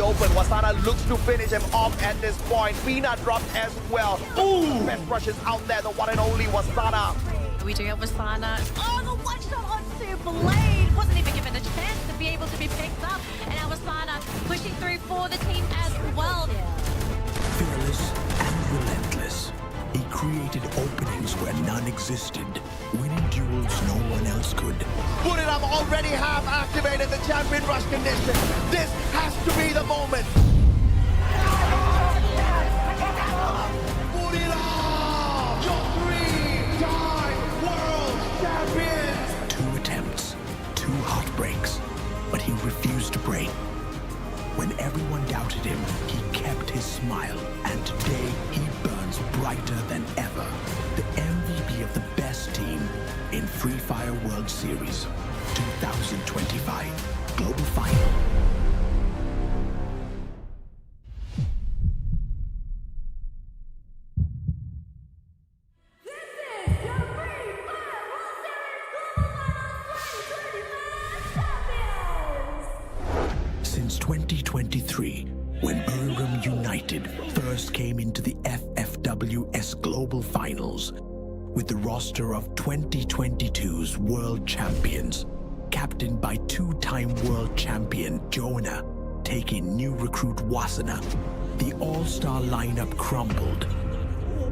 open. Wasana looks to finish him off at this point. Peanut drops as well. Ooh! Best rushes out there, the one and only Wasana. We do have Wasana. Oh, the one shot onto Blade. Wasn't even given a chance to be able to be picked up. And now Wasana pushing through for the team as well. Fearless and relentless, he created openings where none existed, winning duels no one else could. Buriram already have activated the champion rush condition. This has to be the moment. Buriram, your three-time world champions. 2 attempts, 2 heartbreaks, but he refused to break. When everyone doubted him, he kept his smile, and today he burns brighter than ever. The MVP of the best team in Free Fire World Series 2025 Global Final. Since 2023, when Buriram United first came into the FFWS Global Finals, with the roster of 2022's world champions, captained by 2-time world champion Jonah, taking new recruit Wasana, the all-star lineup crumbled,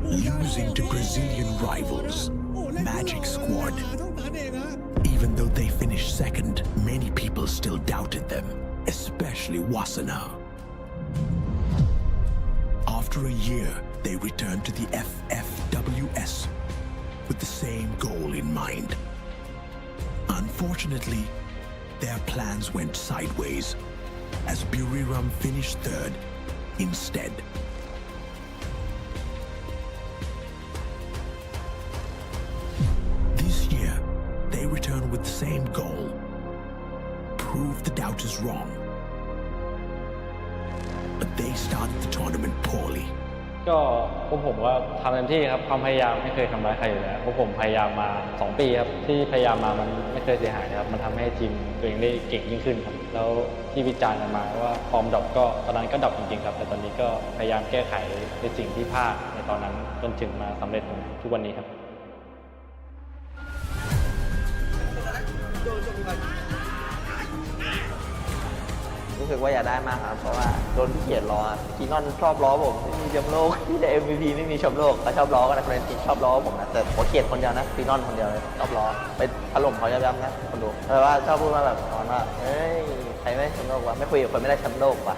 losing to Brazilian rivals, Magic Squad. Even though they finished second, many people still doubted them, especially Wasana. After a year, they returned to the FFWS with the same goal in mind. Unfortunately, their plans went sideways as Buriram finished third instead. This year, they return with the same goal: prove the doubters wrong. But they started the tournament poorly. ก็พวกผมก็ทำเต็มที่ครับความพยายามไม่เคยทำร้ายใครอยู่แล้วพวกผมพยายามมา2 ปีครับที่พยายามมามันไม่เคยเสียหายครับมันทำให้ทีมตัวเองได้เก่งยิ่งขึ้นครับแล้วที่วิจารณ์กันมาว่าฟอร์มดรอปก็ตอนนั้นก็ดรอปจริงๆครับแต่ตอนนี้ก็พยายามแก้ไขในสิ่งที่พลาดในตอนนั้นจนถึงมาสำเร็จทุกวันนี้ครับ รู้สึกว่าอยากได้มากครับเพราะว่าโดนพี่เกียรติล้อคีนอนชอบล้อผมไม่มีแชมป์โลกที่แต่ MVP ไม่มีแชมป์โลกเขาชอบล้อกันนะเฟรนติชอบล้อผมนะแต่ผมเกลียดคนเดียวนะคีนอนคนเดียวเลยชอบล้อไปถล่มเขาย้ำๆนะคนดูแต่ว่าชอบพูดมาแบบตอนว่าเฮ้ยใครไม่ได้แชมป์โลกวะไม่คุยกับคนไม่ได้แชมป์โลกวะ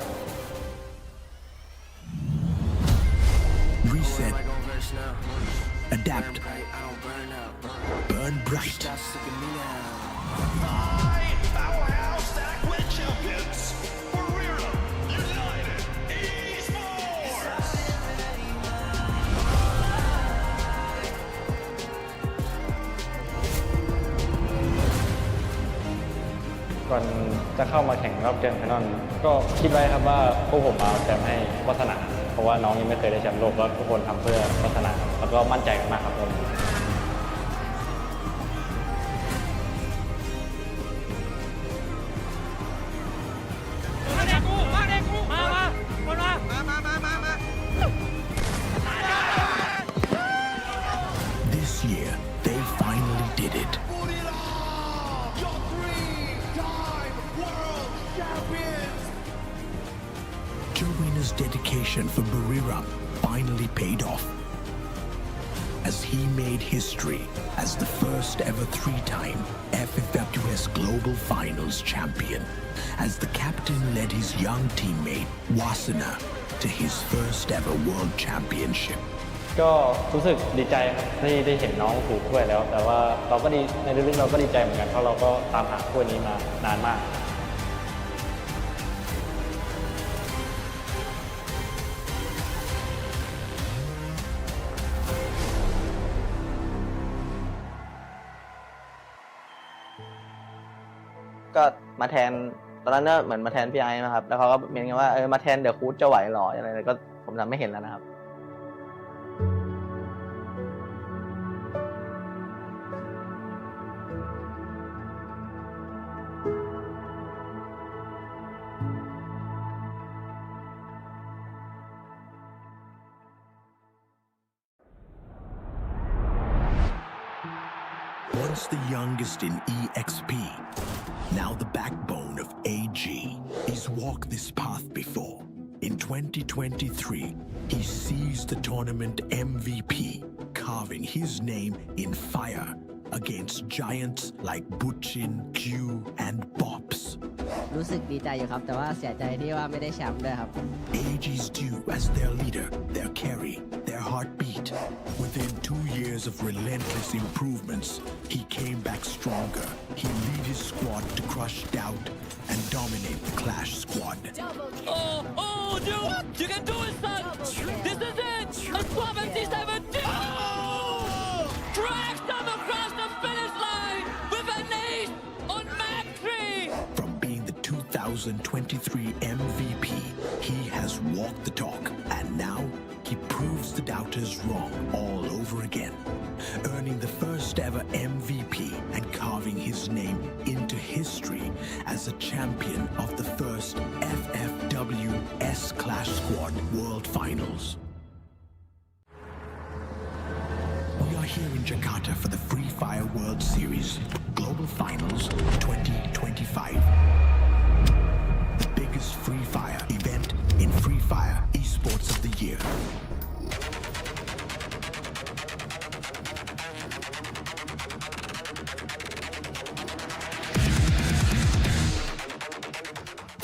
Reset. Adapt. Burn bright. Powerhouse Stackwood champions. Buriram United Esports. ก่อนจะเข้ามาแข่งรอบเกมไฟนอลก็คิดไว้ครับว่าพวกผมมาแชมป์ให้วัฒนาเพราะว่าน้องยังไม่เคยได้แชมป์โลกแล้วทุกคนทำเพื่อวัฒนาแล้วก็มั่นใจกันมากครับผมThis year, they finally did it. Buriram, your 3-time world champions. Joanna's dedication for Buriram finally paid off, as he made history as the first ever 3-time FFWS Global Finals champion, as the captain led his young teammate Wasana to his first ever world championship. ก็รู้สึกดีใจครับที่ได้เห็นน้องถูกถ้วยแล้วแต่ว่าเราก็ดีในเรื่องเราก็ดีใจเหมือนกันเพราะเราก็ตามหาถ้วยนี้มานานมาก ก็มาแทนตอนนั้นก็เหมือนมาแทนพี่ไอ้นะครับแล้วเขาก็เมนกันว่ามาแทนเดี๋ยวคูดจะไหวหรออะไรก็ผมจำไม่เห็นแล้วนะครับ Once the youngest in EXP, now the backbone of AG, he's walked this path before. In 2023, he seized the tournament MVP, carving his name in fire against giants like Buchin, Q, and Bops. รู้สึกดีใจอยู่ครับแต่ว่าเสียใจที่ว่าไม่ได้แชมป์ด้วยครับ AG's due as their leader, their carry, their heartbeat. Within 2 years of relentless improvements, he came back stronger. He led his squad to crush doubt and dominate the Clash squad. Oh, dude! You can do it, son! This is it! A swap MC7! Drags them across the finish line with an ace on map 3! From being the 2023 MVP, he has walked the talk, and now he proves the doubters wrong all over again, earning the first ever MVP and carving his name into history as a champion of the first FFWS Clash Squad World Finals. We are here in Jakarta for the Free Fire World Series Global Finals 2025. The biggest Free Fire event in Free Fire Esports of the year.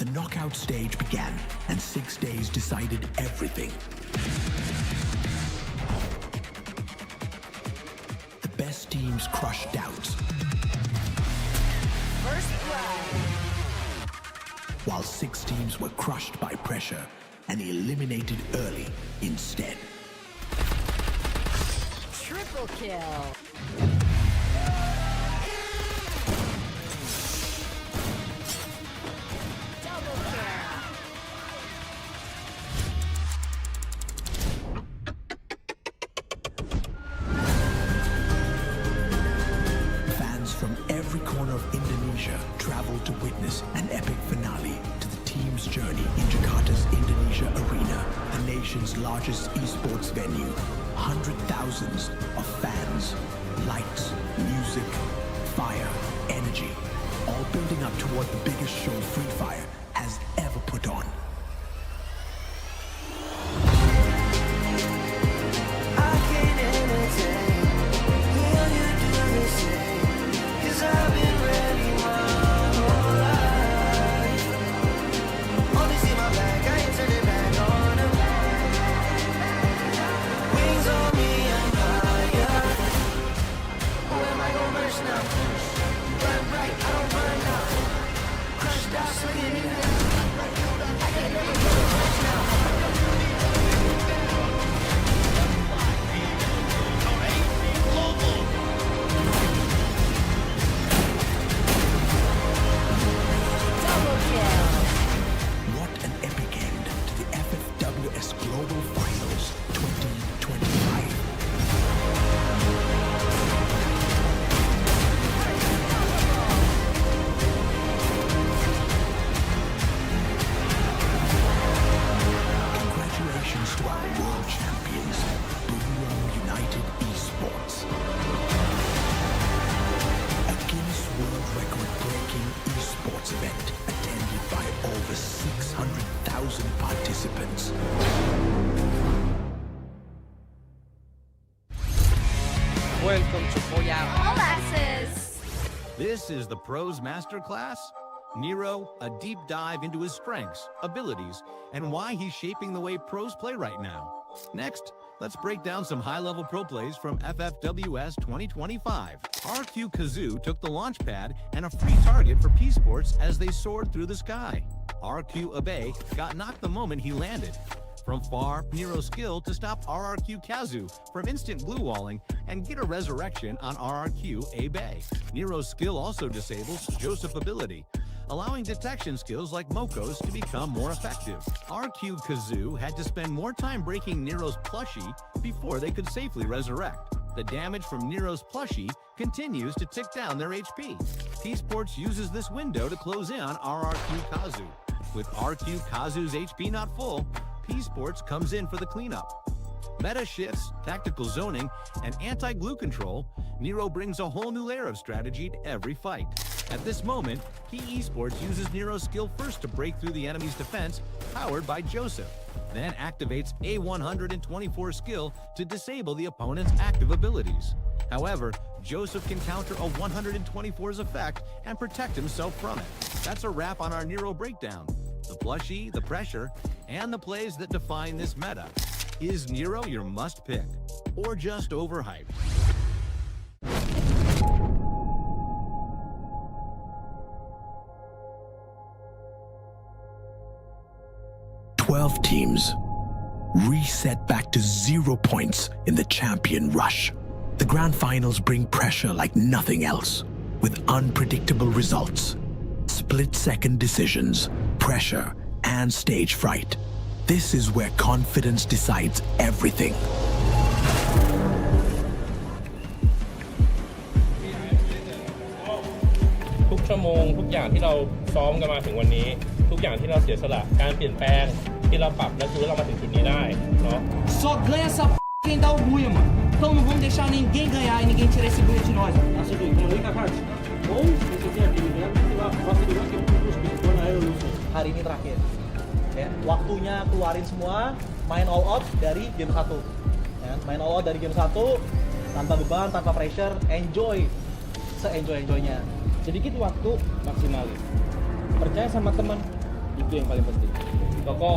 The knockout stage began, and 6 days decided everything. The best teams crushed doubts, First blood. while 6 teams were crushed by pressure and eliminated early instead. Triple kill. Double kill. Fans from every corner of Indonesia traveled to witness an epic finale to the team's journey in Jakarta's Indonesia Arena, the nation's largest esports venue. 100,000s of fans, lights, music, fire, energy, all building up toward the biggest show Free Fire has ever put on. Double kill. What an epic end to the FFWS Global Finals 2025. Congratulations to our world champions, BIGETRON United Esports. A Guinness World Record-breaking esports event attended by over 600,000 participants. Welcome to Koya. All access. This is the Pros Masterclass. Nero, a deep dive into his strengths, abilities, and why he's shaping the way pros play right now. Next, let's break down some high-level pro plays from FFWS 2025. RQ Kazoo took the launch pad and a free target for P-Sports as they soared through the sky. RQ Abe got knocked the moment he landed. From far, Nero's skill to stop RRQ Kazu from instant blue walling and get a resurrection on RRQ Abe. Nero's skill also disables Joseph ability, allowing detection skills like Moko's to become more effective. RQ Kazoo had to spend more time breaking Nero's plushie before they could safely resurrect. The damage from Nero's plushie continues to tick down their HP. P-Sports uses this window to close in on RRQ Kazu. With RQ Kazu's HP not full, P-Sports comes in for the cleanup. Meta shifts, tactical zoning, and anti-glue control, Nero brings a whole new layer of strategy to every fight. At this moment, Key Esports uses Nero's skill first to break through the enemy's defense, powered by Joseph, then activates A124 skill to disable the opponent's active abilities. However, Joseph can counter a 124's effect and protect himself from it. That's a wrap on our Nero breakdown. The plushie, the pressure, and the plays that define this meta. Is Nero your must pick, or just overhyped? "12 teams reset back to 0 points in the champion rush. The grand finals bring pressure like nothing else, with unpredictable results, split-second decisions, pressure, and stage fright. This is where confidence decides everything.ทุกชั่วโมงทุกอย่างที่เราซ้อมกันมาถึงวันนี้ทุกอย่างที่เราเสียสละการเปลี่ยนแปลงที่เราปรับและคือเรามาถึงจุดนี้ได้เนาะ Só ganha essa quem dá o buia, mano. Então não vamos deixar ninguém ganhar e ninguém tirar esse buia de nós. Hari ini terakhir. Ya, waktunya keluarin semua, main all out dari game 1. Ya, main all out dari game 1 tanpa beban, tanpa pressure, enjoy. Se-enjoy-enjoynya. sedikit waktu maksimalin. Percaya sama teman, itu yang paling penting. แล้วก็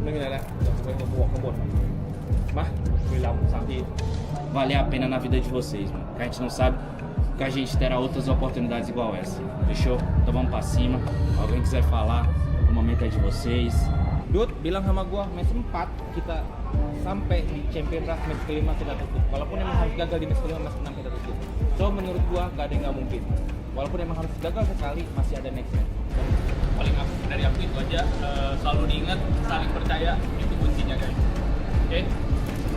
ไม่มีอะไรแล้วเดี๋ยวไปบวกข้างบนมาคุยลำ3 ที Valer a pena na vida de vocês, mano. A gente não sabe que a gente terá outras oportunidades igual essa. Fechou? Então vamos pra cima. Alguém quiser falar, o momento é de vocês. Dut bilang sama gua match 4 kita sampai di champion rush match kelima kita tutup. Walaupun emang harus gagal di match kelima, match 6 kita tutup. So menurut gua gak ada yang gak mungkin. Walaupun emang harus gagal sekali, masih ada next match. Paling aku dari aku itu aja, selalu diingat, saling percaya, itu kuncinya guys. Oke,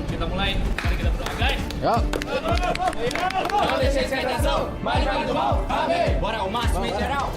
kita mulai. Mari kita berdoa guys. Ya. Bora o máximo em geral.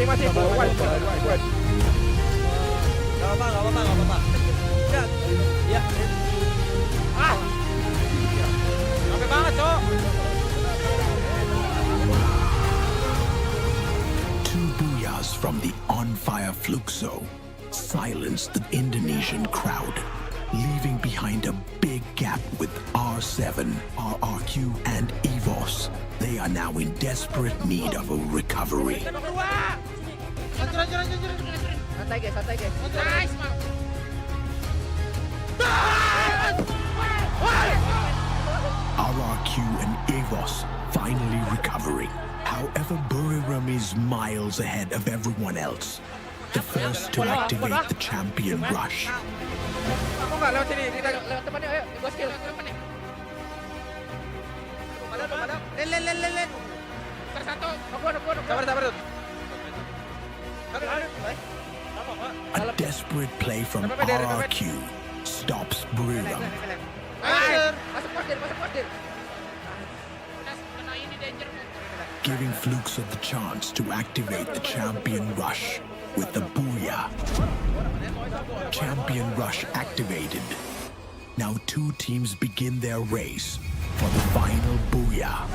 Masih kuat. Gak apa-apa. Ya. Capek banget, Cok. Two booyahs from the on-fire Fluxo silenced the Indonesian crowd, leaving behind a big gap with R7, RRQ, and EVOS. They are now in desperate need of a recovery. Santai guys. RRQ and EVOS finally recovering. However, Buriram is miles ahead of everyone else. The first to activate the champion rush. Aku nggak lewat sini, kita lewat depannya, ayo, gua skill. Len. Satu. Aku. Sabar. A desperate play from RRQ stops Buriram, Masuk postir. giving Fluxo the chance to activate the champion rush with the Booyah. Champion rush activated. Now two teams begin their race for the final Booyah.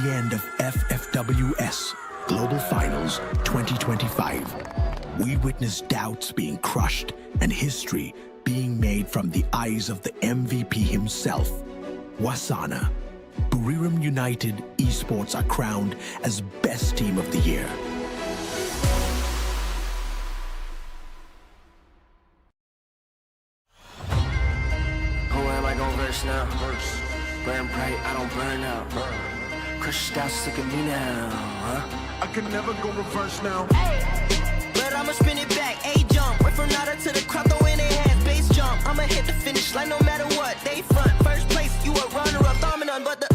the end of FFWS Global Finals 2025, we witnessed doubts being crushed and history being made from the eyes of the MVP himself, Wasana. Buriram United Esports are crowned as Best Team of the Year. Who am I gon' verse now? Burn bright, I don't burn out. Crush styles, look at me now, huh? I can never go reverse now. But I'ma spin it back, A-jump. Went from nada to the crowd, throw in their hands, bass jump. I'ma hit the finish line no matter what. They front, first place, you a runner-up, dominant, but the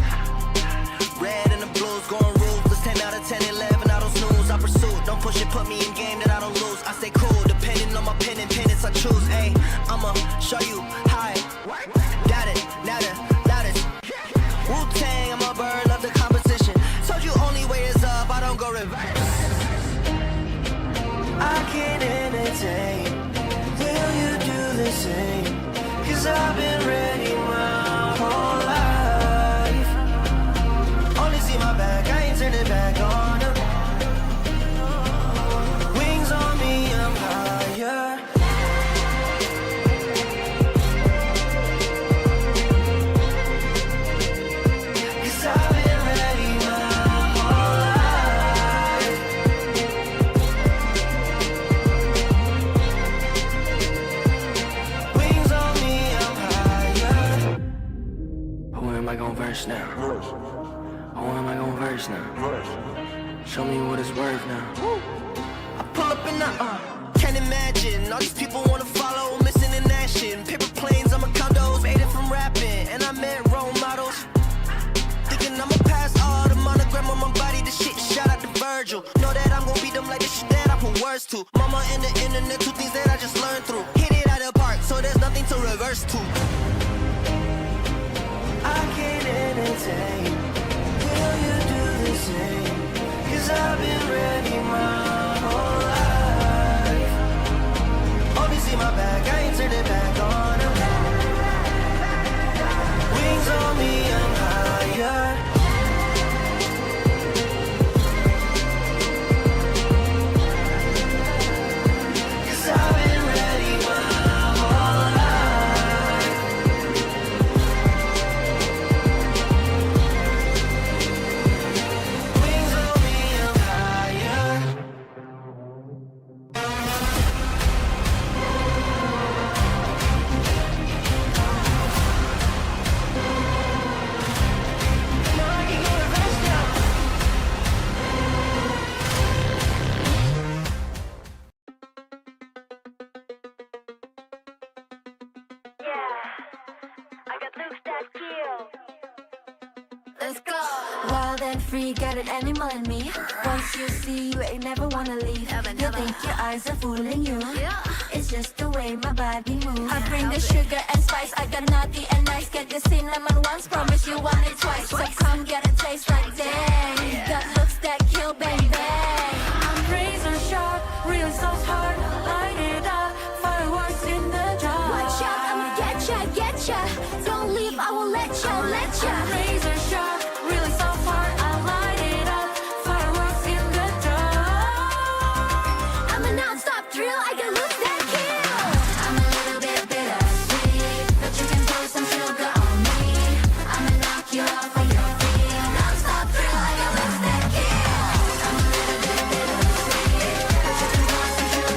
red and the blues going ruthless. 10 out of 10, 11, I don't snooze, I pursue. Don't push it, put me in game that I don't lose. I stay cool, depending on my pen and pennants I choose. Ayy, I'ma show you how it. Got it, now the loudest. Wu-Tang, I'm a bird, love the competition. Told you only way is up, I don't go reverse. I can't entertain. Will you do the same? Cause I've been ready my whole life. Only see my back, I ain't turning back on them. Wings on me, I'm higher. Cause I've been ready my whole life. Wings on me, I'm higher. Who am I gon' verse now? Who am I gon' verse now? Show me what it's worth now. I pull up in the can't imagine all these people wanna follow, missing in action. Paper planes, I'm a condos, made it from rapping, and I met role models. Thinking I'ma pass all the monogram on my body, this shit shout out to Virgil. Know that I'm gon' beat them like the shit that I put words to. Mama and the internet, two things that I just learned through. Hit it out of the park, so there's nothing to reverse to. I can't entertain. Will you do the same? Cause I've been ready my whole life. Only see my back, I ain't turning back on them. Wings on me, I'm higher. Cause I've been ready my whole life. Wings on me, I'm higher. Now I can go reverse now. Let's go. Wild and free, got an animal in me. Once you see, you ain't never wanna leave. You think your eyes are fooling you. It's just the way my body moves. I bring the sugar and spice. I got naughty and nice. Get the cinnamon once, promise you want it twice. So come get a taste like dang. Got looks that kill, bang bang. I'm razor sharp, real sauce hard. Light it up, fireworks in the dark. Watch out, I'ma get ya. Don't leave, I will let ya. I'm razor sharp, really so far. I light it up, fireworks in the dark. I'm a non-stop drill, I can lose that kill. I'm a little bit bittersweet, but you can pour some sugar on me. I'ma knock you off of your feet. Non-stop drill, I can lose that kill. I'm a little bit bittersweet, but you can pour some sugar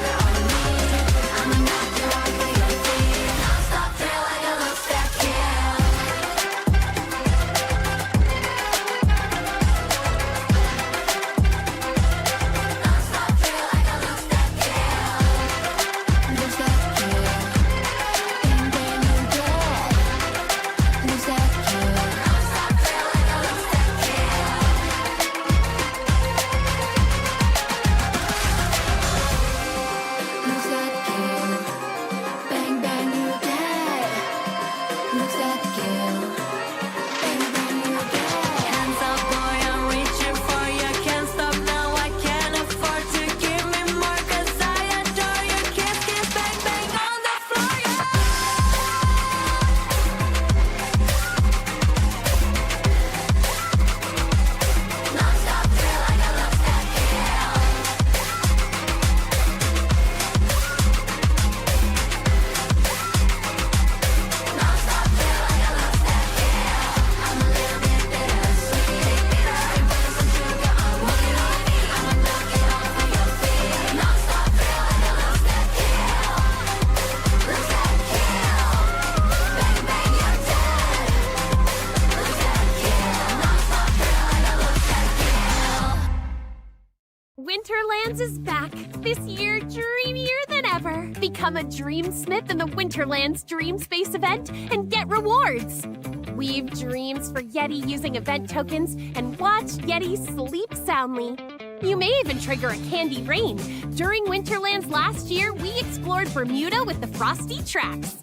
Winterlands is back. This year, dreamier than ever. Become a Dreamsmith in the Winterlands Dream Space event and get rewards. Weave dreams for Yeti using event tokens and watch Yeti sleep soundly. You may even trigger a candy rain. During Winterlands last year, we explored Bermuda with the Frosty Tracks.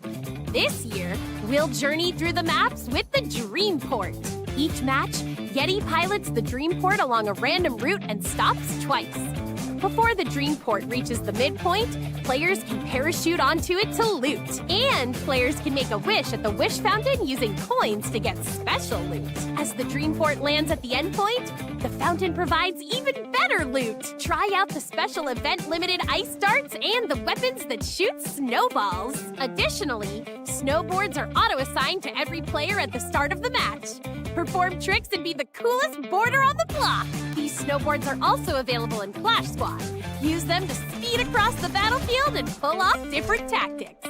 This year, we'll journey through the maps with the Dreamport. Each match, Yeti pilots the Dreamport along a random route and stops twice. Before the Dreamport reaches the midpoint, players can parachute onto it to loot. And players can make a wish at the Wish Fountain using coins to get special loot. As the Dreamport lands at the endpoint, the fountain provides even better loot. Try out the special event limited ice darts and the weapons that shoot snowballs. Additionally, snowboards are auto-assigned to every player at the start of the match. Perform tricks and be the coolest boarder on the block. These snowboards are also available in Clash Squad. Use them to speed across the battlefield and pull off different tactics.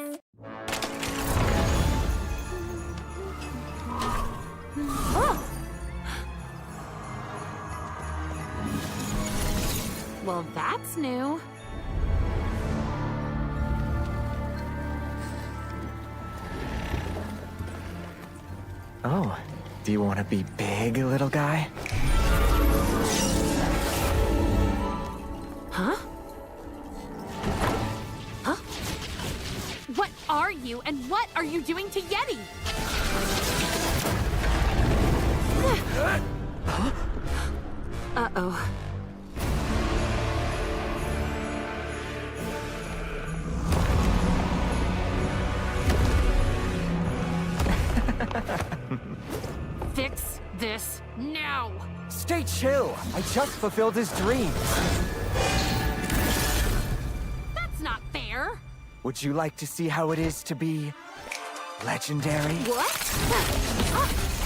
Oh. Well, that's new. Oh, do you want to be big, little guy? Huh? Huh? What are you, and what are you doing to Yeti? Uh-oh. Fix this now! Stay chill. I just fulfilled his dreams. That's not fair! Would you like to see how it is to be legendary? What?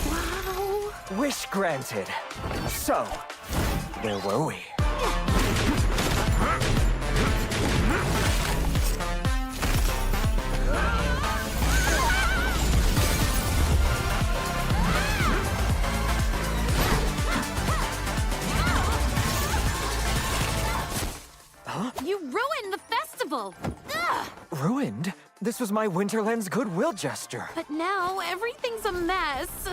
Wow! Wish granted. So, where were we? You ruined the festival! Ugh! Ruined? This was my Winterland's goodwill gesture. But now everything's a mess.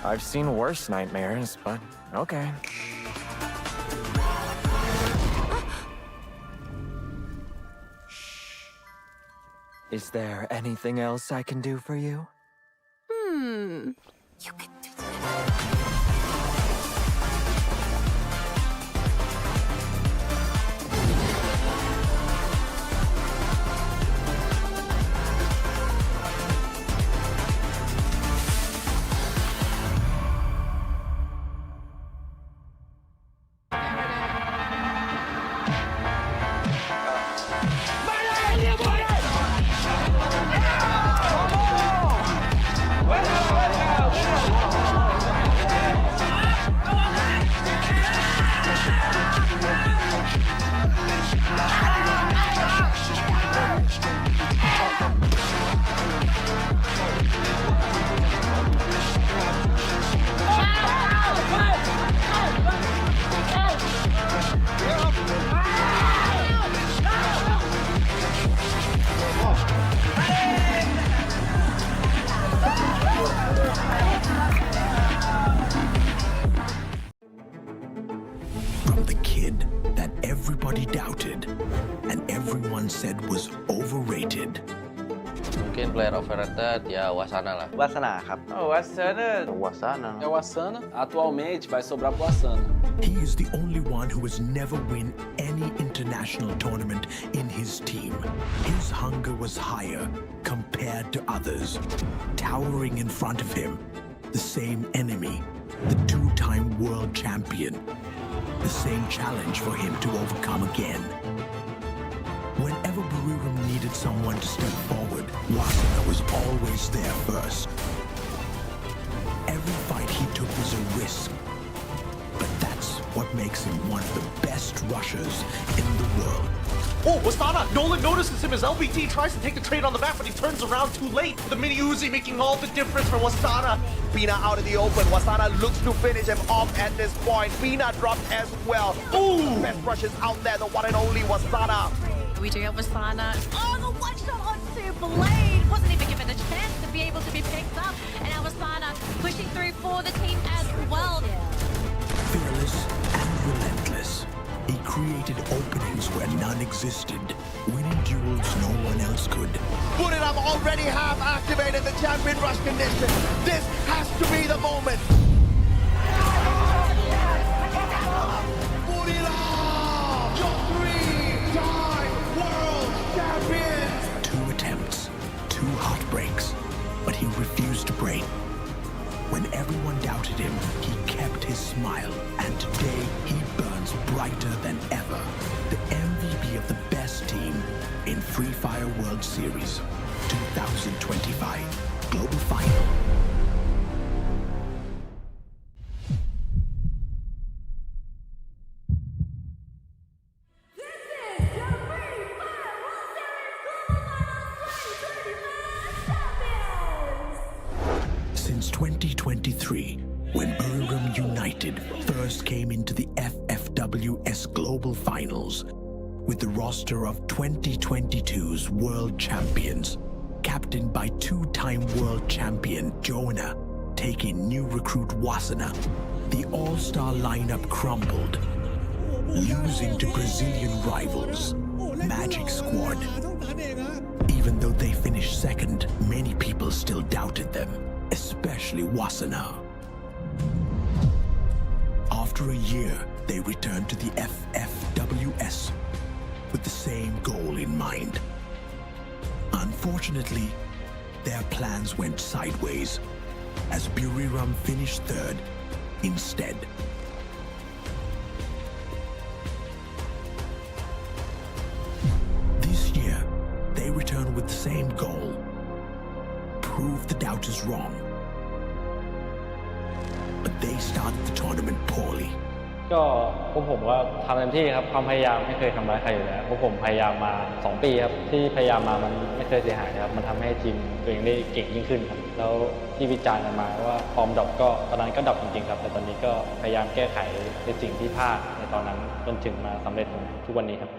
I've seen worse nightmares, but okay. Is there anything else I can do for you? You could do that. From the kid that everybody doubted and everyone said was overrated. Mungkin player overrated ya Wasana lah. Wasanaครับ Oh, Wasana. Wasana. É o Asana. Atualmente vai sobrar pro Asana. He is the only one who has never win any international tournament in his team. His hunger was higher compared to others. Towering in front of him, the same enemy, the two-time world champion. The same challenge for him to overcome again. Whenever Buriram needed someone to step forward, Wasana was always there first. Every fight he took was a risk. But that's what makes him one of the best rushers in the world. Oh, Wasana! Nolan notices him as LBT tries to take the trade on the map, but he turns around too late. The mini Uzi making all the difference for Wasana. Bina out in the open. Wasana looks to finish him off at this point. Bina dropped as well. Ooh! Best rushes out there, the one and only Wasana. We do have Wasana. Oh, the one shot onto Blade. Wasn't even given a chance to be able to be picked up. And now Wasana pushing through for the team as well. Fearless and relentless, he created openings where none existed, winning duels no one else could. Buriram already have activated the champion rush condition. This has to be the moment. Buriram, your three-time world champions. 2 attempts, 2 heartbreaks, but he refused to break. When everyone doubted him, he kept his smile, and today he burns brighter than ever. The MVP of the best team in Free Fire World Series 2025 Global Final. Since 2023, when Buriram United first came into the FFWS Global Finals, with the roster of 2022's world champions, captained by 2-time world champion Jonah, taking new recruit Wasana, the all-star lineup crumbled, losing to Brazilian rivals, Magic Squad. Even though they finished second, many people still doubted them, especially Wasana. After a year, they returned to the FFWS with the same goal in mind. Unfortunately, their plans went sideways as Buriram finished third instead. This year, they returned with the same goal: prove the doubters wrong. But they started the tournament poorly. ก็พวกผมก็ทำเต็มที่ครับความพยายามไม่เคยทำร้ายใครอยู่แล้วพวกผมพยายามมา2 ปีครับที่พยายามมามันไม่เคยเสียหายครับมันทำให้ทีมตัวเองได้เก่งยิ่งขึ้นครับแล้วที่วิจารณ์กันมาว่าฟอร์มดรอปก็ตอนนั้นก็ดรอปจริงๆครับแต่ตอนนี้ก็พยายามแก้ไขในสิ่งที่พลาดในตอนนั้นจนถึงมาสำเร็จทุกวันนี้ครับ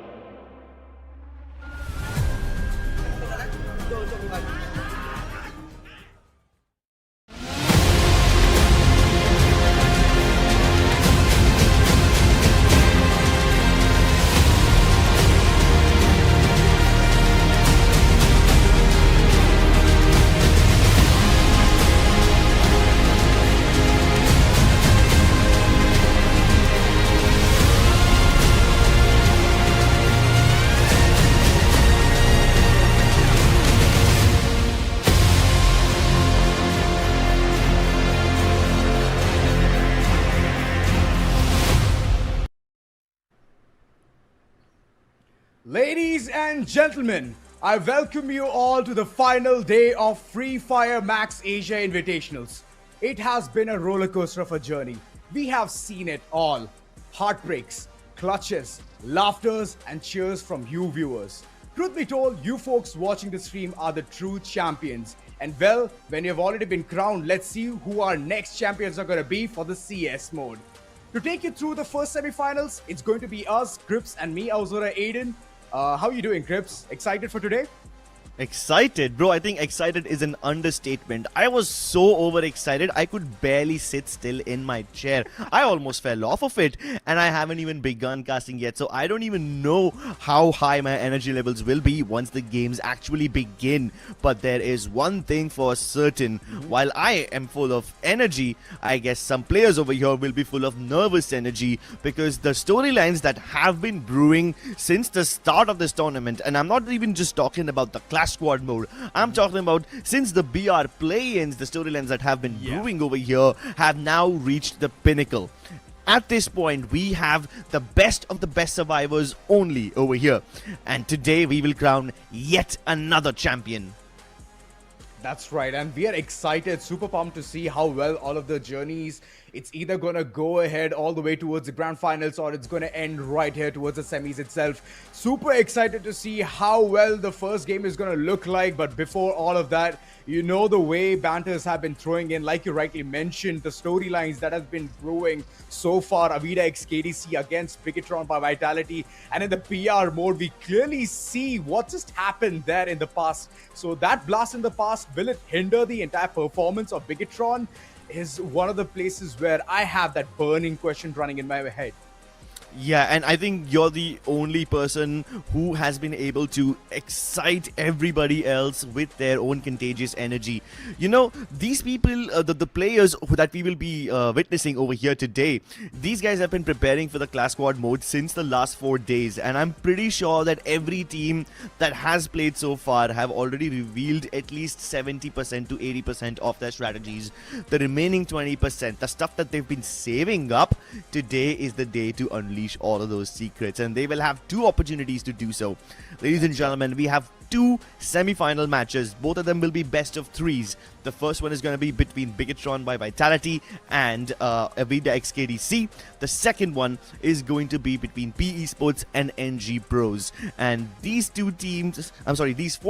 Ladies and gentlemen, I welcome you all to the final day of Free Fire MAX Asia Invitationals. It has been a roller coaster of a journey. We have seen it all. Heartbreaks, clutches, laughters, and cheers from you viewers. Truth be told, you folks watching the stream are the true champions. And well, when you've already been crowned, let's see who our next champions are going to be for the CS mode. To take you through the first semi-finals, it's going to be us, Grips, and me, Auzora Aiden. How are you doing, Grips? Excited for today? Excited? Bro, I think excited is an understatement. I was so overexcited, I could barely sit still in my chair. I almost fell off of it, and I haven't even begun casting yet, so I don't even know how high my energy levels will be once the games actually begin. But there is one thing for certain. While I am full of energy, I guess some players over here will be full of nervous energy, because the storylines that have been brewing since the start of this tournament, and I'm not even just talking about the Clash Squad mode, I'm talking about since the BR play-ins, the storylines that have been brewing over here have now reached the pinnacle. At this point, we have the best of the best survivors only over here. And today we will crown yet another champion. That's right, and we are excited, super pumped to see how well all of the journeys It's either going to go ahead all the way towards the grand finals or it's going to end right here towards the semis itself. Super excited to see how well the first game is going to look like. But before all of that, you know the way banters have been throwing in, like you rightly mentioned, the storylines that have been brewing so far. AVIDA x KDC against BIGETRON by Vitality. And in the PR mode, we clearly see what just happened there in the past. So that blast in the past, will it hinder the entire performance of BIGETRON? Is one of the places where I have that burning question running in my head. Yeah, and I think you're the only person who has been able to excite everybody else with their own contagious energy. You know, these people, the players that we will be witnessing over here today, these guys have been preparing for the class squad mode since the last 4 days. And I'm pretty sure that every team that has played so far have already revealed at least 70% to 80% of their strategies. The remaining 20%, the stuff that they've been saving up, today is the day to unleash all of those secrets, and they will have 2 opportunities to do so. Ladies and gentlemen, we have 2 semi-final matches. Both of them will be best of 3s. The first one is going to be between BIGETRON by Vitality and AVIDA x KDC. The second one is going to be between Esports and NG Pros. And these 4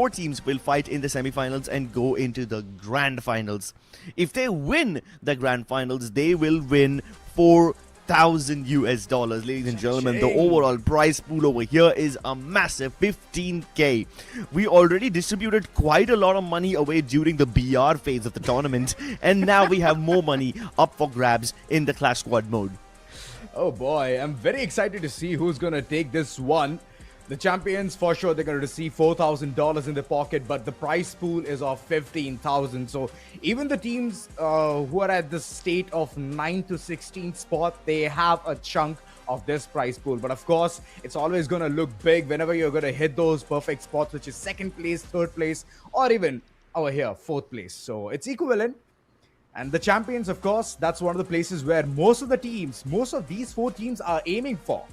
teams will fight in the semi-finals and go into the grand finals. If they win the grand finals, they will win $4,000 US. Ladies and gentlemen, the overall prize pool over here is a massive 15k. We already distributed quite a lot of money away during the BR phase of the tournament, and now we have more money up for grabs in the Clash Squad mode. Oh boy, I'm very excited to see who's gonna take this one. The champions, for sure, they're going to receive $4,000 in their pocket, but the prize pool is of $15,000. So even the teams who are at the state of 9 to 16 spot, they have a chunk of this prize pool. But of course, it's always going to look big whenever you're going to hit those perfect spots, which is 2nd place, 3rd place, or even over here, 4th place. So it's equivalent. And the champions, of course, that's one of the places where most of these 4 teams are aiming for.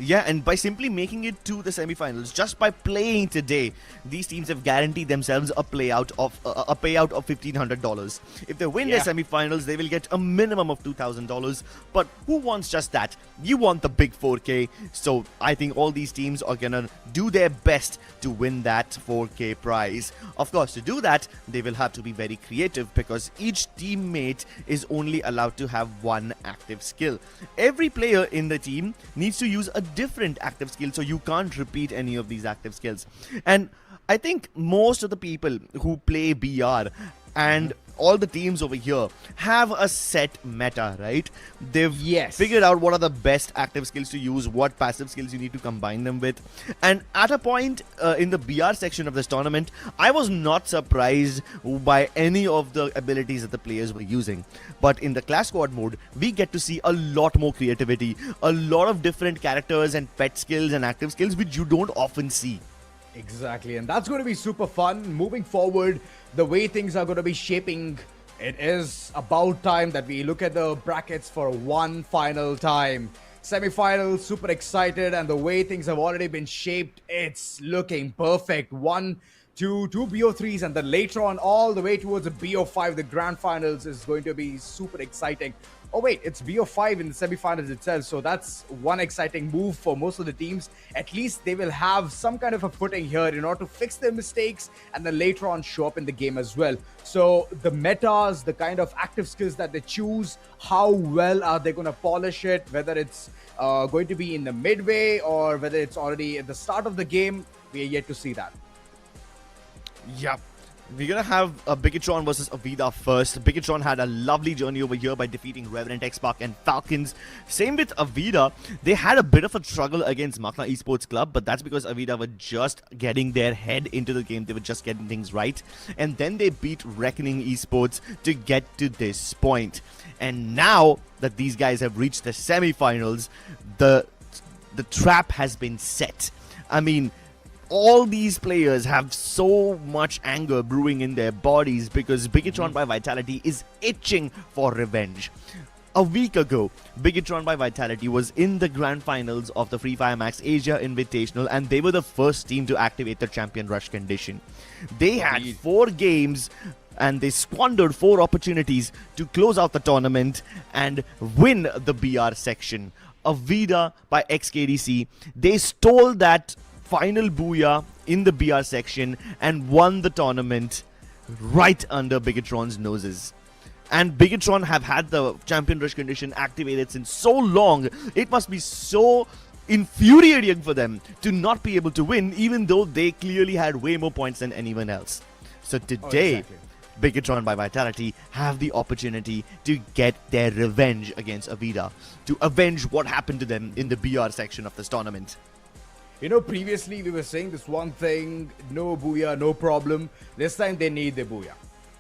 Yeah, and by simply making it to the semi-finals, just by playing today, these teams have guaranteed themselves a payout of $1,500. If they win their semi-finals, they will get a minimum of $2,000. But who wants just that? You want the big 4K. So I think all these teams are gonna do their best to win that 4K prize. Of course, to do that, they will have to be very creative because each teammate is only allowed to have 1 active skill. Every player in the team needs to use a different active skill, so you can't repeat any of these active skills. And I think most of the people who play BR and all the teams over here have a set meta, right? They've figured out what are the best active skills to use, what passive skills you need to combine them with. And at a point in the BR section of this tournament, I was not surprised by any of the abilities that the players were using. But in the Clash Squad mode, we get to see a lot more creativity, a lot of different characters and pet skills and active skills which you don't often see. Exactly, and that's going to be super fun. Moving forward, the way things are going to be shaping, it is about time that we look at the brackets for one final time. Semi-finals, super excited, and the way things have already been shaped, it's looking perfect. 1, 2 BO3s, and then later on all the way towards the BO5, the grand finals is going to be super exciting. Oh wait, it's BO5 in the semi-finals itself, so that's one exciting move for most of the teams. At least they will have some kind of a footing here in order to fix their mistakes and then later on show up in the game as well. So the metas, the kind of active skills that they choose, how well are they going to polish it, whether it's going to be in the midway or whether it's already at the start of the game, we are yet to see that. Yep. We're going to have BIGETRON versus AVIDA first. BIGETRON had a lovely journey over here by defeating Revenant, X-Spark and Falcons. Same with AVIDA. They had a bit of a struggle against Makna Esports Club, but that's because AVIDA were just getting their head into the game. They were just getting things right. And then they beat Reckoning Esports to get to this point. And now that these guys have reached the semi-finals, the trap has been set. I mean, all these players have so much anger brewing in their bodies because BIGETRON by Vitality is itching for revenge. A week ago, BIGETRON by Vitality was in the grand finals of the Fire MAX Asia Invitational, and they were the first team to activate the champion rush condition. They had 4 games and they squandered 4 opportunities to close out the tournament and win the BR section. AVIDA by XKDC, they stole that final booyah in the BR section and won the tournament right under BIGETRON's noses. And BIGETRON have had the champion rush condition activated since so long, it must be so infuriating for them to not be able to win, even though they clearly had way more points than anyone else. So today, BIGETRON by Vitality have the opportunity to get their revenge against AVIDA, to avenge what happened to them in the BR section of this tournament. You know, previously we were saying this one thing, no booyah, no problem. This time they need the booyah.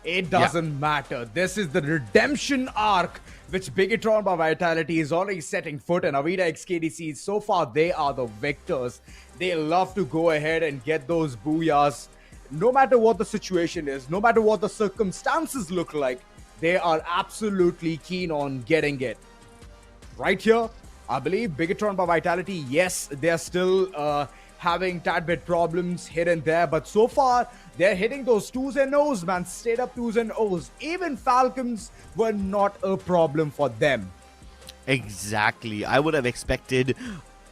It doesn't matter. This is the redemption arc which BIGETRON by Vitality is already setting foot, and AVIDA XKDC, so far they are the victors. They love to go ahead and get those booyahs. No matter what the situation is, no matter what the circumstances look like, they are absolutely keen on getting it. Right here, I believe BIGETRON by Vitality, yes, they're still having tad bit problems here and there, but so far they're hitting those 2s and O's, man. Straight up 2s and O's. Even Falcons were not a problem for them. Exactly. I would have expected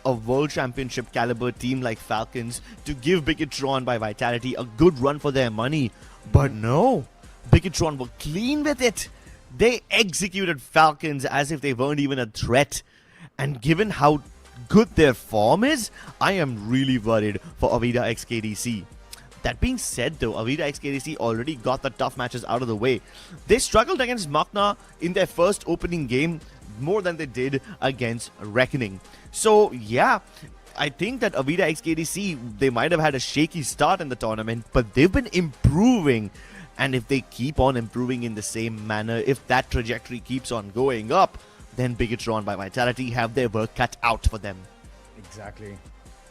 a World Championship caliber team like Falcons to give BIGETRON by Vitality a good run for their money. But no, BIGETRON were clean with it. They executed Falcons as if they weren't even a threat. And given how good their form is, I am really worried for AVIDA XKDC. That being said though, AVIDA XKDC already got the tough matches out of the way. They struggled against Magna in their first opening game more than they did against Reckoning. So yeah, I think that AVIDA XKDC, they might have had a shaky start in the tournament, but they've been improving. And if they keep on improving in the same manner, if that trajectory keeps on going up, then BIGETRON by Vitality have their work cut out for them. Exactly.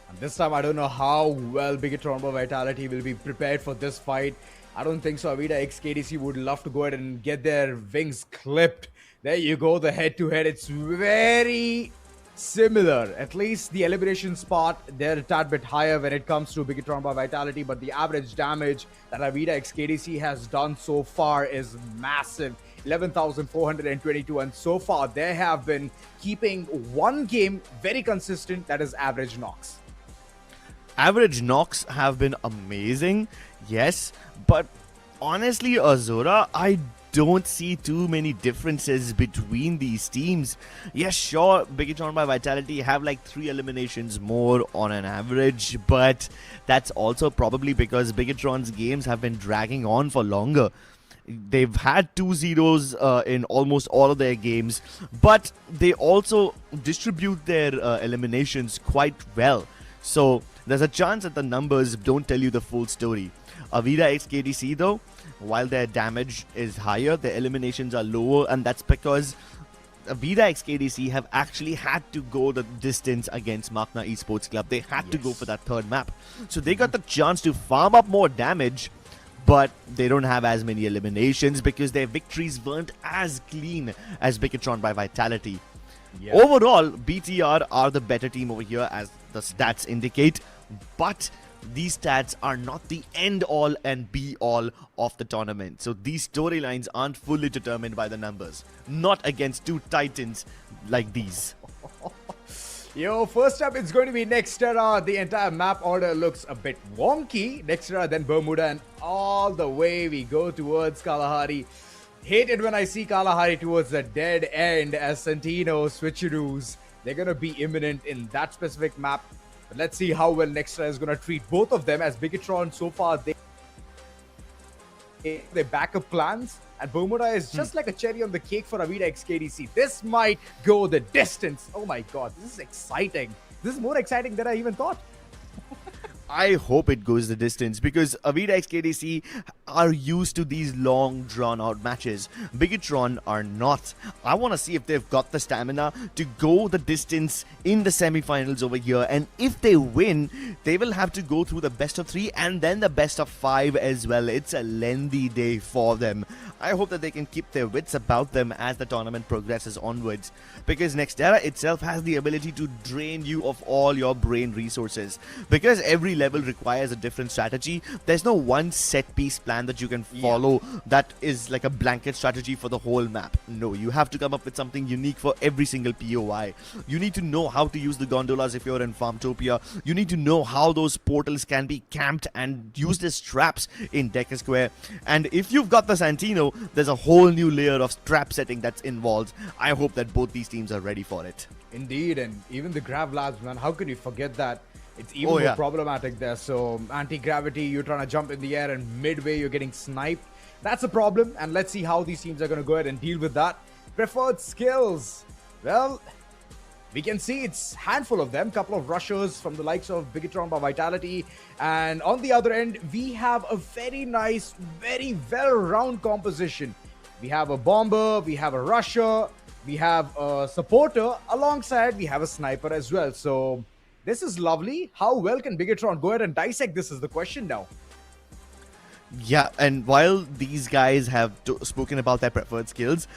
And this time, I don't know how well BIGETRON by Vitality will be prepared for this fight. I don't think so. AVIDA XKDC would love to go ahead and get their wings clipped. There you go, the head-to-head. It's very similar. At least the elimination spot, they're a tad bit higher when it comes to BIGETRON by Vitality, but the average damage that AVIDA XKDC has done so far is massive. 11,422, and so far they have been keeping one game very consistent, that is average knocks. Average knocks have been amazing, yes, but honestly, Azura, I don't see too many differences between these teams. Yes, sure, BIGETRON by Vitality have like 3 eliminations more on an average, but that's also probably because BIGETRON's games have been dragging on for longer. They've had 2-0s in almost all of their games, but they also distribute their eliminations quite well. So there's a chance that the numbers don't tell you the full story. AVIDA XKDC though, while their damage is higher, their eliminations are lower, and that's because AVIDA XKDC have actually had to go the distance against Magna Esports Club. They had to go for that third map. So they got the chance to farm up more damage, but they don't have as many eliminations because their victories weren't as clean as BIGETRON by Vitality. Yeah. Overall, BTR are the better team over here as the stats indicate, but these stats are not the end-all and be-all of the tournament. So these storylines aren't fully determined by the numbers. Not against 2 titans like these. Yo, first up, it's going to be Nextera. The entire map order looks a bit wonky. Nextera, then Bermuda, and all the way we go towards Kalahari. Hate it when I see Kalahari towards the dead end as Santino switcheroos. They're going to be imminent in that specific map. But let's see how well Nextera is going to treat both of them, as BIGETRON so far, their backup plans. And Bermuda is just like a cherry on the cake for AVIDA XKDC. This might go the distance. Oh my god, this is exciting. This is more exciting than I even thought. I hope it goes the distance because AVIDA XKDC are used to these long drawn out matches. BIGETRON are not. I want to see if they've got the stamina to go the distance in the semi-finals over here, and if they win, they will have to go through the best of 3 and then the best of 5 as well. It's a lengthy day for them. I hope that they can keep their wits about them as the tournament progresses onwards, because Nextera itself has the ability to drain you of all your brain resources. Because every level requires a different strategy, there's no one set piece plan plan that you can follow that is like a blanket strategy for the whole map. No, you have to come up with something unique for every single POI. You need to know how to use the gondolas if you're in Farmtopia. You need to know how those portals can be camped and used as traps in Decker Square. And if you've got the Santino, there's a whole new layer of trap setting that's involved. I hope that both these teams are ready for it. Indeed, and even the Grav Labs, man, how could you forget that? It's even more problematic there. So anti-gravity, you're trying to jump in the air and midway you're getting sniped. That's a problem, and let's see how these teams are going to go ahead and deal with that. Preferred skills. Well, we can see it's a handful of them. Couple of rushers from the likes of BIGETRON by Vitality. And on the other end, we have a very nice, very well-rounded composition. We have a bomber, we have a rusher, we have a supporter. Alongside, we have a sniper as well. So this is lovely. How well can BIGETRON go ahead and dissect this is the question now. Yeah, and while these guys have spoken about their preferred skills,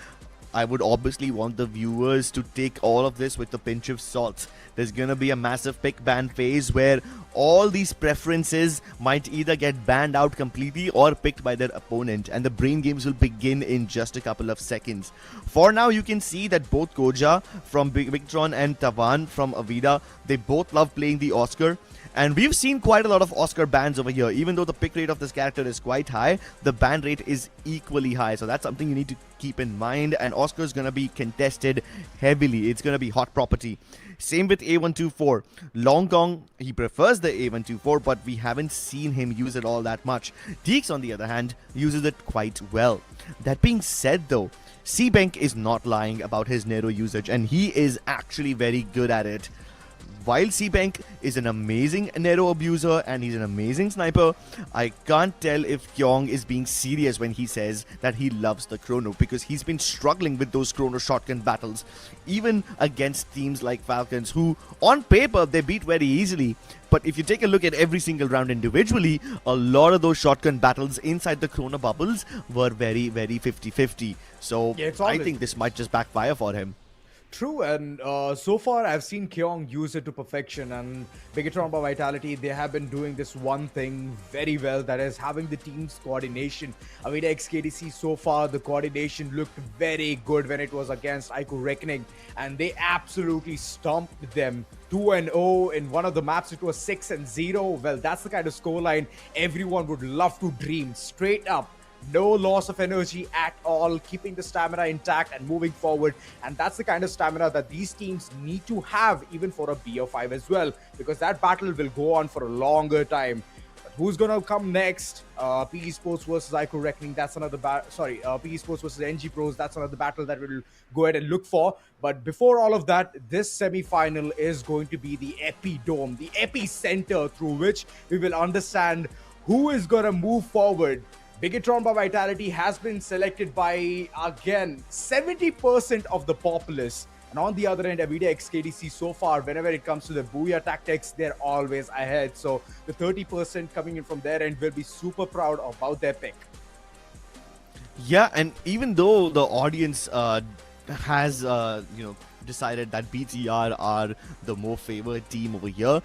I would obviously want the viewers to take all of this with a pinch of salt. There's gonna be a massive pick ban phase where all these preferences might either get banned out completely or picked by their opponent, and the brain games will begin in just a couple of seconds. For now, you can see that both Koja from BIGETRON and Tavan from AVIDA, they both love playing the Oscar. And we've seen quite a lot of Oscar bans over here. Even though the pick rate of this character is quite high, the ban rate is equally high. So that's something you need to keep in mind. And Oscar is going to be contested heavily. It's going to be hot property. Same with A124. Long Kong, he prefers the A124, but we haven't seen him use it all that much. Deeks, on the other hand, uses it quite well. That being said, though, Seabank is not lying about his Nero usage, and he is actually very good at it. While Seabank is an amazing Nero abuser and he's an amazing sniper, I can't tell if Kyong is being serious when he says that he loves the Chrono, because he's been struggling with those Chrono shotgun battles, even against teams like Falcons, who on paper they beat very easily. But if you take a look at every single round individually, a lot of those shotgun battles inside the Chrono bubbles were very, very 50-50. So I think this might just backfire for him. True, and so far I've seen Kyong use it to perfection, and BIGETRON by Vitality, they have been doing this one thing very well, that is having the team's coordination. AVIDA XKDC, so far the coordination looked very good when it was against Ico Reckoning, and they absolutely stomped them 2-0. In one of the maps it was 6-0. Well, that's the kind of scoreline everyone would love to dream. Straight up, no loss of energy at all, keeping the stamina intact and moving forward. And that's the kind of stamina that these teams need to have even for a BO5 as well, because that battle will go on for a longer time. But who's gonna come next? PE Sports versus Ico Reckoning, that's another PE Sports versus NG Pros, that's another battle that we'll go ahead and look for. But before all of that, this semi-final is going to be the Epi-Dome, the epicenter through which we will understand who is gonna move forward. BIGETRON by Vitality has been selected by, again, 70% of the populace. And on the other end, AVIDA XKDC, so far, whenever it comes to the Booyah tactics, they're always ahead. So the 30% coming in from their end will be super proud about their pick. Yeah, and even though the audience has, decided that BTR are the more favored team over here,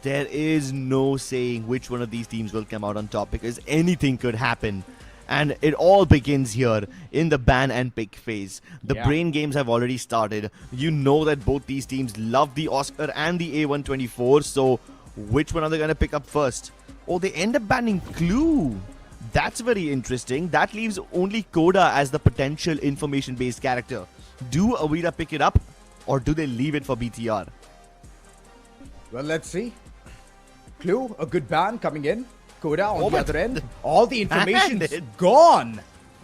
there is no saying which one of these teams will come out on top, because anything could happen. And it all begins here in the ban and pick phase. The brain games have already started. You know that both these teams love the Oscar and the A124, so which one are they going to pick up first? Oh, they end up banning Clue. That's very interesting. That leaves only Coda as the potential information-based character. Do AVIDA pick it up, or do they leave it for BTR? Well, let's see. Clue, a good ban coming in. Coda on the other end. All the information's gone.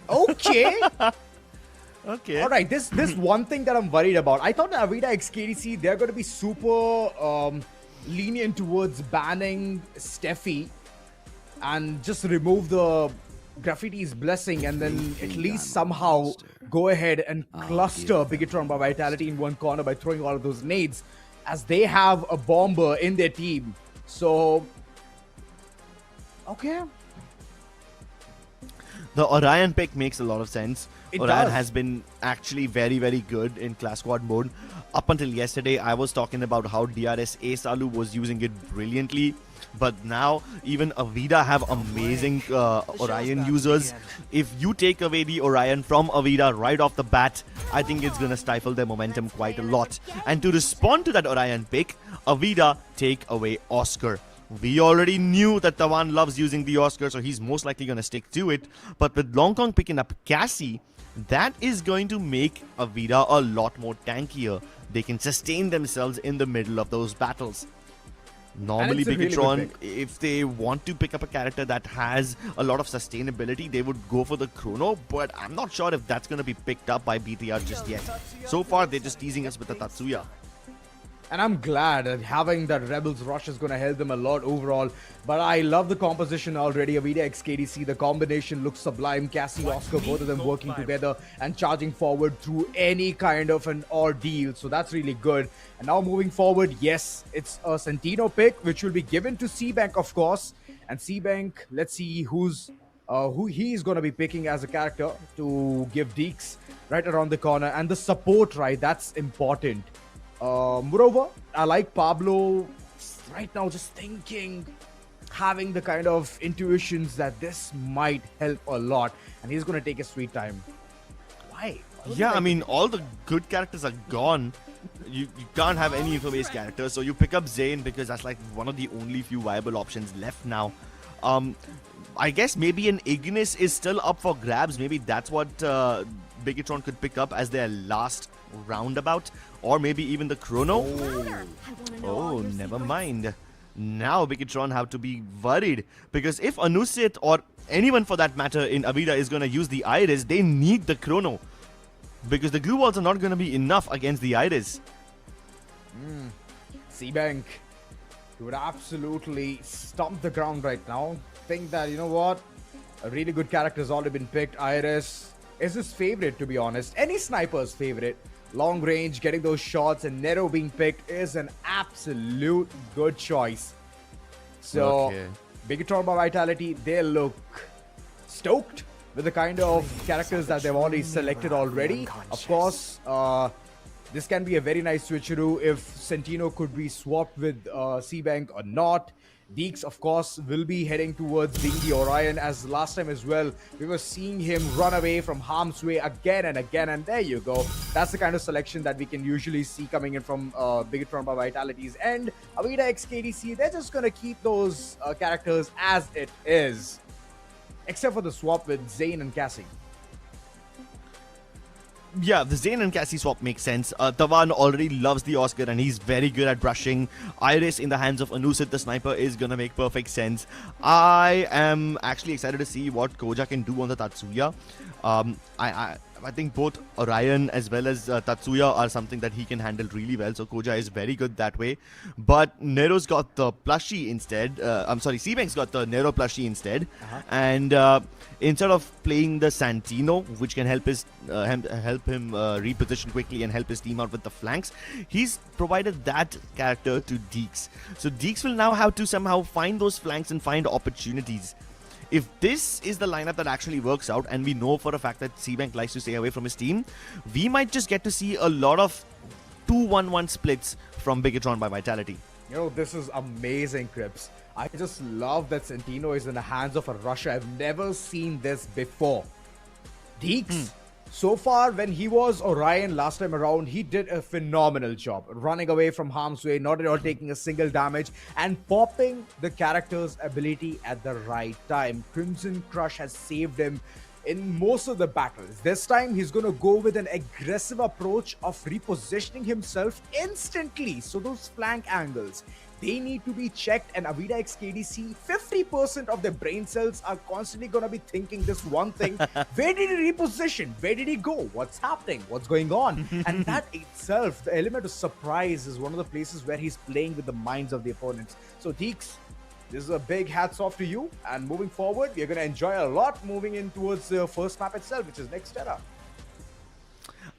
Okay. Okay. All right, this one thing that I'm worried about. I thought AVIDA XKDC, they're going to be super lenient towards banning Steffi and just remove the Graffiti's blessing, and then at least somehow go ahead and cluster BIGETRON by Vitality in one corner by throwing all of those nades, as they have a bomber in their team. So, okay. The Orion pick makes a lot of sense. Orion does. has been actually very, very good in class squad mode. Up until yesterday, I was talking about how DRS Salu was using it brilliantly. But now, even AVIDA have amazing Orion users. If you take away the Orion from AVIDA right off the bat, I think it's going to stifle their momentum quite a lot. And to respond to that Orion pick, AVIDA take away Oscar. We already knew that Tawan loves using the Oscar, so he's most likely going to stick to it. But with Long Kong picking up Cassie, that is going to make AVIDA a lot more tankier. They can sustain themselves in the middle of those battles. Normally, BIGETRON, if they want to pick up a character that has a lot of sustainability, they would go for the Chrono, but I'm not sure if that's going to be picked up by BTR just yet. So far, they're just teasing us with the Tatsuya. And I'm glad that having that Rebels rush is going to help them a lot overall. But I love the composition already. AVIDA x KDC, the combination looks sublime. Cassie, Oscar, both of them working together and charging forward through any kind of an ordeal. So that's really good. And now moving forward, yes, it's a Sentino pick, which will be given to C-Bank, of course. And C-Bank, let's see who he's going to be picking as a character to give Deeks right around the corner. And the support, right, that's important. Moreover, I like Pablo right now, just thinking, having the kind of intuitions that this might help a lot, and he's going to take his sweet time. Why? Yeah, I mean, all the good characters are gone. You can't have any info-based characters, so you pick up Zayn because that's like one of the only few viable options left now. I guess maybe an Ignis is still up for grabs. Maybe that's what BIGETRON could pick up as their last roundabout, or maybe even the Chrono. Oh, never mind. Now BIGETRON have to be worried, because if Anusit or anyone for that matter in AVIDA is going to use the Iris, they need the Chrono, because the glue walls are not going to be enough against the Iris. C-Bank, he would absolutely stomp the ground right now. Think that, you know what, a really good character has already been picked. Iris is his favorite, to be honest. Any sniper's favorite. Long range, getting those shots, and Nero being picked is an absolute good choice. So, BIGETRON by Vitality, they look stoked with the kind of characters that they've already selected already. Of course, this can be a very nice switcheroo if Sentino could be swapped with C-Bank or not. Deeks, of course, will be heading towards being the Orion, as last time as well. We were seeing him run away from harm's way again and again, and there you go. That's the kind of selection that we can usually see coming in from BIGETRON by Vitality's end. AVIDA x KDC, they're just going to keep those characters as it is, except for the swap with Zayn and Cassie. Yeah, the Zayn and Cassie swap makes sense. Tawan already loves the Oscar and he's very good at brushing. Iris in the hands of Anusit, the sniper, is gonna make perfect sense. I am actually excited to see what Koja can do on the Tatsuya. I think both Orion as well as Tatsuya are something that he can handle really well. So Koja is very good that way. But Nero's got the plushie instead. I'm sorry, C-Bank's got the Nero plushie instead. And instead of playing the Santino, which can help him reposition quickly and help his team out with the flanks, he's provided that character to Deeks. So Deeks will now have to somehow find those flanks and find opportunities. If this is the lineup that actually works out, and we know for a fact that C-Bank likes to stay away from his team, we might just get to see a lot of 2-1-1 splits from BIGETRON by Vitality. You know, this is amazing, Crips. I just love that Sentino is in the hands of a rusher. I've never seen this before. Deeks, so far when he was Orion last time around, he did a phenomenal job running away from harm's way, not at all taking a single damage, and popping the character's ability at the right time. Crimson Crush has saved him in most of the battles. This time he's going to go with an aggressive approach of repositioning himself instantly. So those flank angles, they need to be checked, and AVIDA x KDC, 50% of their brain cells are constantly going to be thinking this one thing. Where did he reposition? Where did he go? What's happening? What's going on? And that itself, the element of surprise, is one of the places where he's playing with the minds of the opponents. So Deeks, this is a big hats off to you, and moving forward, we're going to enjoy a lot moving in towards the first map itself, which is Next Era.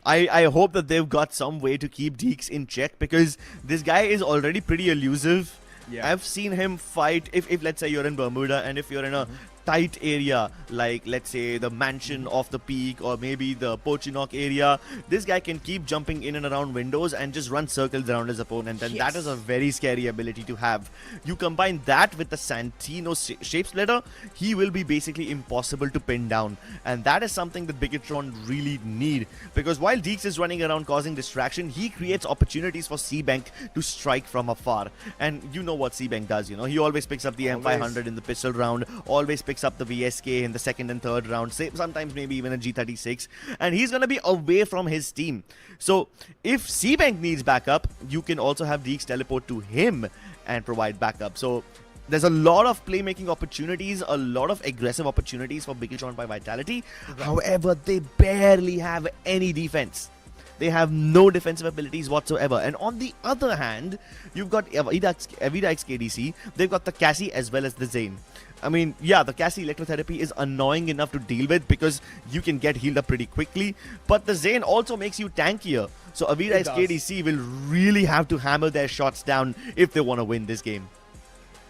I hope that they've got some way to keep Deeks in check, because this guy is already pretty elusive. Yeah. I've seen him fight, if let's say you're in Bermuda and if you're in a tight area, like let's say the mansion of the peak or maybe the Pochinok area, this guy can keep jumping in and around windows and just run circles around his opponent, and that is a very scary ability to have. You combine that with the Santino Shape Splitter, he will be basically impossible to pin down, and that is something that BIGETRON really need, because while Deeks is running around causing distraction, he creates opportunities for C-Bank to strike from afar. And you know what C-Bank does, you know, he always picks up the M500 in the pistol round, always picks up the VSK in the second and third round, sometimes maybe even a G36, and he's gonna be away from his team. So if C-Bank needs backup, you can also have Deeks teleport to him and provide backup. So there's a lot of playmaking opportunities, a lot of aggressive opportunities for BIGETRON by Vitality. However, they barely have any defense. They have no defensive abilities whatsoever. And on the other hand, you've got AVIDA XKDC, they've got the Cassie as well as the Zane. I mean, yeah, the Cassie electrotherapy is annoying enough to deal with because you can get healed up pretty quickly, but the Zane also makes you tankier. So AVIDA XKDC will really have to hammer their shots down if they want to win this game.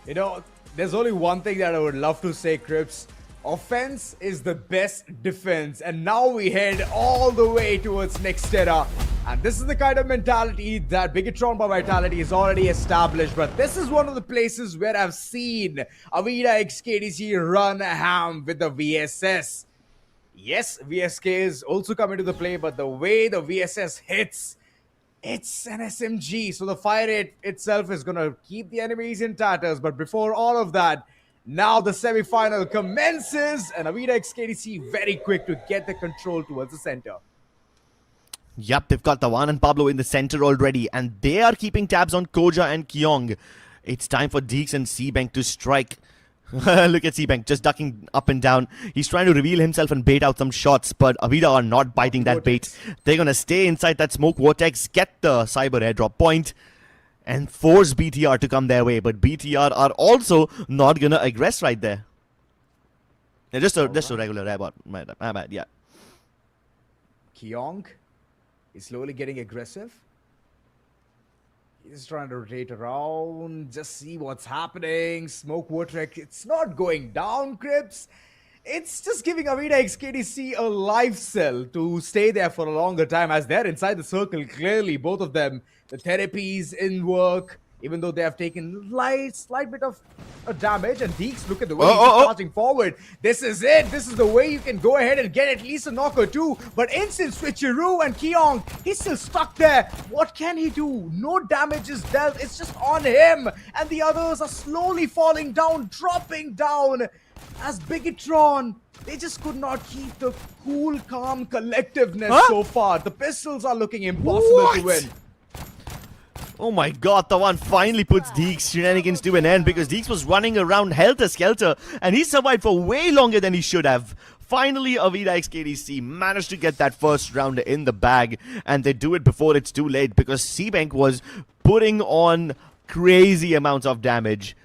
You know, there's only one thing that I would love to say, Crips. Offense is the best defense, and now we head all the way towards next era. And this is the kind of mentality that BIGETRON by Vitality is already established. But this is one of the places where I've seen AVIDA XKDC run ham with the VSS. Yes, VSK is also coming to the play, but the way the VSS hits, it's an SMG. So the fire rate itself is going to keep the enemies in tatters. But before all of that, now the semi-final commences, and AVIDA XKDC very quick to get the control towards the center. Yep, they've got the Wan and Pablo in the center already, and they are keeping tabs on Koja and Kyong. It's time for Deeks and C-Bank to strike. Look at C-Bank just ducking up and down. He's trying to reveal himself and bait out some shots, but AVIDA are not biting that bait. They're going to stay inside that smoke vortex, get the cyber airdrop point, and force BTR to come their way. But BTR are also not going to aggress right there. Yeah, just a regular airbot. My bad, yeah. Kyong is slowly getting aggressive. He's trying to rotate around, just see what's happening. Smoke vortex, it's not going down, Crips. It's just giving AVIDA XKDC a life cell to stay there for a longer time, as they're inside the circle. Clearly, both of them, the therapies in work, even though they have taken slight bit of damage. And Deeks, look at the way he's charging forward. This is it. This is the way you can go ahead and get at least a knock or two. But instant switcheroo, and Kyong, he's still stuck there. What can he do? No damage is dealt. It's just on him. And the others are slowly falling down, dropping down. As BIGETRON, they just could not keep the cool, calm collectiveness so far. The pistols are looking impossible to win. Oh my god, the one finally puts Deeks' shenanigans to an end, because Deeks was running around helter-skelter and he survived for way longer than he should have. Finally, AVIDA XKDC managed to get that first round in the bag, and they do it before it's too late, because C-Bank was putting on crazy amounts of damage.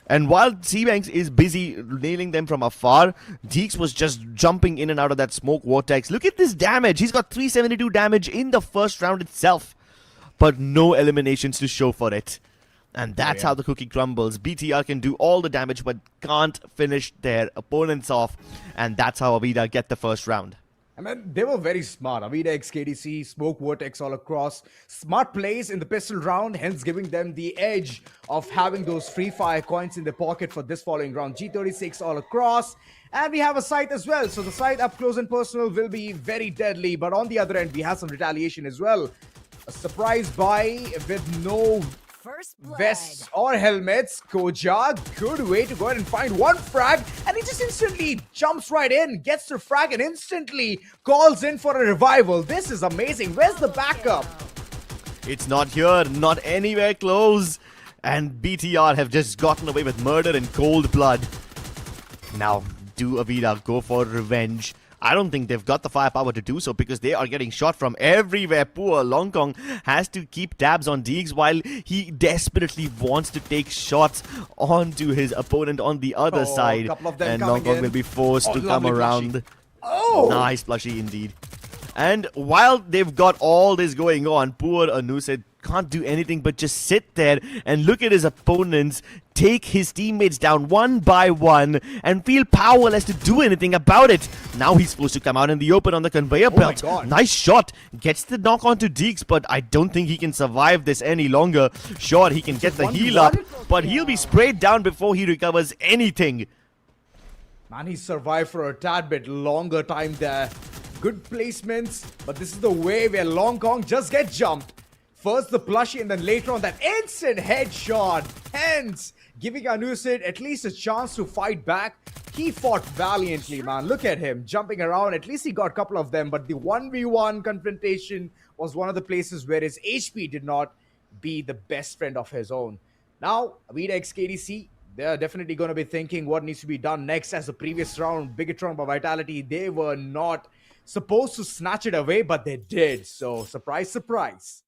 And while C-Banks is busy nailing them from afar, Deeks was just jumping in and out of that smoke vortex. Look at this damage. He's got 372 damage in the first round itself, but no eliminations to show for it. And that's how the cookie crumbles. BTR can do all the damage but can't finish their opponents off. And that's how AVIDA get the first round. I mean, they were very smart. AVIDA XKDC, smoke vortex all across. Smart plays in the pistol round, hence giving them the edge of having those free fire coins in their pocket for this following round. G36 all across. And we have a sight as well. So the sight up close and personal will be very deadly. But on the other end, we have some retaliation as well. A surprise buy with no vests or helmets. Koja, good way to go ahead and find one frag, and he just instantly jumps right in, gets the frag, and instantly calls in for a revival. This is amazing. Where's the backup? It's not here, not anywhere close. And BTR have just gotten away with murder in cold blood. Now, do AVIDA go for revenge? I don't think they've got the firepower to do so, because they are getting shot from everywhere. Poor Long Kong has to keep tabs on Deeks while he desperately wants to take shots onto his opponent on the other side. And Long Kong will be forced to come around. Nice plushie indeed. And while they've got all this going on, poor Anusit can't do anything but just sit there and look at his opponents take his teammates down one by one and feel powerless to do anything about it. Now he's forced to come out in the open on the conveyor belt. Nice shot. Gets the knock onto Deeks, but I don't think he can survive this any longer. Sure, he can get the heal up, but he'll be sprayed down before he recovers anything. Man, he survived for a tad bit longer time there. Good placements, but this is the way where Long Kong just get jumped. First the plushie and then later on that instant headshot. Hence, giving Anusid at least a chance to fight back. He fought valiantly, man. Look at him jumping around. At least he got a couple of them, but the 1v1 confrontation was one of the places where his HP did not be the best friend of his own. Now, AVIDA x KDC, they're definitely going to be thinking what needs to be done next. As the previous round, BIGETRON by Vitality, they were not supposed to snatch it away, but they did. So, surprise, surprise.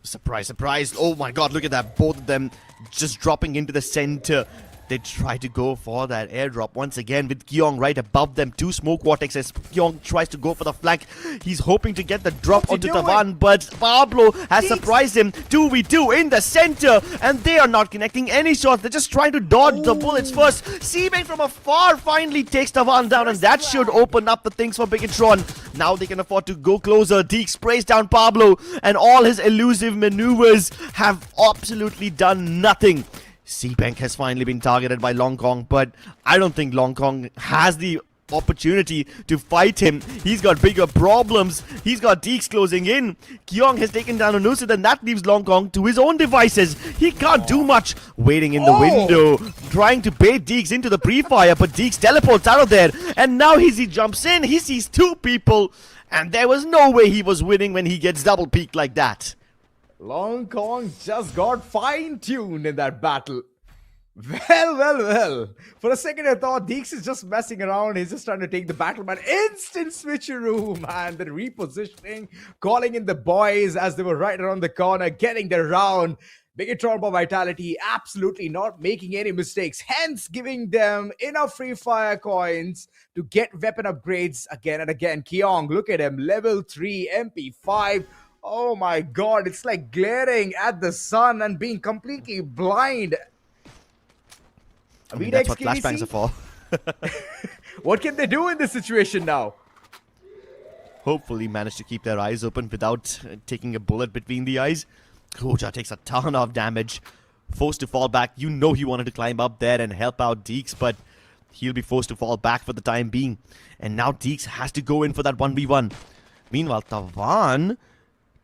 Surprise, surprise. Oh my god, look at that. Both of them just dropping into the center. They try to go for that airdrop once again with Kyong right above them. Two smoke vortex as Kyong tries to go for the flank. He's hoping to get the drop onto Tavan, but Pablo has surprised him. 2v2 in the center, and they are not connecting any shots. They're just trying to dodge the bullets first. Seabang from afar finally takes Tavan down, and that should open up the things for BIGETRON. Now they can afford to go closer. Deke sprays down Pablo, and all his elusive maneuvers have absolutely done nothing. Seabank has finally been targeted by Long Kong, but I don't think Long Kong has the opportunity to fight him. He's got bigger problems. He's got Deeks closing in. Kyong has taken down Anusid, and that leaves Long Kong to his own devices. He can't do much. Waiting in the window, trying to bait Deeks into the pre-fire, but Deeks teleports out of there, and now he jumps in. He sees two people, and there was no way he was winning when he gets double peaked like that. Long Kong just got fine-tuned in that battle. Well. For a second I thought Deeks is just messing around. He's just trying to take the battle, but instant switcheroo, man. The repositioning, calling in the boys as they were right around the corner, getting the round. BIGETRON by Vitality absolutely not making any mistakes, hence giving them enough free fire coins to get weapon upgrades again and again. Kyong, look at him, level 3 MP5. Oh my god, it's like glaring at the sun and being completely blind. I mean, that's what flashbangs are for. What can they do in this situation now? Hopefully manage to keep their eyes open without taking a bullet between the eyes. Koja takes a ton of damage. Forced to fall back. You know he wanted to climb up there and help out Deeks, but he'll be forced to fall back for the time being. And now Deeks has to go in for that 1v1. Meanwhile, Tavan...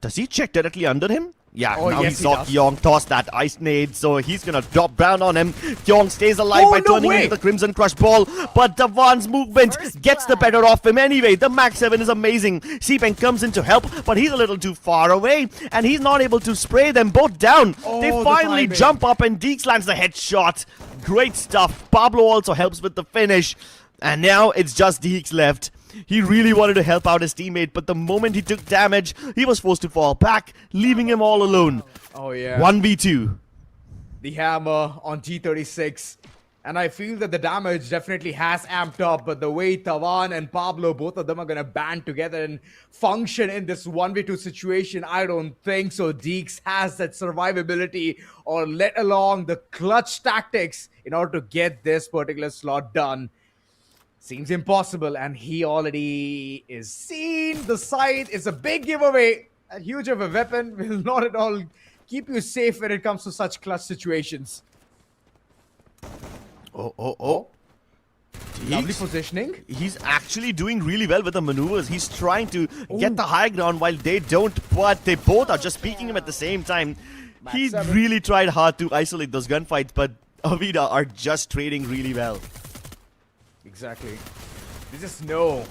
does he check directly under him? Yeah, now he saw Kyong toss that ice nade, so he's gonna drop down on him. Kyong stays alive by turning into the Crimson Crush Ball, but Tavan's movement gets the better of him anyway. The Max 7 is amazing. Seabank comes in to help, but he's a little too far away, and he's not able to spray them both down. They finally jump up, and Deeks lands the headshot. Great stuff. Pablo also helps with the finish, and now it's just Deeks left. He really wanted to help out his teammate, but the moment he took damage, he was forced to fall back, leaving him all alone. Oh yeah. 1v2. The hammer on G36. And I feel that the damage definitely has amped up, but the way Tavan and Pablo, both of them are going to band together and function in this 1v2 situation, I don't think so. Deeks has that survivability, or let alone the clutch tactics in order to get this particular slot done. Seems impossible, and he already is seen. The sight is a big giveaway. A huge of a weapon will not at all keep you safe when it comes to such clutch situations. Oh. Lovely positioning. He's actually doing really well with the maneuvers. He's trying to get the high ground while they don't, but they both are just peeking him at the same time. He really tried hard to isolate those gunfights, but AVIDA are just trading really well. Exactly. They just know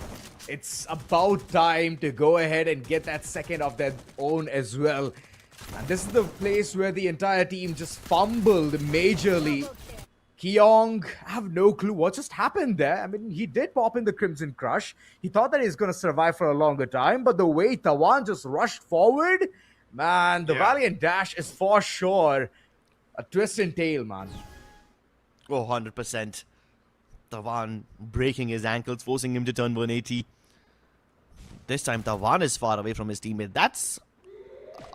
it's about time to go ahead and get that second of their own as well. And this is the place where the entire team just fumbled majorly. Kyong, I have no clue what just happened there. I mean, he did pop in the Crimson Crush. He thought that he was going to survive for a longer time, but the way Tavan just rushed forward, man, the Valiant Dash is for sure a twist and tail, man. Oh, 100%. Tavan breaking his ankles, forcing him to turn 180. This time Tavan is far away from his teammate. That's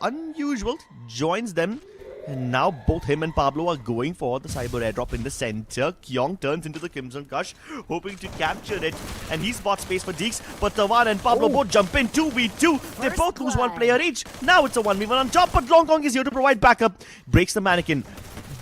unusual, joins them. And now both him and Pablo are going for the cyber airdrop in the center. Kyong turns into the Crimson Crush, hoping to capture it. And he spots space for Deeks, but Tawan and Pablo both jump in 2v2. They both lose one player each. Now it's a 1v1 on top, but Long Kong is here to provide backup. Breaks the mannequin.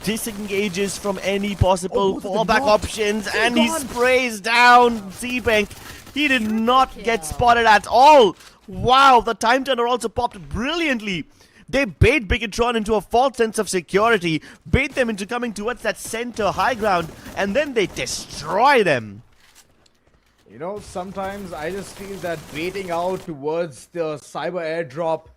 Disengages from any possible fallback options, and he sprays down Seabank. He did not get spotted at all. Wow, the time turner also popped brilliantly. They bait BIGETRON into a false sense of security, bait them into coming towards that center high ground, and then they destroy them. You know, sometimes I just feel that baiting out towards the cyber airdrop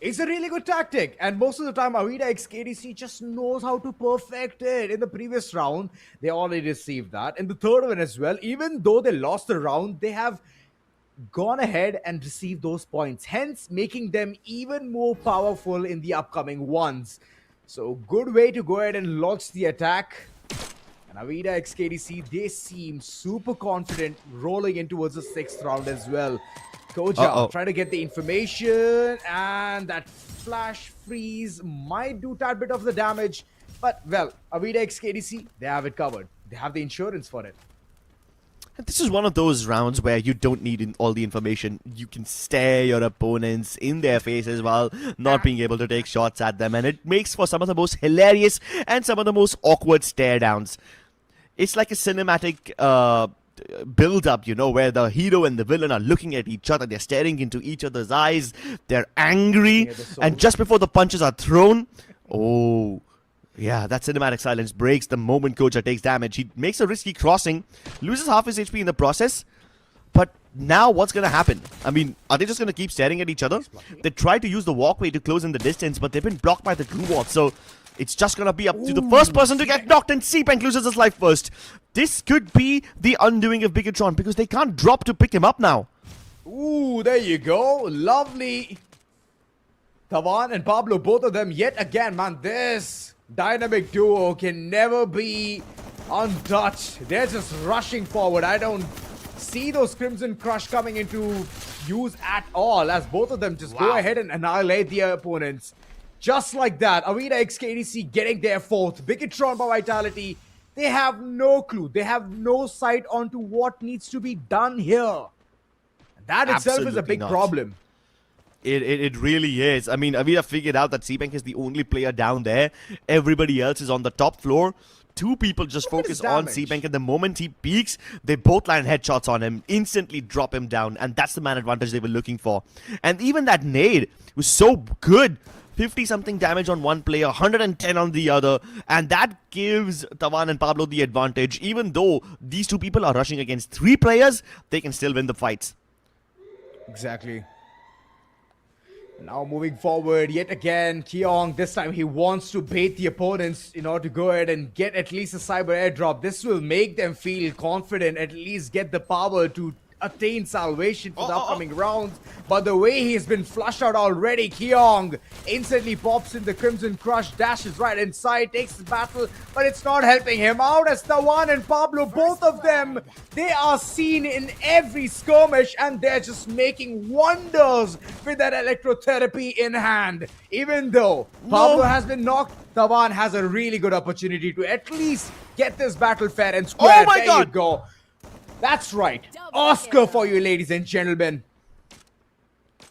is a really good tactic. And most of the time, AVIDA x KDC just knows how to perfect it. In the previous round, they already received that. In the third one as well, even though they lost the round, they have gone ahead and received those points, hence making them even more powerful in the upcoming ones. So good way to go ahead and launch the attack. And AVIDA x KDC, they seem super confident rolling in towards the 6th round as well. Koja trying to get the information, and that flash freeze might do that bit of the damage, but well, AVIDA x KDC, they have it covered. They have the insurance for it. This is one of those rounds where you don't need all the information. You can stare your opponents in their faces while not being able to take shots at them. And it makes for some of the most hilarious and some of the most awkward stare downs. It's like a cinematic build-up, you know, where the hero and the villain are looking at each other. They're staring into each other's eyes. They're angry. And just before the punches are thrown, yeah, that cinematic silence breaks the moment Koja takes damage. He makes a risky crossing, loses half his HP in the process. But now what's going to happen? I mean, are they just going to keep staring at each other? They try to use the walkway to close in the distance, but they've been blocked by the glue wall. So it's just going to be up to the first person to get knocked, and Seabank loses his life first. This could be the undoing of BIGETRON because they can't drop to pick him up now. Ooh, there you go. Lovely. Tawan and Pablo, both of them yet again, man. This dynamic duo can never be untouched. They're just rushing forward. I don't see those Crimson Crush coming into use at all, as both of them just go ahead and annihilate the opponents. Just like that, AVIDA x KDC getting their 4th. BIGETRON by Vitality, they have no clue. They have no sight onto what needs to be done here. That itself is a big problem. It really is. I mean, AVIDA figured out that Seabank is the only player down there. Everybody else is on the top floor. Two people just focus on Seabank, and the moment he peaks, they both land headshots on him, instantly drop him down, and that's the man advantage they were looking for. And even that nade was so good. 50-something damage on one player, 110 on the other, and that gives Tawan and Pablo the advantage. Even though these two people are rushing against 3 players, they can still win the fights. Exactly. Now moving forward, yet again, Kyong, this time he wants to bait the opponents in order to go ahead and get at least a cyber airdrop. This will make them feel confident, at least get the power to attain salvation for the upcoming rounds. But the way he's been flushed out already, Kyong instantly pops in the Crimson Crush, dashes right inside, takes the battle, but it's not helping him out, as Tawan and Pablo, both of them, they are seen in every skirmish, and they're just making wonders with that electrotherapy in hand. Even though Pablo has been knocked, Tawan has a really good opportunity to at least get this battle fair and square. There you go. That's right. Oscar for you, ladies and gentlemen.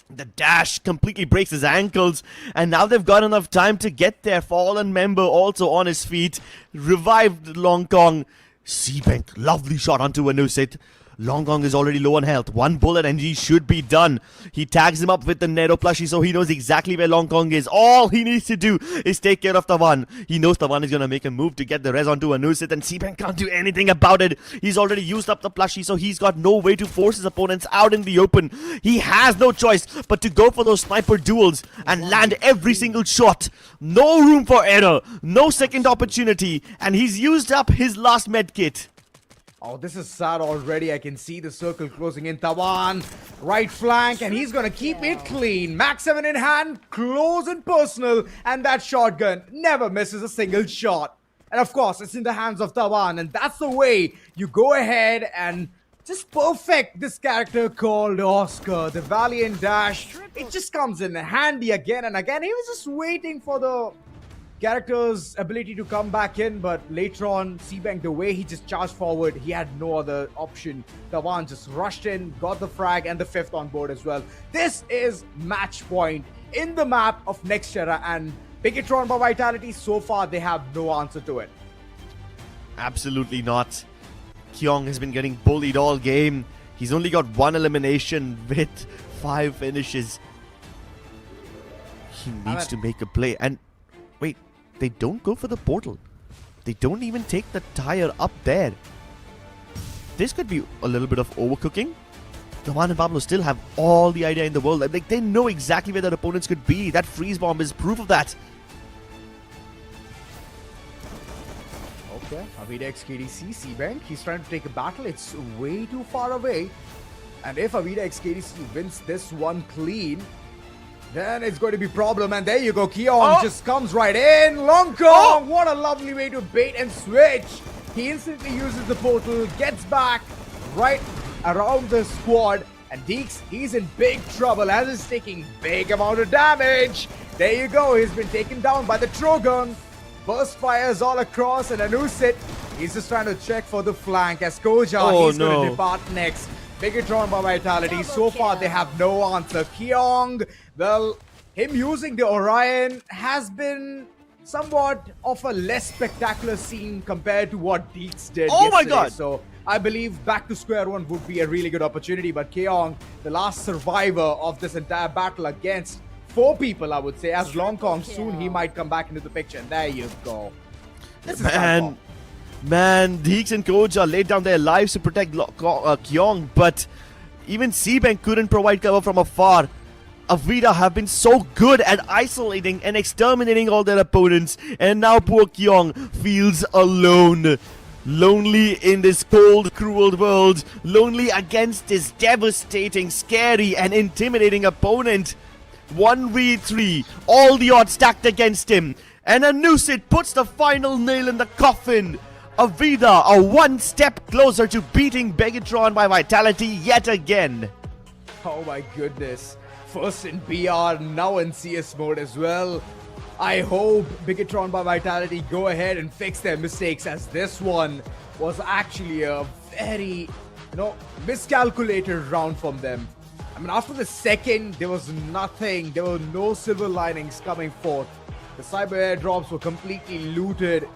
The dash completely breaks his ankles, and now they've got enough time to get their fallen member also on his feet. Revived Long Kong. Seabank, lovely shot onto Anusit. Long Kong is already low on health. 1 bullet and he should be done. He tags him up with the Nero plushie, so he knows exactly where Long Kong is. All he needs to do is take care of Tawan. He knows Tawan is going to make a move to get the res onto Anusit, and Seabank can't do anything about it. He's already used up the plushie, so he's got no way to force his opponents out in the open. He has no choice but to go for those sniper duels and land every single shot. No room for error. No second opportunity. And he's used up his last med kit. Oh, this is sad already. I can see the circle closing in. Tawan, right flank, and he's going to keep it clean. Max 7 in hand, close and personal, and that shotgun never misses a single shot. And of course, it's in the hands of Tawan, and that's the way you go ahead and just perfect. This character called Oscar, the Valiant Dash. It just comes in handy again and again. He was just waiting for the character's ability to come back in, but later on, Seabank, the way he just charged forward, he had no other option. Tawan just rushed in, got the frag and the 5th on board as well. This is match point in the map of Nextera, and BIGETRON by Vitality, so far they have no answer to it. Absolutely not. Kyong has been getting bullied all game. He's only got 1 elimination with 5 finishes. He needs to make a play. And wait, they don't go for the portal. They don't even take the tire up there. This could be a little bit of overcooking. Tawan and Pablo still have all the idea in the world. Like, they know exactly where their opponents could be. That freeze bomb is proof of that. Okay, AVIDA x KDC, Seabank, he's trying to take a battle. It's way too far away. And if AVIDA x KDC wins this one clean, then it's going to be a problem. And there you go, Kyong just comes right in. Long Kong, what a lovely way to bait and switch. He instantly uses the portal, gets back right around the squad. And Deeks, he's in big trouble as he's taking big amount of damage. There you go, he's been taken down by the Trogon. Burst fires all across, and Anusit, he's just trying to check for the flank as Koja, he's going to depart next. BIGETRON by Vitality, so far they have no answer. Kyong, well, him using the Orion has been somewhat of a less spectacular scene compared to what Deeks did yesterday. My god! So I believe back to square one would be a really good opportunity, but Kyong, the last survivor of this entire battle against 4 people, I would say, as Long Kong, soon he might come back into the picture. And there you go. This is Man, Deeks and Koja laid down their lives to protect Kyong, but even Seabank couldn't provide cover from afar. AVIDA have been so good at isolating and exterminating all their opponents, and now poor Kyong feels alone. Lonely in this cold, cruel world. Lonely against this devastating, scary and intimidating opponent. 1v3, all the odds stacked against him, and Anusit puts the final nail in the coffin. AVIDA are 1 step closer to beating BIGETRON by Vitality yet again. Oh my goodness. First in BR, now in CS mode as well. I hope BIGETRON by Vitality go ahead and fix their mistakes, as this one was actually a very, miscalculated round from them. I mean, after the second, there was nothing. There were no silver linings coming forth. The cyber airdrops were completely looted.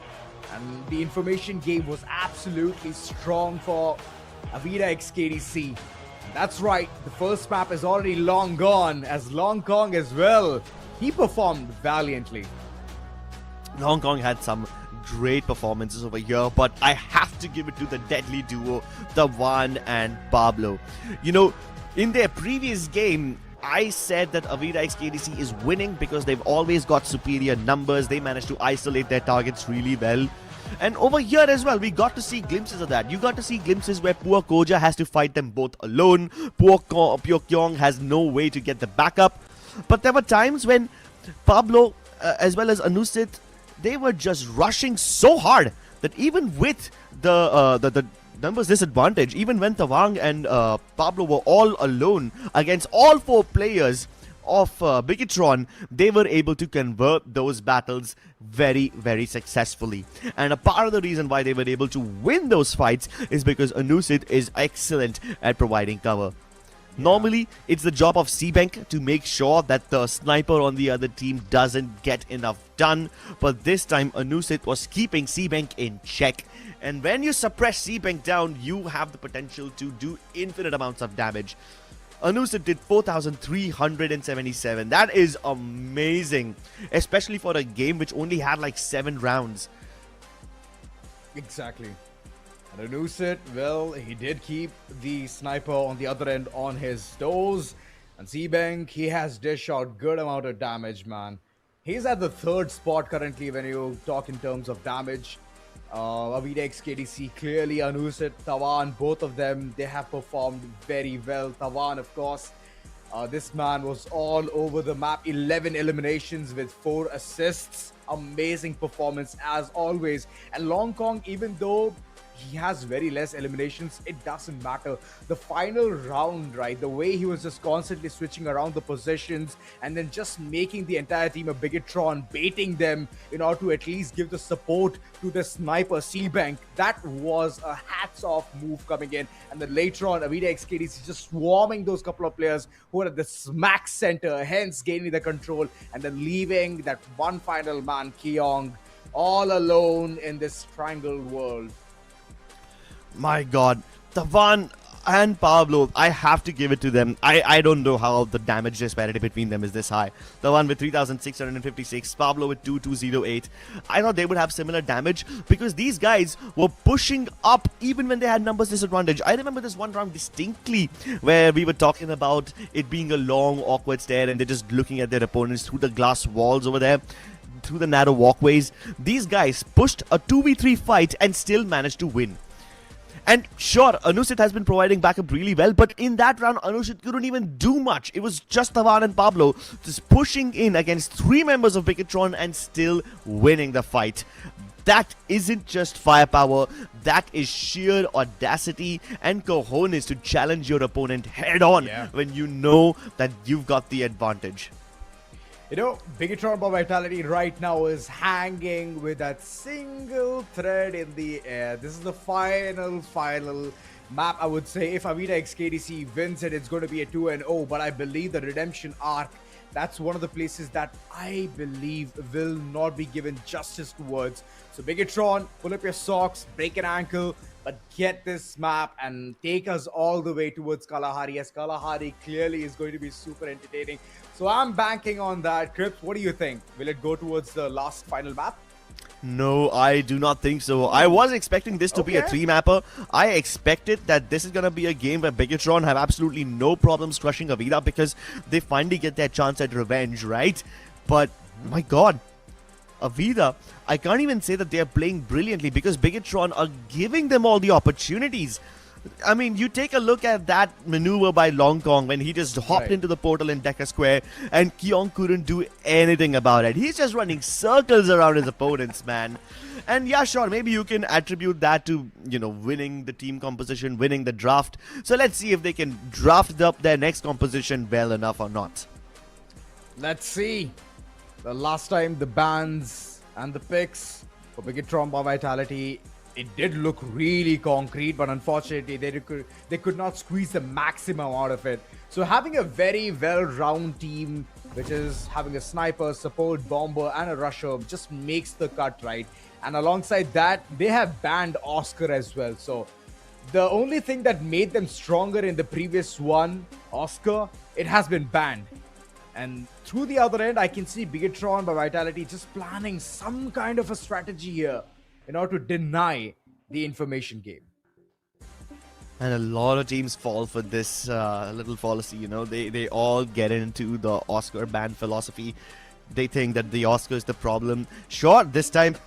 And the information game was absolutely strong for AVIDA x KDC. That's right, the first map is already long gone, as Long Kong as well. He performed valiantly. Long Kong had some great performances over here, but I have to give it to the deadly duo, Tawan and Pablo. In their previous game, I said that AVIDA x KDC is winning because they've always got superior numbers. They managed to isolate their targets really well. And over here as well, we got to see glimpses of that. You got to see glimpses where poor Koja has to fight them both alone. Poor Kyong has no way to get the backup. But there were times when Pablo, as well as Anusit, they were just rushing so hard that even with the numbers disadvantage, even when Tawan and Pablo were all alone against all 4 players of BIGETRON, they were able to convert those battles very, very successfully. And a part of the reason why they were able to win those fights is because Anusit is excellent at providing cover. Normally, it's the job of Seabank to make sure that the sniper on the other team doesn't get enough done, but this time Anusit was keeping Seabank in check. And when you suppress Seabank down, you have the potential to do infinite amounts of damage. Anusit did 4,377. That is amazing, especially for a game which only had like 7 rounds. Exactly. And Anusit, well, he did keep the sniper on the other end on his toes. And Seabank, he has dished out good amount of damage, man. He's at the 3rd spot currently when you talk in terms of damage. AVIDA x KDC, clearly Anusit, Tawan, both of them, they have performed very well. Tawan, of course, this man was all over the map. 11 eliminations with 4 assists. Amazing performance as always. And Long Kong, even though he has very less eliminations. It doesn't matter. The final round, right? The way he was just constantly switching around the positions and then just making the entire team a Bigetron, baiting them in order to at least give the support to the sniper Seabank. That was a hats-off move coming in. And then later on, AVIDA XKDC is just swarming those couple of players who are at the smack center, hence gaining the control and then leaving that one final man, Keong, all alone in this triangle world. My God, Tavan and Pablo, I have to give it to them. I don't know how the damage disparity between them is this high. Tavan with 3,656, Pablo with 2,208. I thought they would have similar damage because these guys were pushing up even when they had numbers disadvantage. I remember this one round distinctly where we were talking about it being a long, awkward stare and they're just looking at their opponents through the glass walls over there, through the narrow walkways. These guys pushed a 2v3 fight and still managed to win. And sure, Anushit has been providing backup really well, but in that round, Anushit couldn't even do much. It was just Tavan and Pablo just pushing in against 3 members of BIGETRON and still winning the fight. That isn't just firepower, that is sheer audacity and cojones to challenge your opponent head on when you know that you've got the advantage. You know, Bigetron by Vitality right now is hanging with that single thread in the air. This is the final map, I would say. If AVIDA XKDC wins it, it's going to be a 2-0. But I believe the Redemption Arc, that's one of the places that I believe will not be given justice towards. So Bigetron, pull up your socks, break an ankle, but get this map and take us all the way towards Kalahari, as Kalahari clearly is going to be super entertaining. So I'm banking on that. Crips, what do you think? Will it go towards the last final map? No, I do not think so. I was expecting this to be a 3-mapper. I expected that this is going to be a game where Bigetron have absolutely no problems crushing AVIDA because they finally get their chance at revenge, right? But, my God, AVIDA, I can't even say that they are playing brilliantly because Bigetron are giving them all the opportunities. I mean, you take a look at that maneuver by Long Kong when he just hopped into the portal in Deca Square and Keong couldn't do anything about it. He's just running circles around his opponents, man. And yeah, sure, maybe you can attribute that to, you know, winning the team composition, winning the draft. So let's see if they can draft up their next composition well enough or not. Let's see. The last time the bans and the picks for Bigetron by Vitality, it did look really concrete, but unfortunately they could not squeeze the maximum out of it. So having a very well-rounded team, which is having a sniper, support, bomber, and a rusher, just makes the cut, right? And alongside that, they have banned Oscar as well. So the only thing that made them stronger in the previous one, Oscar, it has been banned. And through the other end, I can see Bigetron by Vitality just planning some kind of a strategy here in order to deny the information game. And a lot of teams fall for this little policy, you know. They all get into the Oscar ban philosophy. They think that the Oscar is the problem. Sure, this time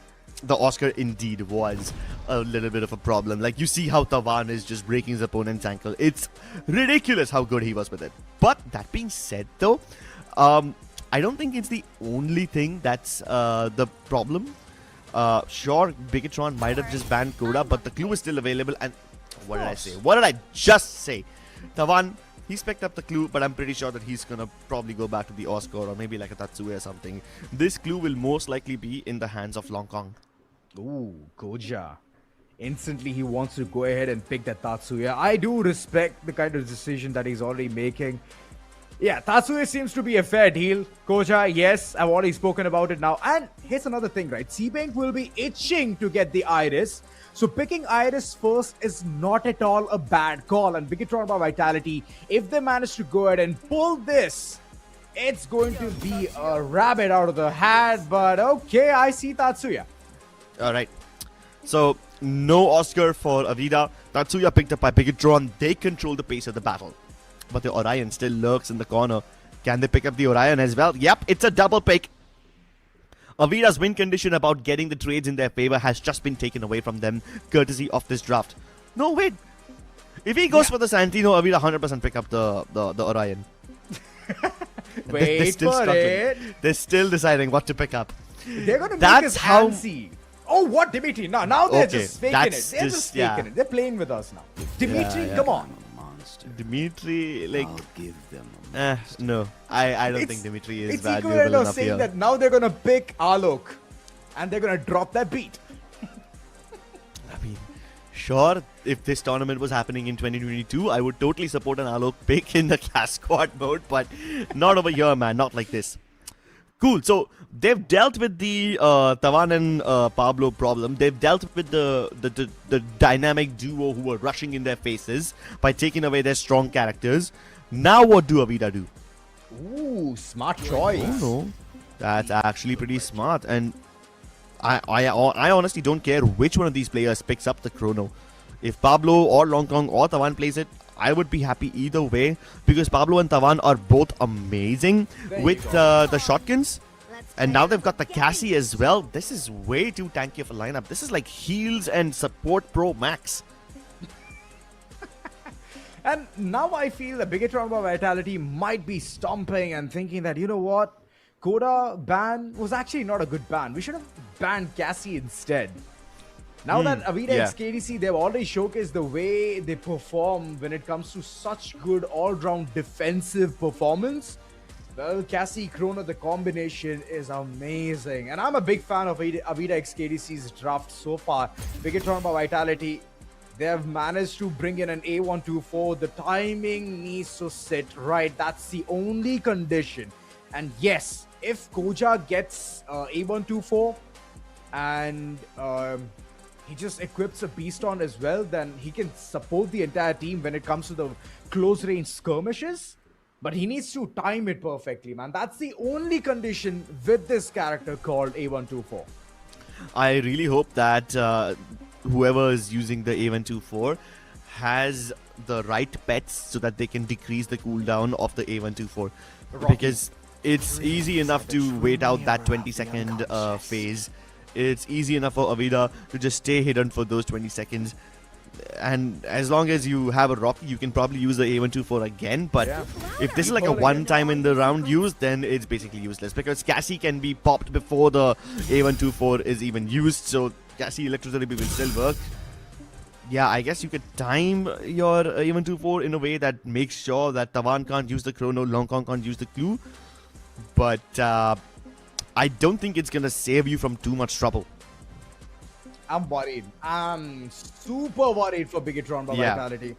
the Oscar indeed was a little bit of a problem. Like, you see how Tavan is just breaking his opponent's ankle. It's ridiculous how good he was with it. But that being said, though, I don't think it's the only thing that's the problem. Sure, Bigetron might have just banned Koda, but the clue is still available. And what did I say? What did I just say? Tavan, he's picked up the clue, but I'm pretty sure that he's gonna probably go back to the Oscar or maybe like a Tatsue or something. This clue will most likely be in the hands of Long Kong. Ooh, Koja. Instantly, he wants to go ahead and pick that Tatsuya. I do respect the kind of decision that he's already making. Yeah, Tatsuya seems to be a fair deal. Koja, yes, I've already spoken about it now. And here's another thing, right? Seabank will be itching to get the Iris. So picking Iris first is not at all a bad call. And Bigetron by Vitality, if they manage to go ahead and pull this, it's going to be a rabbit out of the hat. But okay, I see Tatsuya. Alright. So, no Oscar for AVIDA. Tatsuya picked up by Bigetron. They control the pace of the battle. But the Orion still lurks in the corner. Can they pick up the Orion as well? Yep, it's a double pick. AVIDA's win condition about getting the trades in their favor has just been taken away from them, courtesy of this draft. No, wait. If he goes for the Santino, AVIDA 100% pick up the Orion. Wait for it. They're still deciding what to pick up. They're going to make us fancy. Oh, what, Dimitri? Now they're Okay, just faking it. that's They're just just- faking yeah. it. They're playing with us now. Dimitri, yeah. come on. Dimitri, like, no, I don't think Dimitri is It's valuable equivalent of enough saying here. that now they're gonna pick Alok, and they're gonna drop that beat. I mean, sure, if this tournament was happening in 2022, I would totally support an Alok pick in the class squad mode, but not over here, man, not like this. Cool, so they've dealt with the Tawan and Pablo problem. They've dealt with the dynamic duo who were rushing in their faces by taking away their strong characters. Now what do AVIDA do? Ooh, smart choice. Oh, no. That's actually pretty smart, and I honestly don't care which one of these players picks up the chrono. If Pablo or Long Kong or Tawan plays it, I would be happy either way, because Pablo and Tawan are both amazing with the shotguns. And now they've got the Cassie as well. This is way too tanky of a lineup. This is like heals and support pro max. And now I feel the BIGETRON by Vitality might be stomping and thinking that, you know what, Coda ban was actually not a good ban. We should have banned Cassie instead. Now that AVIDA yeah. X KDC, they've already showcased the way they perform when it comes to such good all-round defensive performance. Well, Cassie Chrono, the combination is amazing. And I'm a big fan of AVIDA X KDC's draft so far. BIGETRON by Vitality, they have managed to bring in an A124. The timing needs to sit right. That's the only condition. And yes, if Koja gets A124 and he just equips a beast on as well, then he can support the entire team when it comes to the close range skirmishes. But he needs to time it perfectly, man. That's the only condition with this character called A124. I really hope that whoever is using the A124 has the right pets so that they can decrease the cooldown of the A124. Because it's easy enough to wait out that 20-second phase. It's easy enough for AVIDA to just stay hidden for those 20 seconds. And as long as you have a Rocky, you can probably use the A124 again. But if this is like a one-time in the round use, then it's basically useless. Because Cassie can be popped before the A124 is even used. So Cassie electrotherapy will still work. Yeah, I guess you could time your A124 in a way that makes sure that Tawan can't use the chrono, Long Kong can't use the clue. But I don't think it's gonna save you from too much trouble. I'm worried. I'm super worried for BIGETRON by Vitality.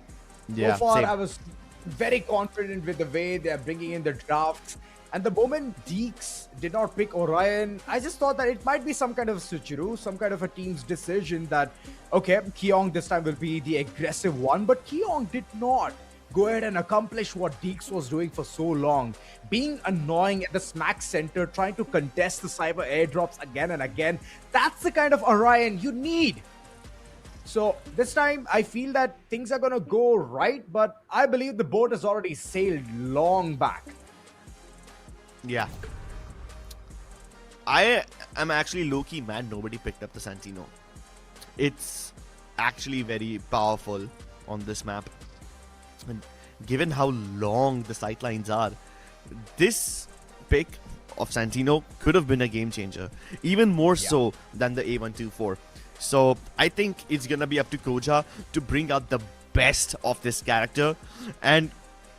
Yeah, so far, same. I was very confident with the way they're bringing in the drafts. And the moment Deeks did not pick Orion, I just thought that it might be some kind of switcheroo, some kind of a team's decision that, okay, Keong this time will be the aggressive one. But Keong did not go ahead and accomplish what Deeks was doing for so long. Being annoying at the smack center, trying to contest the cyber airdrops again and again. That's the kind of Orion you need. So this time, I feel that things are going to go right, but I believe the boat has already sailed long back. Yeah. I am actually low-key mad nobody picked up the Santino. It's actually very powerful on this map. And given how long the sightlines are, this pick of Santino could have been a game changer, even more so than the A124. So I think it's gonna be up to Koja to bring out the best of this character. And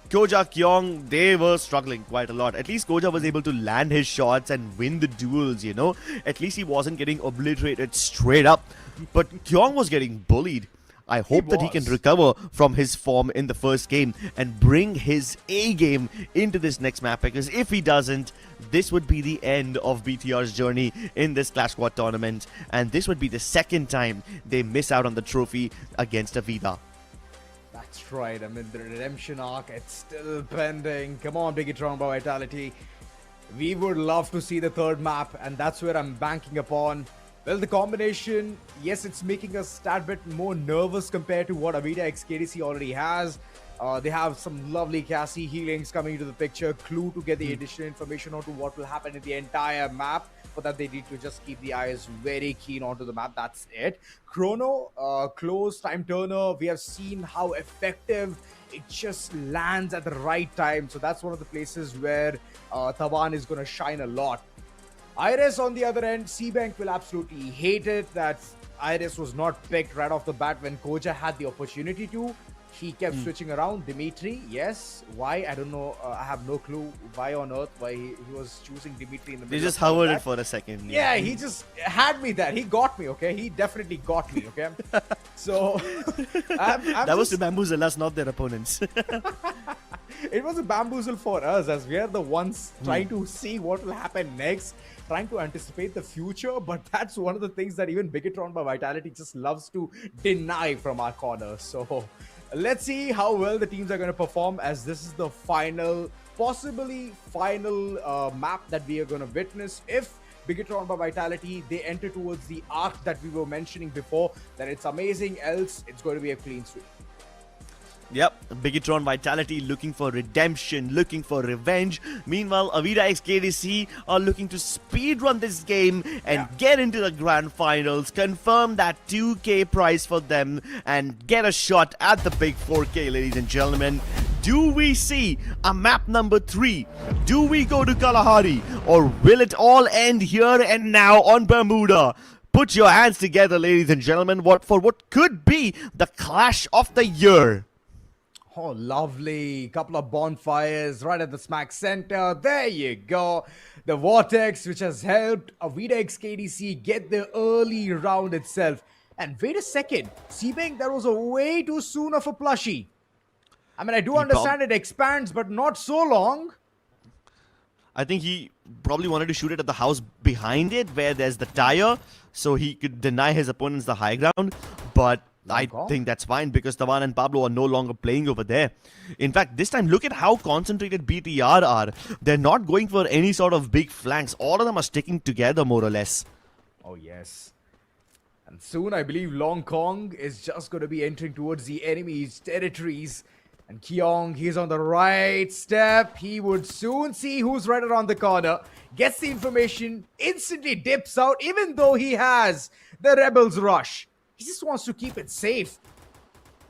Koja, Keong, they were struggling quite a lot. At least Koja was able to land his shots and win the duels, you know. At least he wasn't getting obliterated straight up. But Keong was getting bullied. I hope that he can recover from his form in the first game and bring his A game into this next map, because if he doesn't, this would be the end of BTR's journey in this Clash Squad tournament, and this would be the second time they miss out on the trophy against AVIDA. That's right. I mean, the redemption arc, it's still pending. Come on, BIGETRON by Vitality. We would love to see the third map, and that's where I'm banking upon. Well, the combination, yes, it's making us a tad bit more nervous compared to what AVIDA X KDC already has. They have some lovely Cassie healings coming into the picture, clue to get the additional information onto what will happen in the entire map. For that, they need to just keep the eyes very keen onto the map. That's it. Chrono, close time turner. We have seen how effective it just lands at the right time. So that's one of the places where Tawan is going to shine a lot. Iris on the other end, C-Bank will absolutely hate it that Iris was not picked right off the bat when Koja had the opportunity to. He kept switching around. Dimitri, yes. Why? I don't know. I have no clue why on earth why he was choosing Dimitri in the middle. They just hovered it for a second. Yeah, he just had me there. He got me, okay? He definitely got me, okay? So, that was to bamboozle us, not their opponents. It was a bamboozle for us as we are the ones trying to see what will happen next, trying to anticipate the future. But that's one of the things that even BIGETRON by Vitality just loves to deny from our corner. So let's see how well the teams are going to perform, as this is the final, possibly final map that we are going to witness. If BIGETRON by Vitality, they enter towards the arc that we were mentioning before, then it's amazing, else it's going to be a clean sweep. Yep, BIGETRON Vitality looking for redemption, looking for revenge. Meanwhile, AVIDA x KDC are looking to speedrun this game and get into the grand finals, confirm that 2K prize for them, and get a shot at the big 4K, ladies and gentlemen. Do we see a map number 3? Do we go to Kalahari? Or will it all end here and now on Bermuda? Put your hands together, ladies and gentlemen, for what could be the clash of the year. Oh, lovely. Couple of bonfires right at the smack center. There you go. The Vortex, which has helped AVIDA x KDC get the early round itself. And wait a second. C-Bank, that was a way too soon of a plushie. I mean, I do understand it expands, but not so long. I think he probably wanted to shoot it at the house behind it, where there's the tire, so he could deny his opponents the high ground. But I think that's fine, because Tawan and Pablo are no longer playing over there. In fact, this time, look at how concentrated BTR are. They're not going for any sort of big flanks. All of them are sticking together, more or less. Oh, yes. And soon, I believe Long Kong is just going to be entering towards the enemy's territories. And Keong, he's on the right step. He would soon see who's right around the corner. Gets the information, instantly dips out, even though he has the Rebels rush. He just wants to keep it safe.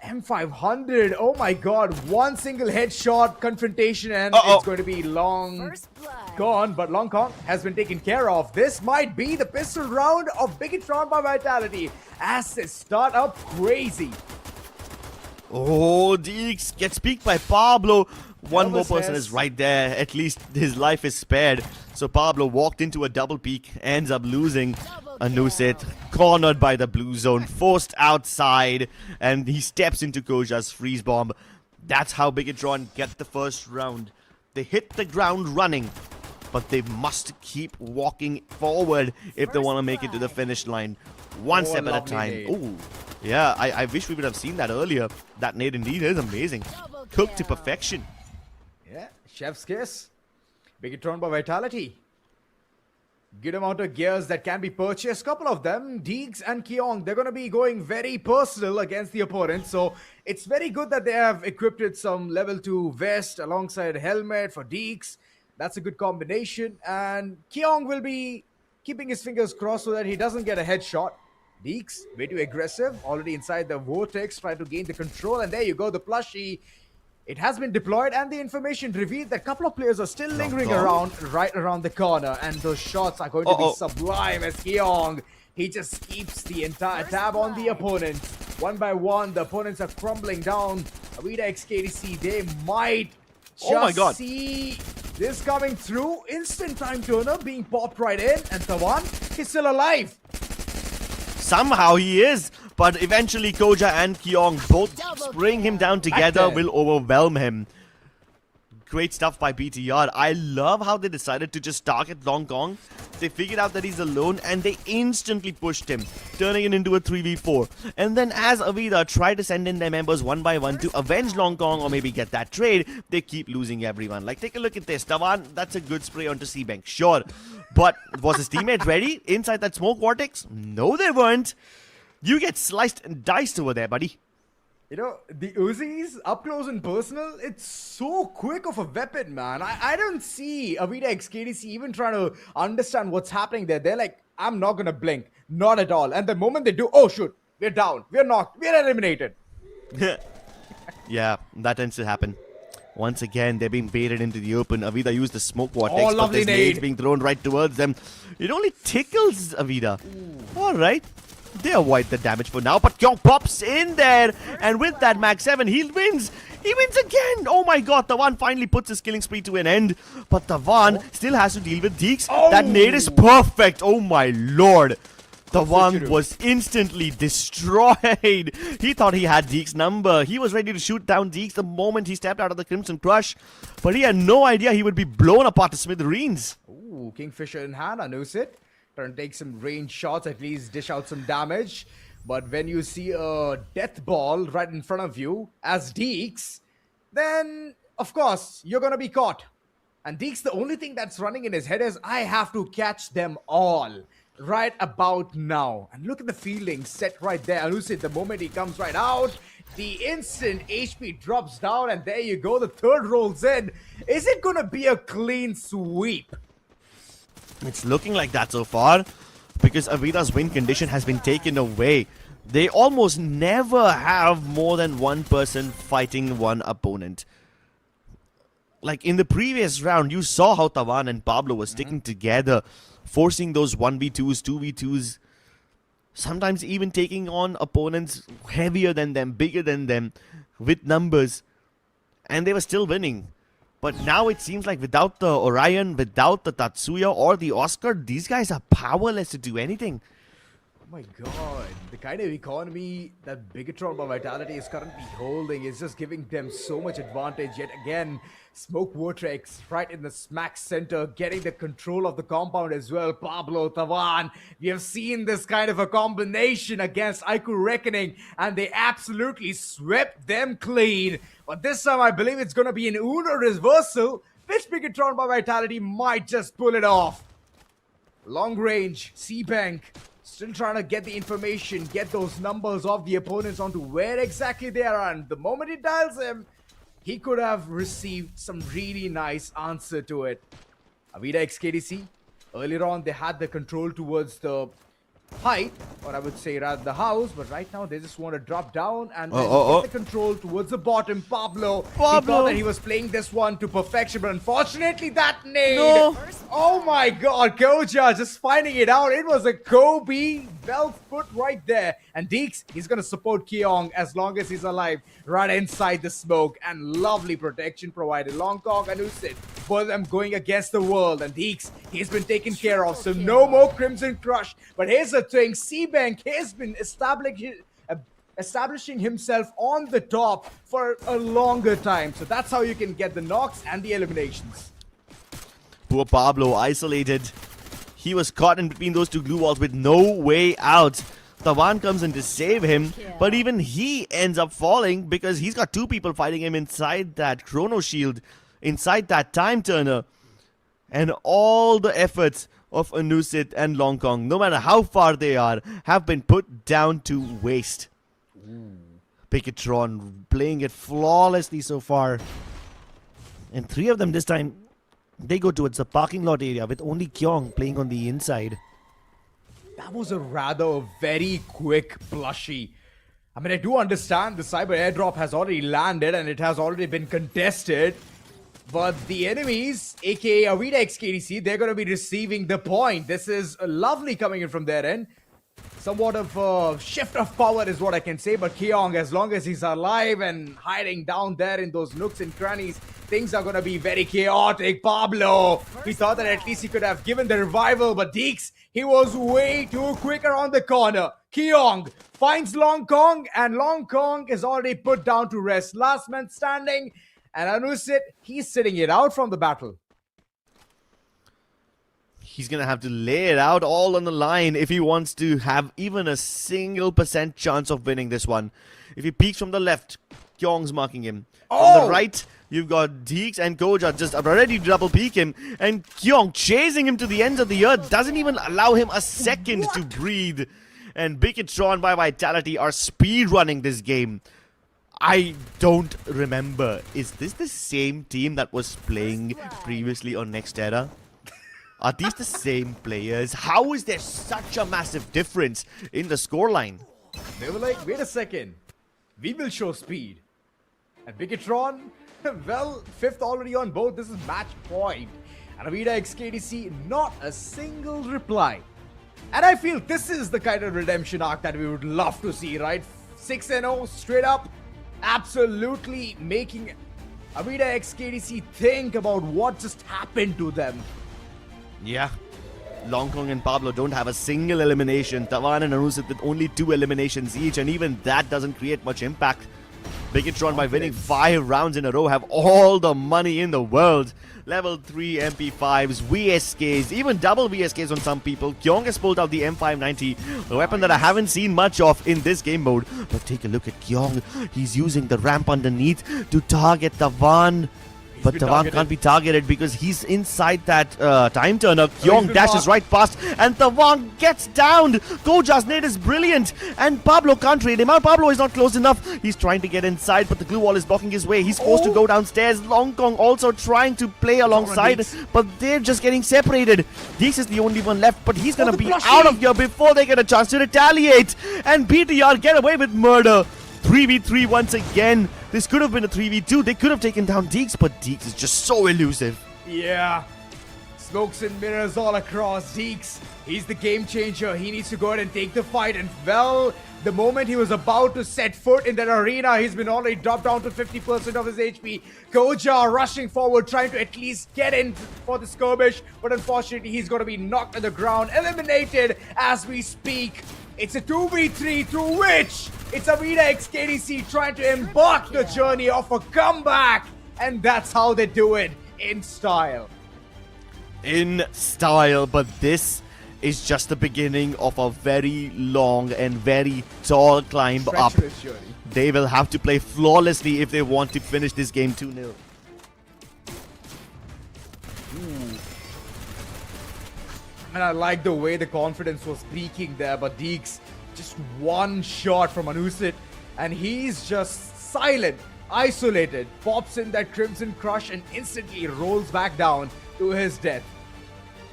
M500, oh my god, one single headshot confrontation and it's going to be Long gone, but Long Kong has been taken care of. This might be the pistol round of BIGETRON by Vitality as they start up crazy. Oh, Deeks gets peeked by Pablo. One more person is right there. At least his life is spared. So Pablo walked into a double peek, ends up losing. Anusit cornered by the blue zone, forced outside, and he steps into Koja's freeze bomb. That's how BIGETRON get the first round. They hit the ground running, but they must keep walking forward if they want to make it to the finish line. One step at a time. Ooh, yeah, I wish we would have seen that earlier. That nade indeed is amazing. Cooked to perfection. Yeah, chef's kiss. BIGETRON by Vitality. Good amount of gears that can be purchased. Couple of them, Deeks and Keong, they're going to be going very personal against the opponent. So it's very good that they have equipped some level 2 vest alongside helmet for Deeks. That's a good combination. And Keong will be keeping his fingers crossed so that he doesn't get a headshot. Deeks, way too aggressive. Already inside the Vortex, trying to gain the control. And there you go, the plushie. It has been deployed, and the information revealed that a couple of players are still lingering around, right around the corner, and those shots are going to be sublime as Keong, he just keeps the entire tab on the opponent. One by one, the opponents are crumbling down. AVIDA x KDC, they might just see this coming through. Instant time turner being popped right in, and Tawan is still alive. Somehow he is, but eventually Koja and Keong both bring him down together, will overwhelm him. Great stuff by BTR. I love how they decided to just target Long Kong. They figured out that he's alone and they instantly pushed him, turning it into a 3v4. And then as AVIDA tried to send in their members one by one to avenge Long Kong or maybe get that trade, they keep losing everyone. Like, take a look at this. Tawan, that's a good spray onto C-Bank, sure. But was his teammate ready inside that smoke vortex? No, they weren't. You get sliced and diced over there, buddy. You know, the Uzis, up close and personal, it's so quick of a weapon, man. I don't see AVIDA x KDC even trying to understand what's happening there. They're like, I'm not going to blink. Not at all. And the moment they do, oh, shoot, we're down. We're knocked. We're eliminated. Yeah, that tends to happen. Once again, they're being baited into the open. AVIDA used the smoke vortex, but lovely this nade nade being thrown right towards them. It only tickles AVIDA. Alright. They avoid the damage for now, but Kyong pops in there. And with that Max 7, he wins. He wins again. Oh my god, Tavan finally puts his killing spree to an end. But Tavan still has to deal with Deeks. That nade is perfect. Oh my lord. Tavan was instantly destroyed. He thought he had Deeks' number. He was ready to shoot down Deeks the moment he stepped out of the Crimson Crush. But he had no idea he would be blown apart to smithereens. Ooh, Kingfisher in hand, I knows it. Trying to take some range shots, at least dish out some damage. But when you see a death ball right in front of you as Deeks, then of course you're gonna be caught. And Deeks, the only thing that's running in his head is, I have to catch them all right about now. And look at the fielding set right there. Anusit, the moment he comes right out, the instant HP drops down, and there you go. The third rolls in. Is it gonna be a clean sweep? It's looking like that so far, because AVIDA's win condition has been taken away. They almost never have more than one person fighting one opponent. Like in the previous round, you saw how Tavan and Pablo were sticking together, forcing those 1v2s, 2v2s, sometimes even taking on opponents heavier than them, bigger than them, with numbers, and they were still winning. But now it seems like without the Orion, without the Tatsuya or the Oscar, these guys are powerless to do anything. Oh my god, the kind of economy that BIGETRON by Vitality is currently holding is just giving them so much advantage. Yet again, Smoke Vortex right in the smack center, getting the control of the compound as well. Pablo, Tavan, we have seen this kind of a combination against Aiku Reckoning, and they absolutely swept them clean. But this time I believe it's going to be an Uno reversal, which BIGETRON by Vitality might just pull it off. Long range, C-Bank, still trying to get the information, get those numbers of the opponents onto where exactly they are. And the moment he dials him, he could have received some really nice answer to it. AVIDA XKDC, earlier on they had the control towards the height, or I would say rather the house, but right now they just want to drop down and then get the control towards the bottom. Pablo, he thought that he was playing this one to perfection, but unfortunately that nade. No. Oh my god, Koja just finding it out. It was a Kobe belt foot right there. And Deeks, he's going to support Keong as long as he's alive, right inside the smoke. And lovely protection provided. Longkong and Usid, both of them going against the world. And Deeks, he's been taken care of, so no more Crimson Crush. But here's the thing, C-Bank has been establishing himself on the top for a longer time. So that's how you can get the knocks and the eliminations. Poor Pablo, isolated. He was caught in between those two glue walls with no way out. Tavan comes in to save him, but even he ends up falling because he's got two people fighting him inside that Chrono Shield, inside that Time Turner. And all the efforts of Anusit and Longkong, no matter how far they are, have been put down to waste. BIGETRON playing it flawlessly so far. And three of them this time, they go towards the parking lot area with only Kyong playing on the inside. That was a rather very quick plushie. I mean, I do understand the cyber airdrop has already landed and it has already been contested. But the enemies, aka AVIDA XKDC, they're going to be receiving the point. This is lovely coming in from their end. Somewhat of a shift of power is what I can say. But Keong, as long as he's alive and hiding down there in those nooks and crannies, things are going to be very chaotic. Pablo, he thought that at least he could have given the revival. But Deeks, he was way too quick around the corner. Keong finds Longkong, and Longkong is already put down to rest. Last man standing. And Anusit, he's sitting it out from the battle. He's going to have to lay it out all on the line if he wants to have even a single % chance of winning this one. If he peeks from the left, Kyong's marking him. From the right, you've got Deeks and Koja just ready to double peek him. And Kyong chasing him to the ends of the earth, doesn't even allow him a second to breathe. And BIGETRON by Vitality are speedrunning this game. I don't remember. Is this the same team that was playing previously on Nextera? Are these the same players? How is there such a massive difference in the scoreline? They were like, wait a second. We will show speed. And BIGETRON, Well, 5th already on board. This is match point. And AVIDA XKDC, not a single reply. And I feel this is the kind of redemption arc that we would love to see, right? 6-0 straight up. Absolutely making AVIDA XKDC think about what just happened to them. Yeah. Long Kong and Pablo don't have a single elimination. Tawan and Anusit with only 2 eliminations each, and even that doesn't create much impact. BIGETRON, by winning 5 rounds in a row, have all the money in the world. Level 3 MP5s, VSKs, even double VSKs on some people. Kyong has pulled out the M590, a weapon that I haven't seen much of in this game mode. But take a look at Kyong. He's using the ramp underneath to target Tawan. But Tawan can't be targeted because he's inside that time turner. Kyong dashes right past and Tawan gets downed. Koja's nade is brilliant and Pablo can't trade him out. Pablo is not close enough. He's trying to get inside but the glue wall is blocking his way. He's forced to go downstairs. Long Kong also trying to play alongside but they're just getting separated. Deeks is the only one left but he's gonna be out of here before they get a chance to retaliate. And BTR get away with murder. 3v3 once again. This could have been a 3v2. They could have taken down Deeks, but Deeks is just so elusive. Yeah. Smokes and mirrors all across. Deeks, he's the game changer. He needs to go ahead and take the fight. And well, the moment he was about to set foot in that arena, he's been already dropped down to 50% of his HP. Koja rushing forward, trying to at least get in for the skirmish. But unfortunately, he's going to be knocked on the ground, eliminated as we speak. It's a 2v3 through which it's AVIDA XKDC trying to embark the journey of a comeback. And that's how they do it, in style. In style, but this is just the beginning of a very long and very tall climb up. Journey. They will have to play flawlessly if they want to finish this game 2-0. And I like the way the confidence was peaking there, but Deeks, just one shot from Anusit, and he's just silent, isolated, pops in that Crimson Crush and instantly rolls back down to his death.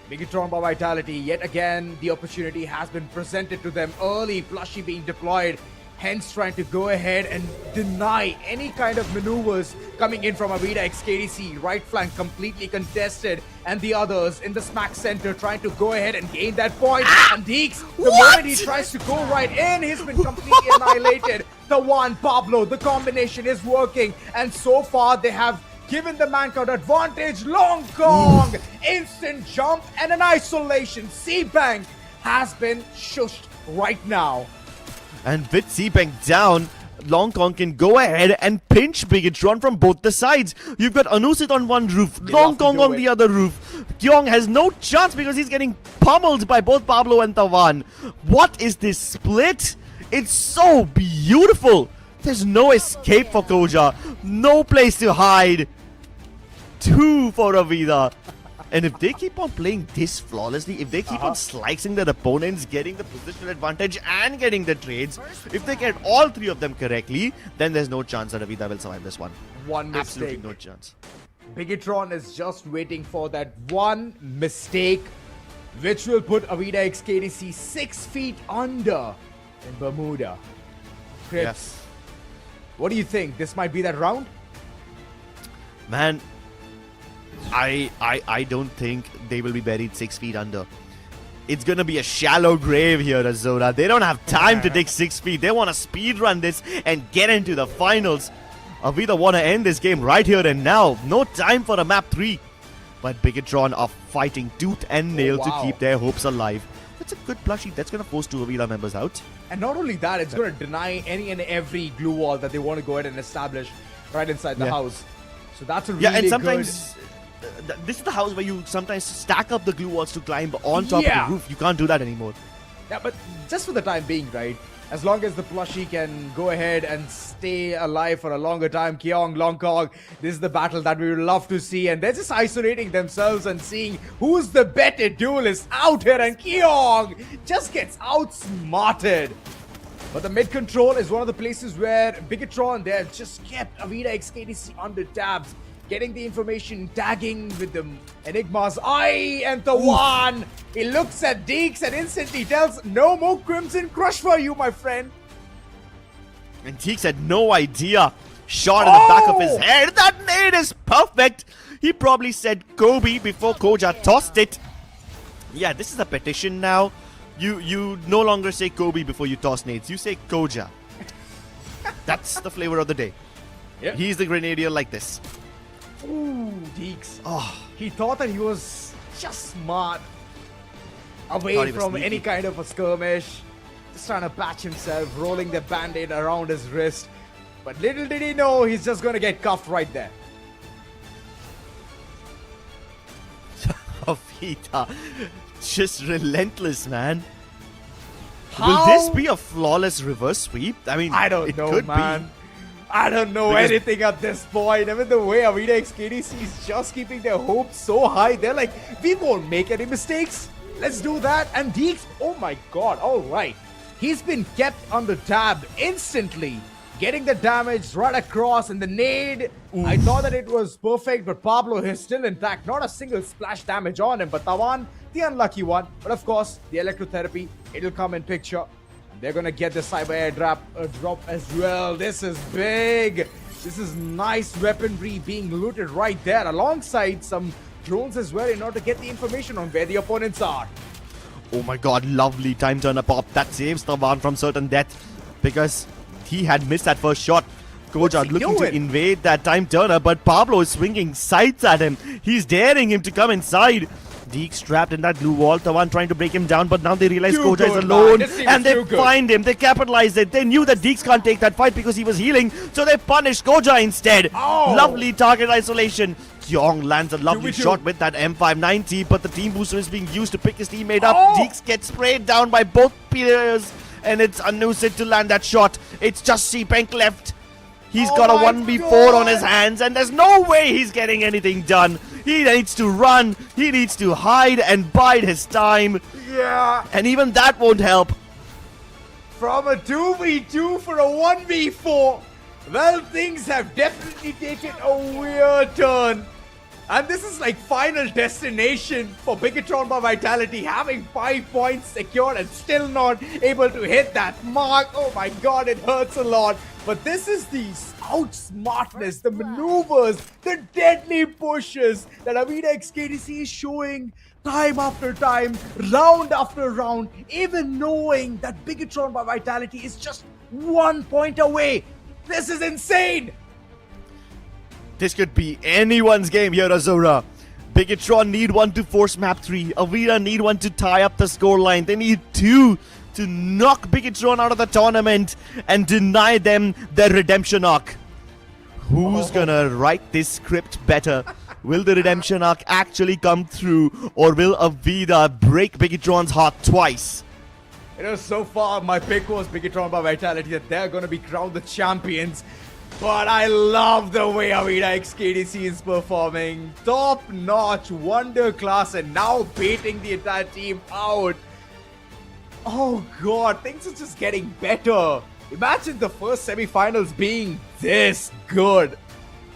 BIGETRON by Vitality, yet again, the opportunity has been presented to them early, plushie being deployed, hence trying to go ahead and deny any kind of maneuvers coming in from AVIDA XKDC. Right flank completely contested, and the others in the smack center trying to go ahead and gain that point. And Deeks, the moment he tries to go right in, he's been completely annihilated. The one Pablo, the combination is working, and so far they have given the mancount advantage. Long Kong, instant jump and an isolation. C-Bank has been shushed right now. And with C-Bank down, Long Kong can go ahead and pinch BIGETRON from both the sides. You've got Anusit on one roof, Long Kong on the other roof. Kyong has no chance because he's getting pummeled by both Pablo and Tawan. What is this split? It's so beautiful. There's no escape for Koja. No place to hide. 2 for AVIDA. And if they keep on playing this flawlessly, if they keep on slicing their opponents, getting the positional advantage and getting the trades, if they get all 3 of them correctly, then there's no chance that AVIDA will survive this one. One mistake. Absolutely no chance. BIGETRON is just waiting for that one mistake, which will put AVIDA XKDC 6 feet under in Bermuda. Crips, Yes. what do you think? This might be that round? Man, I don't think they will be buried 6 feet under. It's gonna be a shallow grave here, Azora. They don't have time to dig 6 feet. They want to speed run this and get into the finals. AVIDA want to end this game right here and now. No time for a map 3. But BIGETRON are fighting tooth and nail to keep their hopes alive. That's a good plushie. That's gonna force 2 AVIDA members out. And not only that, it's going to deny any and every glue wall that they want to go ahead and establish right inside the house. So that's a really and sometimes this is the house where you sometimes stack up the glue walls to climb on top of the roof. You can't do that anymore. Yeah, but just for the time being, right? As long as the plushie can go ahead and stay alive for a longer time, Kyong, Long Kong, this is the battle that we would love to see. And they're just isolating themselves and seeing who's the better duelist out here. And Kyong just gets outsmarted. But the mid control is one of the places where BIGETRON, they have just kept AVIDA XKDC under tabs. Getting the information, tagging with the Enigma's eye, and the one. He looks at Deeks and instantly tells, no more Crimson Crush for you, my friend. And Deeks had no idea shot in the back of his head. That nade is perfect. He probably said Kobe before Koja tossed it. Yeah, this is a petition now. You no longer say Kobe before you toss nades. You say Koja. That's the flavor of the day. Yep. He's the Grenadier like this. Ooh, Deeks. Oh, he thought that he was just smart. Away from any kind of a skirmish. Just trying to patch himself, rolling the band-aid around his wrist. But little did he know, he's just going to get cuffed right there. AVIDA. Just relentless, man. Will this be a flawless reverse sweep? I mean, I don't know, man. I don't know anything at this point. I mean, the way AVIDA X KDC is just keeping their hopes so high. They're like, we won't make any mistakes. Let's do that. And Deeks, oh my god, all right. He's been kept under tab instantly. Getting the damage right across and the nade. Oof. I thought that it was perfect, but Pablo is still intact. Not a single splash damage on him. But Tawan, the unlucky one. But of course, the electrotherapy, it'll come in picture. And they're going to get the cyber air drop as well. This is big. This is nice weaponry being looted right there alongside some drones as well in order to get the information on where the opponents are. Oh my god, lovely time turner pop. That saves Tawan from certain death because he had missed that first shot. Koja looking to invade that time turner, but Pablo is swinging sights at him. He's daring him to come inside. Deeks trapped in that blue wall. Tawan trying to break him down, but now they realize Koja is alone. And they find him. They capitalize it. They knew that Deeks can't take that fight because he was healing. So they punish Koja instead. Oh. Lovely target isolation. Kyong lands a lovely shot with that M590, but the team booster is being used to pick his teammate up. Deeks gets sprayed down by both players. And it's Anusit to land that shot. It's just C-Penk left. He's got a 1v4 on his hands, and there's no way he's getting anything done. He needs to run. He needs to hide and bide his time. Yeah. And even that won't help. From a 2v2 for a 1v4. Well, things have definitely taken a weird turn. And this is like final destination for BIGETRON by Vitality, having 5 points secured and still not able to hit that mark. Oh my god, it hurts a lot. But this is the outsmartness, the maneuvers, the deadly pushes that AVIDA X KDC is showing time after time, round after round, even knowing that BIGETRON by Vitality is just 1 point away. This is insane! This could be anyone's game here, Azura. BIGETRON need one to force map 3. AVIDA need one to tie up the scoreline. They need 2 to knock BIGETRON out of the tournament and deny them their redemption arc. Who's gonna write this script better? Will the redemption arc actually come through, or will AVIDA break BIGETRON's heart twice? You know, so far my pick was BIGETRON by Vitality, that they're gonna be crowned the champions. But I love the way AVIDA X KDC is performing. Top notch, wonder class, and now baiting the entire team out. Oh god, things are just getting better. Imagine the first semi-finals being this good.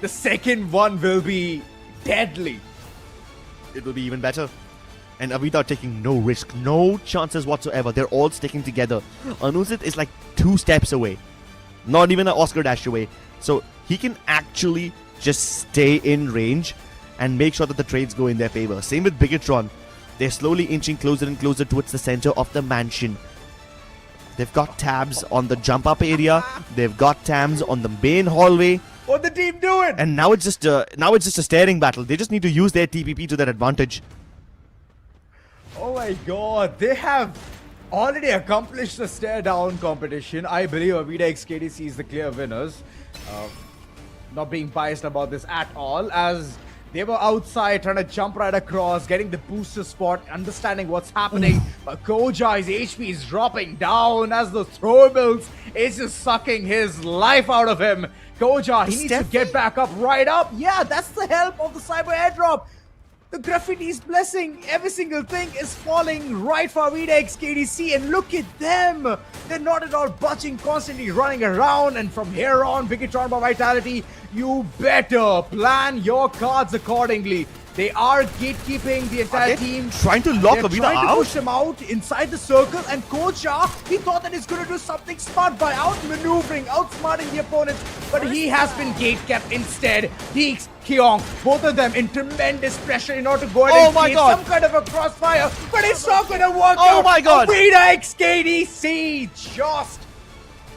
The second one will be deadly. It will be even better. And AVIDA taking no risk, no chances whatsoever. They're all sticking together. Anusit is like 2 steps away. Not even an Oscar dash away. So he can actually just stay in range and make sure that the trades go in their favor. Same with BIGETRON. They're slowly inching closer and closer towards the center of the mansion. They've got tabs on the jump up area. They've got tabs on the main hallway. What the team doing? And now it's just a staring battle. They just need to use their TPP to their advantage. Oh my god, they have already accomplished the stare down competition. I believe AVIDA X KDC is the clear winners. Not being biased about this at all, as they were outside trying to jump right across, getting the booster spot, understanding what's happening. But Koja's HP is dropping down as the throwables is just sucking his life out of him. Koja, he needs to get back up, right up. Yeah, that's the help of the cyber airdrop. The graffiti's blessing, every single thing is falling right for AVIDA X KDC, and look at them. They're not at all budging, constantly running around, and from here on, BIGETRON by Vitality, you better plan your cards accordingly. They are gatekeeping the entire team. Trying to lock They're AVIDA trying to out? push him out inside the circle, and Coach he thought that he's going to do something smart by outmaneuvering, outsmarting the opponents, but he has been gate-kept instead. Deeks, Kyong, both of them in tremendous pressure in order to go ahead and create some kind of a crossfire, but it's not going to work out. Oh my God! AVIDA x KDC just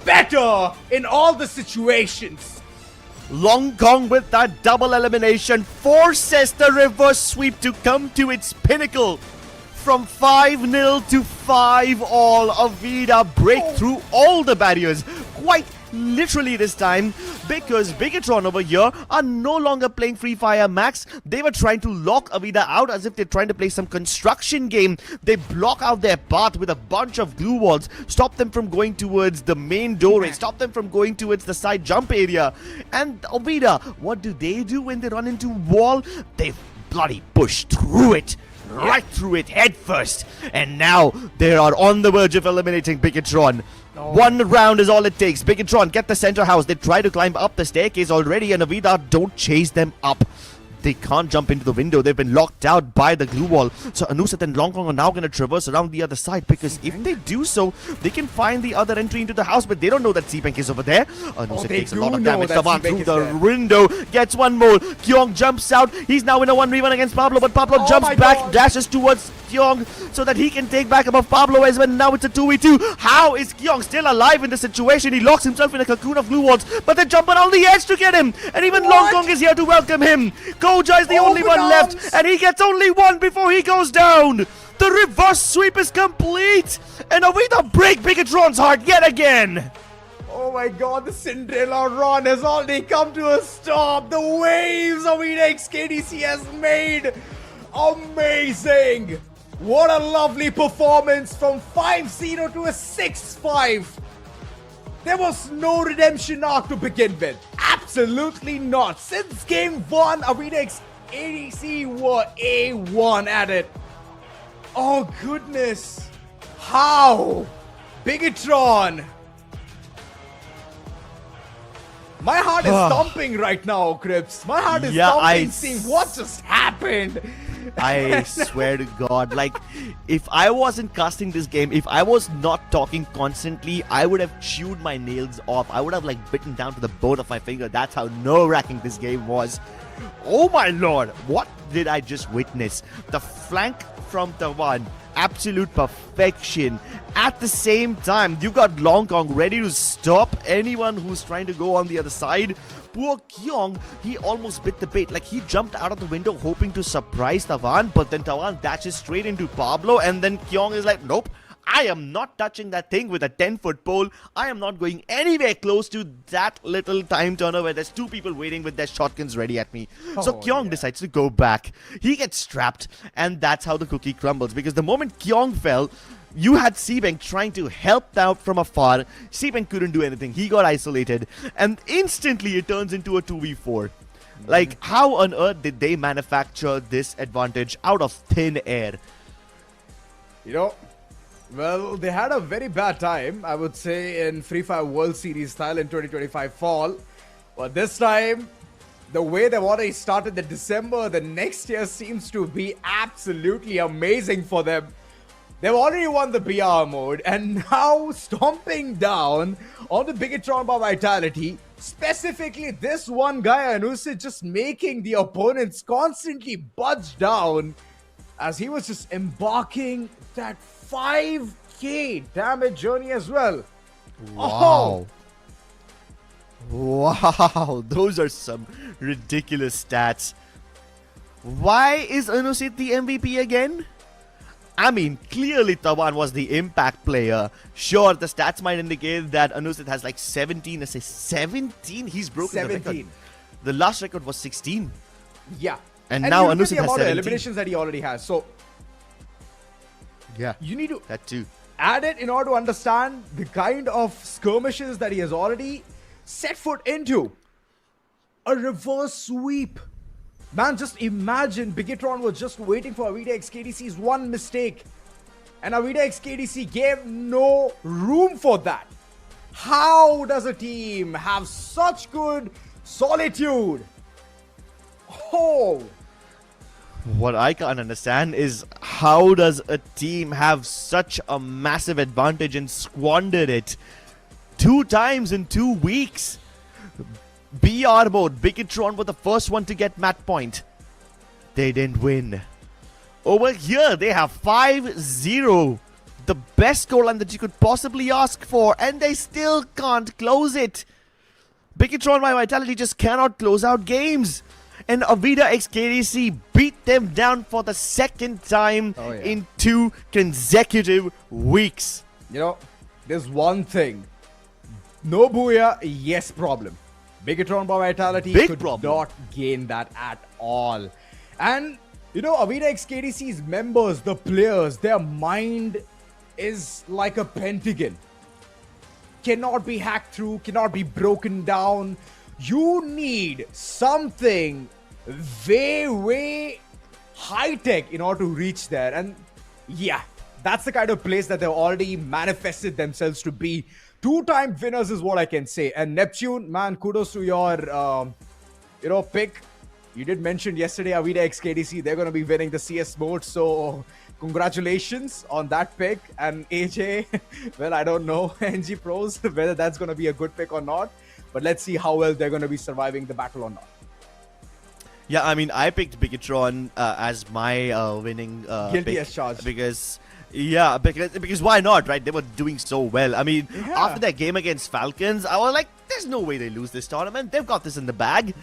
better in all the situations. Long Kong with that double elimination forces the reverse sweep to come to its pinnacle. From 5-0 to 5-all, AVIDA break through all the barriers. Quite literally this time, because BIGETRON over here are no longer playing Free Fire Max. They were trying to lock AVIDA out as if they're trying to play some construction game. They block out their path with a bunch of glue walls, stop them from going towards the main doorway, stop them from going towards the side jump area. And AVIDA, what do when they run into wall? They bloody push through it. Right through it head first, and now they are on the verge of eliminating BIGETRON. One round is all it takes. BIGETRON get the center house. They try to climb up the staircase already, and AVIDA don't chase them up. They can't jump into the window. They've been locked out by the glue wall. So Anusat and Long Kong are now going to traverse around the other side, because if they do so, they can find the other entry into the house, but they don't know that Seebank is over there. Anusat takes a lot of damage. Tavan through the window gets one more. Kyong jumps out. He's now in a 1v1 against Pablo, but Pablo jumps back, dashes towards Kyong so that he can take back above Pablo as well. Now it's a 2v2. How is Kyong still alive in this situation? He locks himself in a cocoon of glue walls, but they jump around the edge to get him, and even Long Kong is here to welcome him. Koja is the only one left, and he gets only one before he goes down. The reverse sweep is complete, and AVIDA break BIGETRON's heart yet again. Oh my God, the Cinderella run has already come to a stop. The waves AVIDA x KDC has made. Amazing. What a lovely performance from 5-0 to a 6-5. There was no redemption arc to begin with. Absolutely not. Since game 1, AVIDA x KDC were A1 at it. Oh goodness. How? BIGETRON. My heart is thumping right now, Crips. My heart is thumping seeing what just happened. I swear to God, like, if I wasn't casting this game, if I was not talking constantly, I would have chewed my nails off. I would have, like, bitten down to the bone of my finger. That's how nerve-wracking this game was. Oh my lord, what did I just witness? The flank from Tavan, absolute perfection. At the same time, you got Long Kong ready to stop anyone who's trying to go on the other side. Poor Kyong, he almost bit the bait. Like, he jumped out of the window hoping to surprise Tavan, but then Tavan dashes straight into Pablo, and then Kyong is like, nope, I am not touching that thing with a 10-foot pole. I am not going anywhere close to that little time turner where there's two people waiting with their shotguns ready at me. So Kyong decides to go back. He gets trapped, and that's how the cookie crumbles, because the moment Kyong fell, you had Seebank trying to help out from afar. Seebank couldn't do anything. He got isolated, and instantly it turns into a 2v4. Like, how on earth did they manufacture this advantage out of thin air? You know, well, they had a very bad time, I would say, in Free Fire World Series style in 2025 fall. But this time, the way they've already started the December, the next year seems to be absolutely amazing for them. They've already won the BR mode, and now stomping down on the BIGETRON by Vitality. Specifically, this one guy, Anusit, just making the opponents constantly budge down as he was just embarking that 5k damage journey as well. Wow. Wow, those are some ridiculous stats. Why is Anusit the MVP again? I mean, clearly Tavan was the impact player. Sure, the stats might indicate that Anusit has like 17 assists. 17? He's broken the record. The last record was 16. Yeah. And now Anusit has 17. The amount of eliminations that he already has. So, yeah, you need to that too. Add it in order to understand the kind of skirmishes that he has already set foot into. A reverse sweep. Man, just imagine BIGETRON was just waiting for AVIDA x KDC's one mistake. And AVIDA x KDC gave no room for that. How does a team have such good solitude? Oh. What I can't understand is how does a team have such a massive advantage and squander it 2 times in 2 weeks? BR mode, BIGETRON were the first one to get match point. They didn't win. Over here, they have 5-0. The best scoreline that you could possibly ask for, and they still can't close it. BIGETRON by Vitality just cannot close out games. And AVIDA x KDC beat them down for the second time in 2 consecutive weeks. You know, there's one thing. No booyah, yes problem. BIGETRON by Vitality could not gain that at all. And, you know, AVIDA x KDC's members, the players, their mind is like a pentagon. Cannot be hacked through, cannot be broken down. You need something way high-tech in order to reach there. And yeah, that's the kind of place that they've already manifested themselves to be. 2-time winners is what I can say. And Neptune, man, kudos to your, pick. You did mention yesterday AVIDA x KDC, they're going to be winning the CS mode. So congratulations on that pick. And AJ, well, I don't know, NG Pros, whether that's going to be a good pick or not. But let's see how well they're going to be surviving the battle or not. Yeah, I mean, I picked BIGETRON as my winning Guilty pick as charged. because why not, right? They were doing so well. I mean, after that game against Falcons, I was like, there's no way they lose this tournament. They've got this in the bag.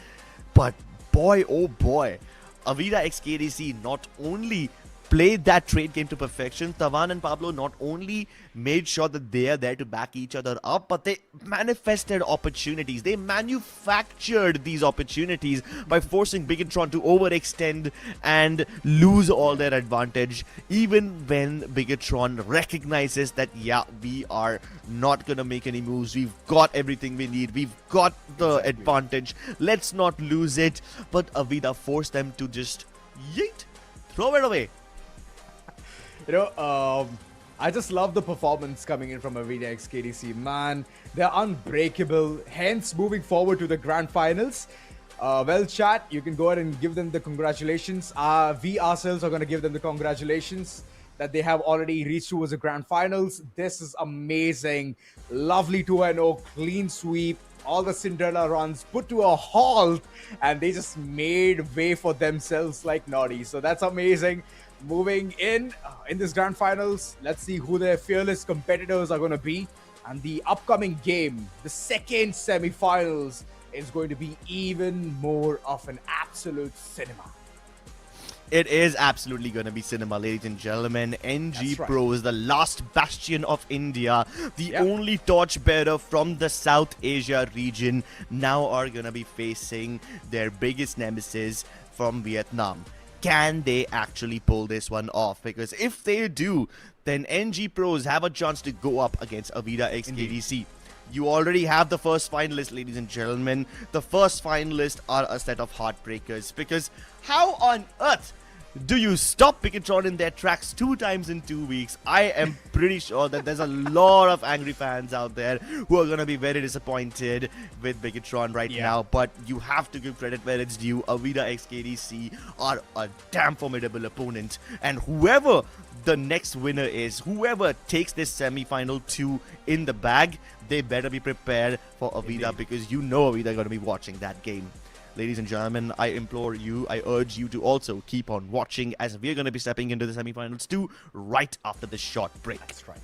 But boy, oh boy, AVIDA x KDC not only played that trade game to perfection. Tavan and Pablo not only made sure that they are there to back each other up, but they manifested opportunities. They manufactured these opportunities by forcing BIGETRON to overextend and lose all their advantage, even when BIGETRON recognizes that, yeah, we are not gonna make any moves. We've got everything we need. We've got the advantage. Let's not lose it. But AVIDA forced them to just yeet, throw it away. You know, I just love the performance coming in from AVIDA x KDC. Man, they're unbreakable. Hence, moving forward to the grand finals. Well, chat, you can go ahead and give them the congratulations. We ourselves are going to give them the congratulations that they have already reached towards the grand finals. This is amazing. Lovely 2-0, clean sweep. All the Cinderella runs put to a halt, and they just made way for themselves like naughty. So that's amazing. Moving in this grand finals, let's see who their fearless competitors are going to be. And the upcoming game, the second semi-finals, is going to be even more of an absolute cinema. It is absolutely going to be cinema, ladies and gentlemen. NG Pros, the last bastion of India, the only torchbearer from the South Asia region, now are going to be facing their biggest nemesis from Vietnam. Can they actually pull this one off? Because if they do, then NG Pros have a chance to go up against AVIDA x KDC. You already have the first finalist, ladies and gentlemen. The first finalists are a set of heartbreakers, because how on earth do you stop BIGETRON in their tracks 2 times in 2 weeks? I am pretty sure that there's a lot of angry fans out there who are going to be very disappointed with BIGETRON right now. But you have to give credit where it's due. AVIDA x KDC are a damn formidable opponent. And whoever the next winner is, whoever takes this semi-final 2 in the bag, they better be prepared for AVIDA, because you know AVIDA are going to be watching that game. Ladies and gentlemen, I implore you, I urge you to also keep on watching, as we're going to be stepping into the semi-finals too right after this short break. That's right.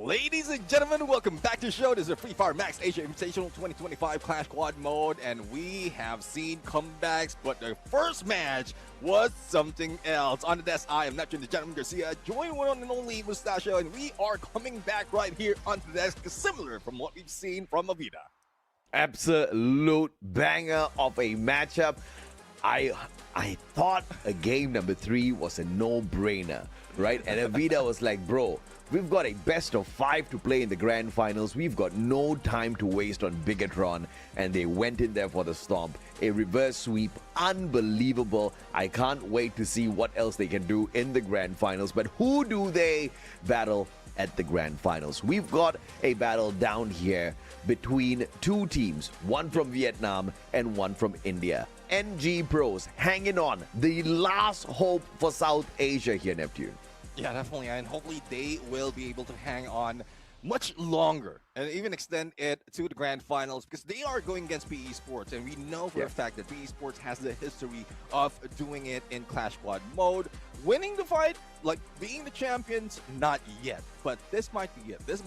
Ladies and gentlemen, welcome back to the show. This is a Free Fire MAX Asia Invitational 2025 Clash Squad mode, and we have seen comebacks, but the first match was something else. On the desk, I am Neptune, the Gentleman Garcia, joined one and only Mustachio, and we are coming back right here onto the desk, similar from what we've seen from AVIDA. Absolute banger of a matchup. I thought a game number 3 was a no-brainer, right? And AVIDA was like, bro, we've got a best of 5 to play in the grand finals. We've got no time to waste on BIGETRON. And they went in there for the stomp. A reverse sweep, unbelievable. I can't wait to see what else they can do in the grand finals. But who do they battle at the grand finals? We've got a battle down here between two teams, one from Vietnam and one from India. NG Pros hanging on, the last hope for South Asia here, Neptune. Yeah, definitely, and hopefully they will be able to hang on much longer and even extend it to the grand finals, because they are going against BE Sports, and we know for a fact that BE Sports has the history of doing it in Clash Squad mode. Winning the fight, like being the champions, not yet, but this might be it. This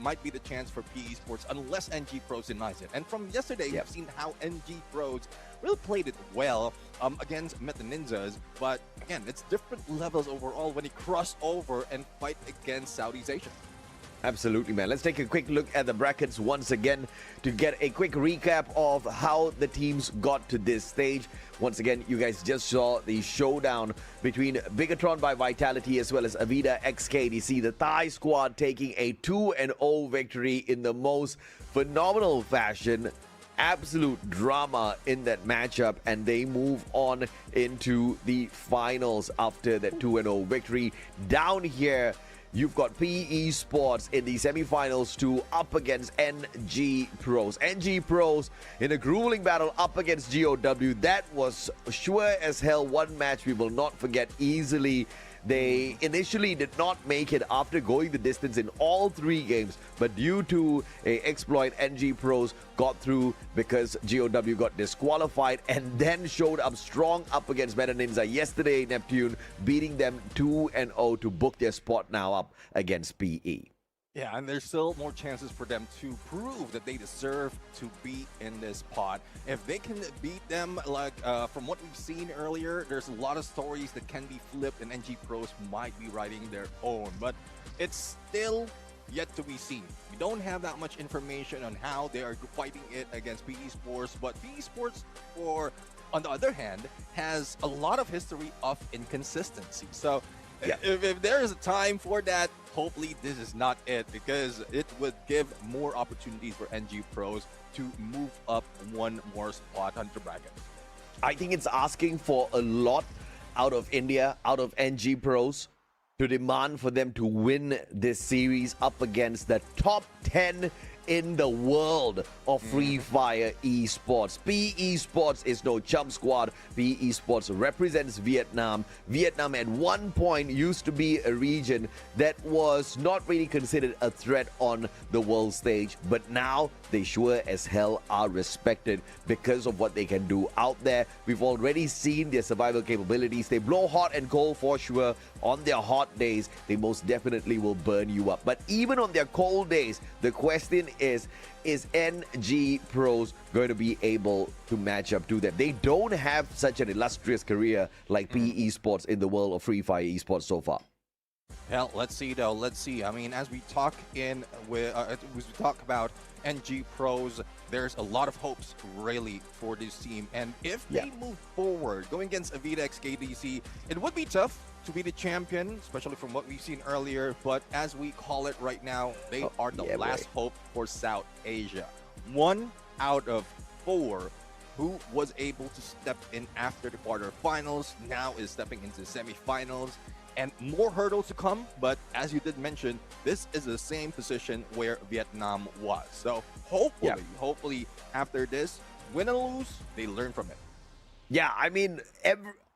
might be the chance for BE Sports, unless NG Pros denies it. And from yesterday, we've seen how NG Pros really played it well against Meta Ninjas, but again, it's different levels overall when they cross over and fight against Southeast Asia. Absolutely, man. Let's take a quick look at the brackets once again to get a quick recap of how the teams got to this stage. Once again, you guys just saw the showdown between BIGETRON by Vitality as well as AVIDA x KDC. The Thai squad taking a 2-0 victory in the most phenomenal fashion. Absolute drama in that matchup, and they move on into the finals after that 2-0 victory. Down here, you've got PE Sports in the semifinals to up against NG Pros. NG Pros in a grueling battle up against GOW. That was sure as hell one match we will not forget easily. They initially did not make it after going the distance in all 3 games, but due to an exploit, NG Pros got through because GOW got disqualified and then showed up strong up against Meta Ninja yesterday, Neptune, beating them 2-0 to book their spot now up against PE. Yeah, and there's still more chances for them to prove that they deserve to be in this pot. If they can beat them, like from what we've seen earlier, there's a lot of stories that can be flipped, and NG Pros might be writing their own. But it's still yet to be seen. We don't have that much information on how they are fighting it against PE Sports, but PE Sports, on the other hand, has a lot of history of inconsistency. So if there is a time for that, hopefully this is not it, because it would give more opportunities for NG Pros to move up one more spot on the bracket. I think it's asking for a lot out of India, out of NG Pros, to demand for them to win this series up against the top 10 in the world of Free Fire Esports. PE Sports is no chump squad. PE Sports represents Vietnam. Vietnam at one point used to be a region that was not really considered a threat on the world stage, but now they sure as hell are respected because of what they can do out there. We've already seen their survival capabilities. They blow hot and cold for sure. On their hot days, they most definitely will burn you up. But even on their cold days, the question is NG Pros going to be able to match up to them? They don't have such an illustrious career like PE Sports in the world of Free Fire Esports so far. Hell, let's see though. Let's see. I mean, as we talk about NG Pros, there's a lot of hopes really for this team, and if they move forward going against AVIDA x KDC, it would be tough to be the champion, especially from what we've seen earlier. But as we call it right now, they are the last hope for South Asia. 1 out of 4 who was able to step in after the quarterfinals now is stepping into semifinals, and more hurdles to come. But as you did mention, this is the same position where Vietnam was. So hopefully after this, win or lose, they learn from it. Yeah, I mean,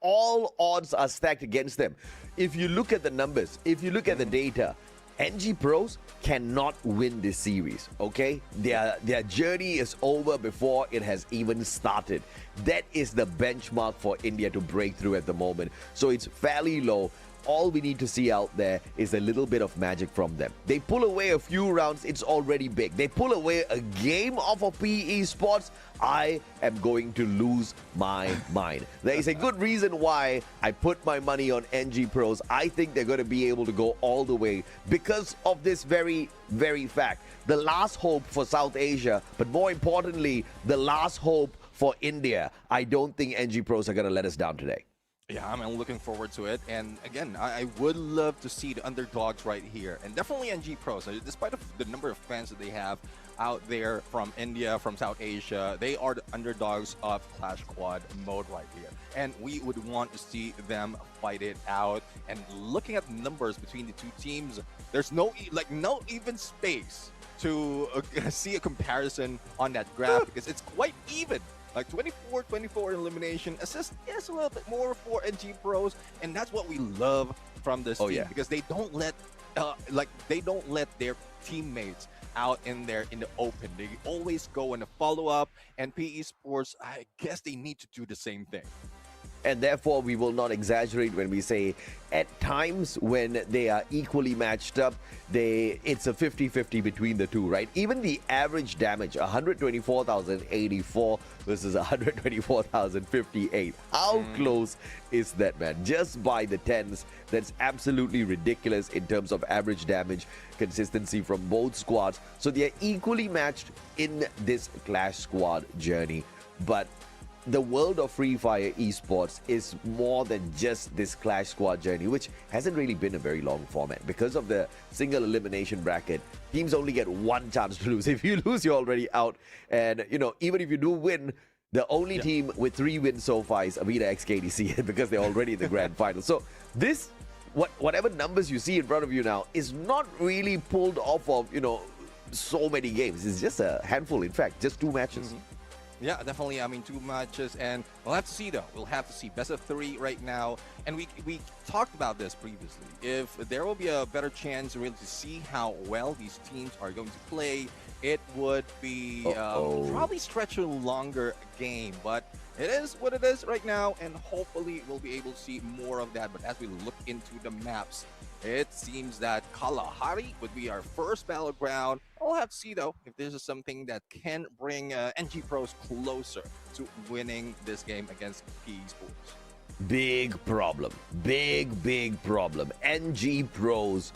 all odds are stacked against them. If you look at the numbers, if you look at the data, NG Pros cannot win this series, okay? Their journey is over before it has even started. That is the benchmark for India to break through at the moment. So it's fairly low. all we need to see out there is a little bit of magic from them. They pull away a few rounds, it's already big. They pull away a game off of PE Sports, I am going to lose my mind. There is a good reason why I put my money on NG Pros. I think they're going to be able to go all the way because of this very, very fact. The last hope for South Asia, but more importantly, the last hope for India. I don't think NG Pros are going to let us down today. Yeah, I'm looking forward to it. And again, I would love to see the underdogs right here. And definitely NG Pros, despite the number of fans that they have out there from India, from South Asia, they are the underdogs of Clash Squad mode right here. And we would want to see them fight it out. And looking at the numbers between the two teams, there's no even space to see a comparison on that graph because it's quite even. Like 24-24 elimination. Assist, yes, a little bit more for NG Pros, and that's what we love from this team because they don't let their teammates out in the open. They always go in a follow-up, and PE Sports, I guess they need to do the same thing. And therefore, we will not exaggerate when we say at times when they are equally matched up, it's a 50-50 between the two, right? Even the average damage, 124,084 versus 124,058. How close is that, man? Just by the tens. That's absolutely ridiculous in terms of average damage consistency from both squads. So they're equally matched in this Clash Squad journey. But the world of Free Fire Esports is more than just this Clash Squad journey, which hasn't really been a very long format. Because of the single elimination bracket, teams only get one chance to lose. If you lose, you're already out. And, even if you do win, the only team with 3 wins so far is AVIDA XKDC because they're already in the grand final. So this, whatever numbers you see in front of you now, is not really pulled off of, so many games. It's just a handful, in fact, just 2 matches. Yeah, definitely. 2 matches, and we'll have to see, though. We'll have to see. Best of 3 right now, and we talked about this previously. If there will be a better chance really to see how well these teams are going to play, it would be probably stretch a longer game, but it is what it is right now, and hopefully we'll be able to see more of that. But as we look into the maps, it seems that Kalahari would be our first battleground. We'll have to see, though, if this is something that can bring NG Pros closer to winning this game against PE Sports. Big problem. Big problem. NG Pros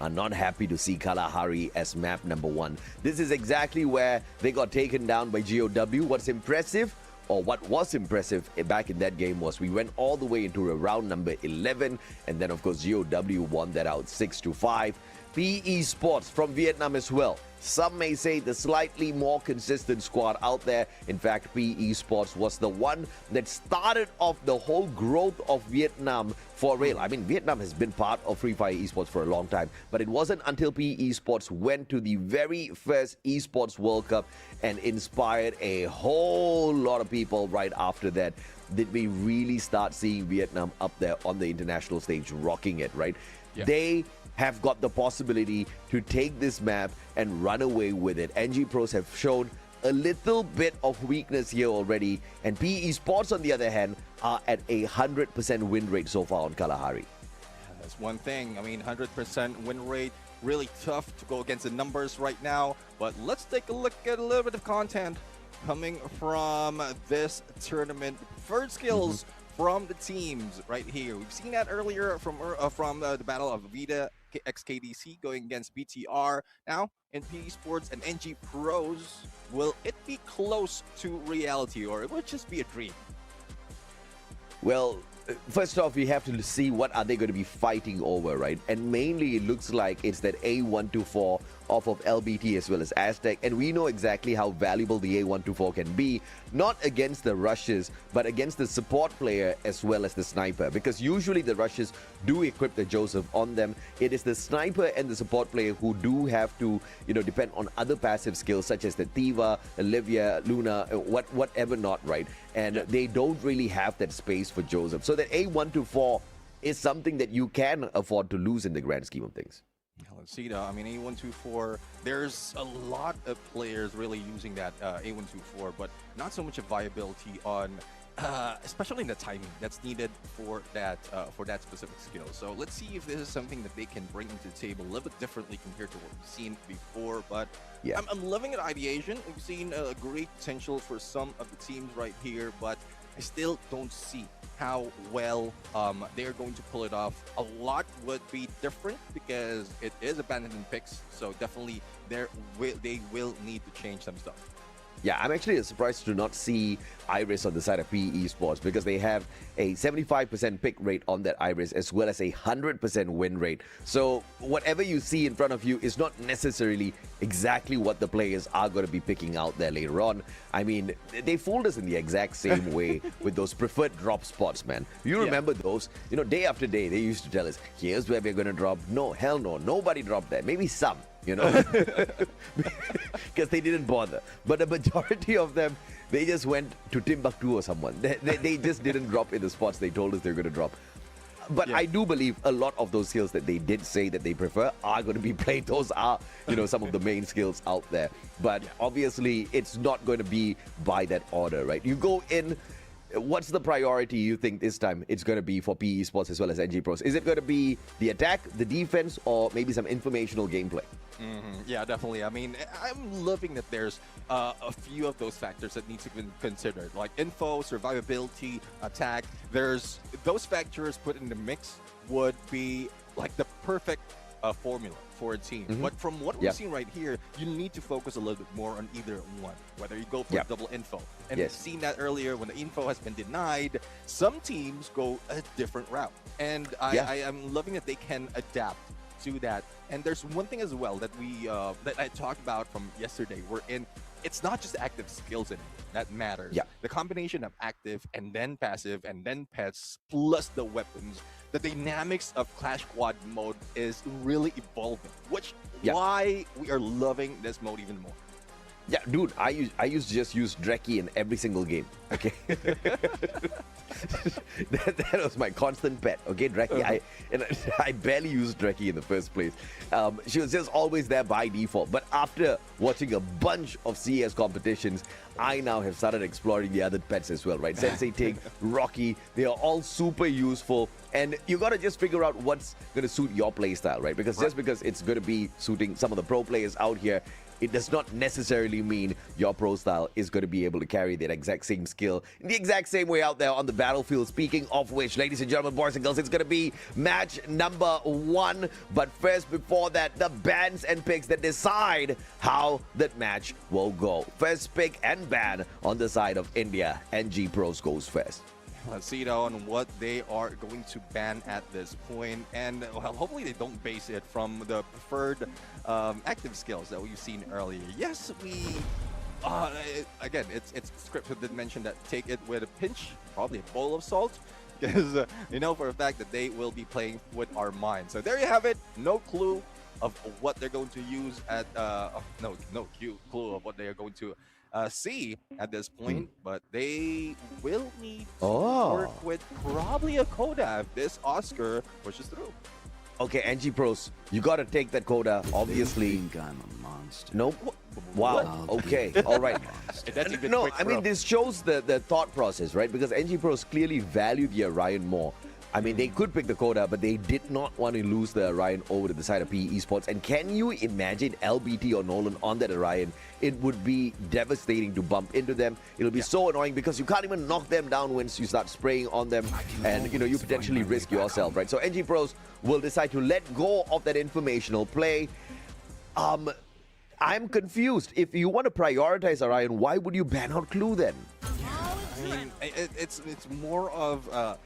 are not happy to see Kalahari as map number 1. This is exactly where they got taken down by GOW. What's impressive, or what was impressive back in that game, was we went all the way into a round number 11, and then of course GOW won that out 6-5. PE Sports from Vietnam as well. Some may say the slightly more consistent squad out there. In fact, PE Sports was the one that started off the whole growth of Vietnam for real. I mean, Vietnam has been part of Free Fire Esports for a long time, but it wasn't until PE Sports went to the very first Esports World Cup and inspired a whole lot of people right after that did we really start seeing Vietnam up there on the international stage rocking it, right? Yeah. They have got the possibility to take this map and run away with it. NG Pros have shown a little bit of weakness here already, and PE Sports, on the other hand, are at a 100% win rate so far on Kalahari. Yeah, that's one thing. 100% win rate, really tough to go against the numbers right now, but let's take a look at a little bit of content coming from this tournament. Preferred skills from the teams right here. We've seen that earlier from the battle of AVIDA XKDC going against BTR. Now in PE Sports and NG Pros, will it be close to reality, or it would just be a dream? Well, first off, we have to see what are they going to be fighting over, right? And mainly it looks like it's that A124 off of LBT as well as Aztec, and we know exactly how valuable the A124 can be, not against the rushes, but against the support player as well as the sniper, because usually the rushes do equip the Joseph on them. It is the sniper and the support player who do have to, depend on other passive skills such as the Tiva, Olivia, Luna, whatever not, right? And they don't really have that space for Joseph. So the A124 is something that you can afford to lose in the grand scheme of things. Let's see, though. A124, there's a lot of players really using that A124, but not so much of viability on especially in the timing that's needed for that specific skill. So let's see if this is something that they can bring into the table a little bit differently compared to what we've seen before. But yeah. I'm loving it, Ideation. We've seen a great potential for some of the teams right here, but I still don't see how well they're going to pull it off. A lot would be different because it is abandoned picks, so definitely they will need to change some stuff. Yeah, I'm actually surprised to not see Iris on the side of PE Esports because they have a 75% pick rate on that Iris as well as a 100% win rate. So whatever you see in front of you is not necessarily exactly what the players are going to be picking out there later on. I mean, they fooled us in the exact same way with those preferred drop spots, man. You remember those? You know, day after day, they used to tell us, here's where we're going to drop. No, hell no. Nobody dropped that. Maybe some. You know, because they didn't bother. But the majority of them, they just went to Timbuktu or someone. They just didn't drop in the spots they told us they're going to drop. But I do believe a lot of those skills that they did say that they prefer are going to be played. Those are, you know, some of the main skills out there. But obviously, it's not going to be by that order, right? You go in. What's the priority you think this time it's going to be for PE Esports as well as NG Pros? Is it going to be the attack, the defense, or maybe some informational gameplay? Yeah, definitely. I mean, I'm loving that there's a few of those factors that need to be considered, like info, survivability, attack. There's those factors put in the mix would be like the perfect formula for a team. But from what we're seeing right here, you need to focus a little bit more on either one, whether you go for double info. And we've seen that earlier when the info has been denied, some teams go a different route. And I am loving that they can adapt to that. And there's one thing as well that that I talked about from yesterday. It's not just active skills anymore that matters. The combination of active and then passive and then pets plus the weapons, the dynamics of Clash Squad mode is really evolving, which why we are loving this mode even more. Yeah, dude, I used to just use Dreki in every single game. Okay, that was my constant pet. Okay, Dreki. I barely used Dreki in the first place. She was just always there by default. But after watching a bunch of CS competitions, I now have started exploring the other pets as well. Right, Sensei Tig, Rocky. They are all super useful. And you got to just figure out what's going to suit your playstyle, right? Because just because it's going to be suiting some of the pro players out here, it does not necessarily mean your pro style is going to be able to carry that exact same skill in the exact same way out there on the battlefield. Speaking of which, ladies and gentlemen, boys and girls, it's going to be match number 1. But first, before that, the bans and picks that decide how that match will go. First pick and ban on the side of India. NG Pros goes first. Let's see on what they are going to ban at this point, and well, hopefully they don't base it from the preferred active skills that we've seen earlier. Yes, again, it's scripted that mentioned that take it with a pinch, probably a bowl of salt, because you know for a fact that they will be playing with our minds. So there you have it. No clue of what they're going to use at no clue of what they are going to see at this point, but they will need to work with probably a Coda if this Oscar pushes through. Okay, NG Pros, you got to take that Coda, obviously. I'm a monster. Nope. Wow. Okay. All right. No, I mean, this shows the thought process, right? Because NG Pros clearly value the Orion more. I mean, they could pick the Coda, but they did not want to lose the Orion over to the side of PE Esports. And can you imagine LBT or Nolan on that Orion? It would be devastating to bump into them. It'll be so annoying because you can't even knock them down once you start spraying on them. And, you know, you potentially risk yourself, right? So NG Pros will decide to let go of that informational play. I'm confused. If you want to prioritize Orion, why would you ban out Clue then? I mean, it's more of...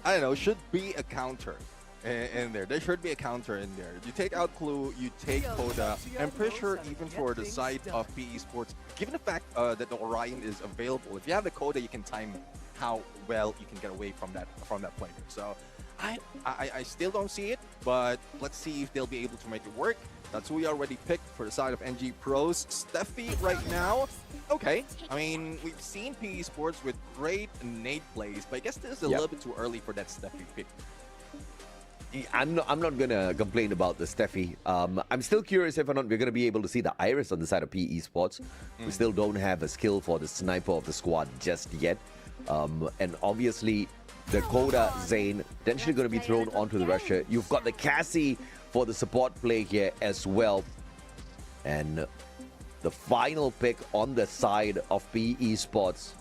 I don't know, should be a counter in there. There should be a counter in there. You take out Clue, you take Coda. I'm pretty sure even for the side of PE Esports, given the fact that the Orion is available, if you have the Coda, you can time how well you can get away from that player. So I still don't see it, but let's see if they'll be able to make it work. That's who we already picked for the side of NG Pros. Steffi right now. Okay, I mean, we've seen PE Sports with great nade plays, but I guess this is a little bit too early for that Steffi pick. I'm not going to complain about the Steffi. I'm still curious if or not we're going to be able to see the Iris on the side of PE Sports. We still don't have a skill for the sniper of the squad just yet. And obviously, the Koda Zane potentially going to be thrown onto the Russia. You've got the Cassie for the support play here as well. And the final pick on the side of PE Esports,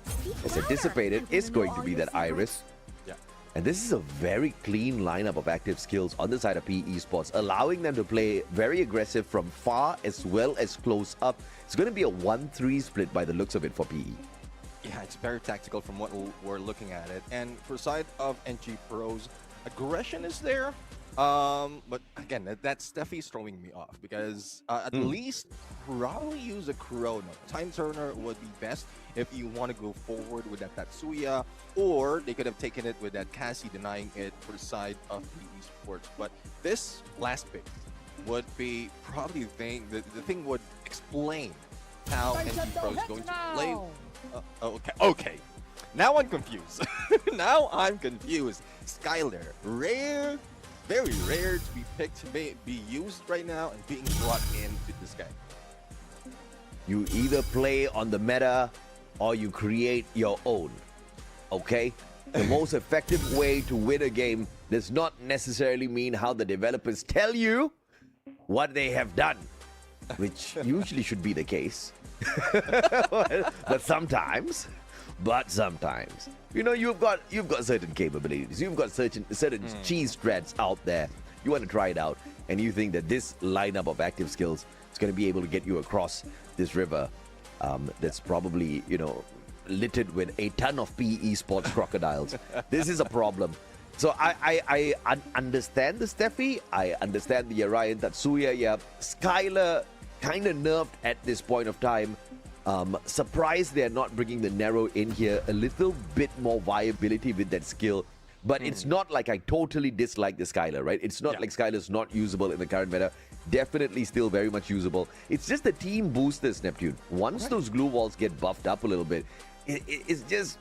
as anticipated, is going to be that Iris. Yeah. And this is a very clean lineup of active skills on the side of PE Esports, allowing them to play very aggressive from far as well as close up. It's going to be a 1-3 split by the looks of it for PE. Yeah, it's very tactical from what we're looking at it. And for side of NG Pros, aggression is there. But again, that Steffi's throwing me off because at least probably use a Chrono. Time Turner would be best if you want to go forward with that Tatsuya, or they could have taken it with that Cassie, denying it for the side of the Esports. But this last pick would be probably the thing would explain how NG Pro is going to play. Okay. Now I'm confused. Now I'm confused. Skylar, rare. Very rare to be picked, to be used right now and being brought in with this guy. You either play on the meta or you create your own, okay? The most effective way to win a game does not necessarily mean how the developers tell you what they have done, which usually should be the case. But sometimes, you know, you've got certain capabilities, you've got certain cheese strats out there. You want to try it out, and you think that this lineup of active skills is going to be able to get you across this river that's probably, you know, littered with a ton of PE Sports crocodiles. This is a problem. So I understand the Steffi, I understand the Orion Tatsuya. Yeah, Skylar kind of nerfed at this point of time. Surprised they're not bringing the Narrow in here. A little bit more viability with that skill. But it's not like I totally dislike the Skylar, right? It's not like Skylar's not usable in the current meta. Definitely still very much usable. It's just the team boosters, Neptune. Once those glue walls get buffed up a little bit, it's just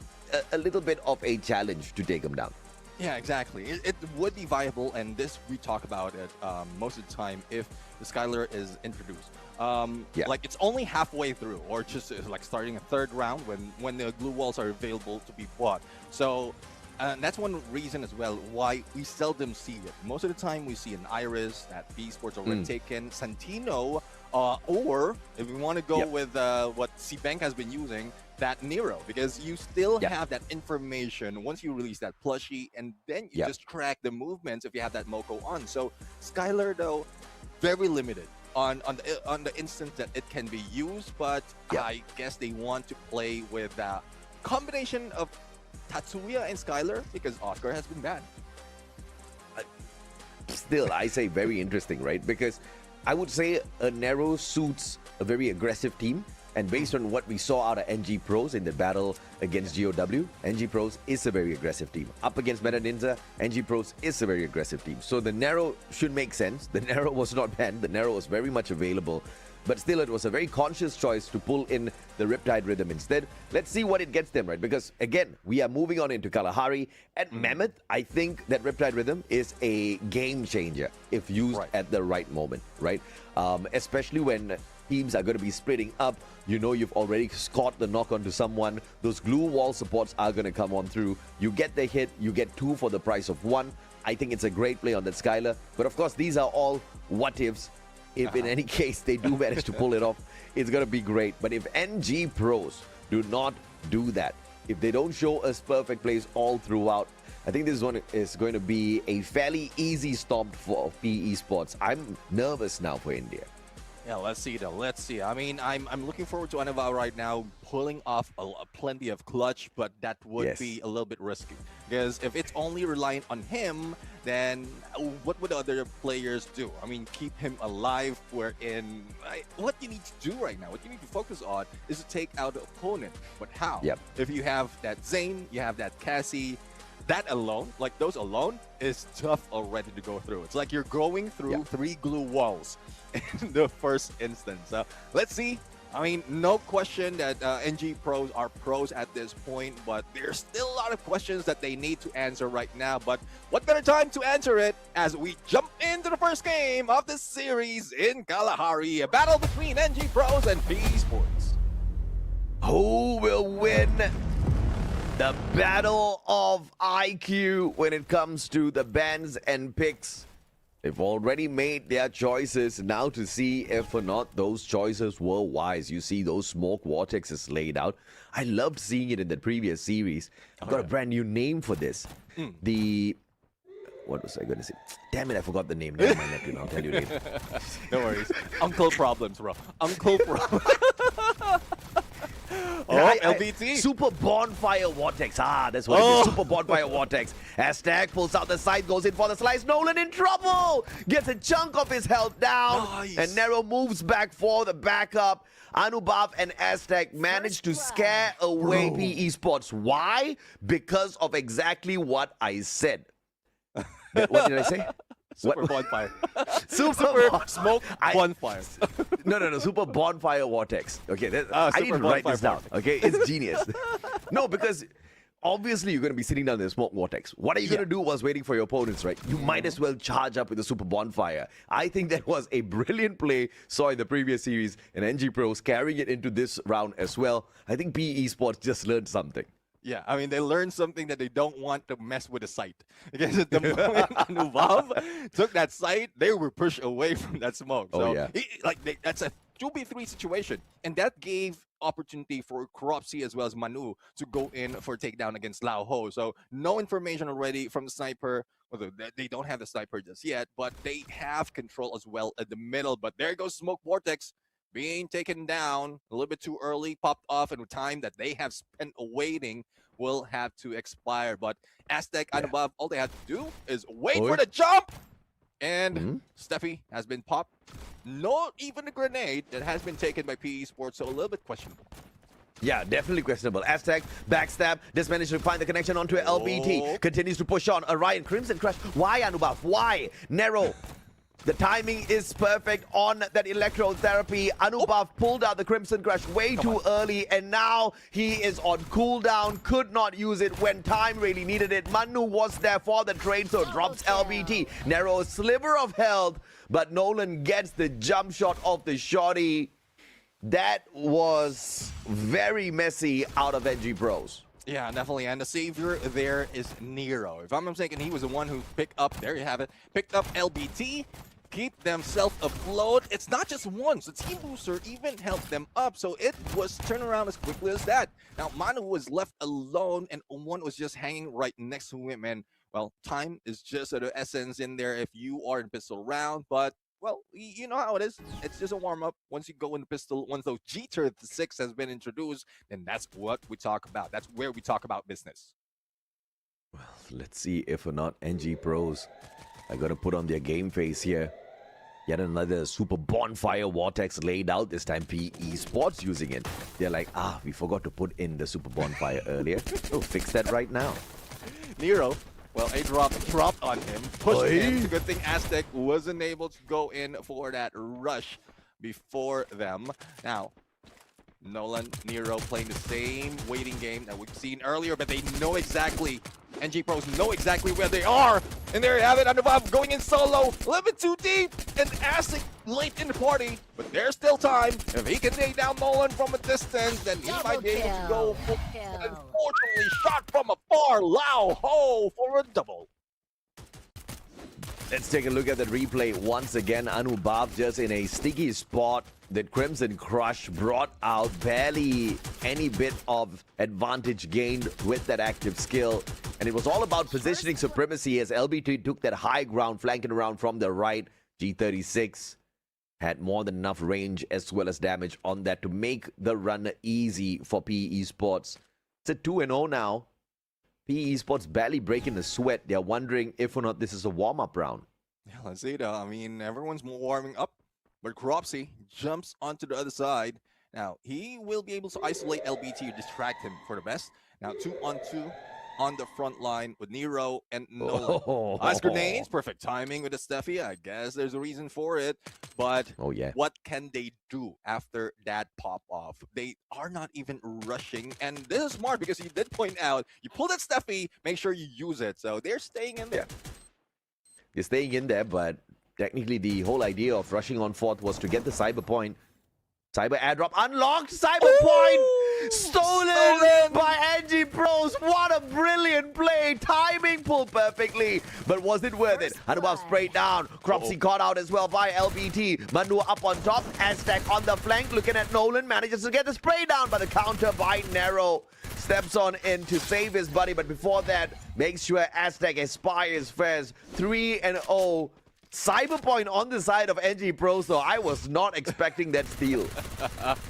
a little bit of a challenge to take them down. Yeah, exactly. It would be viable, and this we talk about it most of the time if the Skylar is introduced. Like it's only halfway through, or just like starting a third round when the glue walls are available to be bought. So that's one reason as well why we seldom see it. Most of the time we see an Iris, that B Sports already taken, Santino, or if we want to go with what C-Bank has been using, that Nero, because you still have that information once you release that plushie, and then you just track the movements if you have that Moko on. So Skylar, though, very limited on the instance that it can be used, but I guess they want to play with a combination of Tatsuya and Skylar because Oscar has been banned. Still, I say very interesting, right? Because I would say a Narrow suits a very aggressive team. And based on what we saw out of NG Pros in the battle against GOW, NG Pros is a very aggressive team. Up against Meta Ninja, NG Pros is a very aggressive team. So the Narrow should make sense. The Narrow was not banned. The Narrow was very much available. But still, it was a very conscious choice to pull in the Riptide Rhythm instead. Let's see what it gets them, right? Because, again, we are moving on into Kalahari. At Mammoth, I think that Riptide Rhythm is a game changer if used at the right moment, right? Especially when teams are going to be splitting up. You know you've already scored the knock onto someone. Those glue wall supports are going to come on through. You get the hit. You get 2 for the price of 1. I think it's a great play on that Skylar. But, of course, these are all what-ifs. If in any case they do manage to pull it off, it's going to be great. But if NG Pros do not do that, if they don't show us perfect plays all throughout, I think this one is going to be a fairly easy stomp for PE Sports. I'm nervous now for India. Yeah, let's see though. Let's see. I mean, I'm looking forward to Anaval right now pulling off plenty of clutch, but that would be a little bit risky. Because if it's only reliant on him, then what would other players do? I mean, keep him alive. What you need to do right now, what you need to focus on is to take out the opponent. But how? If you have that Zane, you have that Cassie, that alone, like those alone, is tough already to go through. It's like you're going through 3 glue walls in the first instance. So let's see. I mean, no question that NG Pros are pros at this point, but there's still a lot of questions that they need to answer right now. But what better time to answer it as we jump into the first game of this series in Kalahari, a battle between NG Pros and PE Sports. Who will win The battle of IQ when it comes to the bans and picks. They've already made their choices. Now to see if or not those choices were wise. You see those smoke vortexes laid out. I loved seeing it in the previous series. I've got a brand new name for this. What was I going to say? Damn it, I forgot the name. Never mind, Neptune. I'll tell you later. No worries. Uncle problems, bro. Uncle problems. LBT. Super Bonfire Vortex. That's what it is. Super Bonfire Vortex. Aztec pulls out the side, goes in for the slice. Nolan in trouble. Gets a chunk of his health down. Nice. And Nero moves back for the backup. Anubhav and Aztec managed to scare away PE Esports. Why? Because of exactly what I said. What did I say? Super bonfire. Super smoke bonfire. No. Super bonfire vortex. Okay, I need to write this down. Okay, it's genius. No, because obviously you're going to be sitting down in the smoke vortex. What are you going to do whilst waiting for your opponents, right? You might as well charge up with the super bonfire. I think that was a brilliant play. Saw in the previous series, and NG Pros carrying it into this round as well. I think PE Esports just learned something. Yeah, I mean, they learned something that they don't want to mess with the site. Because the moment Anubhav took that site, they were pushed away from that smoke. So, that's a 2v3 situation. And that gave opportunity for Cropsy as well as Manu to go in for takedown against Lao Ho. So, no information already from the sniper. Although they don't have the sniper just yet, but they have control as well at the middle. But there goes Smoke Vortex. Being taken down a little bit too early, popped off, and the time that they have spent waiting will have to expire. But Aztec and above, all they have to do is wait for the jump. And Steffi has been popped. Not even a grenade that has been taken by PE Sports, so a little bit questionable. Yeah, definitely questionable. Aztec, backstab, just managed to find the connection onto LBT. Continues to push on. Orion, Crimson Crush. Why, Anubhav? Why? Nero. The timing is perfect on that electrotherapy. Anubhav pulled out the Crimson Crush way too early, and now he is on cooldown. Could not use it when time really needed it. Manu was there for the trade, so drops LBT. Narrow sliver of health, but Nolan gets the jump shot of the shorty. That was very messy out of NG Pros. Yeah, definitely. And the savior there is Nero. If I'm not mistaken, he was the one who picked up, there you have it, picked up LBT, keep themselves afloat. It's not just once. The team booster even helped them up. So it was turned around as quickly as that. Now, Manu was left alone and one was just hanging right next to him. And, well, time is just the essence in there if you are in pistol round. But, well, you know how it is. It's just a warm-up. Once you go in the pistol, once those G36 has been introduced, then that's what we talk about. That's where we talk about business. Well, let's see if or not NG Pros are going to put on their game face here. Yet another super bonfire vortex laid out, this time PE Esports using it. They're like, we forgot to put in the super bonfire earlier. Oh, fix that right now. Nero. Well, a drop dropped on him, pushed him. It's a good thing Aztec wasn't able to go in for that rush before them. Now, Nolan, Nero playing the same waiting game that we've seen earlier, but they know exactly, NG Pros know exactly where they are. And there you have it, Anubhav going in solo, a little bit too deep, and Aztec late in the party, but there's still time. If he can take down Nolan from a distance, then he might be able to go full. Unfortunately, shot from afar, Lao Ho for a double. Let's take a look at the replay once again. Anubhav just in a sticky spot that Crimson Crush brought out. Barely any bit of advantage gained with that active skill. And it was all about positioning supremacy as LBT took that high ground, flanking around from the right. G36 had more than enough range as well as damage on that to make the run easy for PE Esports. It's a 2-0 now. PE Esports barely breaking the sweat. They're wondering if or not this is a warm-up round. Yeah, let's see though. I mean, everyone's warming up, but Cropsy jumps onto the other side. Now, he will be able to isolate LBT to distract him for the best. Now, 2-on-2 on the front line with Nero and Nolan. Ice grenades, perfect timing with the Steffi. I guess there's a reason for it. But what can they do after that pop-off? They are not even rushing. And this is smart because you did point out, you pull that Steffi, make sure you use it. So they're staying in there. They're staying in there, but technically the whole idea of rushing on fourth was to get the cyber point. Cyber airdrop unlocked, cyber point stolen by NG Pros. What brilliant play. Timing pulled perfectly. But was it worth it? Anubhav sprayed down. Cropsy caught out as well by LBT. Manu up on top. Aztec on the flank. Looking at Nolan. Manages to get the spray down. But the counter by Nero. Steps on in to save his buddy. But before that, makes sure Aztec aspires first. 3-0. Cyberpoint on the side of NG Pro, so I was not expecting that steal.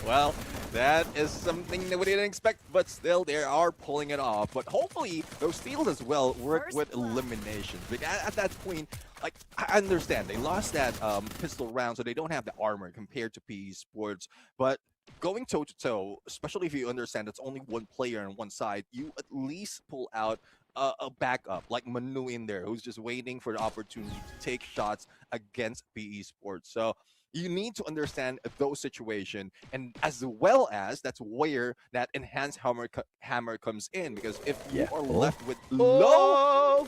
Well, that is something that we didn't expect, but still they are pulling it off. But hopefully those steals as well work with eliminations. Because at that point, like, I understand they lost that pistol round, so they don't have the armor compared to PE Sports. But going toe-to-toe, especially if you understand it's only one player on one side, you at least pull out a backup like Manu in there, who's just waiting for the opportunity to take shots against PE Sports. So you need to understand those situations, and as well as that's where that enhanced hammer comes in, because if you are left with low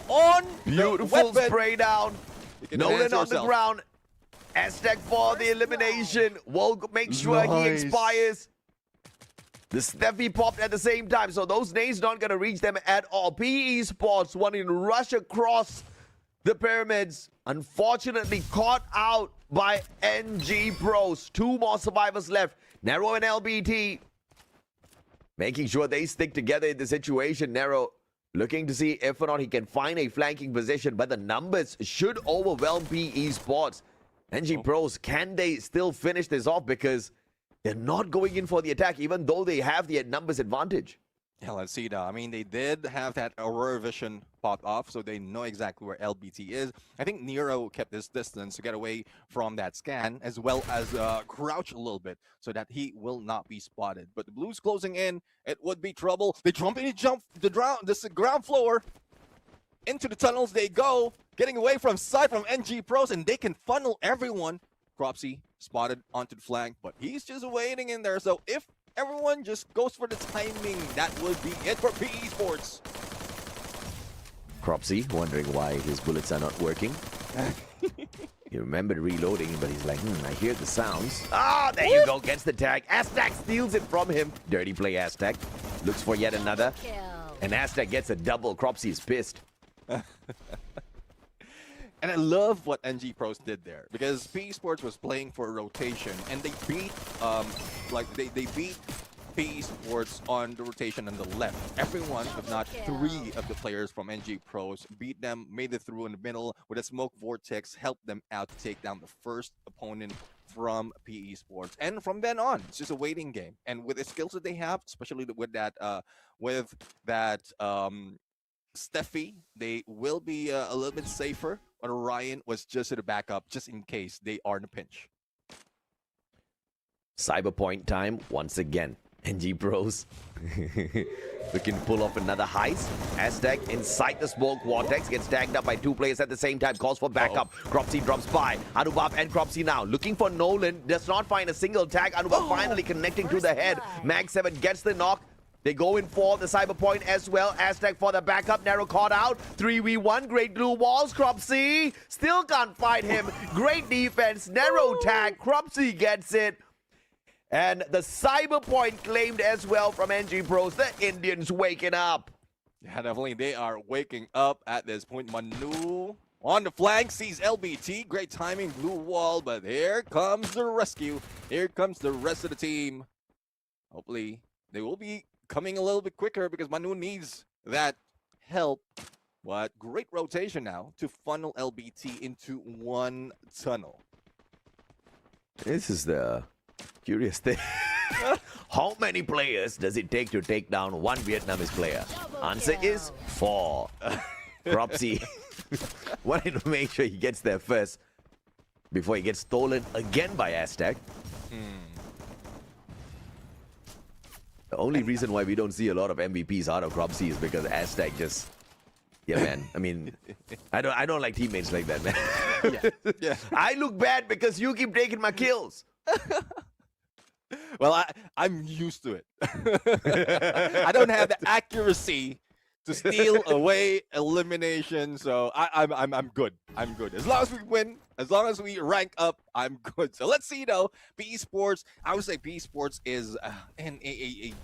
on beautiful the spray down, Nolan on the ground. Aztec for the elimination. Will make sure he expires. The Steffi popped at the same time, so those nades not going to reach them at all. PE Sports wanting to rush across the pyramids. Unfortunately, caught out by NG Pros. 2 more survivors left. Nero and LBT making sure they stick together in the situation. Nero looking to see if or not he can find a flanking position, but the numbers should overwhelm PE Sports. NG Pros, can they still finish this off? Because they're not going in for the attack, even though they have the numbers advantage. Yeah, let's see now. I mean, they did have that Aurora Vision pop off, so they know exactly where LBT is. I think Nero kept this distance to get away from that scan, as well as crouch a little bit so that he will not be spotted. But the Blues closing in, it would be trouble. They jump the ground floor. Into the tunnels they go, getting away from sight from NG Pros, and they can funnel everyone. Cropsy spotted onto the flank, but he's just waiting in there. So if everyone just goes for the timing, that would be it for PE Sports. Cropsy wondering why his bullets are not working. He remembered reloading, but he's like, I hear the sounds. Ah, there you go, gets the tag. Aztec steals it from him. Dirty play, Aztec. Looks for yet another. And Aztec gets a double. Cropsy is pissed. And I love what NG Pros did there, because PE Sports was playing for a rotation, and they beat they beat PE Sports on the rotation on the left. Everyone, if not 3 of the players from NG Pros, beat them, made it through in the middle with a smoke vortex, helped them out to take down the first opponent from PE Sports. And from then on, it's just a waiting game. And with the skills that they have, especially with that Steffi, they will be a little bit safer. But Orion was just at a backup, just in case they are in a pinch. Cyberpoint time once again. NG Pros looking to pull off another heist. Aztec inside the smoke vortex, gets tagged up by 2 players at the same time, calls for backup. Cropsy drops by. Anubhav and Cropsy now looking for Nolan, does not find a single tag. Anubhav finally connecting to the head. Mag 7 gets the knock. They go in for the Cyberpoint as well. Aztec for the backup. Nero caught out. 3v1. Great blue walls. Cropsy still can't fight him. Great defense. Nero tag. Cropsy gets it. And the Cyberpoint claimed as well from NG Pros. The Indians waking up. Yeah, definitely. They are waking up at this point. Manu on the flank sees LBT. Great timing. Blue wall. But here comes the rescue. Here comes the rest of the team. Hopefully, they will be coming a little bit quicker because Manu needs that help. But great rotation now to funnel LBT into one tunnel. This is the curious thing. How many players does it take to take down one Vietnamese player? Answer is 4. Cropsy wanted to make sure he gets there first before he gets stolen again by Aztec. The only reason why we don't see a lot of MVPs out of Cropsy is because Aztec just... Yeah, man. I mean, I don't like teammates like that, man. Yeah. I look bad because you keep taking my kills. Well, I'm used to it. I don't have the accuracy to steal away elimination, so I'm good. I'm good. As long as we win, as long as we rank up, I'm good. So let's see though. PE Sports, I would say PE Sports is in a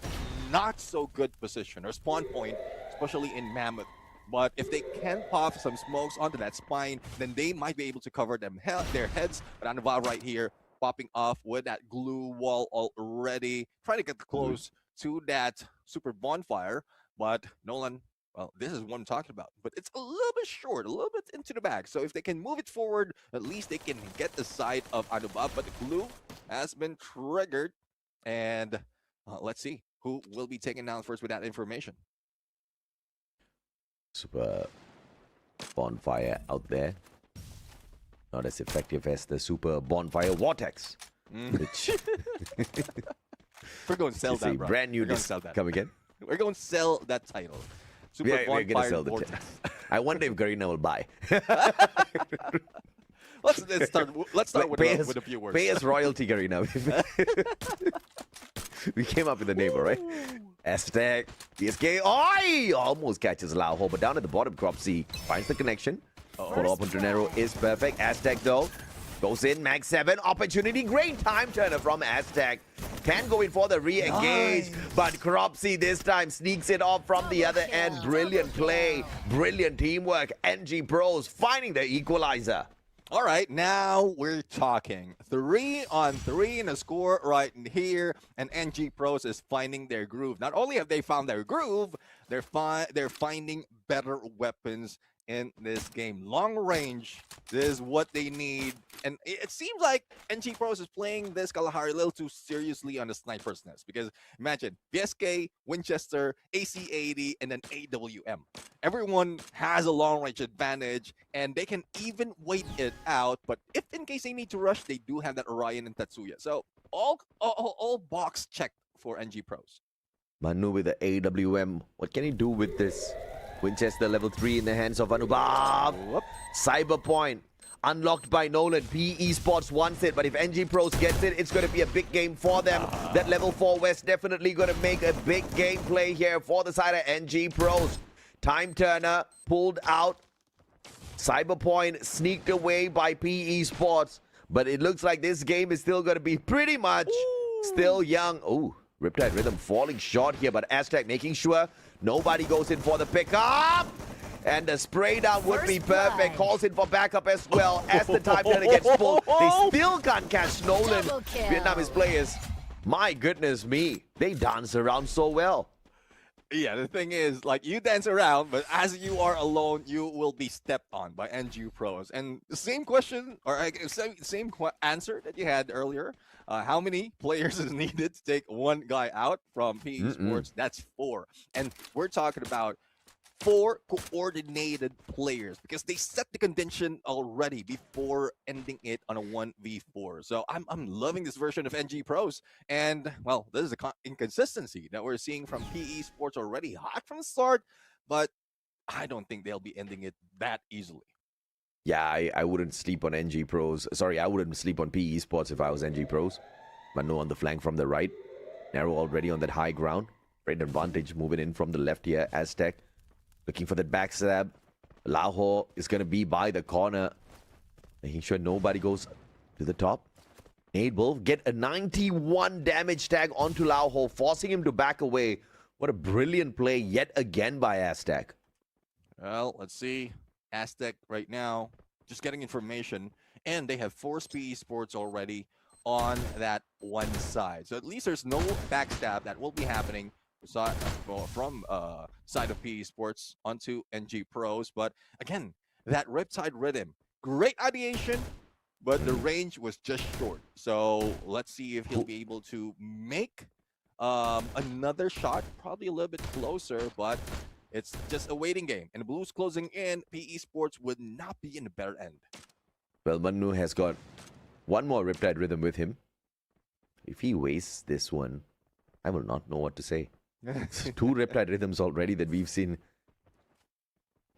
not so good position or spawn point, especially in Mammoth. But if they can pop some smokes onto that spine, then they might be able to cover their heads. But Anuva right here, popping off with that glue wall already, trying to get close to that super bonfire. But Nolan, well, this is what I'm talking about. But it's a little bit short, a little bit into the back. So if they can move it forward, at least they can get the side of Anuva. But the glue has been triggered. And let's see who will be taken down first with that information. Super bonfire out there. Not as effective as the super bonfire vortex. Which we're going to sell that, bro. Brand new. Come again? We're going to sell that title. Super we're going to sell vortex. the I wonder if Garena will buy. Let's start with a few words. Pay us royalty, Garena. We came up with the name, all right? Aztec, PSK, almost catches Lauho, but down at the bottom, Cropsy finds the connection. Follow-up on Tronero is perfect. Aztec, though, goes in, Max 7, opportunity, great time turner from Aztec. Can go in for the re-engage, but Cropsy this time sneaks it off from the other end. Brilliant play, brilliant teamwork. NG Pros finding the equalizer. All right, now we're talking. 3-on-3 in a score right here, and NG Pros is finding their groove. Not only have they found their groove, they're finding better weapons in this game. Long range is what they need. And it seems like NG Pros is playing this Kalahari a little too seriously on the sniper's nest. Because imagine, VSK, Winchester, AC-80, and then AWM. Everyone has a long range advantage, and they can even wait it out. But if in case they need to rush, they do have that Orion and Tatsuya. So all box checked for NG Pros. Manu with the AWM. What can he do with this? Winchester level 3 in the hands of Anubhav. Cyberpoint unlocked by Nolan. Esports wants it, but if NG Pros gets it, it's going to be a big game for them. That level 4 West definitely going to make a big gameplay here for the side of NG Pros. Time Turner pulled out. Cyberpoint sneaked away by Esports, but it looks like this game is still going to be pretty much still young. Ooh, Riptide Rhythm falling short here, but Aztec making sure nobody goes in for the pickup. And the spray down would be perfect. Calls in for backup as well. As the time turner gets pulled, they still can't catch Nolan. Vietnamese players, my goodness me, they dance around so well. Yeah, the thing is, like, you dance around, but as you are alone, you will be stepped on by NG Pros. And the same question, or same answer that you had earlier. How many players is needed to take one guy out from PE Sports? That's 4. And we're talking about 4 coordinated players because they set the condition already before ending it on a 1v4. So I'm loving this version of NG Pros. And, well, this is the inconsistency that we're seeing from PE Sports already. Hot from the start, but I don't think they'll be ending it that easily. Yeah, I wouldn't sleep on NG Pros. Sorry, I wouldn't sleep on PE Sports if I was NG Pros. Manu on the flank from the right. Narrow already on that high ground. Great advantage moving in from the left here. Aztec looking for that backstab. Lauho is going to be by the corner. Making sure nobody goes to the top. Nade Wolf get a 91 damage tag onto Lauho, forcing him to back away. What a brilliant play yet again by Aztec. Well, let's see. Aztec right now just getting information, and they have 4 PE Sports already on that one side. So at least there's no backstab that will be happening from side of PE Sports onto NG Pros. But again, that Riptide Rhythm, great ideation, but the range was just short. So let's see if he'll be able to make another shot, probably a little bit closer, but it's just a waiting game. And the Blues closing in, PE Sports would not be in the better end. Well, Manu has got one more Riptide Rhythm with him. If he wastes this one, I will not know what to say. 2 Riptide Rhythms already that we've seen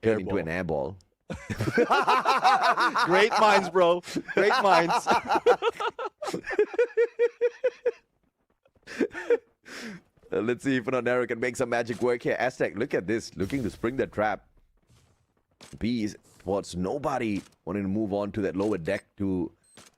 turn into an airball. Great minds, bro. Great minds. Let's see if Nero can make some magic work here. Aztec, look at this. Looking to spring the trap. Bees, what's nobody wanting to move on to that lower deck to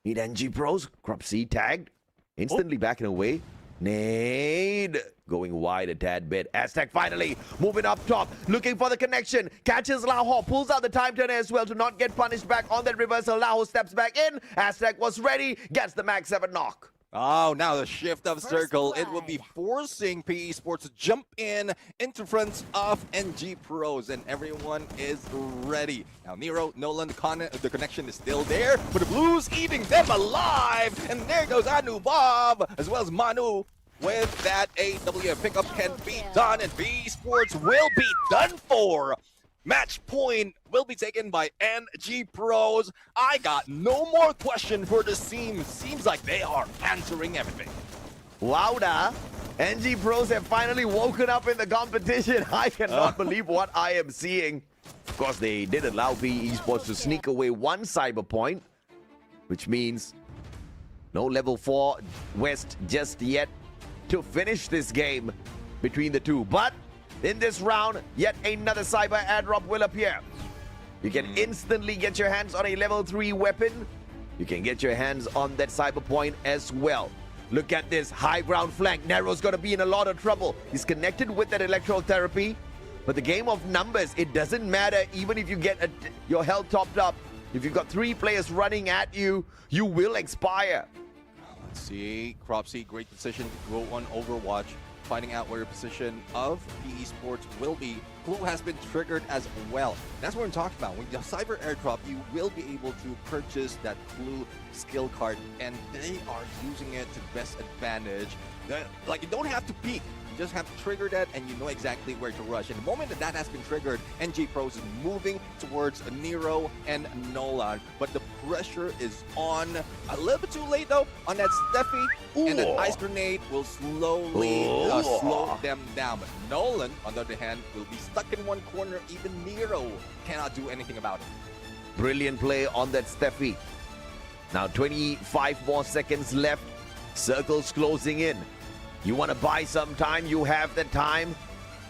meet NG Pros. Cropsy tagged. Instantly backing away. Nade going wide a tad bit. Aztec finally moving up top, looking for the connection. Catches Lao, pulls out the time turner as well to not get punished back on that reversal. Lao steps back in. Aztec was ready, gets the Max 7 knock. Oh, now the shift of circle. It will be forcing PE Sports to jump into front of NG Pros, and everyone is ready. Now, Nero, Nolan, the connection is still there, but the Blues eating them alive. And there goes Anu Bob, as well as Manu. With that, AWF pickup can be done, and PE Sports will be done for. Match point will be taken by NG Pros. I got no more question for this team. Seems like they are answering everything. Wowda. NG Pros have finally woken up in the competition. I cannot believe what I am seeing. Of course, they did allow PE Sports to sneak away one cyber point, which means no level 4 West just yet to finish this game between the two. But in this round, yet another cyber airdrop will appear. You can instantly get your hands on a level 3 weapon. You can get your hands on that cyber point as well. Look at this high ground flank. Nero's going to be in a lot of trouble. He's connected with that electrotherapy. But the game of numbers, it doesn't matter even if you get your health topped up. If you've got 3 players running at you, you will expire. Let's see. Cropsy, great position to go on Overwatch. Finding out where your position of PE Sports will be. Clue has been triggered as well. That's what I'm talking about. When you cyber airdrop, you will be able to purchase that Clue skill card, and they are using it to best advantage. Like, you don't have to peek. You just have to trigger that, and you know exactly where to rush. And the moment that has been triggered, NG Pros is moving towards Nero and Nolan. But the pressure is on. A little bit too late, though, on that Steffi. And that ice grenade will slowly slow them down. But Nolan, on the other hand, will be stuck in one corner. Even Nero cannot do anything about it. Brilliant play on that Steffi. Now 25 more seconds left. Circles closing in. You want to buy some time, you have the time,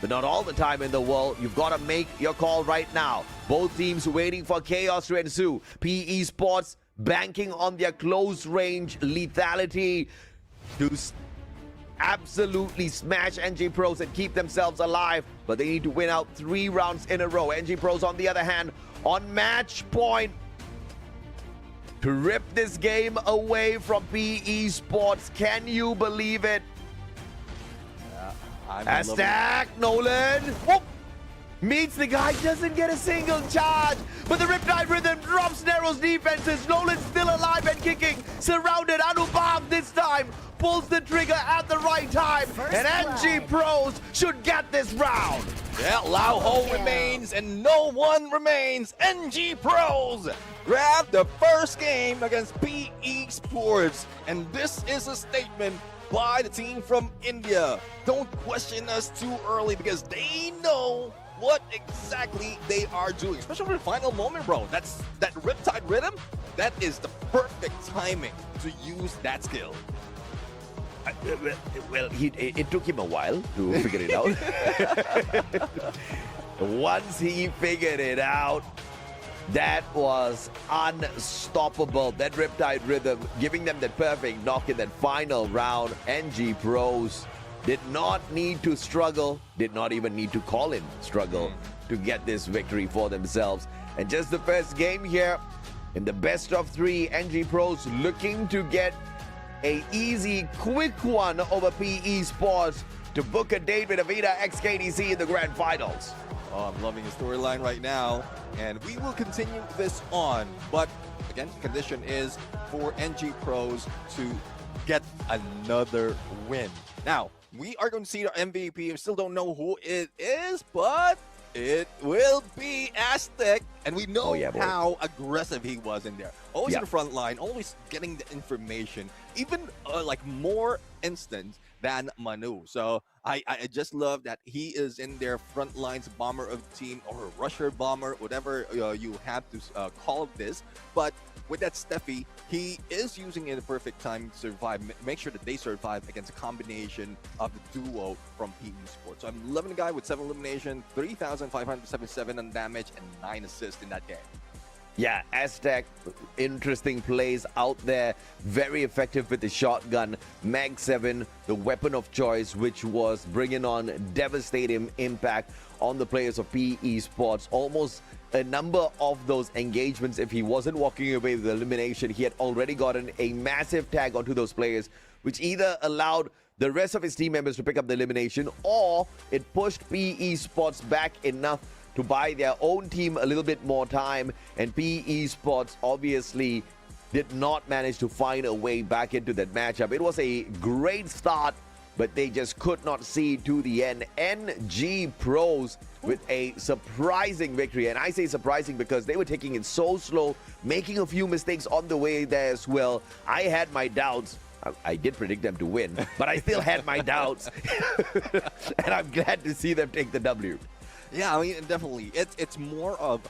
but not all the time in the world. You've got to make your call right now. Both teams waiting for chaos to ensue. PE Sports banking on their close range lethality to absolutely smash NG Pros and keep themselves alive, but they need to win out 3 rounds in a row. NG Pros, on the other hand, on match point to rip this game away from PE Sports. Can you believe it? Aztec, Nolan, whoop, meets the guy, doesn't get a single charge, but the Riptide Rhythm drops Nero's defenses. Nolan's still alive and kicking, surrounded. Anubhav this time pulls the trigger at the right time, and NG Pros should get this round. Yeah, Lao Ho remains and no one remains. NG Pros grab the first game against PE Sports, and this is a statement by the team from India. Don't question us too early, because they know what exactly they are doing, especially for the final moment, bro. That Riptide Rhythm, that is the perfect timing to use that skill. Well, it took him a while to figure it out. Once he figured it out, that was unstoppable. That Riptide Rhythm giving them that perfect knock in that final round. NG Pros did not need to struggle, did not even need to call in struggle to get this victory for themselves. And just the first game here in the best of 3, NG Pros looking to get a easy, quick one over PE Sports to book a date with AVIDA XKDC in the grand finals. Oh, I'm loving the storyline right now, and we will continue this on. But again, the condition is for NG Pros to get another win. Now, we are going to see the MVP. We still don't know who it is, but it will be Aztec, and we know how aggressive he was in there. Always in the front line, always getting the information, even like more instant than Manu. So I just love that he is in their front lines bomber of the team, or rusher bomber, whatever you have to call this. But with that Steffi, he is using it at the perfect time to survive, make sure that they survive against a combination of the duo from PE Sports. So I'm loving the guy with 7 elimination, 3,577 on damage, and 9 assists in that game. Yeah, Aztec, interesting plays out there. Very effective with the shotgun. Mag 7, the weapon of choice, which was bringing on devastating impact on the players of PE Esports. Almost a number of those engagements, if he wasn't walking away with elimination, he had already gotten a massive tag onto those players, which either allowed the rest of his team members to pick up the elimination, or it pushed PE Esports back enough to buy their own team a little bit more time. And PE Esports obviously did not manage to find a way back into that matchup. It was a great start, but they just could not see to the end. NG Pros with a surprising victory. And I say surprising because they were taking it so slow, making a few mistakes on the way there as well. I had my doubts. I did predict them to win, but I still had my doubts. And I'm glad to see them take the W. Yeah, I mean, definitely. It's more of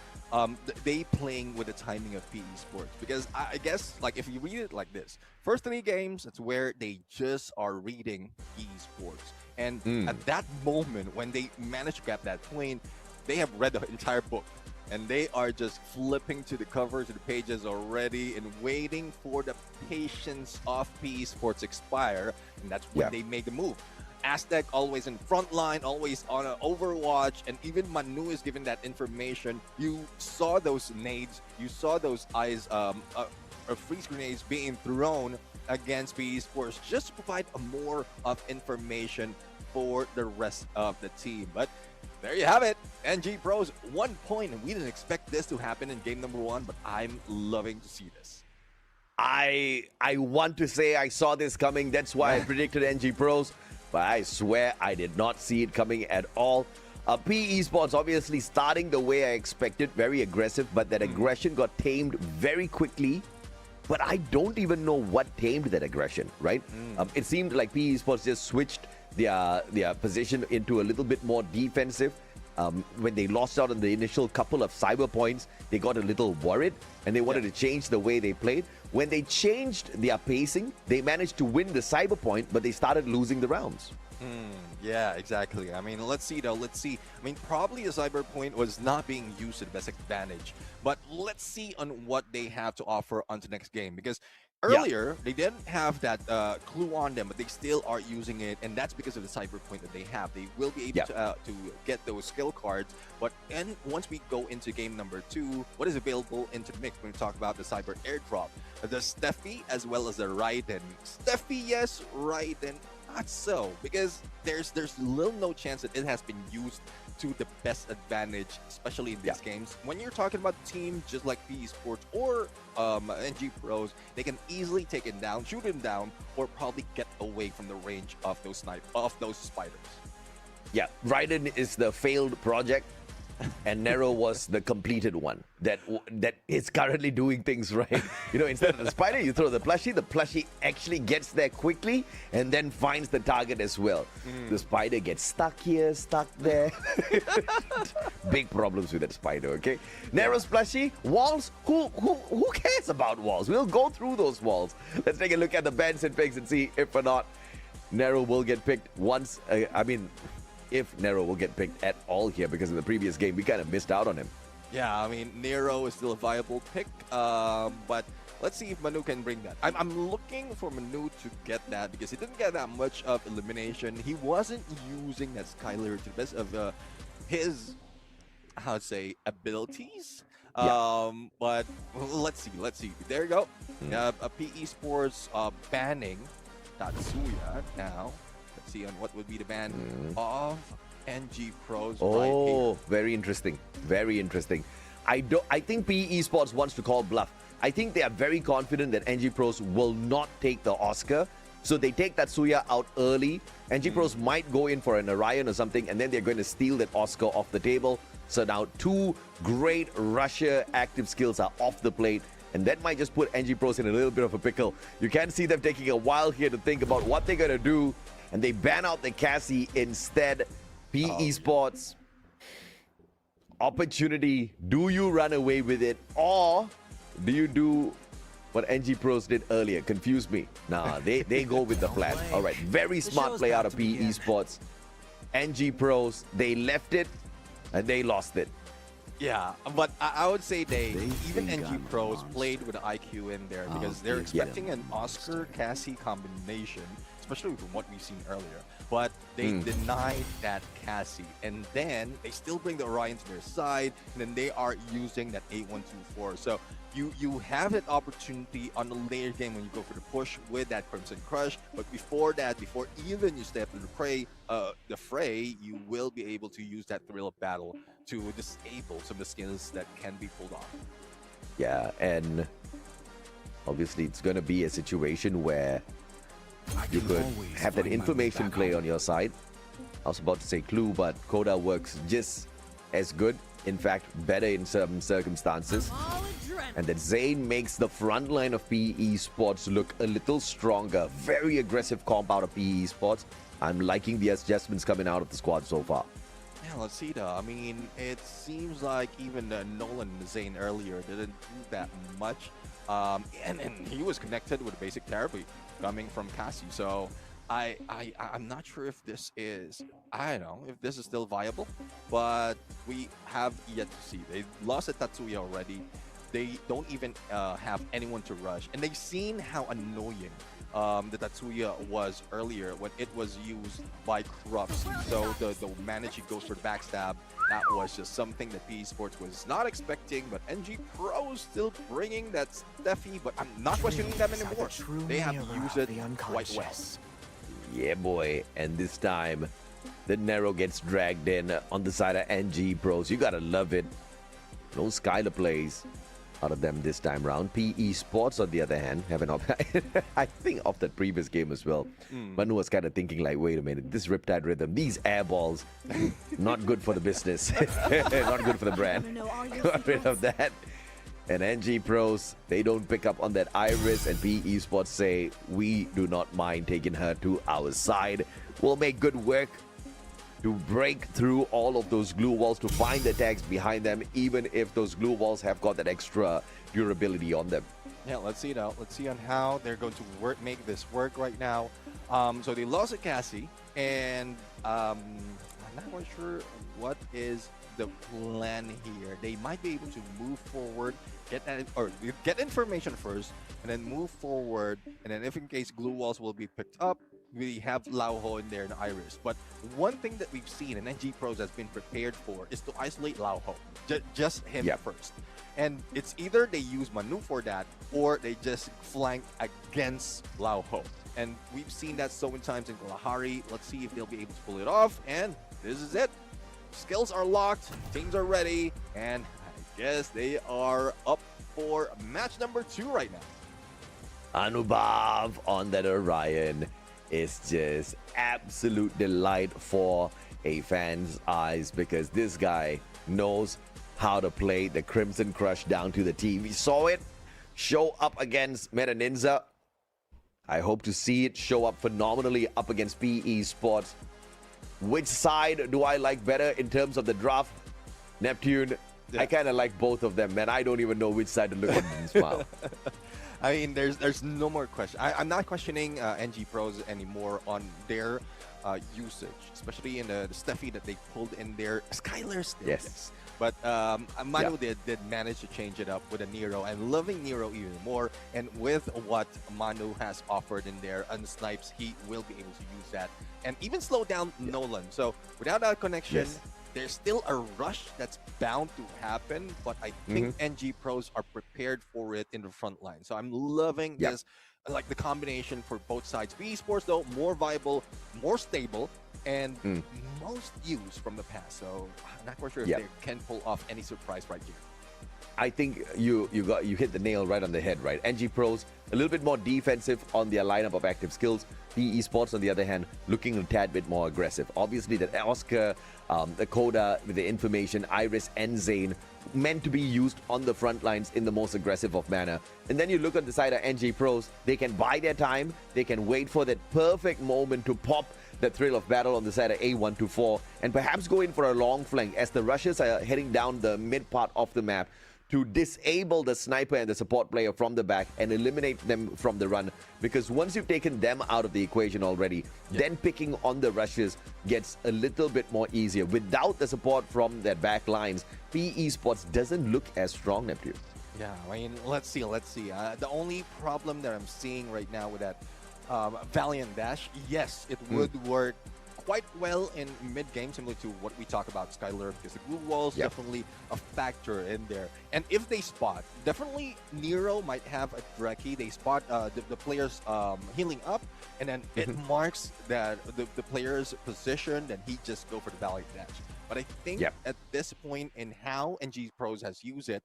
they playing with the timing of PE Sports, because I guess, like, if you read it like this, first 3 games, it's where they just are reading PE Sports. And at that moment, when they manage to grab that point, they have read the entire book. And they are just flipping to the covers of the pages already and waiting for the patience of PE Sports expire. And that's when they make the move. Aztec always in front line, always on an overwatch, and even Manu is given that information. You saw those nades, you saw those eyes, freeze grenades being thrown against PE Sports just to provide more of information for the rest of the team. But there you have it. NG Pros 1 point, and we didn't expect this to happen in game number 1, but I'm loving to see this. I want to say I saw this coming. That's why I predicted NG Pros. But I swear I did not see it coming at all. PE Esports obviously starting the way I expected, very aggressive, but that aggression got tamed very quickly. But I don't even know what tamed that aggression, right? It seemed like PE Esports just switched their position into a little bit more defensive. When they lost out on the initial couple of cyber points, they got a little worried and they wanted to change the way they played. When they changed their pacing, they managed to win the cyber point, but they started losing the rounds. Yeah, exactly. I mean, let's see though. Let's see. I mean, probably a cyber point was not being used to the best advantage, but let's see on what they have to offer on the next game, because earlier, they didn't have that clue on them, but they still are using it, and that's because of the cyber point that they have. They will be able to get those skill cards, but once we go into game number 2, what is available into the mix when we talk about the cyber airdrop? The Steffi as well as the Raiden. Steffi, yes. Raiden, not so, because there's little no chance that it has been used to the best advantage, especially in these games. When you're talking about a team just like PE Sports or NG Pros, they can easily take it down, shoot him down, or probably get away from the range of those spiders. Yeah, Raiden is the failed project, and Nero was the completed one that is currently doing things right. You know, instead of the spider, you throw the plushie actually gets there quickly and then finds the target as well. The spider gets stuck here, stuck there. Big problems with that spider, okay? Nero's plushie, walls, who cares about walls? We'll go through those walls. Let's take a look at the bans and picks and see if or not Nero will get picked once. If Nero will get picked at all here, because in the previous game we kind of missed out on him. Yeah, I mean, Nero is still a viable pick, but let's see if Manu can bring that. I'm looking for Manu to get that, because he didn't get that much of elimination. He wasn't using that Skylar to the best of his, abilities. But let's see. There you go. PE Sports banning Tatsuya now. See on what would be the ban of NG Pros right here. Very interesting. Very interesting. I think PE Esports wants to call bluff. I think they are very confident that NG Pros will not take the Oscar. So they take Tatsuya out early. NG Pros might go in for an Orion or something, and then they're going to steal that Oscar off the table. So now 2 great Russia active skills are off the plate. And that might just put NG Pros in a little bit of a pickle. You can see them taking a while here to think about what they're going to do. And they ban out the Cassie instead. PE Sports, opportunity. Do you run away with it, or do you do what NG Pros did earlier? Confuse me. Nah, they go with the plan. All right, very smart play out of PE Sports. NG Pros, they left it and they lost it. Yeah, but I would say even NG Pros played with IQ in there because they're expecting an Oscar Cassie combination, especially from what we've seen earlier. But they denied that Cassie, and then they still bring the Orion to their side, and then they are using that 8124. So you have that opportunity on the later game when you go for the push with that Crimson Crush. But before that, before even you step into the fray, you will be able to use that Thrill of Battle to disable some of the skills that can be pulled off. Yeah, and obviously it's going to be a situation where you could have that information play on your side. I was about to say Clue, but Coda works just as good, in fact better in some circumstances. And that Zane makes the front line of PE Esports look a little stronger. Very aggressive comp out of PE Esports. I'm liking the adjustments coming out of the squad so far. Yeah, let's see though. I mean, it seems like even Nolan Zane earlier didn't do that much. And he was connected with a basic therapy coming from Cassie. So I'm not sure if this is, I don't know, if this is still viable. But we have yet to see. They lost at Tatsuya already. They don't even have anyone to rush. And they've seen how annoying the Tatsuya was earlier when it was used by Corrupts. So the manage goes for the backstab. That was just something that PE Sports was not expecting, but NG Pro still bringing that Steffi, but I'm not questioning them anymore. They have used it quite well. Yeah, boy. And this time, the Nero gets dragged in on the side of NG Pros. You gotta love it. No Skylar plays out of them this time round. PE Sports, on the other hand, have an I think of that previous game as well. Manu was kind of thinking like, wait a minute, this Riptide Rhythm, these air balls, not good for the business. Not good for the brand. Got rid of that. And NG Pros, they don't pick up on that Iris, and PE Sports say, we do not mind taking her to our side. We'll make good work to break through all of those glue walls, to find the tags behind them, even if those glue walls have got that extra durability on them. Yeah, let's see now. Let's see on how they're going to make this work right now. So they lost at Cassie, and I'm not quite sure what is the plan here. They might be able to move forward, get information first, and then move forward. And then if in case glue walls will be picked up, we have Lauho in there and Iris. But one thing that we've seen and NG Pros has been prepared for is to isolate Lauho. Just him first. And it's either they use Manu for that, or they just flank against Lauho. And we've seen that so many times in Kalahari. Let's see if they'll be able to pull it off. And this is it. Skills are locked, teams are ready, and I guess they are up for match number 2 right now. Anubhav on that Orion is just absolute delight for a fan's eyes, because this guy knows how to play the Crimson Crush down to the T. We saw it show up against Meta Ninja. I hope to see it show up phenomenally up against PE Sports. Which side do I like better in terms of the draft? Neptune, I kind of like both of them, man. I don't even know which side to look at and smile. I mean, there's no more question. I'm not questioning NG Pros anymore on their usage, especially in the Steffi that they pulled in there. Skylar still, yes. But Manu did manage to change it up with a Nero, and loving Nero even more. And with what Manu has offered in there, Unsnipes, he will be able to use that and even slow down Nolan. So without that connection, there's still a rush that's bound to happen, but I think NG Pros are prepared for it in the front line. So I'm loving this, like the combination for both sides. PE Sports, though, more viable, more stable, and most used from the past. So I'm not quite sure if they can pull off any surprise right here. I think you hit the nail right on the head, right? NG Pros, a little bit more defensive on their lineup of active skills. PE Sports, on the other hand, looking a tad bit more aggressive. Obviously, that Oscar, the Coda with the information, Iris and Zane, meant to be used on the front lines in the most aggressive of manner. And then you look on the side of NG Pros, they can buy their time, they can wait for that perfect moment to pop the Thrill of Battle on the side of A124, and perhaps go in for a long flank as the Russians are heading down the mid part of the map to disable the sniper and the support player from the back and eliminate them from the run. Because once you've taken them out of the equation already, then picking on the rushes gets a little bit more easier. Without the support from their back lines, PE Esports doesn't look as strong, Neptune. Yeah, I mean, let's see. The only problem that I'm seeing right now with that Valiant Dash, yes, it would work quite well in mid-game, similar to what we talk about Skyler, because the glue wall is definitely a factor in there. And if they spot, definitely Nero might have a Dreki. They spot the players healing up, and then it marks that the player's position, then he just go for the Valiant Dash. But I think at this point in how NG Pros has used it,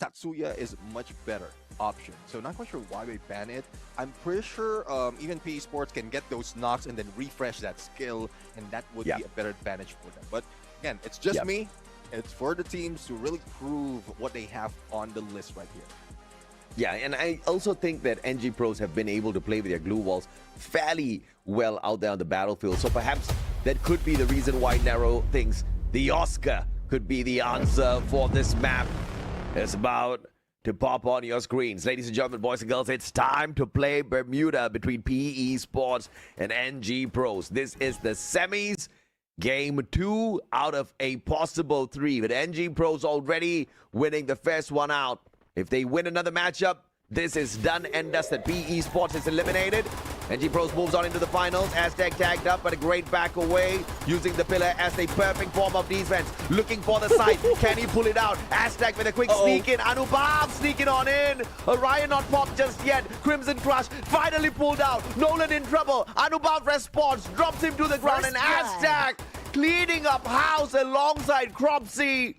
Tatsuya is a much better option. So not quite sure why they ban it. I'm pretty sure even PE Sports can get those knocks and then refresh that skill, and that would be a better advantage for them. But again, it's just me. It's for the teams to really prove what they have on the list right here. Yeah, and I also think that NG Pros have been able to play with their glue walls fairly well out there on the battlefield. So perhaps that could be the reason why Nero thinks the Oscar could be the answer for this map. It's about to pop on your screens. Ladies and gentlemen, boys and girls, it's time to play Bermuda between PE Sports and NG Pros. This is the semis, game 2 out of a possible 3. With NG Pros already winning the first one out. If they win another matchup, this is done and dusted. PE Sports is eliminated. NG Pros moves on into the finals. Aztec tagged up, but a great back away, using the pillar as a perfect form of defense. Looking for the side. Can he pull it out? Aztec with a quick sneak in. Anubhav sneaking on in. Orion not popped just yet. Crimson Crush finally pulled out. Nolan in trouble. Anubhav responds, drops him to the ground, and Aztec cleaning up house alongside Cropsy.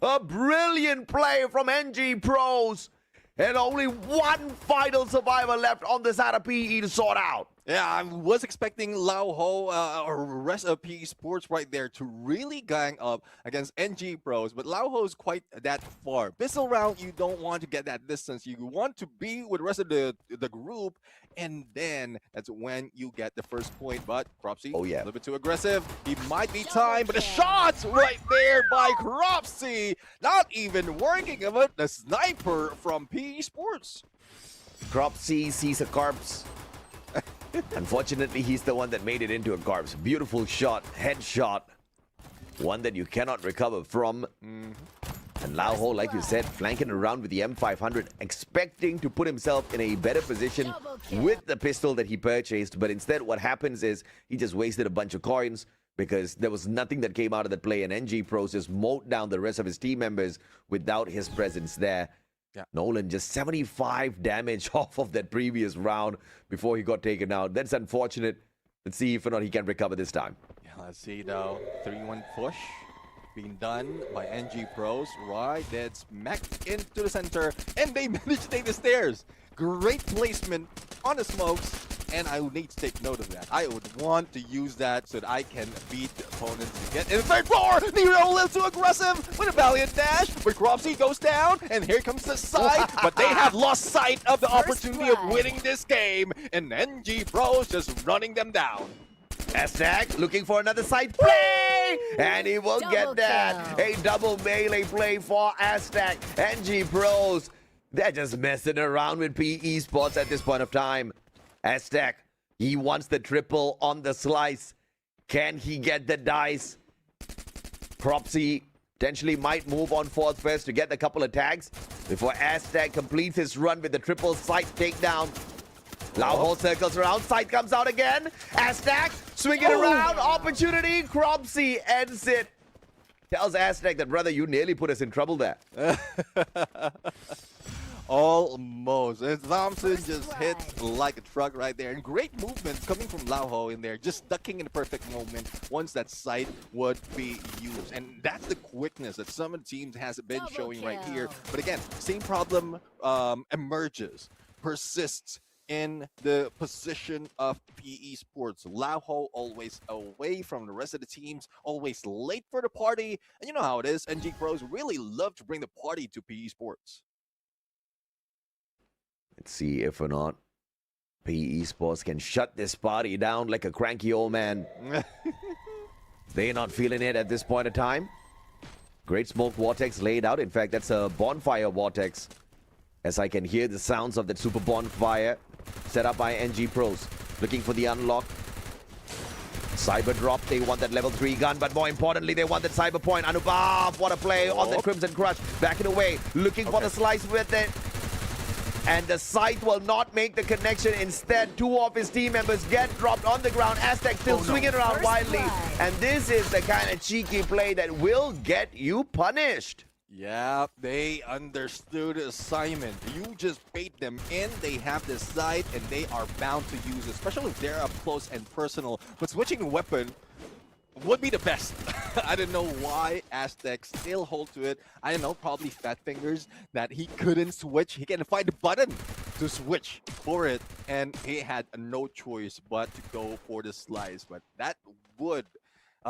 A brilliant play from NG Pros. And only one final survivor left on the side of PE to sort out. Yeah, I was expecting Lao Ho or rest of PE Sports right there to really gang up against NG Pros, but Lao Ho is quite that far. Pistol round, you don't want to get that distance. You want to be with the rest of the group, and then that's when you get the first point. But Cropsy, a little bit too aggressive. He might be timed, but the shots right there by Cropsy, not even working of it. The sniper from PE Sports. Cropsy sees a corpse. Unfortunately, he's the one that made it into a corpse. Beautiful shot, headshot. One that you cannot recover from. And Lao Ho, like you said, flanking around with the M500, expecting to put himself in a better position with the pistol that he purchased. But instead, what happens is he just wasted a bunch of coins because there was nothing that came out of that play. And NG Pros just mowed down the rest of his team members without his presence there. Nolan just 75 damage off of that previous round before he got taken out. That's unfortunate. Let's see if or not he can recover this time. Yeah, let's see though. 3-1 push being done by NG Pros. Right, that's smacked into the center, and they managed to take the stairs. Great placement on the smokes, and I would need to take note of that. I would want to use that so that I can beat the opponents to get in the third floor. Nero a little too aggressive with a Valiant Dash, but Cropsy goes down, and here comes the side, but they have lost sight of the opportunity of winning this game, and NG Pros just running them down. Aztec looking for another side play, and he will get that. A double melee play for Aztec. NG Pros, they're just messing around with PE Sports at this point of time. Aztec, he wants the triple on the slice. Can he get the dice? Cropsy potentially might move on fourth first to get a couple of tags before Aztec completes his run with the triple sight takedown. Lao Ho circles around, sight comes out again. Aztec swinging around, opportunity. Cropsy ends it. Tells Aztec that, brother, you nearly put us in trouble there. Almost. And Thompson just hits like a truck right there. And great movement coming from Lao Ho in there. Just ducking in the perfect moment once that sight would be used. And that's the quickness that some of the teams has been showing right here. But again, same problem emerges, persists in the position of PE Sports. Lao Ho always away from the rest of the teams, always late for the party. And you know how it is. NG Pros really love to bring the party to PE Sports. Let's see if or not PE Sports can shut this party down like a cranky old man. They're not feeling it at this point of time. Great smoke vortex laid out. In fact, that's a bonfire vortex. As I can hear the sounds of that super bonfire set up by NG Pros. Looking for the unlock. Cyber drop. They want that level 3 gun, but more importantly, they want that cyber point. Anubhav, what a play on the Crimson Crush. Backing away. Looking for the slice with it. And the site will not make the connection. Instead, 2 of his team members get dropped on the ground. Aztec still swinging around wildly. And this is the kind of cheeky play that will get you punished. Yeah, they understood the assignment. You just bait them in, they have the sight, and they are bound to use it, especially if they're up close and personal. But switching weapon would be the best. I don't know why Aztec still hold to it. I don't know, probably fat fingers that he couldn't switch. He can't find the button to switch for it, and he had no choice but to go for the slice. But that would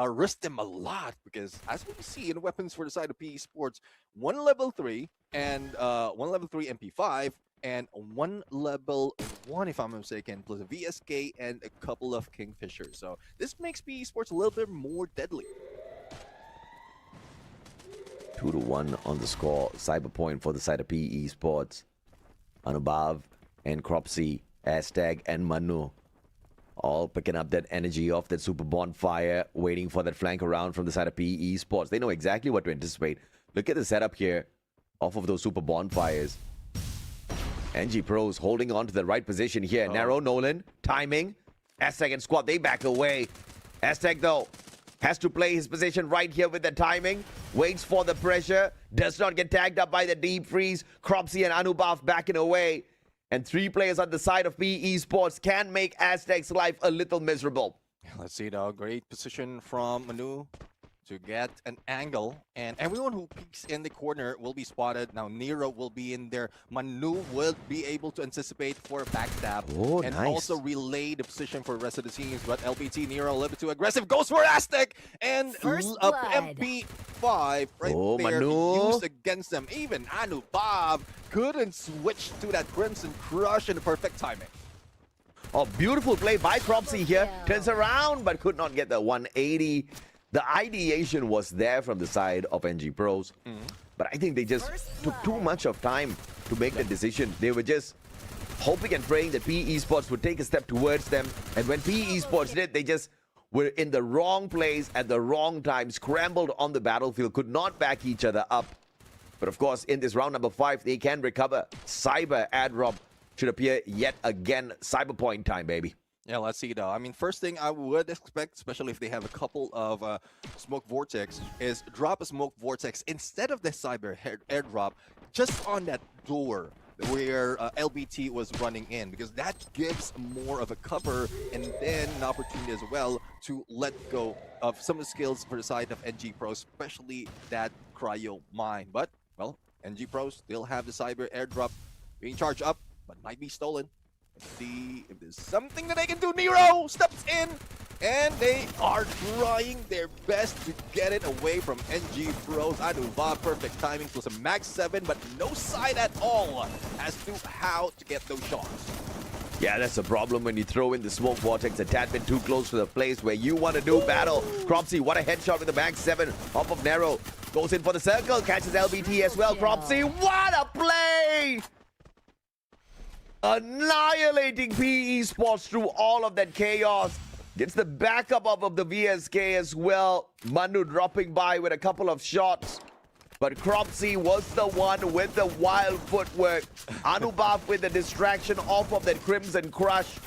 risk them a lot, because as we see in weapons for the side of PE Sports, 1 level 3 and 1 level 3 MP5 and 1 level 1, if I'm not mistaken, plus a VSK and a couple of Kingfishers. So this makes PE Sports a little bit more deadly. 2-1 on the score. Cyber point for the side of PE Sports. Anubhav and Cropsy, Aztec and Manu, all picking up that energy off that super bonfire, waiting for that flank around from the side of PE Sports. They know exactly what to anticipate. Look at the setup here off of those super bonfires. NG Pros holding on to the right position here. Narrow, Nolan, timing. Aztec and Squad, they back away. Aztec, though, has to play his position right here with the timing. Waits for the pressure. Does not get tagged up by the deep freeze. Cropsy and Anubhav backing away. And 3 players on the side of PE Sports can make Aztec's life a little miserable. Let's see the great position from Manu to get an angle, and everyone who peeks in the corner will be spotted. Now Nero will be in there. Manu will be able to anticipate for a backstab and also relay the position for the rest of the teams. But LBT Nero a little bit too aggressive, goes for Aztec, and MP5 right there used against them. Even Anubhav couldn't switch to that Crimson Crush in the perfect timing. Oh, beautiful play by Cropsy here. Turns around, but could not get the 180. The ideation was there from the side of NG Pros. But I think they just took too much of time to make the decision. They were just hoping and praying that PE Sports would take a step towards them. And when PE Sports did, they just were in the wrong place at the wrong time, scrambled on the battlefield, could not back each other up. But of course, in this round number 5, they can recover. Cyber airdrop should appear yet again. Cyber point time, baby. Yeah, let's see though. I mean, first thing I would expect, especially if they have a couple of smoke vortex, is drop a smoke vortex instead of the cyber airdrop just on that door where LBT was running in, because that gives more of a cover and then an opportunity as well to let go of some of the skills for the side of NG Pro, especially that cryo mine. But, well, NG Pros still have the cyber airdrop being charged up, but might be stolen. Let's see if there's something that they can do. Nero steps in, and they are trying their best to get it away from NG Pros. Anubhav, perfect timing, plus a max 7, but no sight at all as to how to get those shots. Yeah, that's a problem when you throw in the smoke vortex a tad bit too close to the place where you want to do battle. Cropsy, what a headshot with the max 7 off of Narrow. Goes in for the circle, catches LBT as well. Cropsy, what a play! Annihilating PE Sports through all of that chaos. Gets the backup of the VSK as well. Manu dropping by with a couple of shots. But Cropsy was the one with the wild footwork. Anubhav with the distraction off of that Crimson Crush.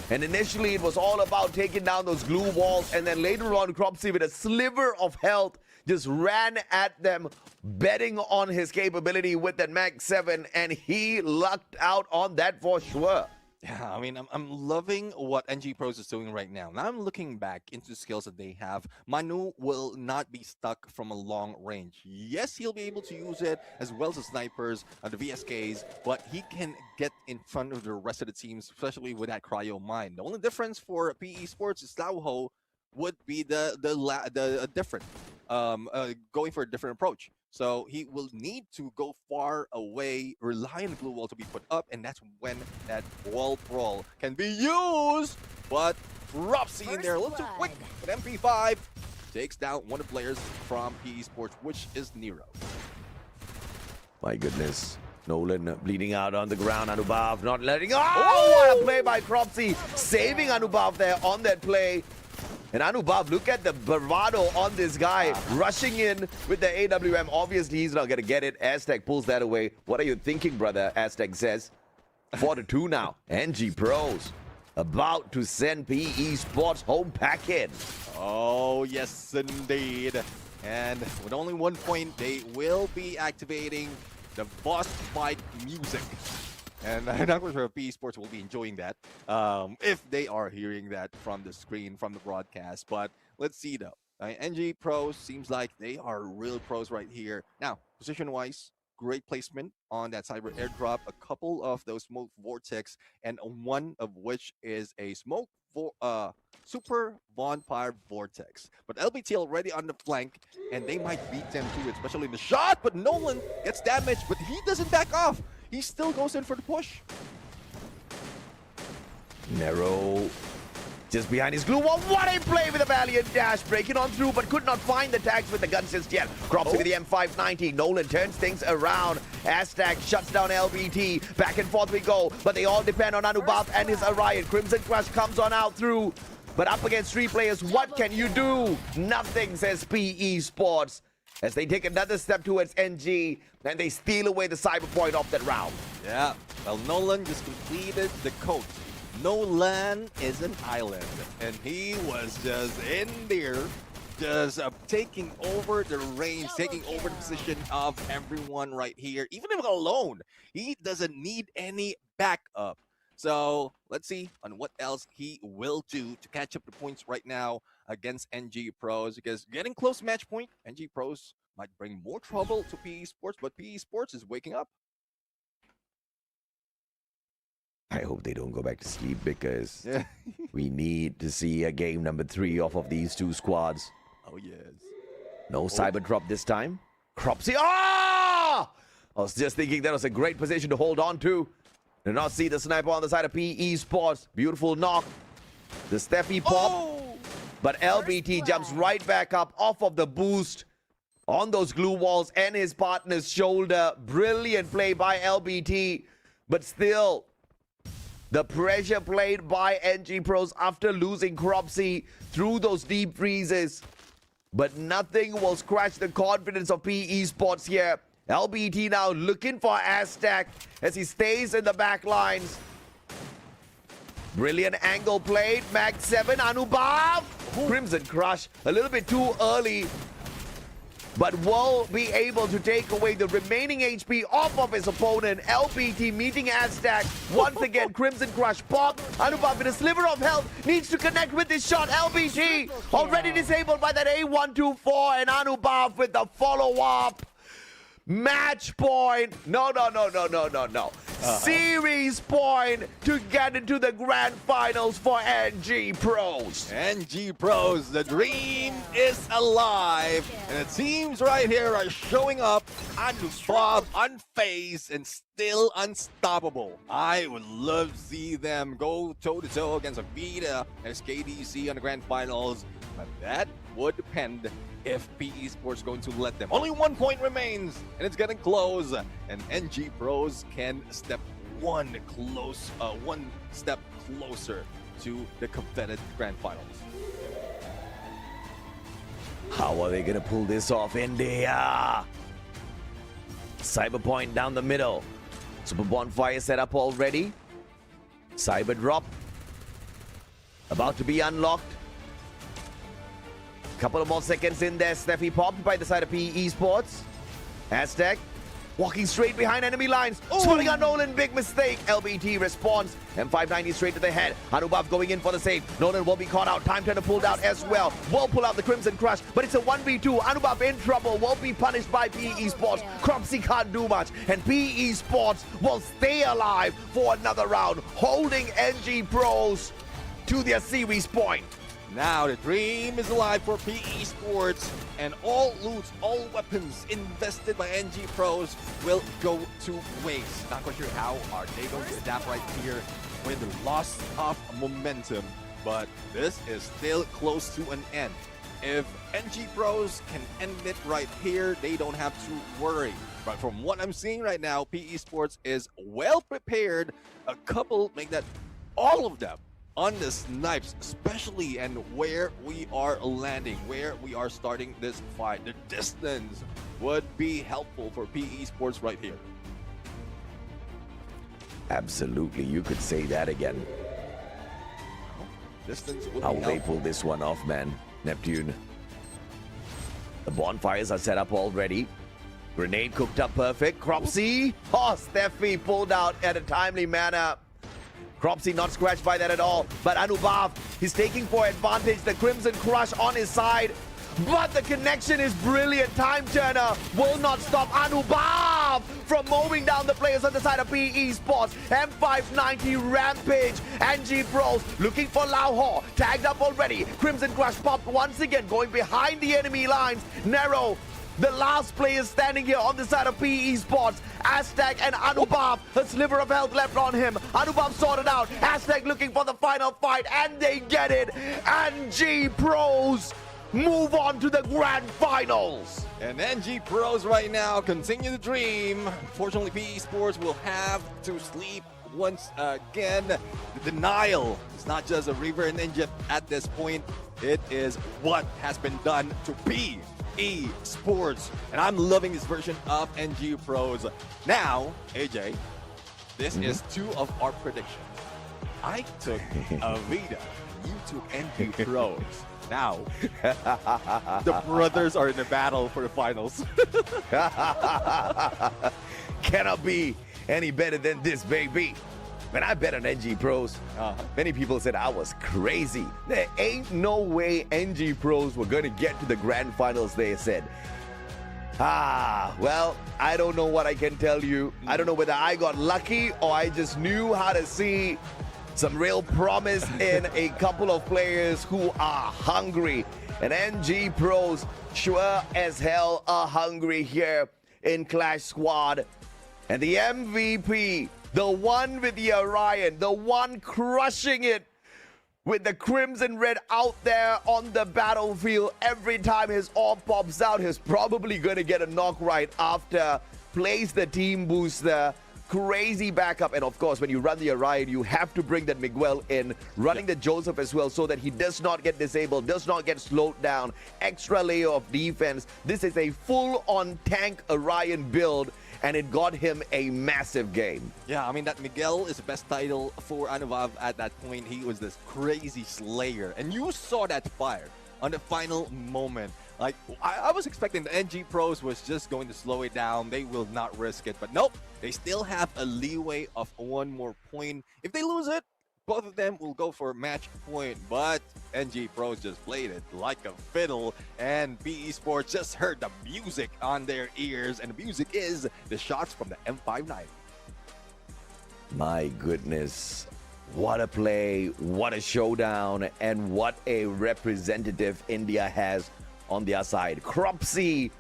And initially it was all about taking down those glue walls. And then later on, Cropsy with a sliver of health just ran at them, betting on his capability with that max 7, and he lucked out on that for sure. Yeah, I mean, I'm loving what NG Pros is doing right now. Now I'm looking back into the skills that they have. Manu will not be stuck from a long range. Yes, he'll be able to use it as well as the snipers and the VSKs, but he can get in front of the rest of the teams, especially with that cryo mine. The only difference for PE Sports is Lauho would be the different, going for a different approach. So he will need to go far away, rely on the glue wall to be put up, and that's when that wall brawl can be used. But Cropsy in there a little too quick with MP5. takes down one of the players from PE Sports, which is Nero. My goodness. Nolan bleeding out on the ground. Anubhav not letting go. Oh, what a play by Cropsy. Saving Anubhav there on that play. And Anubhav, look at the bravado on this guy. Rushing in with the AWM. Obviously, he's not going to get it. Aztec pulls that away. What are you thinking, brother? Aztec says. 4-2 now. NG Pros about to send PE Sports home packing. Oh, yes, indeed. And with only 1 point, they will be activating the boss fight music. And I'm not quite sure if PE Sports will be enjoying that if they are hearing that from the screen, from the broadcast. But let's see, though. NG Pros seems like they are real pros right here. Now, position-wise, great placement on that cyber airdrop. A couple of those smoke vortex, and one of which is a smoke super bonfire vortex. But LBT already on the flank, and they might beat them too, especially in the shot. But Nolan gets damaged, but he doesn't back off. He still goes in for the push. Nero just behind his glue wall. What a play with a valiant dash, breaking on through, but could not find the tags with the guns just yet. Cropsy with the M590. Nolan turns things around. Aztec shuts down LBT. Back and forth we go, but they all depend on Anubhav and his Orion. Crimson Crush comes on out through, but up against 3 players, what can you do? Nothing, says PE Sports, as they take another step towards NG, and they steal away the cyber point off that round. Yeah, well, Nolan just completed the coat. No land is an island, and he was just in there, just taking over the range, taking over the position of everyone right here. Even if alone, he doesn't need any backup. So let's see on what else he will do to catch up the points right now against NG Pros, because getting close to match point, NG Pros might bring more trouble to PE Sports, but PE Sports is waking up. I hope they don't go back to sleep, because we need to see a game number 3 off of these 2 squads. Oh, yes. No cyber drop this time. Cropsy. Ah! I was just thinking that was a great position to hold on to. Did not see the sniper on the side of PE Sports. Beautiful knock. The Steffi pop. But LBT jumps right back up off of the boost on those glue walls and his partner's shoulder. Brilliant play by LBT. But still, the pressure played by NG Pros after losing Cropsy through those deep freezes. But nothing will scratch the confidence of PE Sports here. LBT now looking for Aztec as he stays in the back lines. Brilliant angle played. Mag 7, Anubhav. Crimson Crush a little bit too early, but will be able to take away the remaining HP off of his opponent. LBT meeting Aztec. Once again, Crimson Crush pop. Anubhav with a sliver of health needs to connect with this shot. LBT already disabled by that A124, and Anubhav with the follow-up. Match point. No. Series point to get into the grand finals for NG Pros. NG Pros, the dream is alive. And the teams right here are showing up. Anubhav unfazed and still unstoppable. I would love to see them go toe-to-toe against AVIDA and SKDC on the grand finals. But that would depend if PE Sports going to let them. Only 1 point remains, and it's getting close. And NG Pros can step one step closer to the coveted grand finals. How are they gonna pull this off, India? Cyber point down the middle. Super bonfire set up already. Cyber drop about to be unlocked. Couple of more seconds in there. Steffi popped by the side of PE Sports. Aztec walking straight behind enemy lines. Spotting on Nolan, big mistake. LBT responds. M590 straight to the head. Anubhav going in for the save. Nolan will be caught out. Time turner pulled out as well. Will pull out the Crimson Crush, but it's a 1v2. Anubhav in trouble. Will be punished by PE Sports. Cropsy can't do much, and PE Sports will stay alive for another round, holding NG Pros to their series point. Now the dream is alive for PE Sports, and all loot, all weapons invested by NG Pros will go to waste. Not quite sure how are they going to adapt right here with the loss of momentum, but this is still close to an end. if NG Pros can end it right here, they don't have to worry. But from what I'm seeing right now, PE Sports is well prepared. A couple make that, all of them on the snipes, especially and where we are landing, where we are starting this fight. The distance would be helpful for PE Sports right here. Absolutely, you could say that again. Distance would How be will they helpful. pull this one off, man? Neptune. The bonfires are set up already. Grenade cooked up perfect. Cropsy. Oh, Steffi pulled out at a timely manner. Cropsy not scratched by that at all. But Anubhav, he's taking for advantage. The Crimson Crush on his side. But the connection is brilliant. Time Turner will not stop Anubhav from mowing down the players on the side of PE Sports. M590 Rampage. NG Pros looking for Lao Ho. Tagged up already. Crimson Crush popped once again, going behind the enemy lines. Narrow. The last player standing here on the side of PE Sports. Aztec and Anubhav. A sliver of health left on him. Anubhav sorted out. Aztec looking for the final fight, and they get it. NG Pros move on to the grand finals. And NG Pros right now continue to dream. Fortunately, PE Sports will have to sleep once again. The denial is not just a river in Egypt at this point. It is what has been done to PE Sports. And I'm loving this version of NG Pros. Now, AJ, this is two of our predictions. I took AVIDA. You took NG Pros. Now, the brothers are in the battle for the finals. Cannot be any better than this, baby. When I bet on NG Pros, many people said I was crazy. There ain't no way NG Pros were going to get to the grand finals, they said. Well, I don't know what I can tell you. I don't know whether I got lucky or I just knew how to see some real promise in a couple of players who are hungry. And NG Pros sure as hell are hungry here in Clash Squad. And the MVP, the one with the Orion, the one crushing it with the Crimson Red out there on the battlefield. Every time his orb pops out, he's probably going to get a knock right after. Plays the team booster. Crazy backup. And of course, when you run the Orion, you have to bring that Miguel in, running the Joseph as well, so that he does not get disabled, does not get slowed down. Extra layer of defense. This is a full-on tank Orion build, and it got him a massive game. Yeah, I mean, that Miguel is the best title for Anubhav at that point. He was this crazy slayer, and you saw that fire on the final moment. Like, I was expecting the NG Pros was just going to slow it down. They will not risk it, but nope. They still have a leeway of one more point. If they lose it, both of them will go for match point, but NG Pros just played it like a fiddle, and PE Sports just heard the music on their ears, and the music is the shots from the M590. My goodness. What a play, what a showdown, and what a representative India has on their side. Cropsy,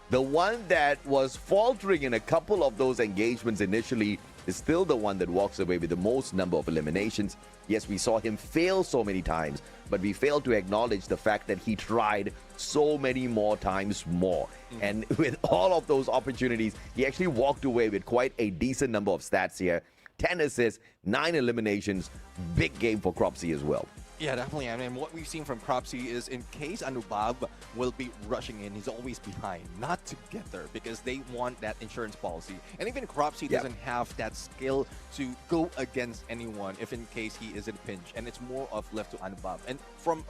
the one that was faltering in a couple of those engagements initially, is still the one that walks away with the most number of eliminations. Yes, we saw him fail so many times, but we failed to acknowledge the fact that he tried so many more times more. And with all of those opportunities, he actually walked away with quite a decent number of stats here. 10 assists, 9 eliminations. Big game for Cropsy as well. Yeah, definitely. I mean, what we've seen from Cropsy is in case Anubhav will be rushing in, he's always behind, not together, because they want that insurance policy. And even Cropsy doesn't have that skill to go against anyone if in case he is in a pinch. And it's more of left to Anubhav. And from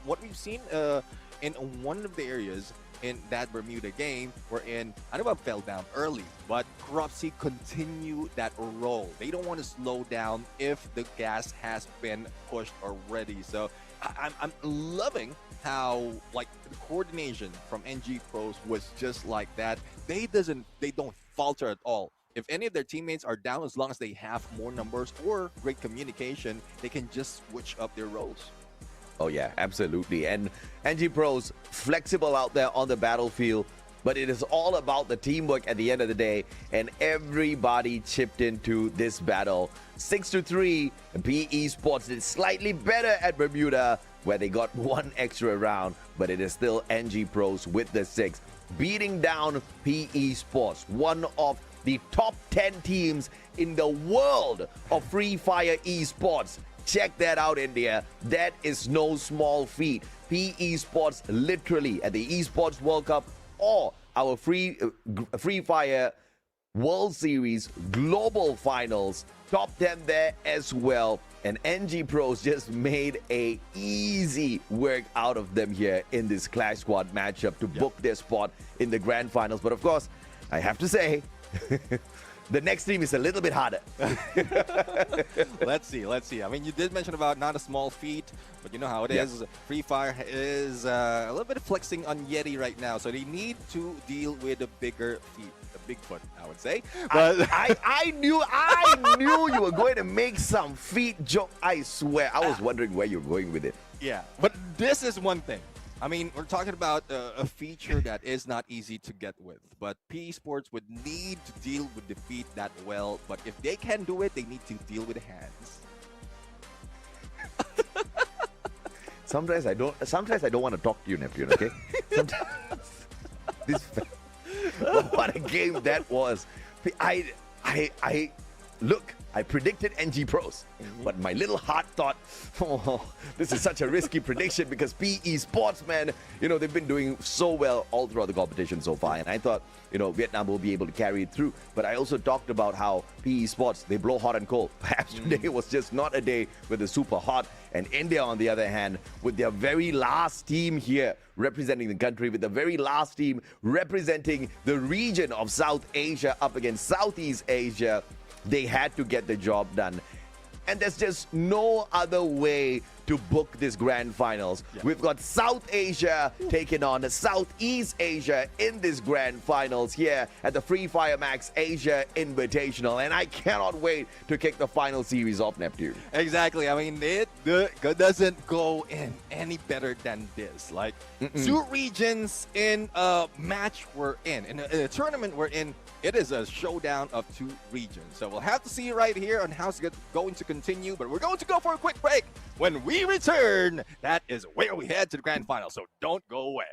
what we've seen in one of the areas in that Bermuda game, wherein Anubhav fell down early, but Cropsy continued that roll. They don't want to slow down if the gas has been pushed already. So I'm loving how, like, the coordination from NG Pros was just like that. They don't falter at all. If any of their teammates are down, as long as they have more numbers or great communication, they can just switch up their roles. Oh yeah, absolutely. And NG Pros, flexible out there on the battlefield, but it is all about the teamwork at the end of the day, and everybody chipped into this battle. 6-3, and PE Sports did slightly better at Bermuda, where they got one extra round, but it is still NG Pros with the 6, beating down PE Sports, one of the top 10 teams in the world of Free Fire Esports. Check that out, India. That is no small feat. PE Sports literally at the Esports World Cup or our Free Fire World Series Global Finals, top 10 there as well. And NG Pros just made a easy work out of them here in this Clash Squad matchup to book their spot in the Grand Finals. But of course, I have to say, the next team is a little bit harder. Let's see. I mean, you did mention about not a small feat, but you know how it is. Free Fire is a little bit flexing on Yeti right now, so they need to deal with a bigger feat. Bigfoot, I would say. But I knew you were going to make some feet joke. I swear, I was wondering where you're going with it. Yeah, but this is one thing. I mean, we're talking about a feature that is not easy to get with, but PE Sports would need to deal with the feet that well. But if they can do it, they need to deal with hands. Sometimes I don't want to talk to you, Neptune. Okay. What a game that was. Look, I predicted NG Pros, but my little heart thought, oh, this is such a risky prediction because PE Sports, man, you know, they've been doing so well all throughout the competition so far. And I thought, you know, Vietnam will be able to carry it through. But I also talked about how PE Sports, they blow hot and cold. Perhaps today was just not a day with the super hot. And India, on the other hand, with their very last team here representing the country, with the very last team representing the region of South Asia up against Southeast Asia, they had to get the job done. And there's just no other way to book this grand finals. We've got South Asia taking on Southeast Asia in this grand finals here at the Free Fire MAX Asia Invitational. And I cannot wait to kick the final series off, Neptune. Exactly. I mean, it doesn't go in any better than this. Like, two regions in a match we're in a tournament we're in, it is a showdown of two regions. So we'll have to see right here on how it's going to continue. But we're going to go for a quick break. When we return, that is where we head to the grand final. So don't go away.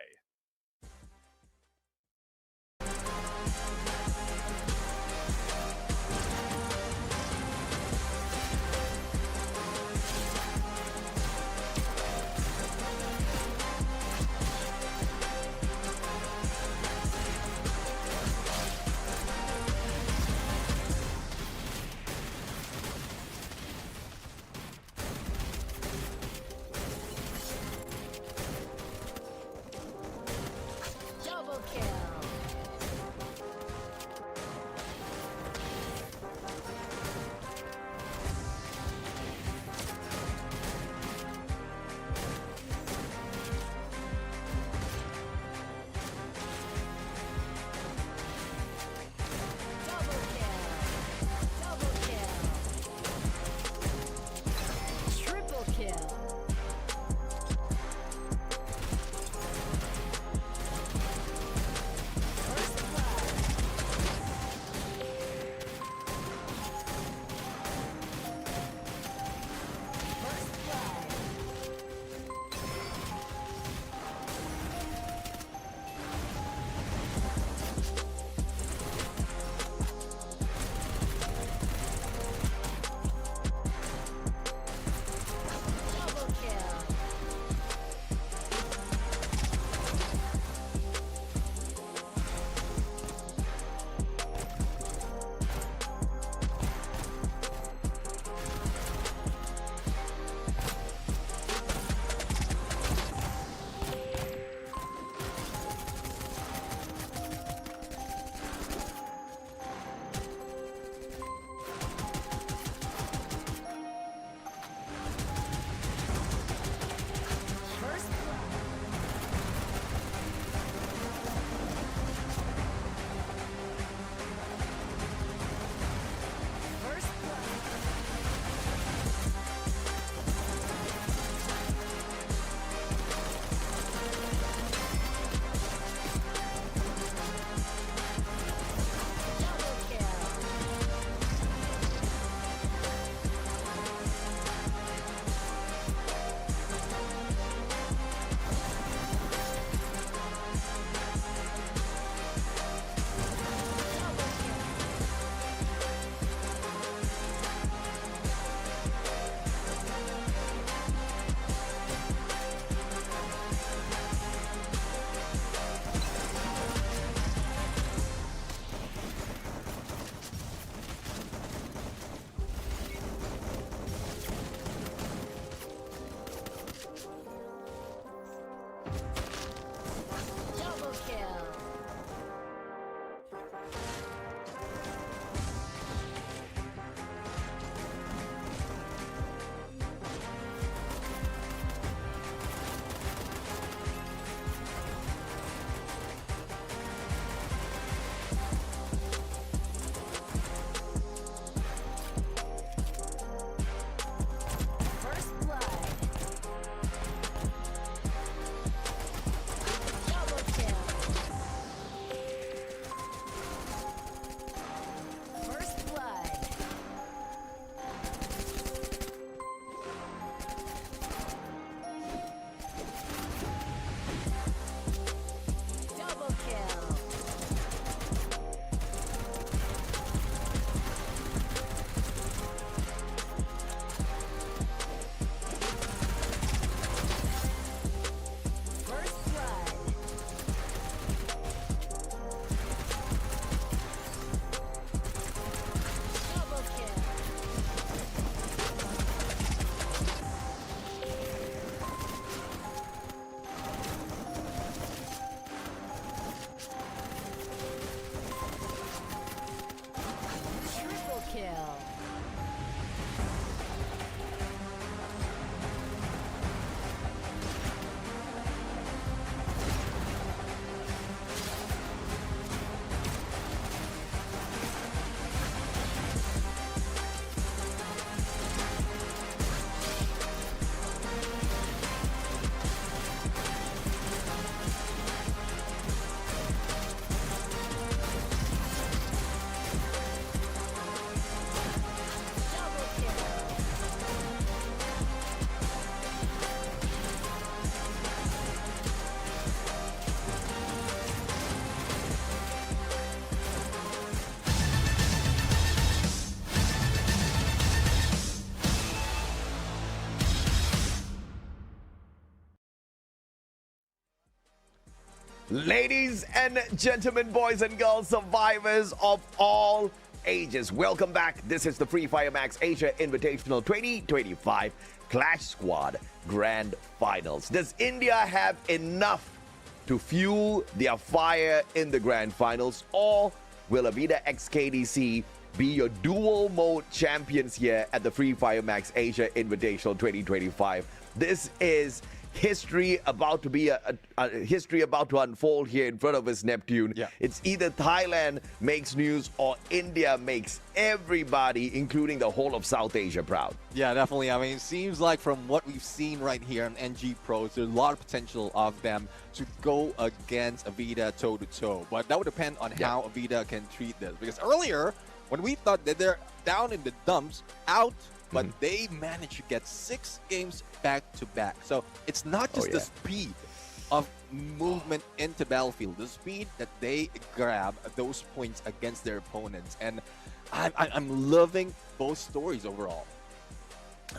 Ladies and gentlemen, boys and girls, survivors of all ages, welcome back. This is the Fire MAX Asia Invitational 2025 Clash Squad Grand Finals. Does India have enough to fuel their fire in the Grand Finals, or will AVIDA x KDC be your dual mode champions here at the Fire MAX Asia Invitational 2025? This is history about to be a history about to unfold here in front of us, Neptune. Yeah. It's either Thailand makes news or India makes everybody, including the whole of South Asia, proud. Yeah, definitely. I mean, it seems like from what we've seen right here on NG Pros, there's a lot of potential of them to go against AVIDA toe-to-toe. But that would depend on how AVIDA can treat this. Because earlier, when we thought that they're down in the dumps, out, but they managed to get 6 games back-to-back. So it's not just the speed of movement into battlefield, the speed that they grab those points against their opponents. And I'm loving both stories overall.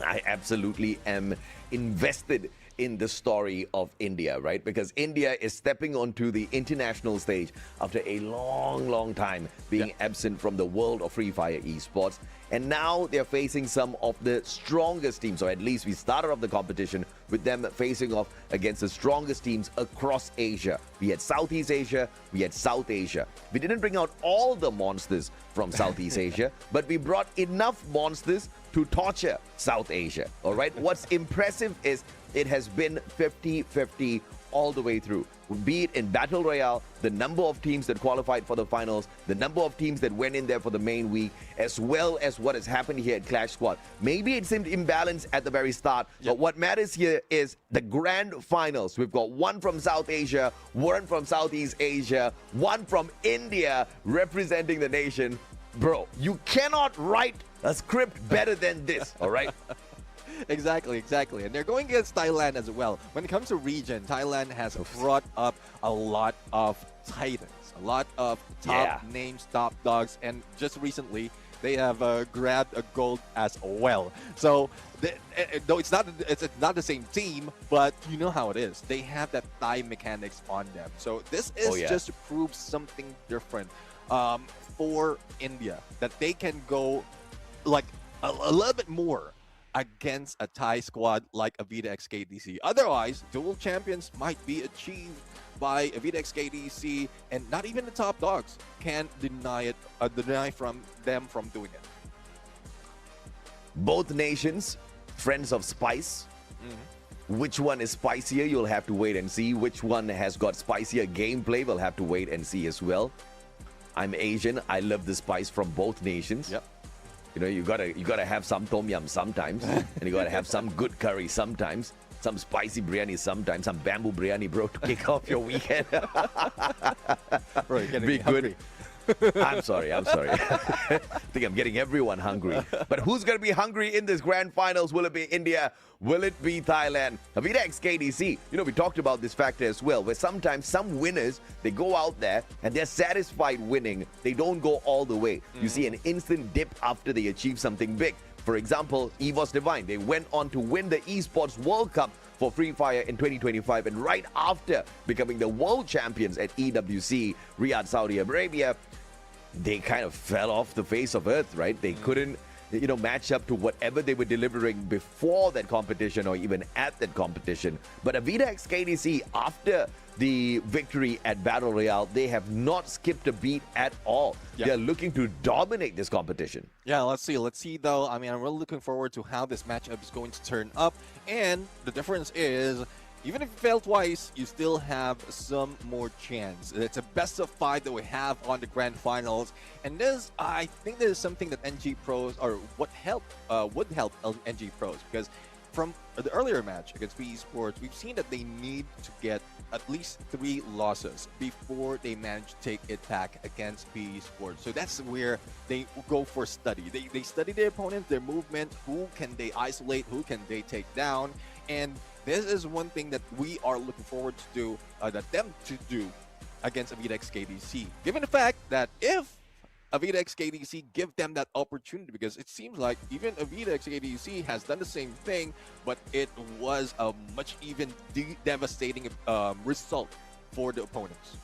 I absolutely am invested in the story of India, right? Because India is stepping onto the international stage after a long time being absent from the world of Free Fire esports. And now they're facing some of the strongest teams, or at least we started off the competition with them facing off against the strongest teams across Asia. We had Southeast Asia, we had South Asia. We didn't bring out all the monsters from Southeast Asia, but we brought enough monsters to torture South Asia, all right? What's impressive is it has been 50-50 all the way through. Be it in Battle Royale, the number of teams that qualified for the finals, the number of teams that went in there for the main week, as well as what has happened here at Clash Squad. Maybe it seemed imbalanced at the very start, but what matters here is the grand finals. We've got one from South Asia, one from Southeast Asia, one from India representing the nation. Bro, you cannot write a script better than this, all right? Exactly. And they're going against Thailand as well. When it comes to region, Thailand has brought up a lot of titans, a lot of top names, top dogs, and just recently they have grabbed a gold as well. So though it's not the same team, but you know how it is. They have that Thai mechanics on them. So this is just to prove something different for India, that they can go like a little bit more against a Thai squad like AVIDA x KDC. Otherwise, dual champions might be achieved by AVIDA x KDC, and not even the top dogs can deny from them from doing it. Both nations, friends of spice. Which one is spicier? You'll have to wait and see. Which one has got spicier gameplay? We'll have to wait and see as well. I'm Asian. I love the spice from both nations. Yep. You know, you gotta have some tom yum sometimes, and you gotta have some good curry sometimes, some spicy biryani sometimes, some bamboo biryani, bro, to kick off your weekend. Bro, you're getting Be me hungry. I'm sorry. I think I'm getting everyone hungry. But who's going to be hungry in this grand finals? Will it be India? Will it be Thailand? AVIDA x KDC, you know, we talked about this factor as well, where sometimes some winners, they go out there and they're satisfied winning. They don't go all the way. You see an instant dip after they achieve something big. For example, EVOS Divine, they went on to win the Esports World Cup for Free Fire in 2025, and right after becoming the world champions at EWC Riyadh, Saudi Arabia, they kind of fell off the face of earth, right? They couldn't, you know, match up to whatever they were delivering before that competition or even at that competition. But AVIDA x KDC, after the victory at Battle Royale, they have not skipped a beat at all. They're looking to dominate this competition. Yeah, let's see though. I mean, I'm really looking forward to how this matchup is going to turn up. And the difference is, even if you fail twice, you still have some more chance. It's a best of 5 that we have on the grand finals. And this, I think this is something that NG Pros, or would help NG Pros, because from the earlier match against Esports, we've seen that they need to get at least 3 losses before they manage to take it back against Esports. So that's where they go for study. They study their opponents, their movement, who can they isolate, who can they take down, and this is one thing that we are looking forward to do, them to do against AVIDA x KDC. Given the fact that if AVIDA x KDC give them that opportunity, because it seems like even AVIDA x KDC has done the same thing, but it was a much even devastating result for the opponents.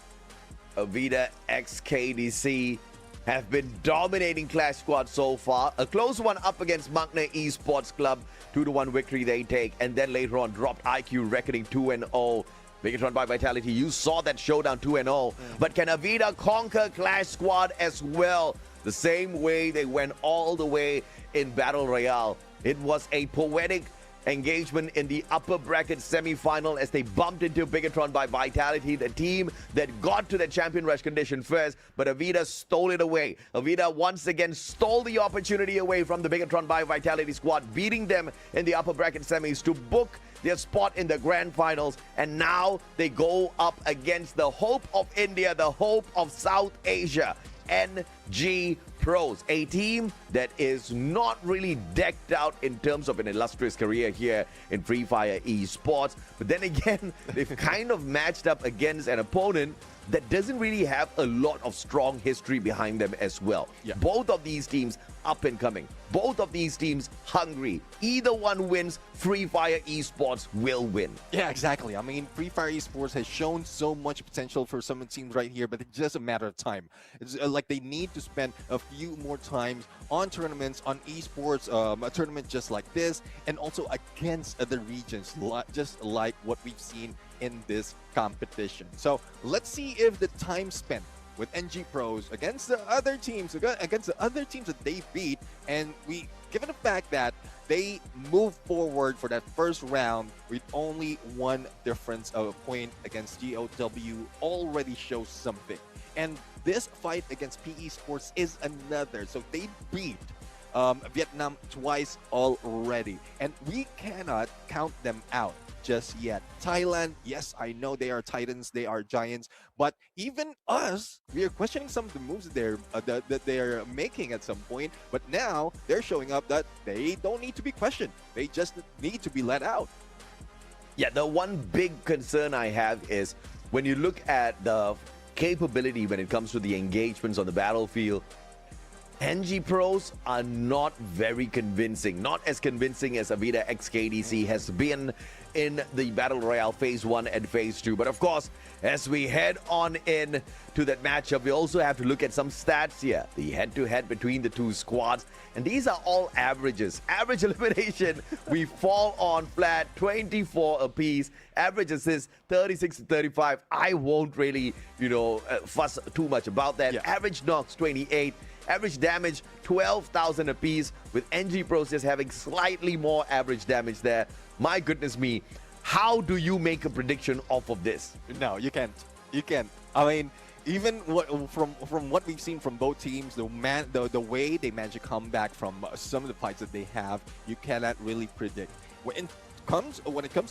AVIDA x KDC have been dominating Clash Squad so far. A close one up against Magna Esports Club. 2-1 victory they take. And then later on dropped IQ Reckoning 2-0. BIGETRON by Vitality. You saw that showdown 2-0. But can AVIDA conquer Clash Squad as well? The same way they went all the way in Battle Royale. It was a poetic engagement in the upper bracket semi-final as they bumped into BIGETRON by Vitality, the team that got to the champion rush condition first, but AVIDA stole it away. AVIDA once again stole the opportunity away from the BIGETRON by Vitality squad, beating them in the upper bracket semis to book their spot in the grand finals, and now they go up against the hope of India, the hope of South Asia, NG Pros, a team that is not really decked out in terms of an illustrious career here in Free Fire Esports. But then again, they've kind of matched up against an opponent that doesn't really have a lot of strong history behind them as well. Yeah. Both of these teams up and coming. Both of these teams hungry. Either one wins, Free Fire Esports will win. Yeah, exactly. I mean, Free Fire Esports has shown so much potential for some teams right here, but it's just a matter of time. It's like they need to spend a few more times on tournaments, on esports, a tournament just like this, and also against other regions, just like what we've seen in this competition. So let's see if the time spent with NG Pros against the other teams, that they beat, and given the fact that they moved forward for that first round with only one difference of a point against GOW, already shows something. And this fight against PE Sports is another. So they beat Vietnam twice already, and we cannot count them out just yet. Thailand, yes, I know they are titans, they are giants, but even us, we are questioning some of the moves that they're making at some point. But now they're showing up that they don't need to be questioned; they just need to be let out. Yeah, the one big concern I have is when you look at the capability when it comes to the engagements on the battlefield, NG Pros are not very convincing. Not as convincing as AVIDA x KDC has been in the Battle Royale Phase 1 and Phase 2. But of course, as we head on in to that matchup, we also have to look at some stats here. The head-to-head between the two squads. And these are all averages. Average elimination, we fall on flat, 24 apiece. Average assist, 36 to 35. I won't really, fuss too much about that. Yeah. Average knocks, 28. Average damage, 12,000 apiece, with NG Pros just having slightly more average damage there. My goodness me, how do you make a prediction off of this? No, you can't. You can't. I mean, even from what we've seen from both teams, the way they manage to come back from some of the fights that they have, you cannot really predict. When it comes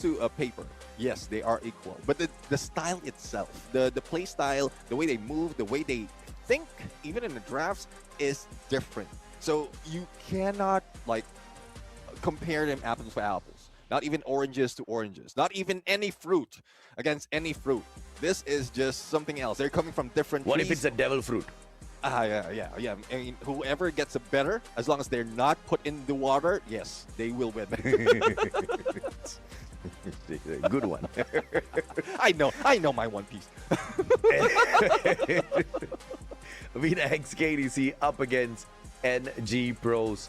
to paper, yes, they are equal. But the style itself, the play style, the way they move, the way they think, even in the drafts, is different. So you cannot compare them apples to apples. Not even oranges to oranges. Not even any fruit against any fruit. This is just something else. They're coming from different What trees. if it's a devil fruit? Yeah. I mean, whoever gets a better, as long as they're not put in the water, yes, they will win. Good one. I know my One Piece. AVIDA x KDC up against NG Pros.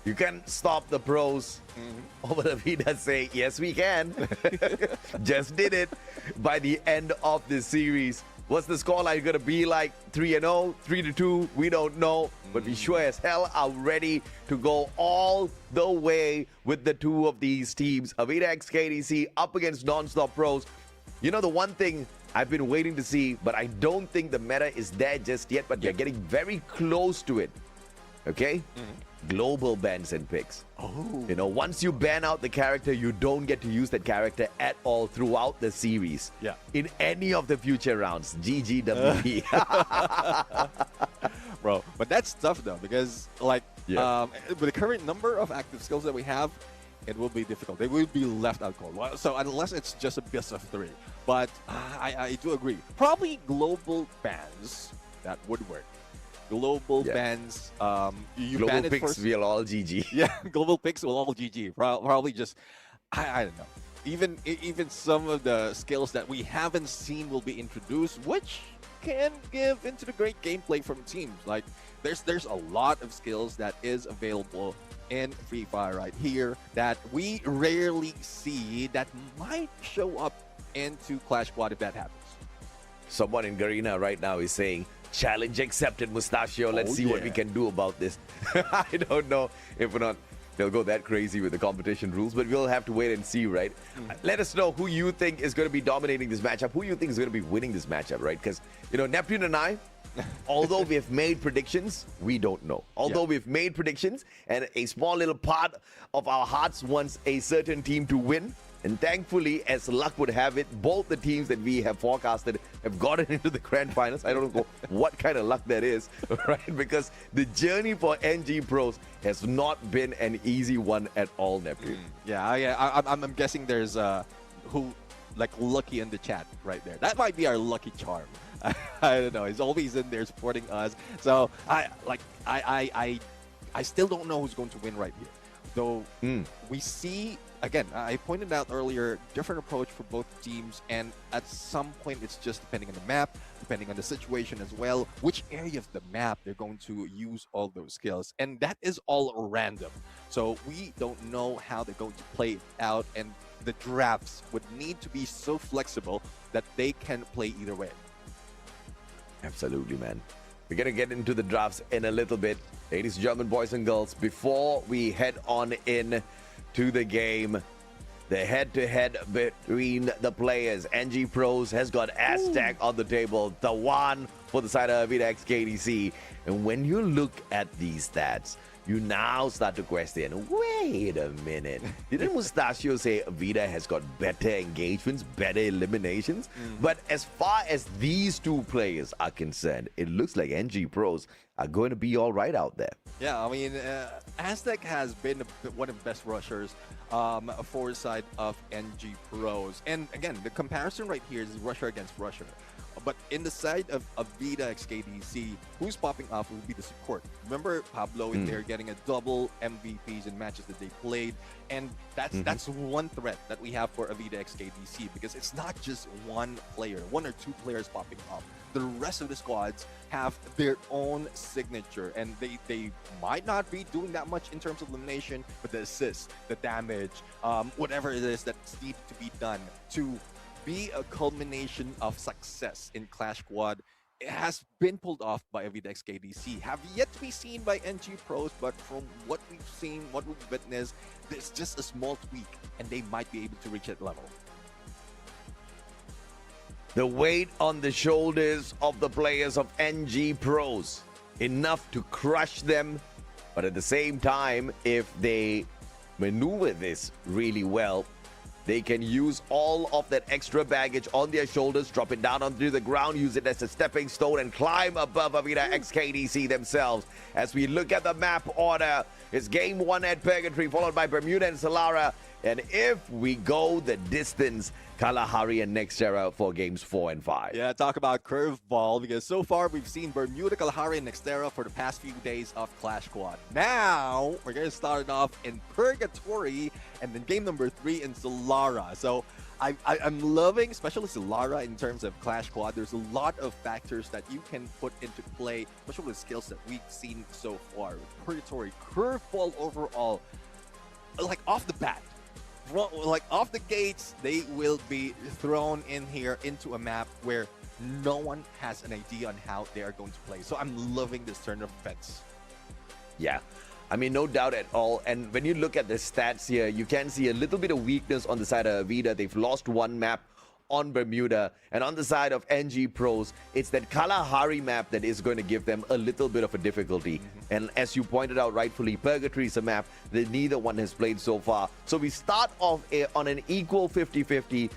You can stop the pros. Over AVIDA say, yes, we can. Just did it by the end of this series. What's the scoreline going to be like? 3-0, 3-2? We don't know. But we sure as hell are ready to go all the way with the two of these teams. AVIDA x KDC up against Non-Stop Pros. You know, the one thing I've been waiting to see, but I don't think the meta is there just yet, but they're getting very close to it. Okay? Global bans and picks. Once you ban out the character, you don't get to use that character at all throughout the series. Yeah. In any of the future rounds. GGWP. Bro, but that's tough though, because with the current number of active skills that we have, it will be difficult. They will be left out cold. So unless it's just a best of 3. But I do agree. Probably global bans, that would work. Global bans, you global ban it picks first. will all GG. Yeah, global picks will all GG. Probably just, I don't know. even some of the skills that we haven't seen will be introduced, which can give into the great gameplay from teams. Like there's a lot of skills that is available in Free Fire right here that we rarely see that might show up into Clash Squad if that happens. Someone in Garena right now is saying, challenge accepted, Mustachio. Let's see what we can do about this. I don't know if or not they'll go that crazy with the competition rules, but we'll have to wait and see, right? Let us know who you think is going to be dominating this matchup, who you think is going to be winning this matchup, right? Because, Neptune and I, although we've made predictions, we don't know. Although we've made predictions, and a small little part of our hearts wants a certain team to win, and thankfully, as luck would have it, both the teams that we have forecasted have gotten into the grand finals. I don't know what kind of luck that is, right? Because the journey for NG Pros has not been an easy one at all, Neptune. I'm guessing there's who like lucky in the chat right there. That might be our lucky charm. I don't know. He's always in there supporting us. So I still don't know who's going to win right here. Though we see, again, I pointed out earlier, different approach for both teams, and at some point it's just depending on the map, depending on the situation as well, which area of the map they're going to use all those skills, and that is all random. So we don't know how they're going to play it out, and the drafts would need to be so flexible that they can play either way. Absolutely, man. We're going to get into the drafts in a little bit. Ladies and gentlemen, boys and girls, before we head on in to the game, the head-to-head between the players. NG Pros has got Aztec on the table, the one for the side of AVIDA x KDC. And when you look at these stats, you now start to question, wait a minute. Didn't Mustachio say AVIDA has got better engagements, better eliminations? But as far as these two players are concerned, it looks like NG Pros are going to be all right out there. Yeah, I mean, Aztec has been one of the best rushers for the side of NG Pros. And again, the comparison right here is rusher against rusher. But in the side of AVIDA x KDC, who's popping off will be the support. Remember Pablo in there getting a double MVPs in matches that they played, and that's one threat that we have for AVIDA x KDC, because it's not just one player, one or two players popping off. The rest of the squads have their own signature, and they might not be doing that much in terms of elimination, but the assists, the damage, whatever it is that's needed to be done to be a culmination of success in Clash Squad, it has been pulled off by AVIDA x KDC. Have yet to be seen by NG Pros, but from what we've seen, what we've witnessed, there's just a small tweak, and they might be able to reach that level. The weight on the shoulders of the players of NG Pros, enough to crush them, but at the same time, if they maneuver this really well, they can use all of that extra baggage on their shoulders, drop it down onto the ground, use it as a stepping stone, and climb above AVIDA x KDC themselves. As we look at the map order, it's game 1 at Purgatory, followed by Bermuda and Solara. And if we go the distance, Kalahari and Nextera for games 4 and 5. Yeah, talk about curveball, because so far we've seen Bermuda, Kalahari, and Nextera for the past few days of Clash Squad. Now, we're going to start it off in Purgatory, and then game number 3 in Solara. So, I'm loving, especially Solara in terms of Clash Squad. There's a lot of factors that you can put into play, especially with skills that we've seen so far. Purgatory, curveball overall, like off the bat. Like off the gates, they will be thrown in here into a map where no one has an idea on how they are going to play. So I'm loving this turn of events. Yeah, I mean, no doubt at all. And when you look at the stats here, you can see a little bit of weakness on the side of AVIDA. They've lost one map on Bermuda, and on the side of NG Pros, it's that Kalahari map that is going to give them a little bit of a difficulty. And as you pointed out rightfully, Purgatory is a map that neither one has played so far. So we start off on an equal 50-50,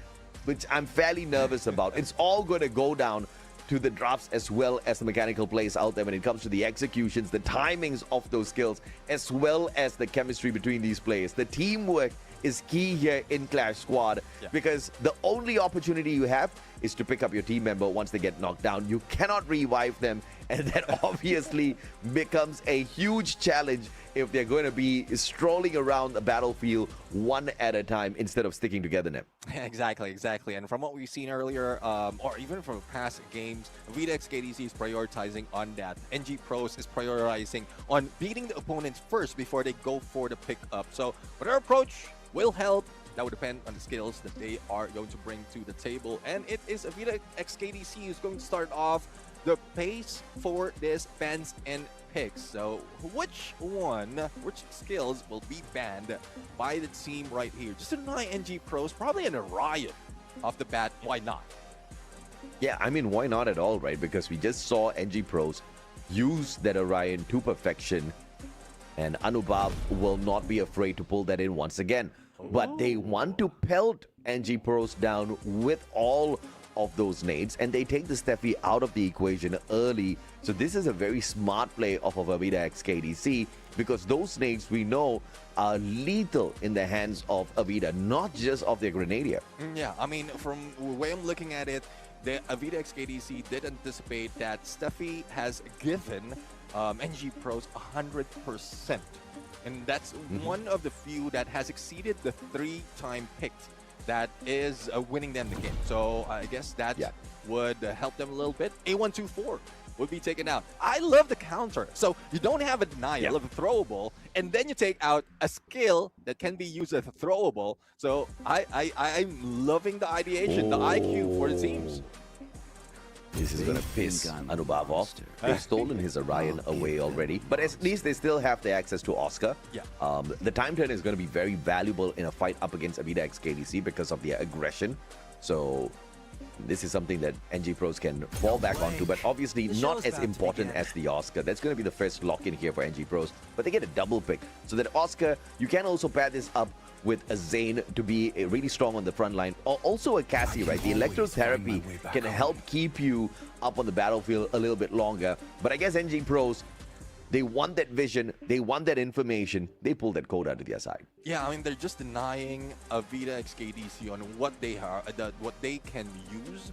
which I'm fairly nervous about. It's all going to go down to the drafts as well as the mechanical plays out there when it comes to the executions, the timings of those skills, as well as the chemistry between these players. The teamwork is key here in Clash Squad, because the only opportunity you have is to pick up your team member once they get knocked down. You cannot revive them, and that obviously becomes a huge challenge if they're going to be strolling around the battlefield one at a time instead of sticking together now. Exactly. And from what we've seen earlier, or even from past games, AVIDA XKDC is prioritizing on that. NG Pros is prioritizing on beating the opponents first before they go for the pickup. So whatever approach will help. That would depend on the skills that they are going to bring to the table. And it is AVIDA XKDC who's going to start off the pace for this bans and picks. So which skills will be banned by the team right here? Just to deny NG Pros, probably an Orion off the bat. Why not? Yeah, I mean, why not at all, right? Because we just saw NG Pros use that Orion to perfection, and Anubhav will not be afraid to pull that in once again. But they want to pelt NG Pros down with all of those nades, and they take the Steffi out of the equation early. So this is a very smart play off of AVIDA XKDC, because those nades we know are lethal in the hands of AVIDA, not just of their Grenadier. Yeah, I mean, from the way I'm looking at it, the AVIDA XKDC did anticipate that Steffi has given NG Pros 100%. And that's one of the few that has exceeded the 3-time picked that is winning them the game. So I guess that would help them a little bit. A124 would be taken out. I love the counter. So you don't have a denial of a throwable, and then you take out a skill that can be used as a throwable. So I'm loving the ideation, the IQ for the teams. This is going to piss Anubhav off. They've stolen his Orion away already, but at least they still have the access to Oscar. Yeah. The time turn is going to be very valuable in a fight up against AVIDA XKDC because of their aggression. So this is something that NG Pros can fall back onto, but obviously not as important as the Oscar. That's going to be the first lock-in here for NG Pros, but they get a double pick. So that Oscar, you can also pair this up with a Zane to be really strong on the front line. Also a Cassie, right? The electrotherapy can help keep you up on the battlefield a little bit longer. But I guess NG Pros, they want that vision, they want that information, they pull that code out of their side. Yeah, I mean, they're just denying AVIDA XKDC on what they are, what they can use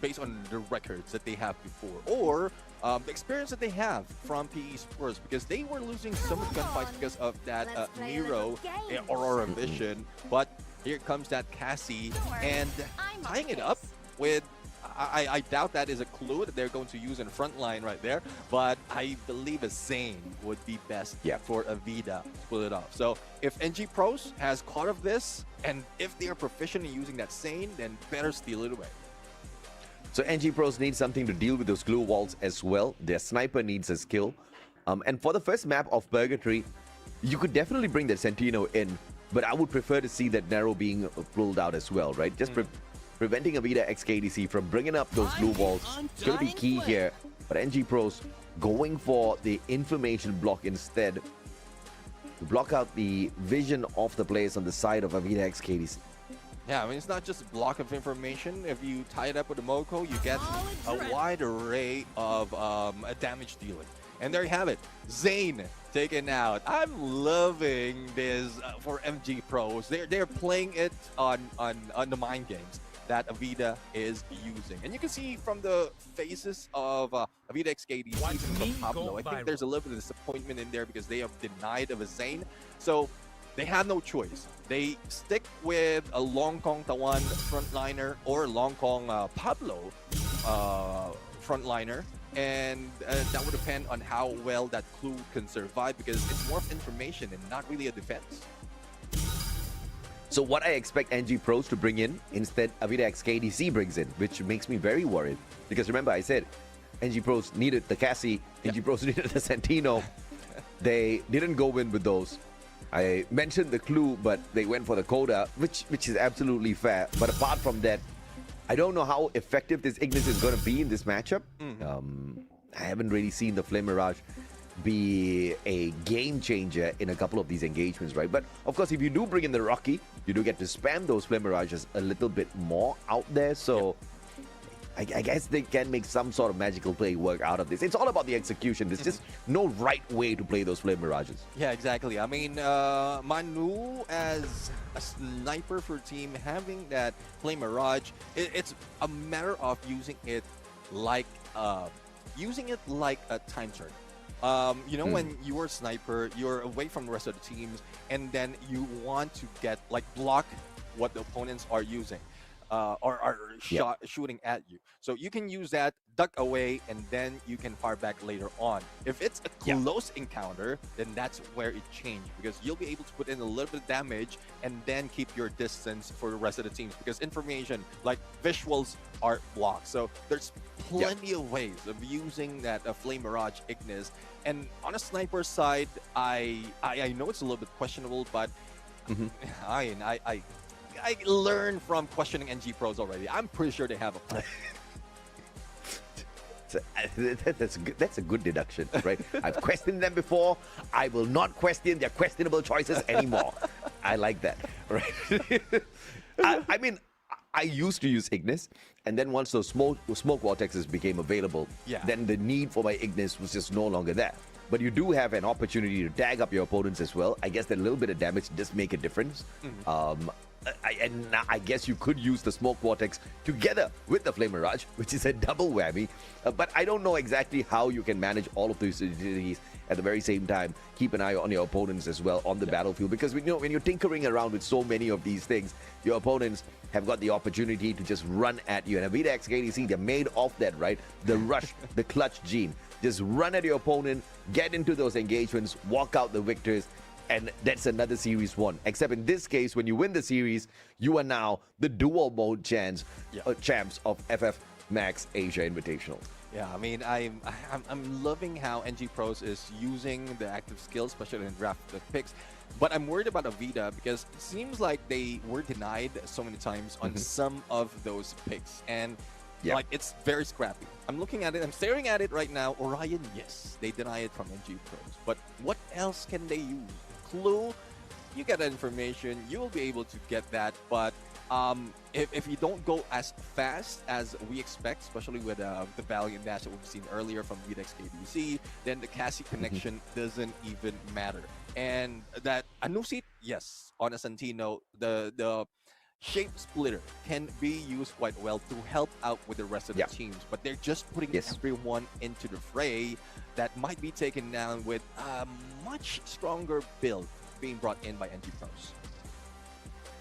based on the records that they have before, or the experience that they have from PE Sports, because they were losing some of the gunfights because of that Nero Aurora Vision. But here comes that Cassie, and tying it up with, I doubt that is a clue that they're going to use in the front line right there, but I believe a Zane would be best for AVIDA to pull it off. So if NG Pros has caught of this, and if they are proficient in using that Zane, then better steal it away. So NG Pros need something to deal with those glue walls as well. Their sniper needs a skill. And for the first map of Purgatory, you could definitely bring that Sentino in, but I would prefer to see that Narrow being pulled out as well, right? Just preventing AVIDA XKDC from bringing up those glue walls is going to be key here. But NG Pros going for the information block instead to block out the vision of the players on the side of AVIDA XKDC. Yeah, I mean, it's not just a block of information. If you tie it up with a Moko, you get a wide array of damage dealing. And there you have it. Zane taken out. I'm loving this for MG Pros. They're playing it on the mind games that AVIDA is using. And you can see from the faces of AVIDA XKD, even from Pablo, I think there's a little bit of disappointment in there because they are denied of a Zane. So they have no choice. They stick with a Long Kong Tawan frontliner or Long Kong Pablo frontliner, and that would depend on how well that clue can survive, because it's more of information and not really a defense. So what I expect NG Pros to bring in, instead AVIDA XKDC brings in, which makes me very worried. Because remember, I said NG Pros needed the Cassie, NG Pros needed the Sentino. They didn't go in with those. I mentioned the clue, but they went for the Coda, which is absolutely fair. But apart from that, I don't know how effective this Ignis is going to be in this matchup. I haven't really seen the Flame Mirage be a game changer in a couple of these engagements, right? But of course, if you do bring in the Rocky, you do get to spam those Flame Mirages a little bit more out there. So I guess they can make some sort of magical play work out of this. It's all about the execution. There's just no right way to play those Flame Mirages. Yeah, exactly. I mean, Manu as a sniper for team, having that Flame Mirage, it's a matter of using it like a time turn. You know, when you're a sniper, you're away from the rest of the teams, and then you want to get block what the opponents are using. Or are shooting at you. So you can use that, duck away, and then you can fire back later on. If it's a close encounter, then that's where it changes, because you'll be able to put in a little bit of damage and then keep your distance for the rest of the teams, because information like visuals are blocked. So there's plenty of ways of using that Flame Mirage Ignis. And on a sniper side, I know it's a little bit questionable, but I learned from questioning NG Pros already. I'm pretty sure they have a plan. That's a good deduction, right? I've questioned them before. I will not question their questionable choices anymore. I like that, right? I mean, I used to use Ignis, and then once those smoke vortexes became available, then the need for my Ignis was just no longer there. But you do have an opportunity to tag up your opponents as well. I guess that a little bit of damage does make a difference. I guess you could use the Smoke Vortex together with the Flame Mirage, which is a double whammy. But I don't know exactly how you can manage all of these utilities at the very same time. Keep an eye on your opponents as well on the battlefield, because when you're tinkering around with so many of these things, your opponents have got the opportunity to just run at you. And AVIDA X KDC, they're made of that, right? The rush, the clutch gene. Just run at your opponent, get into those engagements, walk out the victors, and that's another series won. Except in this case, when you win the series, you are now the dual mode champs of FFMAX Asia Invitational. Yeah, I mean, I'm loving how NG Pros is using the active skills, especially in draft the picks. But I'm worried about AVIDA, because it seems like they were denied so many times on some of those picks. And it's very scrappy. I'm looking at it, I'm staring at it right now. Orion, yes, they deny it from NG Pros. But what else can they use? Clue, you get that information, you will be able to get that. But if you don't go as fast as we expect, especially with the Valiant dash that we've seen earlier from VDEX KBC, then the Cassie connection doesn't even matter. And that Anusit, yes, on a Santino, the Shape Splitter can be used quite well to help out with the rest of the teams, but they're just putting everyone into the fray that might be taken down with a much stronger build being brought in by NG Pros.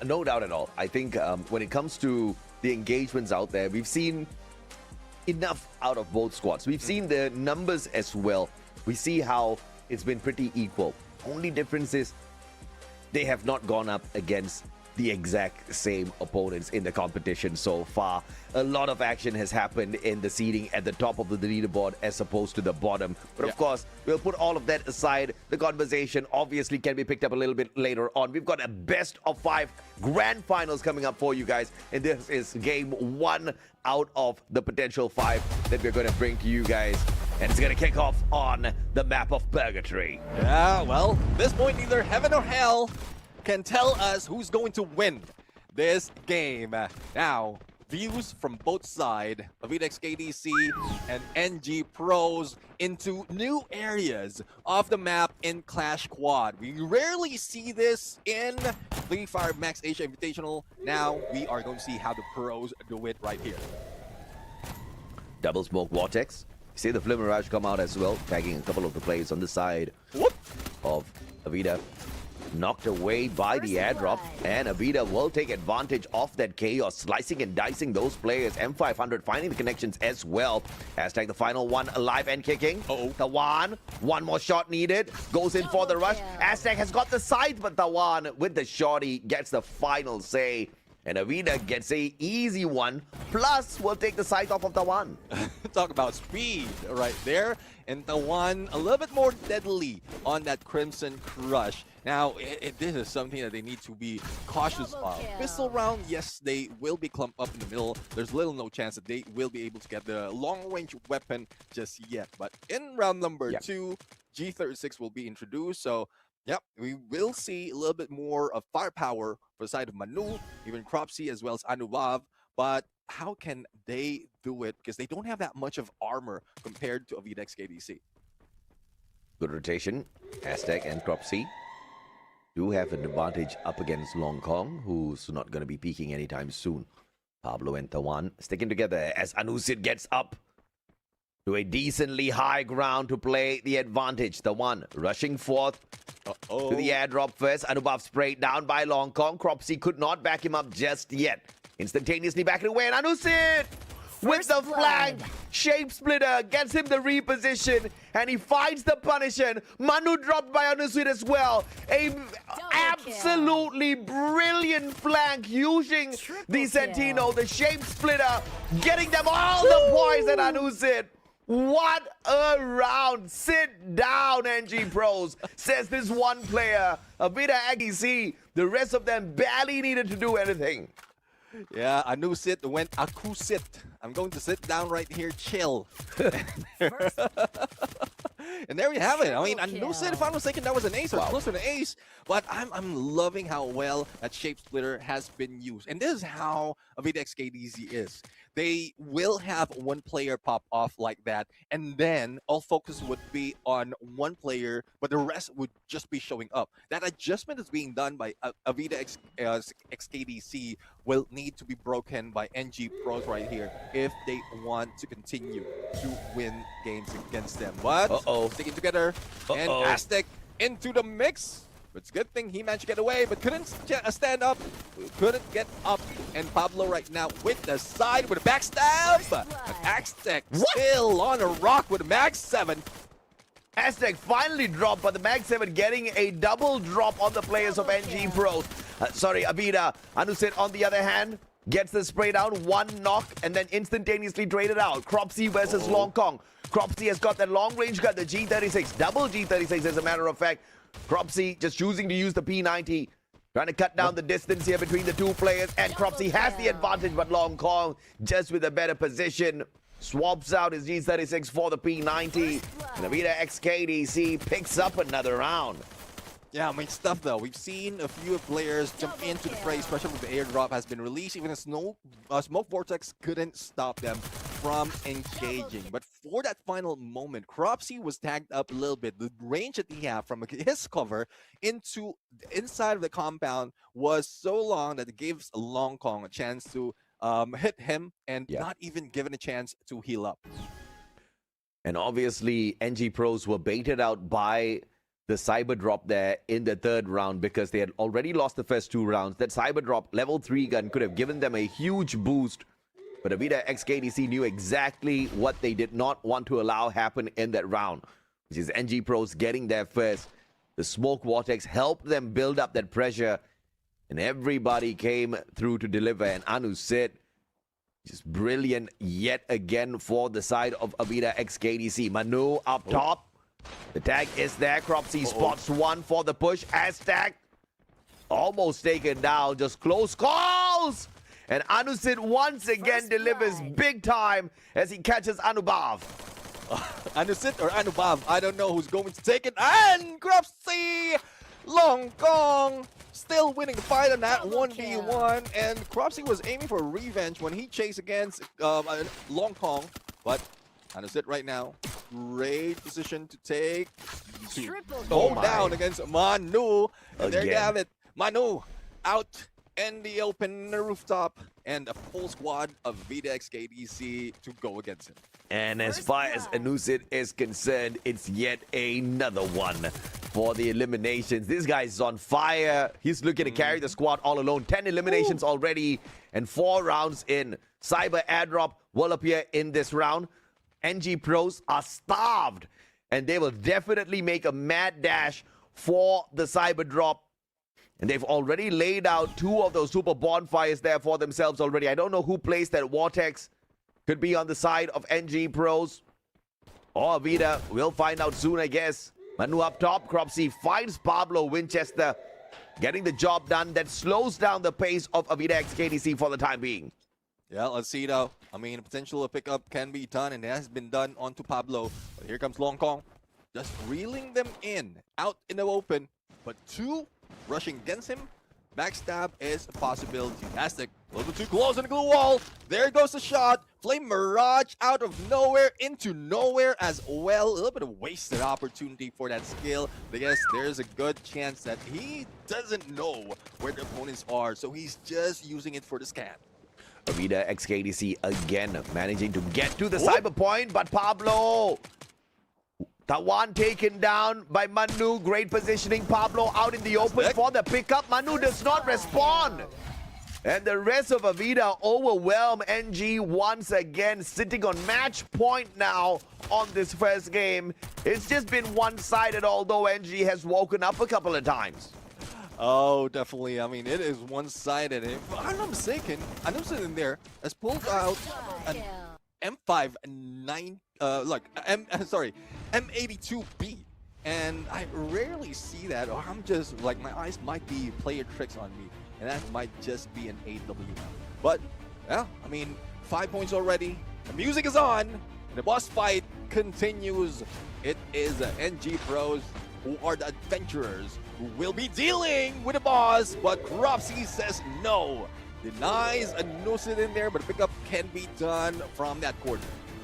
No doubt at all. I think when it comes to the engagements out there, we've seen enough out of both squads. We've seen the numbers as well. We see how it's been pretty equal. Only difference is they have not gone up against the exact same opponents in the competition so far. A lot of action has happened in the seeding at the top of the leaderboard as opposed to the bottom. But of course, we'll put all of that aside. The conversation obviously can be picked up a little bit later on. We've got a best of 5 grand finals coming up for you guys. And this is game 1 out of the potential 5 that we're going to bring to you guys. And it's going to kick off on the map of Purgatory. Yeah, well, this point, neither heaven or hell can tell us who's going to win this game. Now, views from both sides, AVIDA KDC and NG Pros into new areas of the map in Clash Quad. We rarely see this in the Fire MAX Asia Invitational. Now, we are going to see how the pros do it right here. Double Smoke Vortex. You see the Flame Mirage come out as well, tagging a couple of the players on the side of AVIDA. Knocked away by the airdrop, and AVIDA will take advantage of that chaos, slicing and dicing those players. M500 finding the connections as well. Hashtag the final one alive and kicking. Tawan, one more shot needed, goes in for the rush. Aztec has got the side, but Tawan with the shorty gets the final say. And AVIDA gets a easy one. Plus, we'll take the sight off of Tawan. Talk about speed right there. And Tawan a little bit more deadly on that Crimson Crush. Now, this is something that they need to be cautious of. Pistol round, yes, they will be clumped up in the middle. There's little no chance that they will be able to get the long-range weapon just yet. But in round number 2, G36 will be introduced. So, yep, we will see a little bit more of firepower for the side of Manu, even Cropsy, as well as Anuvav. But how can they do it? Because they don't have that much of armor compared to AVIDA XKDC. Good rotation. Aztec and Cropsy do have an advantage up against Long Kong, who's not going to be peaking anytime soon. Pablo and Tawan sticking together as Anusit gets up to a decently high ground to play the advantage. Tawan rushing forth to the airdrop first. Anubhav sprayed down by Long Kong. Cropsy could not back him up just yet. Instantaneously backing away, and Anusit with the flank. Shape Splitter gets him the reposition, and he finds the Punisher. Manu dropped by Anusit as well. A absolutely brilliant flank using the Sentino, the Shape Splitter, getting them all the points at Anusit. What a round. Sit down, NG Pros, says this one player. AVIDA XKDC, the rest of them barely needed to do anything. Yeah, Anusit went Akusit. I'm going to sit down right here, chill. And there we have it. I mean, Anusit, if I'm not mistaken, that was an ace or close to an ace. But I'm loving how well that Shape Splitter has been used. And this is how AVIDA XKDC is. They will have one player pop off like that, and then all focus would be on one player, but the rest would just be showing up. That adjustment is being done by AVIDA XKDC will need to be broken by NG Pros right here if they want to continue to win games against them. But sticking together, and Aztec into the mix. It's a good thing he managed to get away, but couldn't stand up, couldn't get up. And Pablo right now with the side with a backstab. But Aztec still on a rock with a Max 7. Aztec finally dropped, but the Max 7 getting a double drop on the players of NG Pros. Sorry, AVIDA. Anusit, on the other hand, gets the spray down, one knock, and then instantaneously traded out. Cropsy versus Long Kong. Cropsy has got that long range gun, the G36, double G36 as a matter of fact. Cropsy just choosing to use the P90, trying to cut down the distance here between the two players, and Cropsy has the advantage, but Long Kong just with a better position swaps out his G36 for the P90, and AVIDA XKDC picks up another round. Yeah, I mean, stuff though. We've seen a few players jump into the fray, especially when the airdrop has been released. Even a smoke vortex couldn't stop them from engaging. But for that final moment, Cropsy was tagged up a little bit. The range that he had from his cover into inside of the compound was so long that it gives Long Kong a chance to hit him and not even given a chance to heal up. And obviously, NG Pros were baited out by the cyber drop there in the third round because they had already lost the first two rounds. That cyber drop level 3 gun could have given them a huge boost, but AVIDA XKDC knew exactly what they did not want to allow happen in that round, which is NG Pros getting there first. The smoke vortex helped them build up that pressure, and everybody came through to deliver. And Anusit, just brilliant yet again for the side of AVIDA XKDC. Manu up top. The tag is there. Cropsy spots one for the push. Aztec almost taken down. Just close calls. And Anusit once again delivers big time as he catches Anubhav. Anusit or Anubhav, I don't know who's going to take it. And Cropsy, Long Kong still winning the fight on that 1v1. And Cropsy was aiming for revenge when he chased against Long Kong. But Anusit right now, great position to take. Down against Manu. And there you have it. Manu out in the open rooftop. And a full squad of AVIDA XKDC to go against him. And as far as Anusit is concerned, it's yet another one for the eliminations. This guy's on fire. He's looking to carry the squad all alone. 10 eliminations already and 4 rounds in. Cyber airdrop will appear in this round. NG Pros are starved, and they will definitely make a mad dash for the cyber drop. And they've already laid out 2 of those super bonfires there for themselves already. I don't know who placed that vortex. Could be on the side of NG Pros or AVIDA. We'll find out soon, I guess. Manu up top. Cropsy finds Pablo Winchester, getting the job done. That slows down the pace of AVIDA XKDC for the time being. Yeah, let's see though. I mean, potential pickup can be done, and it has been done onto Pablo. But here comes Long Kong, just reeling them in, out in the open. But 2 rushing against him. Backstab is a possibility. Fantastic. A little bit too close on the glue wall. There goes the shot. Flame Mirage out of nowhere into nowhere as well. A little bit of wasted opportunity for that skill. Because there's a good chance that he doesn't know where the opponents are. So he's just using it for the scan. AVIDA XKDC again managing to get to the cyber point, but Pablo, that one taken down by Manu. Great positioning. Pablo out in the open for the pickup. Manu does not respond. And the rest of AVIDA overwhelm NG once again, sitting on match point now on this first game. It's just been one-sided, although NG has woken up a couple of times. Oh, definitely. I mean, it is one-sided. If I'm not mistaken, I know something there has pulled out an M5 M82B. And I rarely see that, or I'm just like, my eyes might be player tricks on me. And that might just be an AW. But, yeah, I mean, 5 points already. The music is on. The boss fight continues. It is NG Pros who are the adventurers who will be dealing with the boss. But Cropsy says no. Denies a Nusit in there, but the pickup can be done from that corner.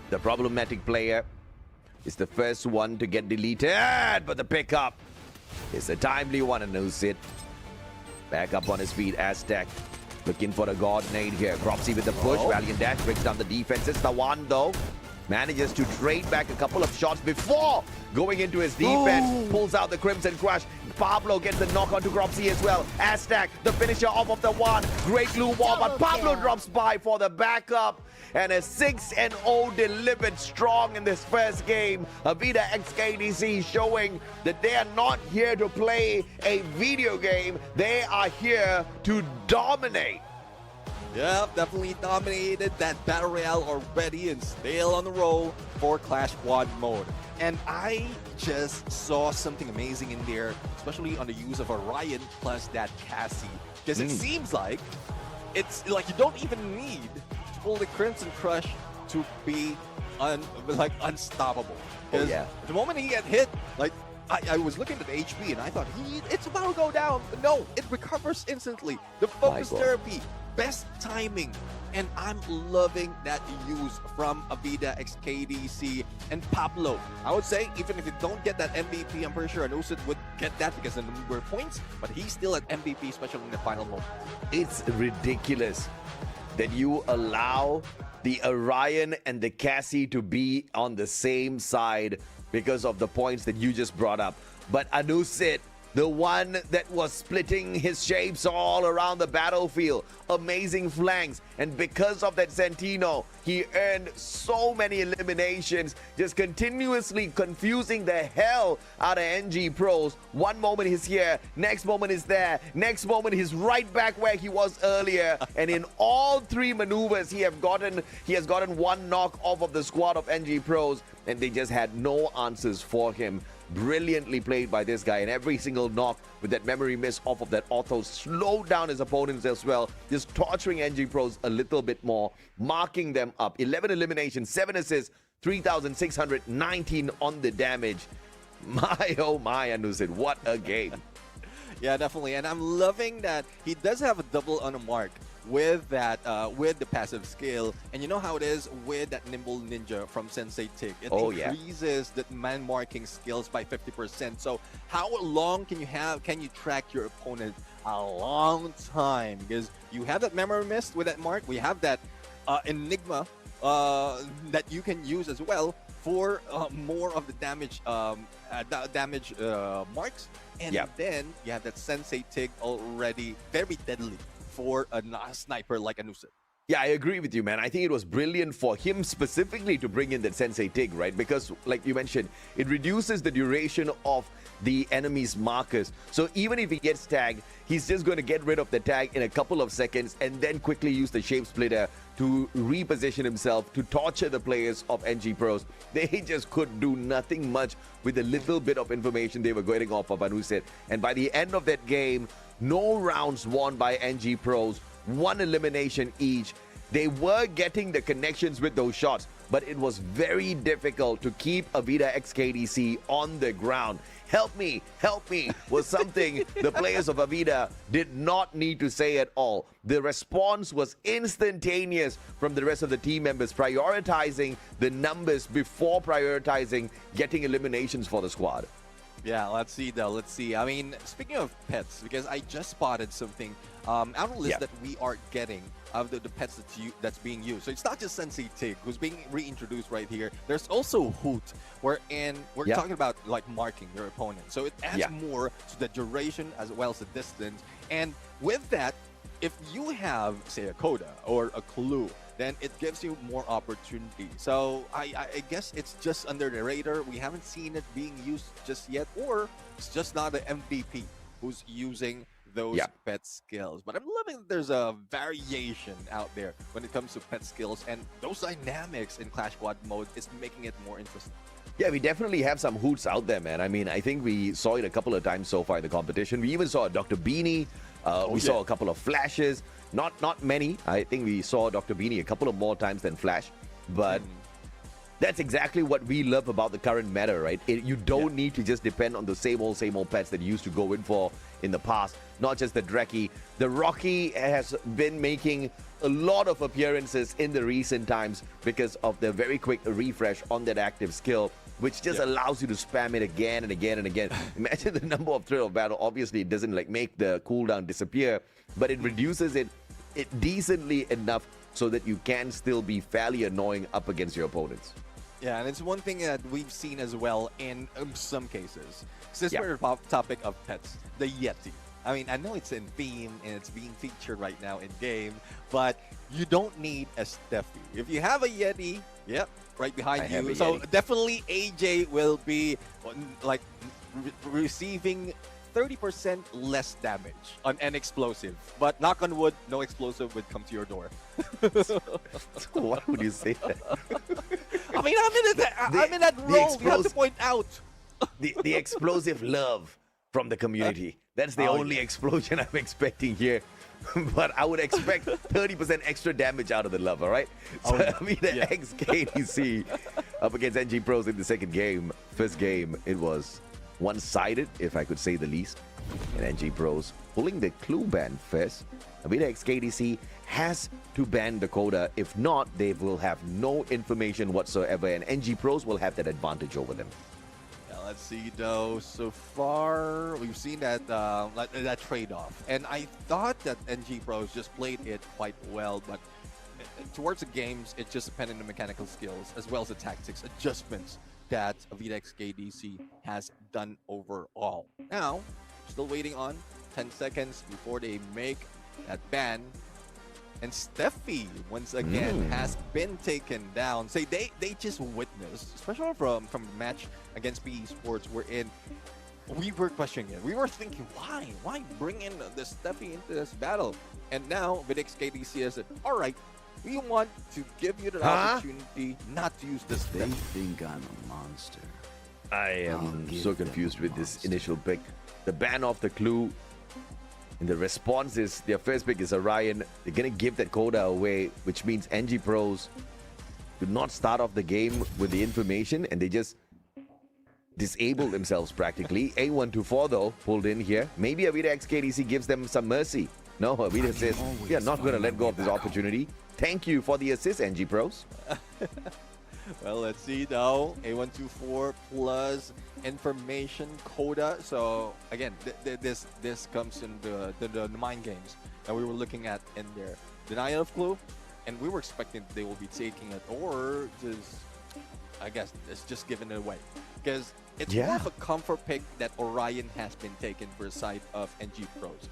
The problematic player is the first one to get deleted, but the pickup is a timely one, and Nusit. Back up on his feet, Aztec. Looking for the God Nade here. Cropsy with the push. Valiant Dash breaks down the defenses. The one, though, manages to trade back a couple of shots before going into his defense. Pulls out the Crimson Crush. Pablo gets the knock onto Cropsy as well. Aztec, the finisher off of the one. Great glue wall, but Pablo drops by for the backup. And a 6-0 delivered strong in this first game. AVIDA XKDC showing that they are not here to play a video game. They are here to dominate. Yep, definitely dominated that Battle Royale already and still on the roll for Clash Squad mode. And I just saw something amazing in there, especially on the use of Orion plus that Cassie. Because it seems like it's like you don't even need to pull the Crimson Crush to be unstoppable. Because the moment he get hit, like I was looking at the HP and I thought it's about to go down. But no, it recovers instantly. The focus therapy. Best timing, and I'm loving that use from AVIDA XKDC and Pablo. I would say even if you don't get that MVP, I'm pretty sure Anusit would get that because of the number of points, but he's still at MVP, especially in the final moment. It's ridiculous that you allow the Orion and the Cassie to be on the same side because of the points that you just brought up. But Anusit, the one that was splitting his shapes all around the battlefield. Amazing flanks. And because of that Sentino, he earned so many eliminations, just continuously confusing the hell out of NG Pros. One moment he's here, next moment he's there, next moment he's right back where he was earlier. And in all three maneuvers, he has gotten one knock off of the squad of NG Pros, and they just had no answers for him. Brilliantly played by this guy, and every single knock with that memory miss off of that auto slowed down his opponents as well, just torturing NG Pros a little bit more, marking them up. 11 eliminations, 7 assists, 3,619 on the damage. My oh my, Anusit, what a game. Yeah, definitely, and I'm loving that he does have a double on the mark with that with the passive skill, and you know how it is with that Nimble Ninja from Sensei Tig. It increases the man marking skills by 50%. So how long can you track your opponent? A long time, because you have that memory mist with that mark. We have that Enigma that you can use as well for more of the damage marks, and then you have that Sensei Tig already very deadly for a sniper like Anusit. Yeah, I agree with you, man. I think it was brilliant for him specifically to bring in that Sensei Tig, right? Because, like you mentioned, it reduces the duration of the enemy's markers. So even if he gets tagged, he's just going to get rid of the tag in a couple of seconds and then quickly use the Shape Splitter to reposition himself, to torture the players of NG Pros. They just could do nothing much with the little bit of information they were getting off of Anusit. And by the end of that game, no rounds won by NG Pros, one elimination each. They were getting the connections with those shots, but it was very difficult to keep AVIDA XKDC on the ground. Help me was something the players of AVIDA did not need to say at all. The response was instantaneous from the rest of the team members, prioritizing the numbers before prioritizing getting eliminations for the squad. Yeah, let's see though. Let's see. I mean, speaking of pets, because I just spotted something out of the list that we are getting of the pets that's being used. So it's not just Sensei Tig who's being reintroduced right here. There's also Hoot, wherein we're talking about like marking your opponent. So it adds more to the duration as well as the distance. And with that, if you have, say, a Coda or a Clue, then it gives you more opportunity. So I guess it's just under the radar. We haven't seen it being used just yet, or it's just not an MVP who's using those pet skills. But I'm loving that there's a variation out there when it comes to pet skills, and those dynamics in Clash Squad mode is making it more interesting. Yeah, we definitely have some Hoots out there, man. I mean, I think we saw it a couple of times so far in the competition. We even saw Dr. Beanie. We saw a couple of flashes. Not many. I think we saw Dr. Beanie a couple of more times than Flash. But that's exactly what we love about the current meta, right? You don't need to just depend on the same old pets that you used to go in for in the past. Not just the Dreki. The Rocky has been making a lot of appearances in the recent times because of the very quick refresh on that active skill, which just allows you to spam it again and again and again. Imagine the number of thrill of battle. Obviously, it doesn't like make the cooldown disappear, but it reduces it decently enough so that you can still be fairly annoying up against your opponents. Yeah, and it's one thing that we've seen as well in some cases. Since we're topic of pets, the Yeti. I mean, I know it's in theme and it's being featured right now in game, but you don't need a Steffi. If you have a Yeti, right behind you. So definitely AJ will be like receiving 30% less damage on an explosive. But knock on wood, no explosive would come to your door. Why would you say that? I mean, I'm in that role. We have to point out. The explosive love from the community. That's the only explosion I'm expecting here. But I would expect 30% extra damage out of the love, all right? So, I mean, the XKDC up against NG Pros in the second game. First game, it was one-sided, if I could say the least. And NG Pros pulling the Clue ban first. AVIDA XKDC has to ban the Coda. If not, they will have no information whatsoever, and NG Pros will have that advantage over them. Let's see though. So far, we've seen that that trade-off, and I thought that NG Pros just played it quite well, but towards the games, it just depended on the mechanical skills as well as the tactics adjustments that AVIDA XKDC has done overall. Now, still waiting on 10 seconds before they make that ban. And Steffi, once again, has been taken down. Say they just witnessed, especially from the match against Esports, wherein we were questioning it. We were thinking, why bring in the Steffi into this battle? And now with XKDC said, all right, we want to give you the opportunity not to use this. They think I'm a monster. I am so confused with this initial pick. The ban of the Clue. And the response is, their first pick is Orion. They're going to give that Coda away, which means NG Pros do not start off the game with the information, and they just disable themselves practically. A124, though, pulled in here. Maybe AVIDA XKDC gives them some mercy. No, AVIDA says, we are not going to let go of this opportunity. Thank you for the assist, NG Pros. Well, let's see though. A124 plus information Coda. So again, this comes in the mind games that we were looking at in there. Denial of Clue, and we were expecting they will be taking it, or just, I guess it's just giving it away, because it's more of a comfort pick that Orion has been taken for the side of NG Pros.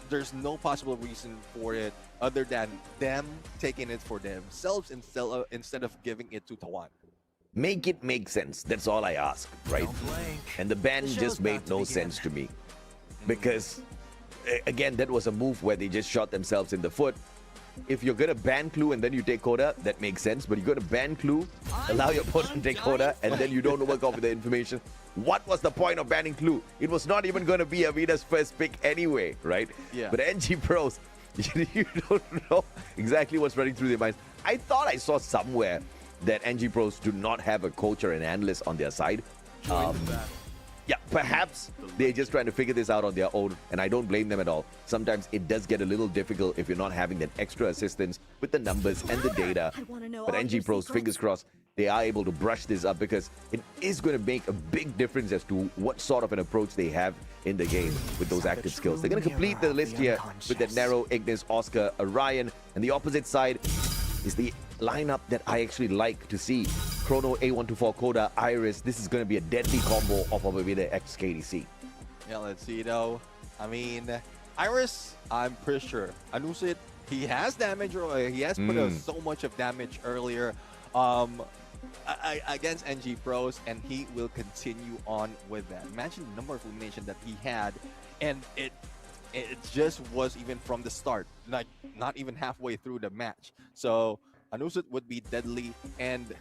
There's no possible reason for it other than them taking it for themselves instead of giving it to Tawan. Make it make sense. That's all I ask, right? And the ban just made no sense to me. Because, again, that was a move where they just shot themselves in the foot. If you're going to ban Clue and then you take Coda, that makes sense. But you're going to ban Clue, allow your opponent to take Coda, and then you don't work off with the information. What was the point of banning Clue? It was not even going to be AVIDA's first pick anyway, right? Yeah. But NG Pros, you don't know exactly what's running through their minds. I thought I saw somewhere that NG Pros do not have a coach or an analyst on their side. Yeah, perhaps they're just trying to figure this out on their own, and I don't blame them at all. Sometimes it does get a little difficult if you're not having that extra assistance with the numbers and the data. But NG Pros, fingers crossed, they are able to brush this up, because it is going to make a big difference as to what sort of an approach they have in the game with those active skills. They're going to complete the list here with that Nero, Ignis, Oscar, Orion, and the opposite side is the lineup that I actually like to see. Chrono, A124, Koda, Iris. This is going to be a deadly combo of AVIDA X KDC. Yeah, let's see though. I mean, Iris, I'm pretty sure. Anusit, he has damage, or he has put so much of damage earlier against NG Pros, and he will continue on with that. Imagine the number of elimination that he had, and it just was even from the start, like not even halfway through the match. So Anusit would be deadly, and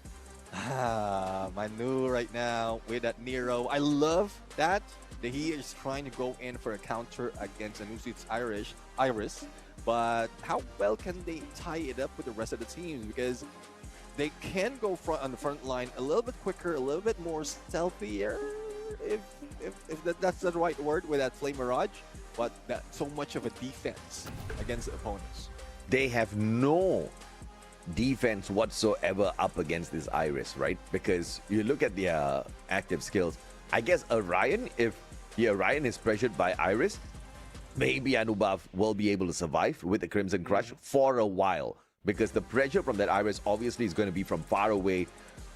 Manu right now with that Nero. I love that he is trying to go in for a counter against Anusit's Iris, but how well can they tie it up with the rest of the teams? Because they can go on the front line a little bit quicker, a little bit more stealthier, if that's the right word, with that Flame Mirage, but that so much of a defense against the opponents. They have no defense whatsoever up against this Iris, right? Because you look at their active skills. I guess Orion, if the Orion is pressured by Iris, maybe Anubhav will be able to survive with the Crimson Crush for a while, because the pressure from that Iris obviously is going to be from far away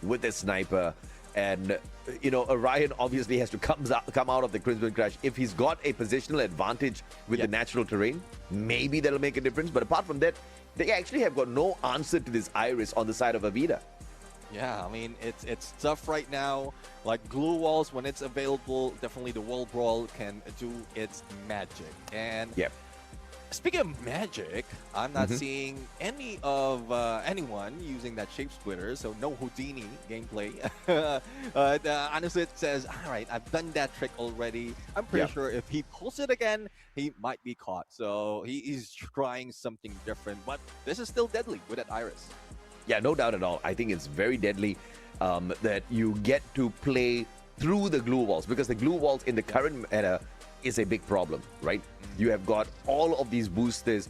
with the sniper. And, you know, Orion obviously has to come out of the Crimson Crush. If he's got a positional advantage with the natural terrain, maybe that'll make a difference. But apart from that, they actually have got no answer to this Iris on the side of AVIDA. Yeah, I mean, it's tough right now. Like glue walls, when it's available, definitely the wall brawl can do its magic. And speaking of magic, I'm not seeing any of anyone using that shape splitter, so no Houdini gameplay. Anusit says, all right, I've done that trick already. I'm pretty sure if he pulls it again, he might be caught. So he's trying something different, but this is still deadly with that Iris. Yeah, no doubt at all. I think it's very deadly that you get to play through the glue walls, because the glue walls in the current meta is a big problem, right? You have got all of these boosters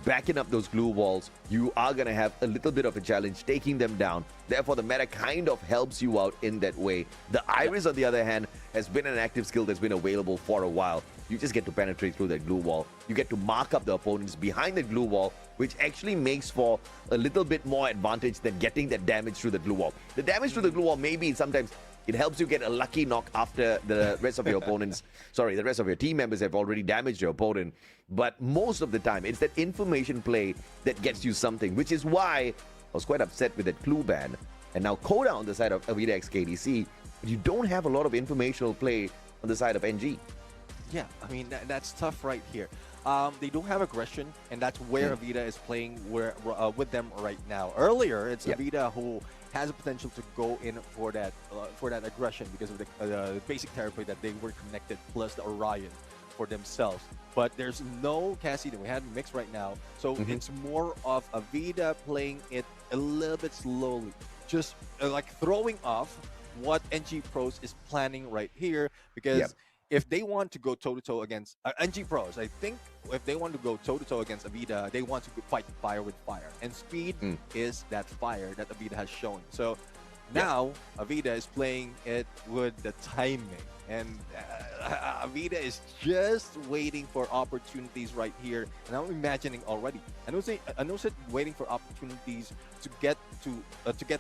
backing up those glue walls. You are going to have a little bit of a challenge taking them down. Therefore, the meta kind of helps you out in that way. The Iris, on the other hand, has been an active skill that's been available for a while. You just get to penetrate through that glue wall. You get to mark up the opponents behind the glue wall, which actually makes for a little bit more advantage than getting that damage through the glue wall. The damage through the glue wall, maybe sometimes it helps you get a lucky knock after the rest of your opponents, the rest of your team members have already damaged your opponent. But most of the time, it's that information play that gets you something, which is why I was quite upset with that clue ban. And now Koda on the side of AVIDA X KDC, you don't have a lot of informational play on the side of NG. Yeah, I mean, that's tough right here. They don't have aggression, and that's where AVIDA is playing with them right now. Earlier, it's AVIDA who has a potential to go in for that aggression because of the basic territory that they were connected, plus the Orion for themselves. But there's no Cassie that we had mixed right now, so it's more of AVIDA playing it a little bit slowly, just like throwing off what NG Pros is planning right here, because if they want to go toe-to-toe against NG Pros, I think if they want to go toe-to-toe against AVIDA, they want to fight fire with fire. And speed is that fire that AVIDA has shown. So now AVIDA is playing it with the timing. And AVIDA is just waiting for opportunities right here. And I'm imagining already. I know waiting for opportunities to get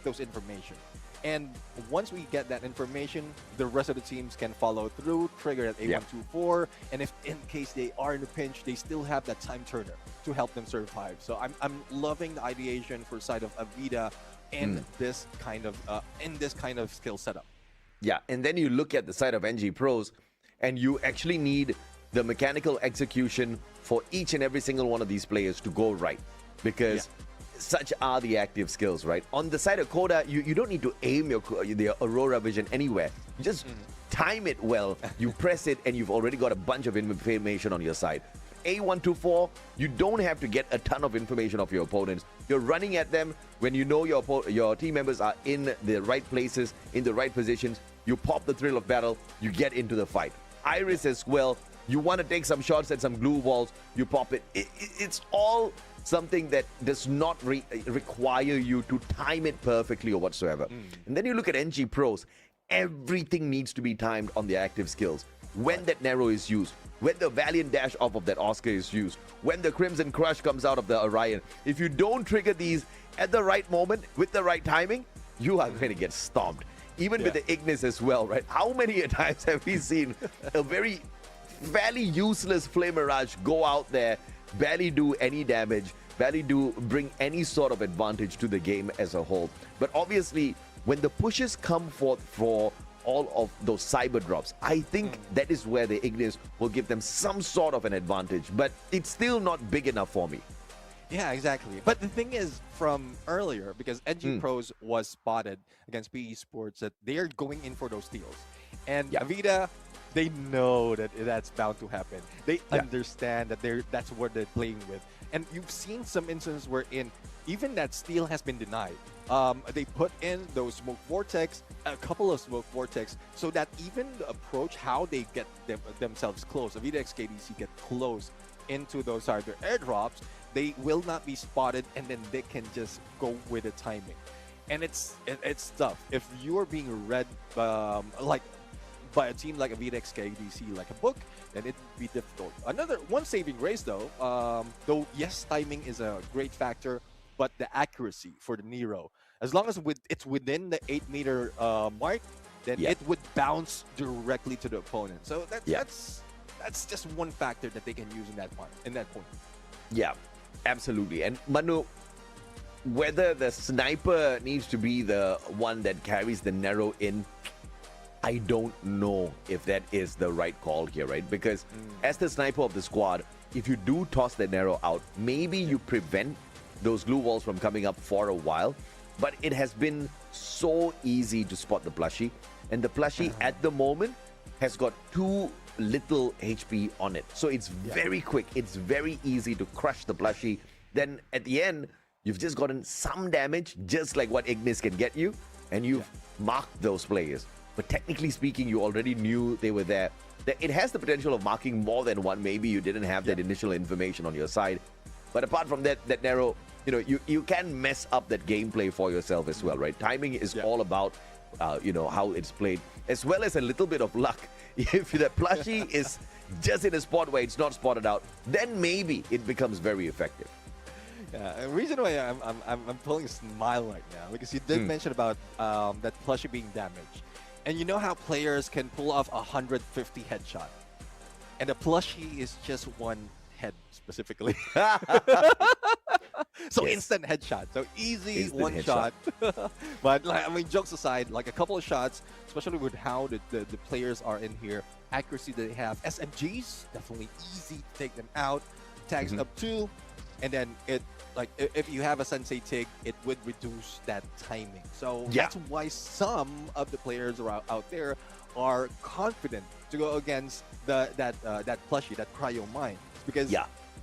those information. And once we get that information, the rest of the teams can follow through, trigger at A124, and if in case they are in a pinch, they still have that time turner to help them survive. So I'm loving the ideation for side of AVIDA in this kind of skill setup. Yeah, and then you look at the side of NG Pros, and you actually need the mechanical execution for each and every single one of these players to go right, because such are the active skills, right? On the side of Koda, you don't need to aim your Aurora Vision anywhere. You just time it well, you press it, and you've already got a bunch of information on your side. A124, you don't have to get a ton of information of your opponents. You're running at them when you know your team members are in the right places, in the right positions. You pop the thrill of battle, you get into the fight. Iris as well, you want to take some shots at some glue balls, you pop it. It's all something that does not require you to time it perfectly or whatsoever. And then you look at NG Pros, everything needs to be timed on the active skills. When that Nero is used, when the Valiant dash off of that Oscar is used, when the Crimson Crush comes out of the Orion. If you don't trigger these at the right moment, with the right timing, you are going to get stomped. Even with the Ignis as well, right? How many times have we seen a fairly useless Flame Mirage go out there, barely do any damage, barely bring any sort of advantage to the game as a whole. But obviously, when the pushes come forth for all of those cyber drops, I think that is where the Ignis will give them some sort of an advantage, but it's still not big enough for me. Yeah, exactly. But the thing is, from earlier, because NG Pros was spotted against PE Sports that they are going in for those steals. And AVIDA, they know that that's bound to happen. They understand that that's what they're playing with. And you've seen some instances wherein even that steal has been denied. They put in those smoke vortex, a couple of smoke vortex, so that even the approach, how they get themselves close, AVIDA XKDC get close into those either airdrops, they will not be spotted, and then they can just go with the timing. And it's tough. If you are being read like by a team like AVIDA XKDC, like a book, then it would be difficult. One saving grace though, though yes, timing is a great factor, but the accuracy for the Nero, as long as it's within the 8-meter mark, then it would bounce directly to the opponent. So that's just one factor that they can use in that point. Yeah, absolutely. And Manu, whether the sniper needs to be the one that carries the Nero in, I don't know if that is the right call here, right? Because as the sniper of the squad, if you do toss the Nero out, maybe you prevent those glue walls from coming up for a while, but it has been so easy to spot the plushie, and the plushie at the moment has got too little HP on it, so it's very quick, it's very easy to crush the plushie. Then at the end, you've just gotten some damage, just like what Ignis can get you, and you've marked those players. But technically speaking, you already knew they were there. It has the potential of marking more than one. Maybe you didn't have that initial information on your side. But apart from that Nero, you can mess up that gameplay for yourself as well, right? Timing is all about, how it's played, as well as a little bit of luck. If the plushie is just in a spot where it's not spotted out, then maybe it becomes very effective. Yeah, the reason why I'm pulling a smile right now, because you did mention about that plushie being damaged. And you know how players can pull off 150 headshot, and the plushie is just one head specifically. So instant headshot, so easy instant one shot. But jokes aside, like a couple of shots, especially with how the players are in here, accuracy that they have, SMGs definitely easy to take them out. Tags up 2, and then if you have a Sensei Tig, it would reduce that timing. So that's why some of the players out there are confident to go against that plushie, that cryo mine, because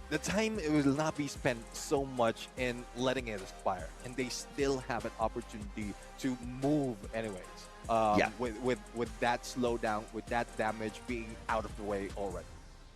the time it will not be spent so much in letting it expire, and they still have an opportunity to move anyways. With that slowdown, with that damage being out of the way already.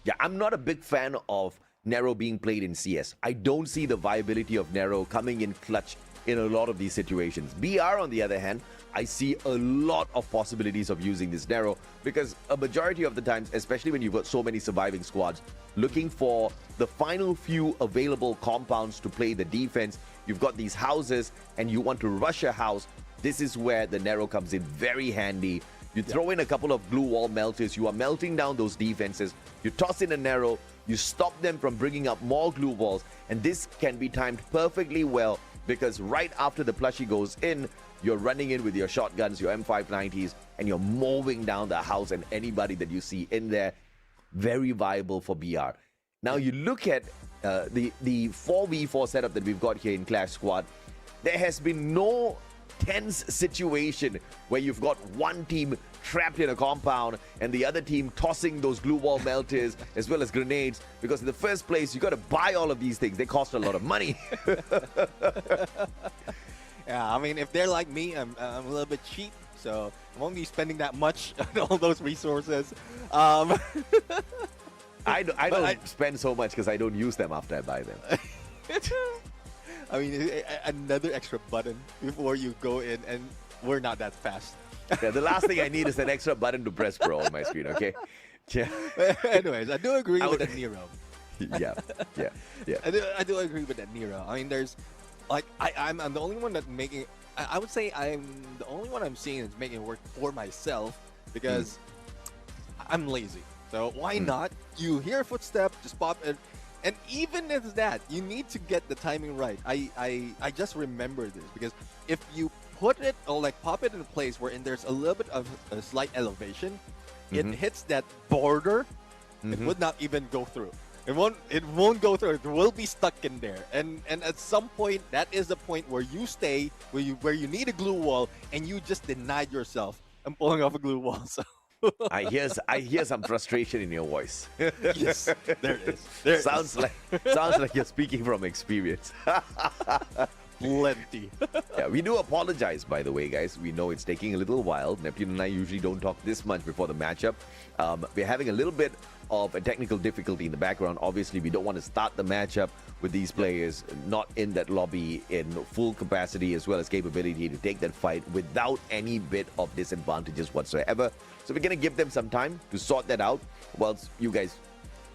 Yeah, I'm not a big fan of Nero being played in CS. I don't see the viability of Nero coming in clutch in a lot of these situations. BR, on the other hand, I see a lot of possibilities of using this Nero, because a majority of the times, especially when you've got so many surviving squads, looking for the final few available compounds to play the defense, you've got these houses and you want to rush a house, this is where the Nero comes in very handy. You throw in a couple of glue wall melters, you are melting down those defenses, you toss in a Nero, you stop them from bringing up more glue walls, and this can be timed perfectly well, because right after the plushie goes in, you're running in with your shotguns, your M590s, and you're mowing down the house and anybody that you see in there. Very viable for BR. Now you look at the 4v4 setup that we've got here in Clash Squad. There has been no tense situation where you've got one team trapped in a compound and the other team tossing those glue wall melters as well as grenades, because in the first place you got to buy all of these things. They cost a lot of money. Yeah, I mean, if they're like me, I'm a little bit cheap, so I won't be spending that much on all those resources. I don't spend so much because I don't use them after I buy them. I mean, another extra button before you go in, and we're not that fast. Yeah, the last thing I need is an extra button to press Pro on my screen, okay? Yeah. Anyways, I do agree with that Nero. Yeah. I do agree with that Nero. I mean, there's, like, I'm the only one that making, I would say I'm the only one I'm seeing is making it work for myself, because I'm lazy. So why not? You hear a footstep, just pop it. And even if that, you need to get the timing right. I just remember this, because if you put it or like pop it in a place where there's a little bit of a slight elevation, it hits that border, it would not even go through. It won't go through. It will be stuck in there. And at some point, that is the point where you stay, where you need a glue wall, and you just denied yourself and pulling off a glue wall. So I hear some frustration in your voice. Yes, there it is. Sounds like you're speaking from experience. Plenty. Yeah, we do apologize, by the way, guys. We know it's taking a little while. Neptune and I usually don't talk this much before the matchup. We're having a little bit of a technical difficulty in the background. Obviously, we don't want to start the matchup with these players not in that lobby in full capacity as well as capability to take that fight without any bit of disadvantages whatsoever. So we're going to give them some time to sort that out whilst you guys...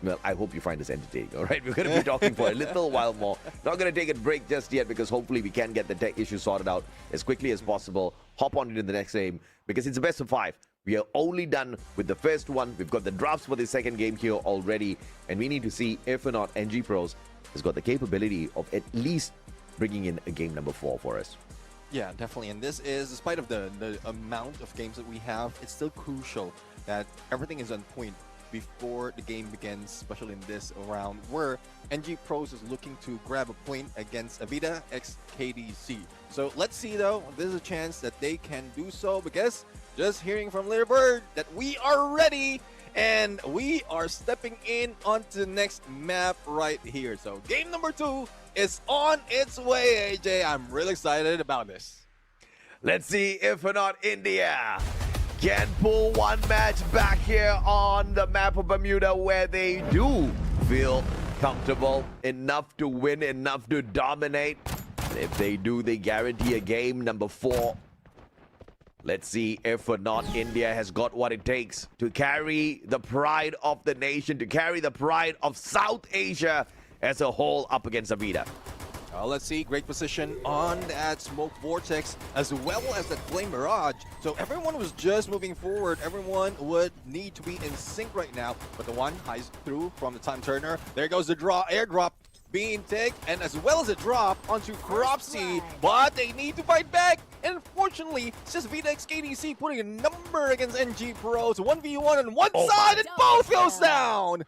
Well, I hope you find this entertaining, all right? We're going to be talking for a little while more. Not going to take a break just yet, because hopefully we can get the tech issue sorted out as quickly as possible. Hop on into the next game, because it's a best of 5. We are only done with the first one. We've got the drafts for the second game here already, and we need to see if or not NG Pros has got the capability of at least bringing in a game number 4 for us. Yeah, definitely. And this is, despite of the amount of games that we have, it's still crucial that everything is on point before the game begins, especially in this round where NG Pros is looking to grab a point against AVIDA x KDC. So let's see though, there's a chance that they can do so, because just hearing from Little Bird that we are ready and we are stepping in onto the next map right here. So game number 2 is on its way, AJ. I'm really excited about this. Let's see if or not India can pull one match back here on the map of Bermuda, where they do feel comfortable enough to win, enough to dominate. And if they do, they guarantee a game number 4. Let's see if or not India has got what it takes to carry the pride of the nation, to carry the pride of South Asia as a whole up against AVIDA. Let's see, great position on that smoke vortex as well as that flame barrage. So everyone was just moving forward. Everyone would need to be in sync right now. But the one hides through from the time turner. There goes the airdrop being taken, and as well as a drop onto Cropsy. But they need to fight back. And unfortunately, it's just AVIDA x KDC putting a number against NG Pros. 1v1 on one side, and both goes down.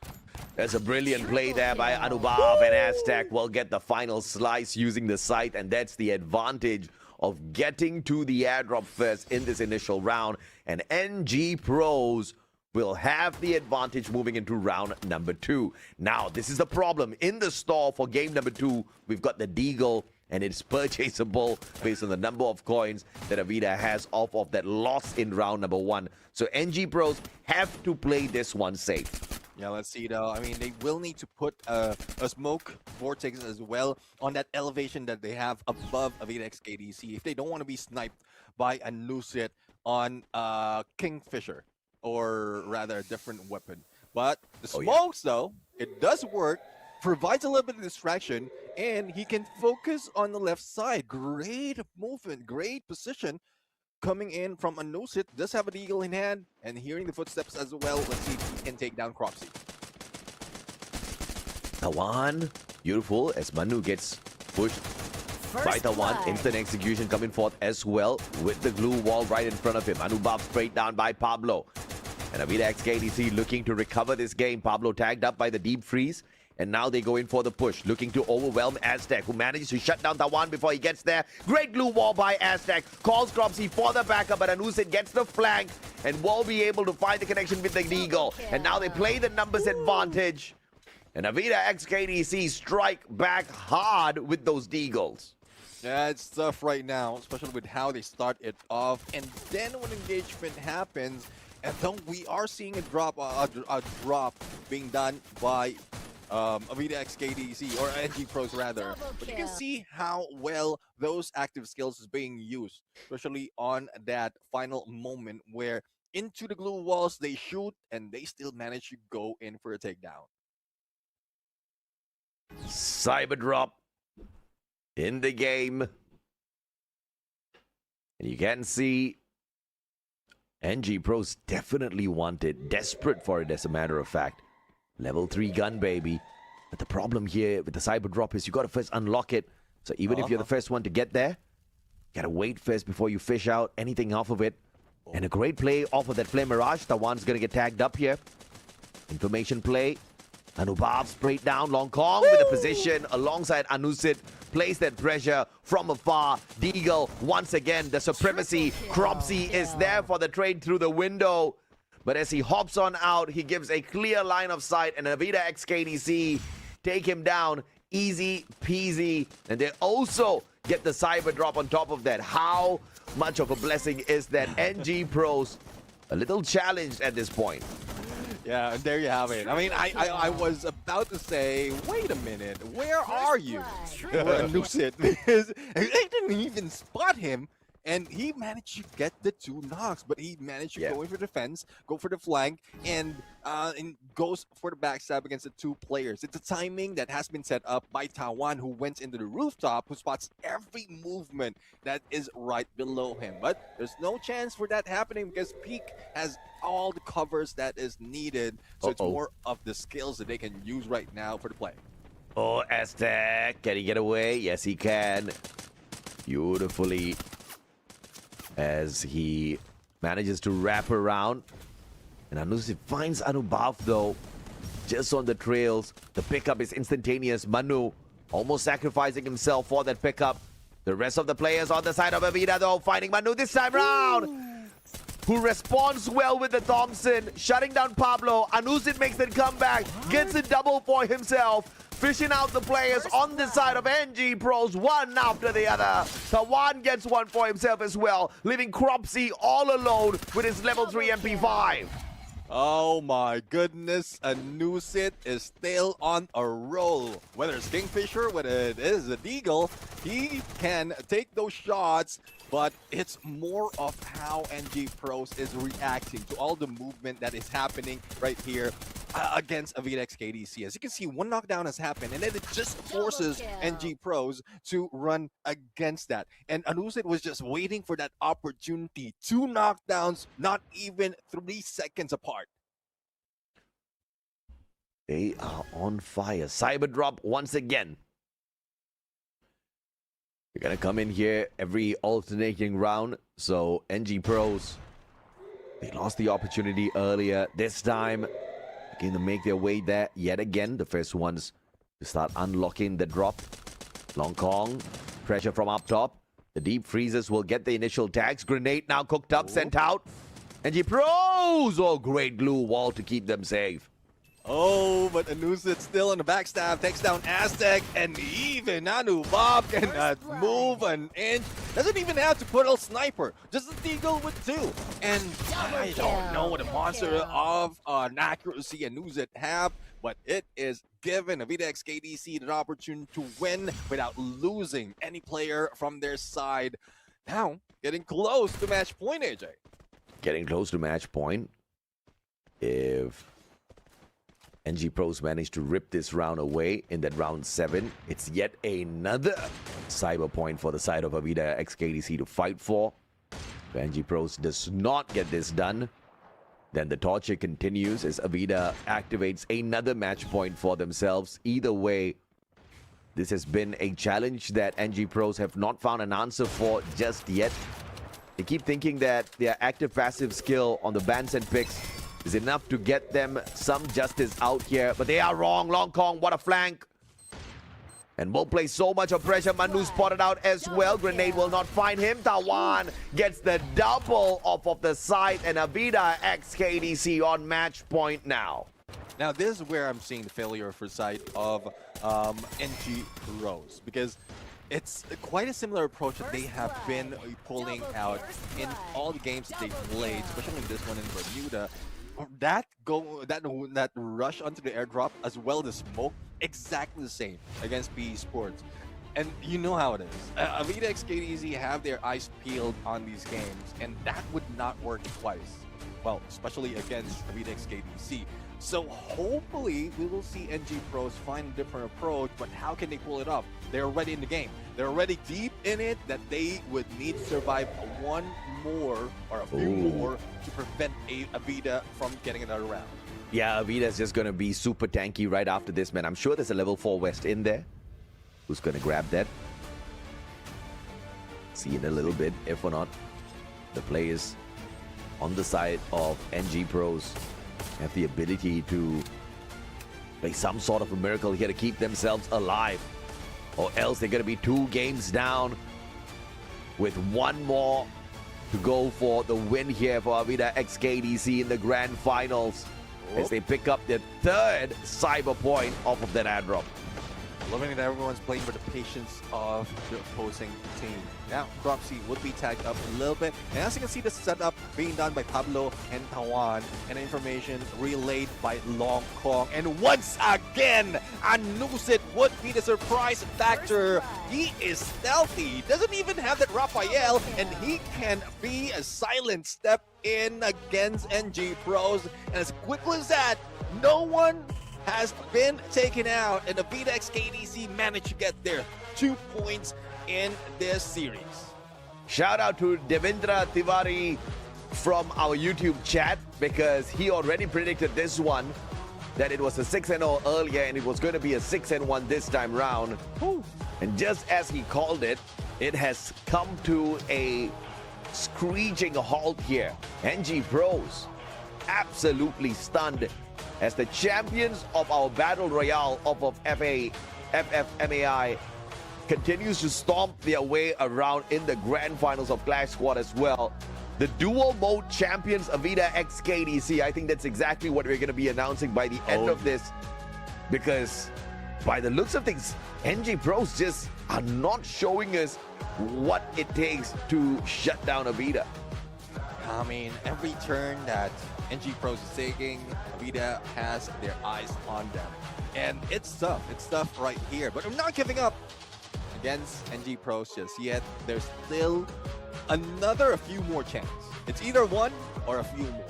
There's a brilliant play there by Anubhav, and Aztec will get the final slice using the site, and that's the advantage of getting to the airdrop first in this initial round. And NG Pros will have the advantage moving into round number 2. Now, this is the problem. In the store for game number 2, we've got the Deagle, and it's purchasable based on the number of coins that AVIDA has off of that loss in round number 1. So NG Pros have to play this one safe. Yeah, let's see though. I mean, they will need to put a smoke vortex as well on that elevation that they have above AVIDA x KDC if they don't want to be sniped by a Nusit on Kingfisher, or rather a different weapon. But the smokes though, it does work, provides a little bit of distraction, and he can focus on the left side. Great movement, great position. Coming in from a Nusit, does have an eagle in hand, and hearing the footsteps as well. Let's see if he can take down Cropsy. Tawan, beautiful, as Manu gets pushed by Tawan. Instant execution coming forth as well with the glue wall right in front of him. Anubhav straight down by Pablo. And AVIDA x KDC looking to recover this game. Pablo tagged up by the deep freeze. And now they go in for the push, looking to overwhelm Aztec, who manages to shut down Tawan before he gets there. Great glue wall by Aztec. Calls Cropsy for the backup, but Anusit gets the flank and won't be able to find the connection with the Deagle. And now they play the numbers advantage. And AVIDA XKDC strike back hard with those Deagles. Yeah, it's tough right now, especially with how they start it off. And then when engagement happens, and though we are seeing a drop being done by AVIDA XKDC, or NG Pros rather. But you can see how well those active skills is being used, especially on that final moment where into the glue walls they shoot and they still manage to go in for a takedown. Cyber drop in the game. And you can see NG Pros definitely want it, desperate for it as a matter of fact. Level 3 gun, baby. But the problem here with the cyber drop is you got to first unlock it. So even if you're the first one to get there, you got to wait first before you fish out anything off of it. And a great play off of that Flame Mirage. Tawan's going to get tagged up here. Information play. Anubhav straight down. Long Kong with a position alongside Anusit. Plays that pressure from afar. Deagle once again. The supremacy. Cropsy is there for the trade through the window. But as he hops on out, he gives a clear line of sight. And AVIDA XKDC take him down. Easy peasy. And they also get the cyber drop on top of that. How much of a blessing is that? NG Pros a little challenged at this point. Yeah, and there you have it. I mean, I was about to say, wait a minute, where are you? Anusit, because they didn't even spot him, and he managed to get the 2 knocks, but he managed to go in for defense, go for the flank, and goes for the backstab against the 2 players. It's a timing that has been set up by Tawan, who went into the rooftop, who spots every movement that is right below him. But there's no chance for that happening because Peak has all the covers that is needed. So it's more of the skills that they can use right now for the play. Oh, Aztec, can he get away? Yes, he can. Beautifully. As he manages to wrap around. And Anusit finds Anubhav though, just on the trails. The pickup is instantaneous. Manu almost sacrificing himself for that pickup. The rest of the players on the side of AVIDA though, finding Manu this time round, who responds well with the Thompson, shutting down Pablo. Anusit makes the comeback, gets a double for himself. Fishing out the players on the side of NG Pros, one after the other. Tawan gets one for himself as well, leaving Cropsy all alone with his level 3 MP5. Oh my goodness, Anusit is still on a roll. Whether it's Kingfisher, whether it is a Deagle, he can take those shots, but it's more of how NG Pros is reacting to all the movement that is happening right here against AVIDA XKDC. As you can see, 1 knockdown has happened, and then it just forces NG Pros to run against that. And Anusit was just waiting for that opportunity. 2 knockdowns, not even 3 seconds apart. They are on fire. Cyber drop once again. You're gonna come in here every alternating round. So NG Pros, they lost the opportunity earlier. This time, going to make their way there yet again. The first ones to start unlocking the drop. Long Kong, pressure from up top. The deep freezers will get the initial tags. Grenade now cooked up, sent out. NG Pros! Oh, great glue wall to keep them safe. Oh, but Anusit still on the backstab, takes down Aztec, and even Anubhav cannot move an inch. Doesn't even have to put a sniper, just a Deagle with 2. And I don't know what a monster of an accuracy Anusit have, but it is given AVIDA XKDC the opportunity to win without losing any player from their side. Now, getting close to match point, AJ. Getting close to match point. If NG Pros managed to rip this round away in that round 7. It's yet another cyber point for the side of AVIDA XKDC to fight for. If NG Pros does not get this done, then the torture continues as AVIDA activates another match point for themselves. Either way, this has been a challenge that NG Pros have not found an answer for just yet. They keep thinking that their active-passive skill on the bans and picks is enough to get them some justice out here. But they are wrong. Long Kong, what a flank. And will place so much of pressure. Manu spotted out as well. Grenade will not find him. Tawan gets the double off of the side. And AVIDA x KDC on match point now. Now, this is where I'm seeing the failure for side of NG Pros, because it's quite a similar approach that they have been pulling out in all the games that they played, especially in this one in Bermuda. That rush onto the airdrop as well as the smoke, exactly the same against Esports. And you know how it is. AVIDA x KDC have their eyes peeled on these games, and that would not work twice. Well, especially against AVIDA x KDC. So hopefully we will see NG Pros find a different approach, but how can they pull it off? They're already in the game. They're already deep in it that they would need to survive one more or a few more to prevent AVIDA from getting another round. Yeah, AVIDA's just going to be super tanky right after this, man. I'm sure there's a level 4 West in there. Who's going to grab that? See in a little bit, if or not. The players on the side of NG Pros have the ability to play some sort of a miracle here to keep themselves alive, or else they're going to be 2 games down with 1 more to go for the win here for AVIDA x KDC in the grand finals as they pick up their 3rd cyber point off of that airdrop. Loving that everyone's playing with the patience of the opposing team. Now, Cropsy would be tagged up a little bit. And as you can see, the setup being done by Pablo and Tawan, and information relayed by Long Kong. And once again, Anusit would be the surprise factor. He is stealthy, doesn't even have that Raphael, and he can be a silent step in against NG Pros. And as quickly as that, no one has been taken out, and the AVIDA x KDC managed to get their 2 points in this series. Shout out to Devendra Tiwari from our YouTube chat, because he already predicted this one, that it was a 6-0 earlier and it was going to be a 6-1 this time round. And just as he called it, it has come to a screeching halt here. NG Pros absolutely stunned as the champions of our Battle Royale of FFMAI continues to stomp their way around in the grand finals of Clash Squad as well. The dual mode champions AVIDA x KDC, I think that's exactly what we're going to be announcing by the end of this, because by the looks of things, NG Pros just are not showing us what it takes to shut down AVIDA. I mean, every turn that NG Pros is taking, AVIDA has their eyes on them. And it's tough. It's tough right here. But I'm not giving up against NG Pros just yet. There's still a few more chances. It's either one or a few more.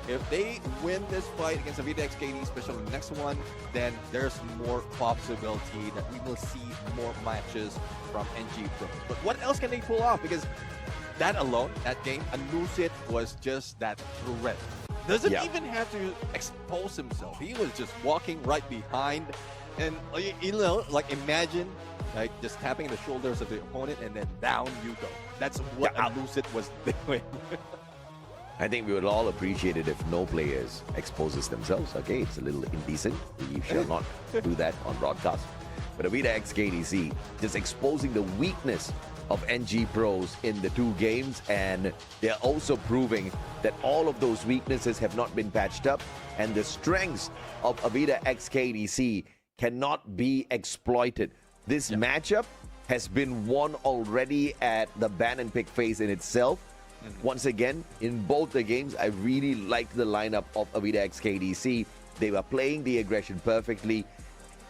If they win this fight against AVIDA x KD, especially the next one, then there's more possibility that we will see more matches from NG Pros. But what else can they pull off? Because that alone, that game, Anusit was just that threat. Doesn't even have to expose himself. He was just walking right behind. And, you know, like imagine like just tapping the shoulders of the opponent and then down you go. That's what Anusit was doing. I think we would all appreciate it if no players exposes themselves. Okay, it's a little indecent. We shall not do that on broadcast. But AVIDA x KDC just exposing the weakness of NG Pros in the 2 games, and they're also proving that all of those weaknesses have not been patched up, and the strengths of AVIDA x KDC cannot be exploited. This matchup has been won already at the ban and pick phase in itself. Once again, in both the games, I really liked the lineup of AVIDA x KDC. They were playing the aggression perfectly.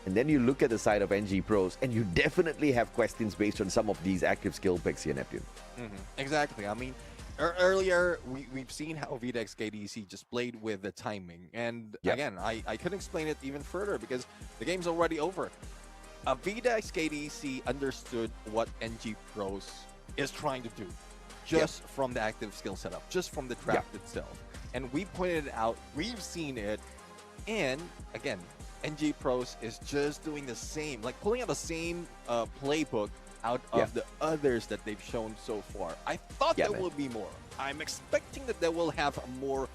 And then you look at the side of NG Pros, and you definitely have questions based on some of these active skill picks here, Neptune. Exactly. I mean, earlier we've seen how AVIDA x KDC just played with the timing. And again, I couldn't explain it even further because the game's already over. AVIDA x KDC understood what NG Pros is trying to do just from the active skill setup, just from the draft itself. And we pointed it out, we've seen it, and again, NG Pros is just doing the same, like pulling out the same playbook out of the others that they've shown so far. I thought there would be more. I'm expecting that they will have more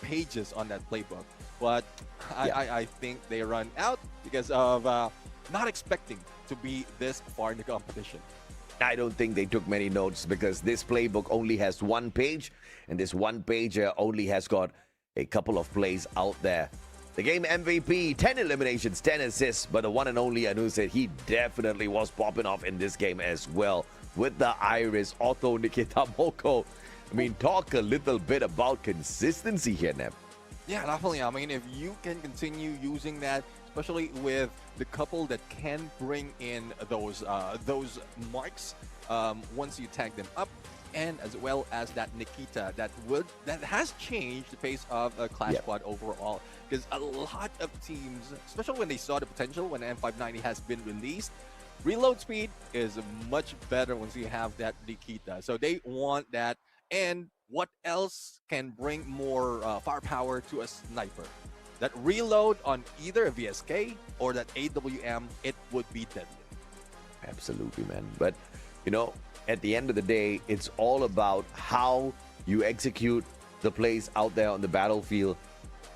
pages on that playbook, but I think they run out because of not expecting to be this far in the competition. I don't think they took many notes because this playbook only has one page, and this one page only has got a couple of plays out there. The game MVP, 10 eliminations, 10 assists, but the one and only Anu said he definitely was popping off in this game as well with the Iris, Otto, Nikita, Moko. I mean, talk a little bit about consistency here, Neb. Yeah, definitely. I mean, if you can continue using that, especially with the couple that can bring in those marks once you tag them up, and as well as that Nikita that has changed the pace of Clash Squad overall. Because a lot of teams, especially when they saw the potential when M590 has been released, reload speed is much better once you have that Nikita. So they want that. And what else can bring more firepower to a sniper? That reload on either a VSK or that AWM, it would be deadly. Absolutely, man. But, you know, at the end of the day, it's all about how you execute the plays out there on the battlefield.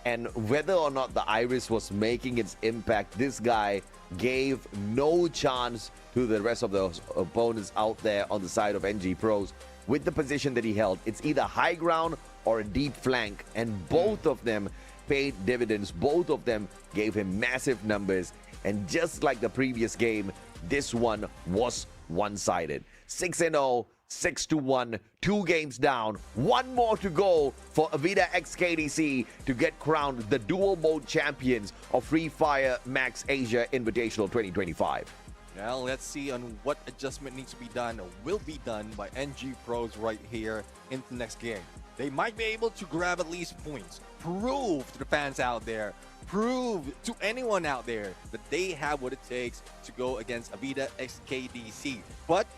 And whether or not the Iris was making its impact, this guy gave no chance to the rest of the opponents out there on the side of NG Pros with the position that he held. It's either high ground or a deep flank, and both of them paid dividends. Both of them gave him massive numbers. And just like the previous game, this one was one-sided. 6-0, 6-1, 2 games down, 1 more to go for AVIDA x KDC to get crowned the dual mode champions of Free Fire Max Asia Invitational 2025. Well, let's see on what adjustment needs to be done or will be done by NG Pros right here in the next game. They might be able to grab at least points, prove to the fans out there, prove to anyone out there that they have what it takes to go against AVIDA x KDC. But,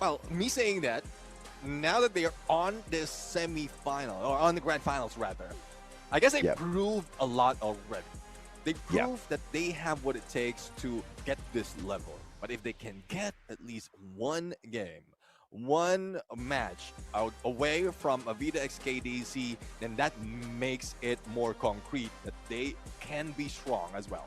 well, me saying that, now that they are on this semi-final, or on the grand finals rather, I guess they proved a lot already. They proved that they have what it takes to get this level. But if they can get at least one game, one match out away from AVIDA x KDC, then that makes it more concrete that they can be strong as well.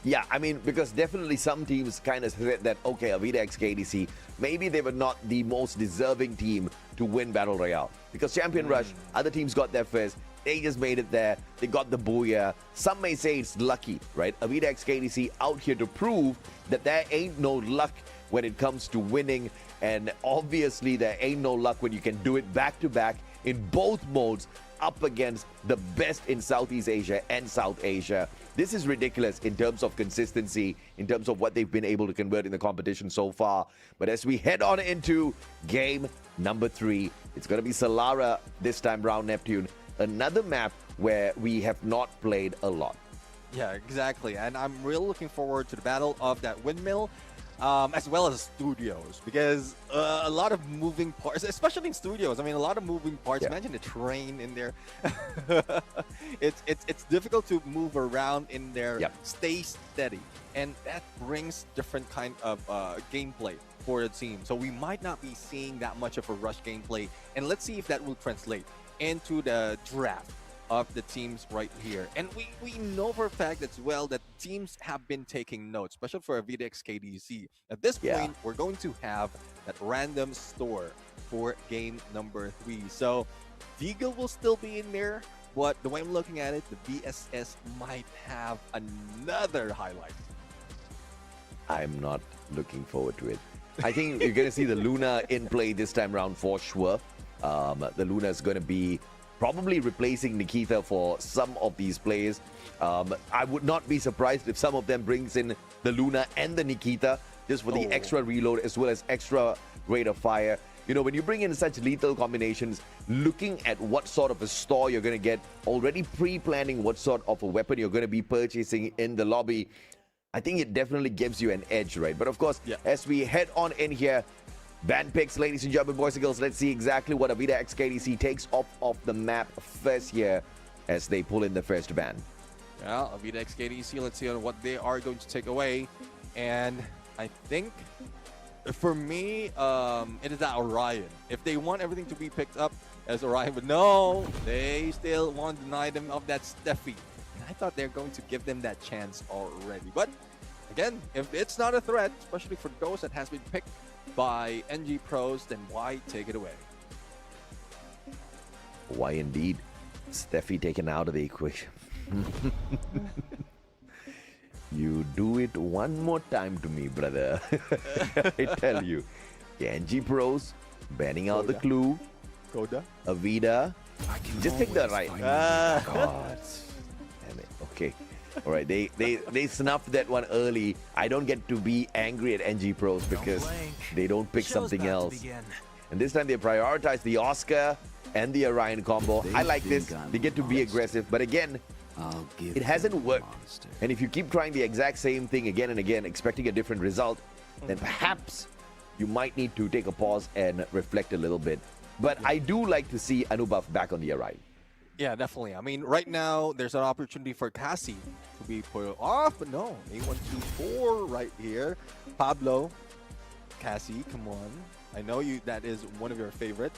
Yeah, I mean, because definitely some teams kind of said that, okay, AVIDA x KDC, maybe they were not the most deserving team to win Battle Royale. Because Champion Rush, other teams got there first. They just made it there. They got the booyah. Some may say it's lucky, right? AVIDA x KDC out here to prove that there ain't no luck when it comes to winning. And obviously, there ain't no luck when you can do it back-to-back in both modes up against the best in Southeast Asia and South Asia. This is ridiculous in terms of consistency, in terms of what they've been able to convert in the competition so far. But as we head on into game number 3, it's going to be Solara this time round, Neptune. Another map where we have not played a lot. Yeah, exactly. And I'm really looking forward to the battle of that windmill, as well as studios, because a lot of moving parts, especially in studios. I mean, a lot of moving parts. Imagine the train in there. It's difficult to move around in there, stay steady, and that brings different kind of gameplay for the team. So we might not be seeing that much of a rush gameplay, and let's see if that will translate into the draft of the teams right here. And we know for a fact as well that teams have been taking notes, especially for AVIDA x KDC. At this point, we're going to have that random store for game number 3. So Deagle will still be in there, but the way I'm looking at it, the BSS might have another highlight. I'm not looking forward to it. I think you're going to see the Luna in play this time around for sure. The Luna is going to be probably replacing Nikita for some of these plays. I would not be surprised if some of them brings in the Luna and the Nikita just for the extra reload as well as extra rate of fire. You know, when you bring in such lethal combinations, looking at what sort of a store you're going to get, already pre-planning what sort of a weapon you're going to be purchasing in the lobby, I think it definitely gives you an edge, right? But of course, as we head on in here, ban picks, ladies and gentlemen, boys and girls, let's see exactly what AVIDA x KDC takes off the map first here as they pull in the first ban. Well, AVIDA x KDC, let's see on what they are going to take away. And I think, for me, it is that Orion. If they want everything to be picked up, as Orion, but no, they still want to deny them of that Steffi. And I thought they're going to give them that chance already. But again, if it's not a threat, especially for those that has been picked by NG Pros, then why take it away? Why indeed? Steffi taken out of the equation. You do it one more time to me, brother. I tell you. NG Pros banning out the clue. Koda. AVIDA. Just take the right. God. Damn it. Okay. All right. They snuffed that one early. I don't get to be angry at NG Pros because they don't pick something else. And this time they prioritize the Oscar and the Orion combo. I like this. They get to be aggressive. But again, it hasn't worked. And if you keep trying the exact same thing again and again, expecting a different result, then perhaps you might need to take a pause and reflect a little bit. But I do like to see Anubhav back on the Orion. Yeah, definitely. I mean, right now, there's an opportunity for Cassie to be put off, but no. A124 right here. Pablo, Cassie, come on. I know that is one of your favorite.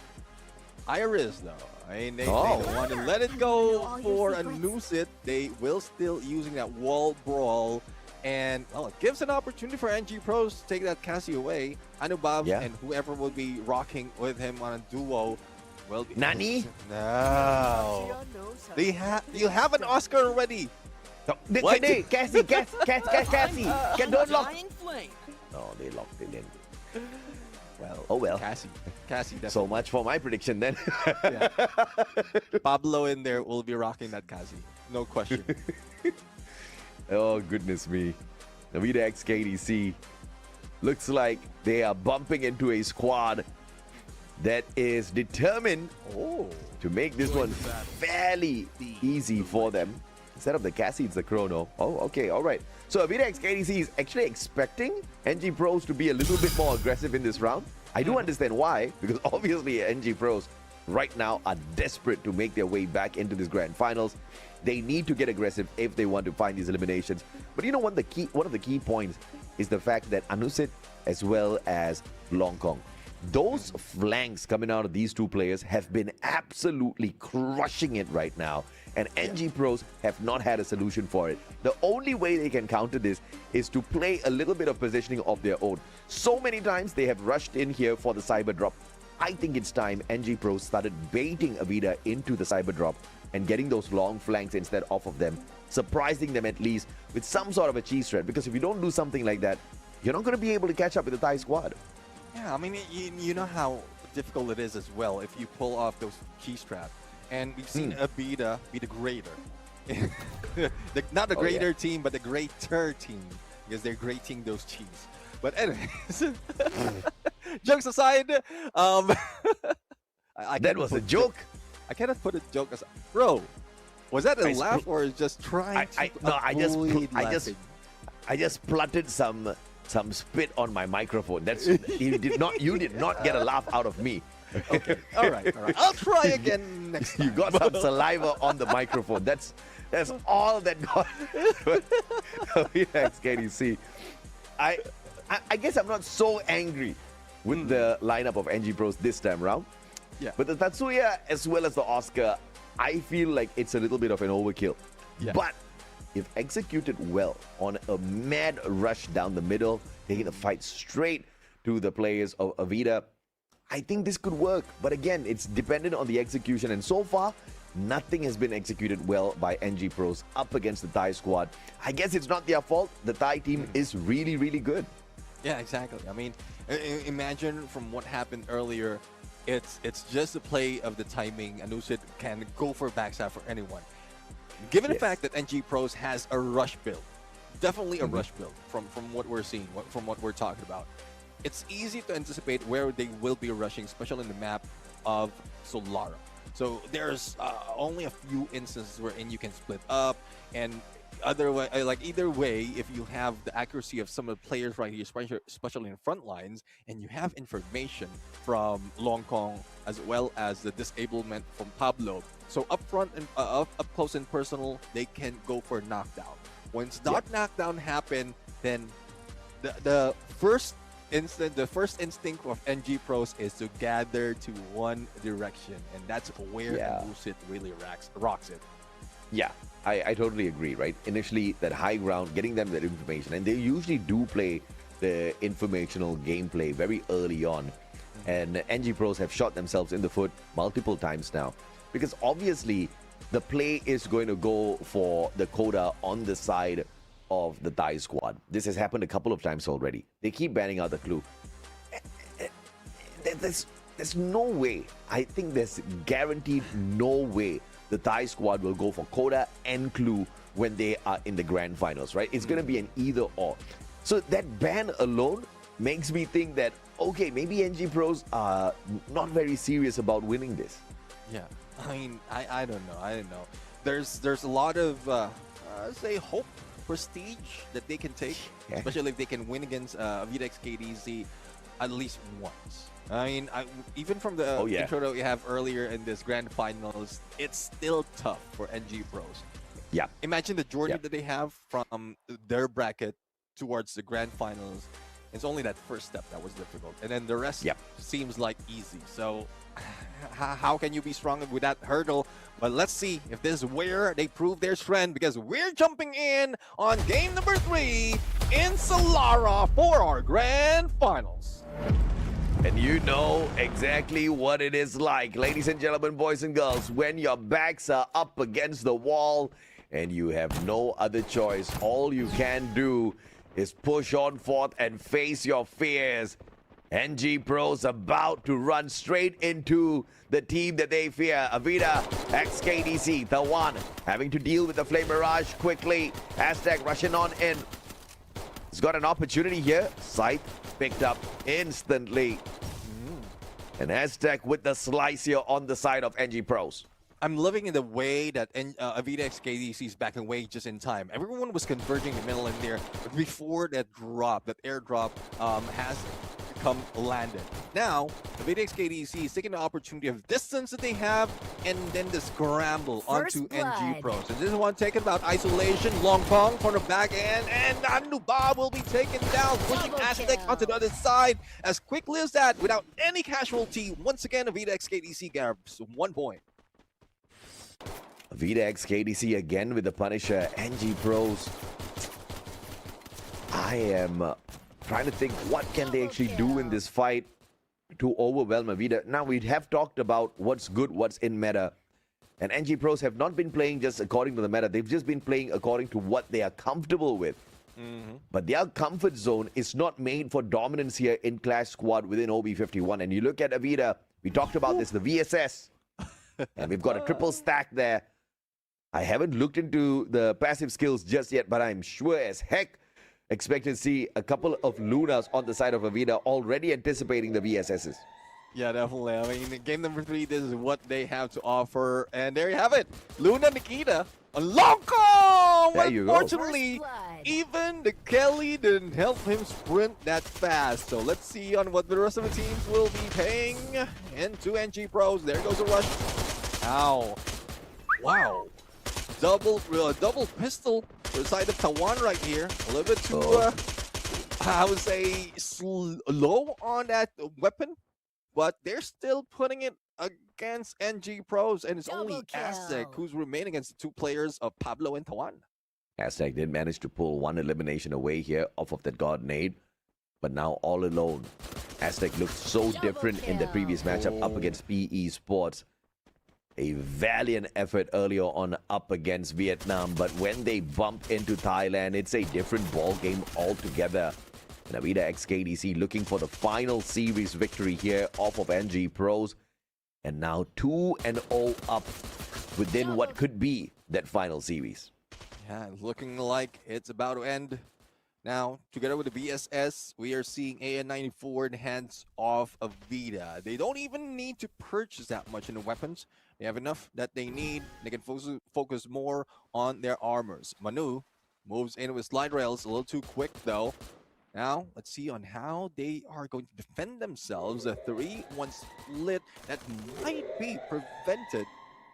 Iris, though. I mean, they don't want to let it go for a Nusit. They will still using that wall brawl. And, well, it gives an opportunity for NG Pros to take that Cassie away. Anubhav and whoever will be rocking with him on a duo will be... Nani? No. You have an Oscar already. What? Cassie. Don't lock. No, they locked it in. Well, oh well. Cassie, definitely. So much for my prediction then. Yeah. Pablo in there will be rocking that Cassie. No question. Oh, goodness me. AVIDA X KDC looks like they are bumping into a squad that is determined to make this one fairly easy for them. Instead of the Cassie, it's the Chrono. Oh, okay, all right. So AVIDA X KDC is actually expecting NG Pros to be a little bit more aggressive in this round. I do understand why, because obviously NG Pros right now are desperate to make their way back into this grand finals. They need to get aggressive if they want to find these eliminations. But you know what? One of the key points is the fact that Anusit as well as Longkong, those flanks coming out of these two players have been absolutely crushing it right now. And NG Pros have not had a solution for it. The only way they can counter this is to play a little bit of positioning of their own. So many times they have rushed in here for the cyber drop. I think it's time NG Pros started baiting AVIDA into the cyber drop and getting those long flanks instead off of them, surprising them at least with some sort of a cheese threat. Because if you don't do something like that, you're not going to be able to catch up with the Thai squad. Yeah, I mean, you know how difficult it is as well if you pull off those cheese traps. And we've seen AVIDA be the greater. Not the greater team, but the greater team. Because they're grating those cheese. But anyways, jokes aside, that was a joke. I cannot put a joke aside. Bro, was that a laugh or just trying to I just plotted some spit on my microphone. That's you did not get a laugh out of me. Okay. All right. I'll try again next time. You got some saliva on the microphone. That's all that got. KDC. I guess I'm not so angry with the lineup of NG Pros this time around. Yeah. But the Tatsuya as well as the Oscar, I feel like it's a little bit of an overkill. Yeah. But if executed well on a mad rush down the middle, taking the fight straight to the players of AVIDA, I think this could work. But again, it's dependent on the execution. And so far, nothing has been executed well by NG Pros up against the Thai squad. I guess it's not their fault. The Thai team is really, really good. Yeah, exactly. I mean, imagine from what happened earlier, it's just the play of the timing. Anusit can go for backstab for anyone. Given the fact that NG Pros has a rush build, definitely a rush build from what we're seeing, from what we're talking about. It's easy to anticipate where they will be rushing, especially in the map of Solara. So there's only a few instances wherein you can split up, and either way, if you have the accuracy of some of the players right here, especially in front lines, and you have information from Longkong as well as the disablement from Pablo. So up front and up close and personal, they can go for knockdown. Once that knockdown happen, then the first the first instinct of NG Pros is to gather to one direction, and that's where Lucid really rocks it. Yeah, I totally agree, right? Initially, that high ground, getting them that information, and they usually do play the informational gameplay very early on. And NG Pros have shot themselves in the foot multiple times now, because obviously the play is going to go for the coda on the side of the Thai squad. This has happened a couple of times already. They keep banning out the clue. There's no way, I think there's guaranteed no way the Thai squad will go for coda and clue when they are in the grand finals, right? It's going to be an either or. So that ban alone makes me think that, okay, maybe NG Pros are not very serious about winning this. Yeah, I mean, I don't know. There's a lot of, say, hope, prestige that they can take, especially if they can win against AVIDA KDC at least once. I mean, even from the intro that we have earlier in this grand finals, it's still tough for NG Pros. Yeah. Imagine the journey that they have from their bracket towards the grand finals. It's only that first step that was difficult, and then the rest seems like easy. So how can you be strong with that hurdle? But let's see if this is where they prove their strength, because we're jumping in on game number 3 in Solara for our grand finals. And you know exactly what it is like, ladies and gentlemen, boys and girls, when your backs are up against the wall and you have no other choice. All you can do is push on forth and face your fears. NG Pros about to run straight into the team that they fear. AVIDA, XKDC, the one having to deal with the Flame Mirage quickly. Aztec rushing on in. He's got an opportunity here. Scythe picked up instantly. And Aztec with the slice here on the side of NG Pros. I'm loving in the way that AVIDA XKDC is backing away just in time. Everyone was converging the middle in there, but before that airdrop has landed. Now, AVIDA XKDC is taking the opportunity of distance that they have and then the scramble onto NG Pros. And this one taken about isolation. Long Pong from the back end, and Anuba will be taken down, pushing Aztec onto the other side as quickly as that without any casualty. Once again, AVIDA XKDC grabs 1 point. AVIDA XKDC again with the Punisher. NG Pros. I am trying to think what can they actually do in this fight to overwhelm AVIDA. Now, we have talked about what's good, what's in meta. And NG Pros have not been playing just according to the meta. They've just been playing according to what they are comfortable with. But their comfort zone is not made for dominance here in Clash Squad within OB51. And you look at AVIDA, we talked about this, the VSS. And we've got a triple stack there. I haven't looked into the passive skills just yet, but I'm sure as heck expect to see a couple of Lunas on the side of AVIDA already anticipating the VSSs. Yeah, definitely. I mean, game number 3, this is what they have to offer. And there you have it. Luna Nikita on Loco! There you go. Unfortunately, even the Kelly didn't help him sprint that fast. So let's see on what the rest of the teams will be paying into NG Pros. There goes a rush. Ow. Wow. Double pistol for the side of Tawan right here. A little bit too, I would say, low on that weapon. But they're still putting it against NG Pros. And it's only Aztec who's remaining against the 2 players of Pablo and Tawan. Aztec did manage to pull 1 elimination away here off of that God nade. But now all alone. Aztec looked so different in the previous matchup up against Esports. A valiant effort earlier on up against Vietnam, but when they bump into Thailand, it's a different ball game altogether. And AVIDA XKDC looking for the final series victory here off of NG Pros. And now 2-0 up within what could be that final series. Yeah, looking like it's about to end. Now, together with the VSS, we are seeing AN94 in the hands of AVIDA. They don't even need to purchase that much in the weapons. They have enough that they need. They can focus more on their armors. Manu moves in with slide rails a little too quick, though. Now, let's see on how they are going to defend themselves. A 3-1 split that might be prevented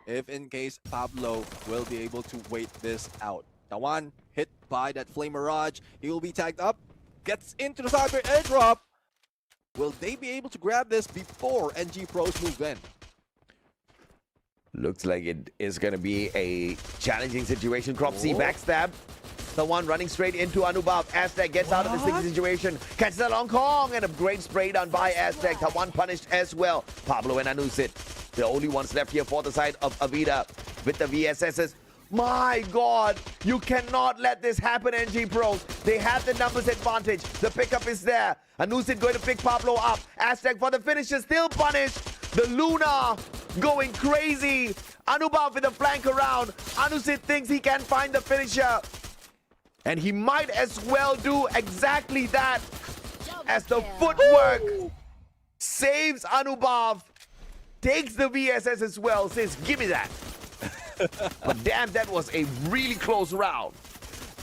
if in case Pablo will be able to wait this out. Tawan hit by that Flame Mirage. He will be tagged up. Gets into the cyber airdrop. Will they be able to grab this before NG Pros move in? Looks like it is going to be a challenging situation. Cropsy backstab. The one running straight into Anubhav. Aztec gets out of the sticky situation. Catches a long Kong and a great spray done by Aztec. The one punished as well. Pablo and Anusit, the only ones left here for the side of Avida with the VSSs. My God, you cannot let this happen, NG Pros. They have the numbers advantage. The pickup is there. Anusit going to pick Pablo up. Aztec for the finisher, still punished. The Luna going crazy. Anubhav with a flank around. Anusit thinks he can find the finisher. And he might as well do exactly that, as the footwork saves Anubhav, takes the VSS as well, says, give me that. But damn, that was a really close round.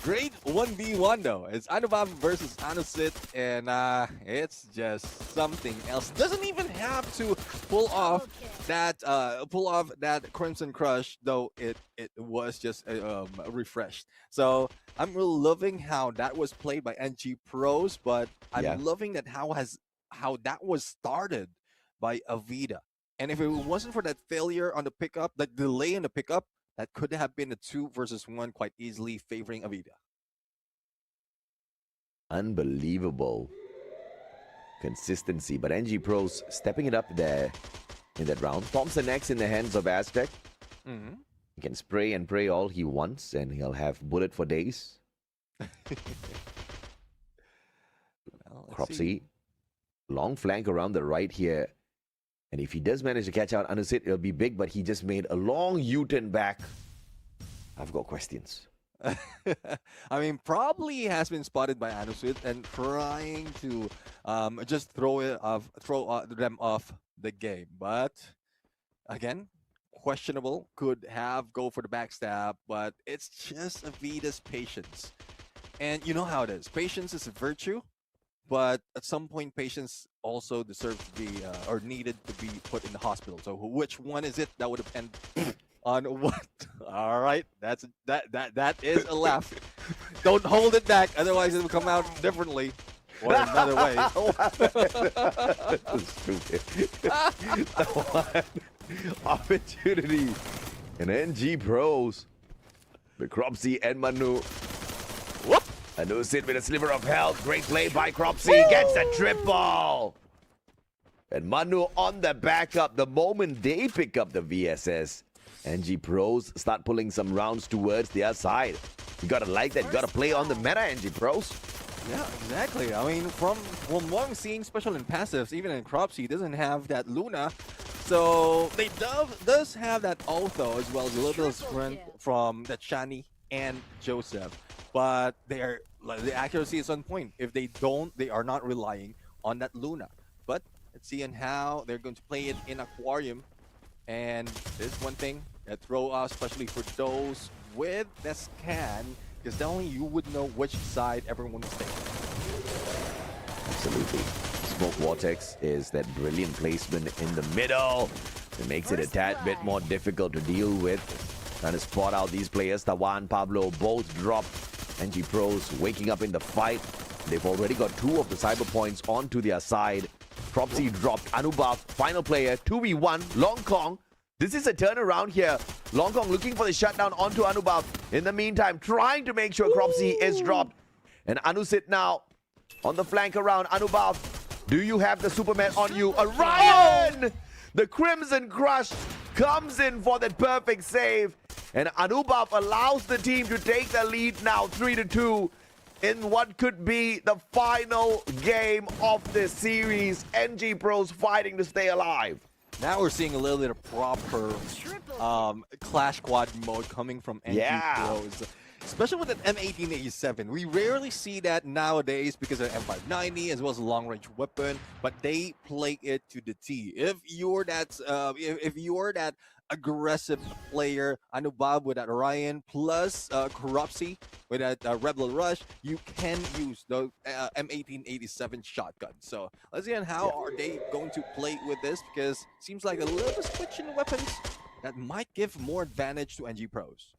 Great 1v1 though. It's Anubhav versus Anusit, and it's just something else. Doesn't even have to pull off that Crimson Crush, though it was just refreshed. So I'm really loving how that was played by NG Pros, but I'm loving that how that was started by AVIDA. And if it wasn't for that failure on the pickup, that delay in the pickup, that could have been a 2 versus 1 quite easily favoring AVIDA. Unbelievable consistency, but NG Pros stepping it up there in that round. Thompson X in the hands of Aztec. He can spray and pray all he wants, and he'll have bullet for days. Cropsy, long flank around the right here. And if he does manage to catch out Anusit, it'll be big, but he just made a long U-turn back. I've got questions. I mean, probably has been spotted by Anusit and trying to just throw them off the game. But again, questionable. Could have go for the backstab, but it's just Avida's patience. And you know how it is. Patience is a virtue. But at some point, patience also deserves to be or needed to be put in the hospital. So which one is it? That would depend on what. All right, that is a left. Don't hold it back, otherwise it will come out differently or another way. Stupid. The one opportunity in NG Pros. The Cropsy and Manu. Whoop! Anusit with a sliver of health. Great play by Cropsy. Gets a triple. And Manu on the backup. The moment they pick up the VSS, NG Pros start pulling some rounds towards their side. You gotta like that. You gotta play on the meta, NG Pros. Yeah, exactly. I mean, from what I'm seeing, special in passives, even in Cropsy, doesn't have that Luna. So they does have that Otho as well as a little bit of strength from that Shani and Joseph. But the accuracy is on point. If they don't, they are not relying on that Luna. But let's see how they're going to play it in Aquarium. And there's one thing that throw out, especially for those with the scan, because then only you would know which side everyone is taking. Absolutely. Smoke Vortex is that brilliant placement in the middle. It makes it a tad bit more difficult to deal with. Trying to spot out these players. Tawan, Pablo, both drop. NG Pros waking up in the fight. They've already got 2 of the cyber points onto their side. Cropsy dropped Anubhav, final player, 2v1, Long Kong. This is a turnaround here. Long Kong looking for the shutdown onto Anubhav. In the meantime, trying to make sure Cropsy is dropped. And Anusit now on the flank around Anubhav. Do you have the Superman on you? Orion! The Crimson Crush comes in for that perfect save. And Anubhav allows the team to take the lead now 3-2 in what could be the final game of this series. NG Pros fighting to stay alive. Now we're seeing a little bit of proper Clash Squad mode coming from NG Pros. Especially with an M1887. We rarely see that nowadays because of M590 as well as a long-range weapon, but they play it to the T. If you're that aggressive player, Anubhav with that Orion plus Cropsy with that Rebel Rush, you can use the M1887 shotgun. So let's see on how are they going to play with this, because it seems like a little switch in weapons that might give more advantage to NG Pros.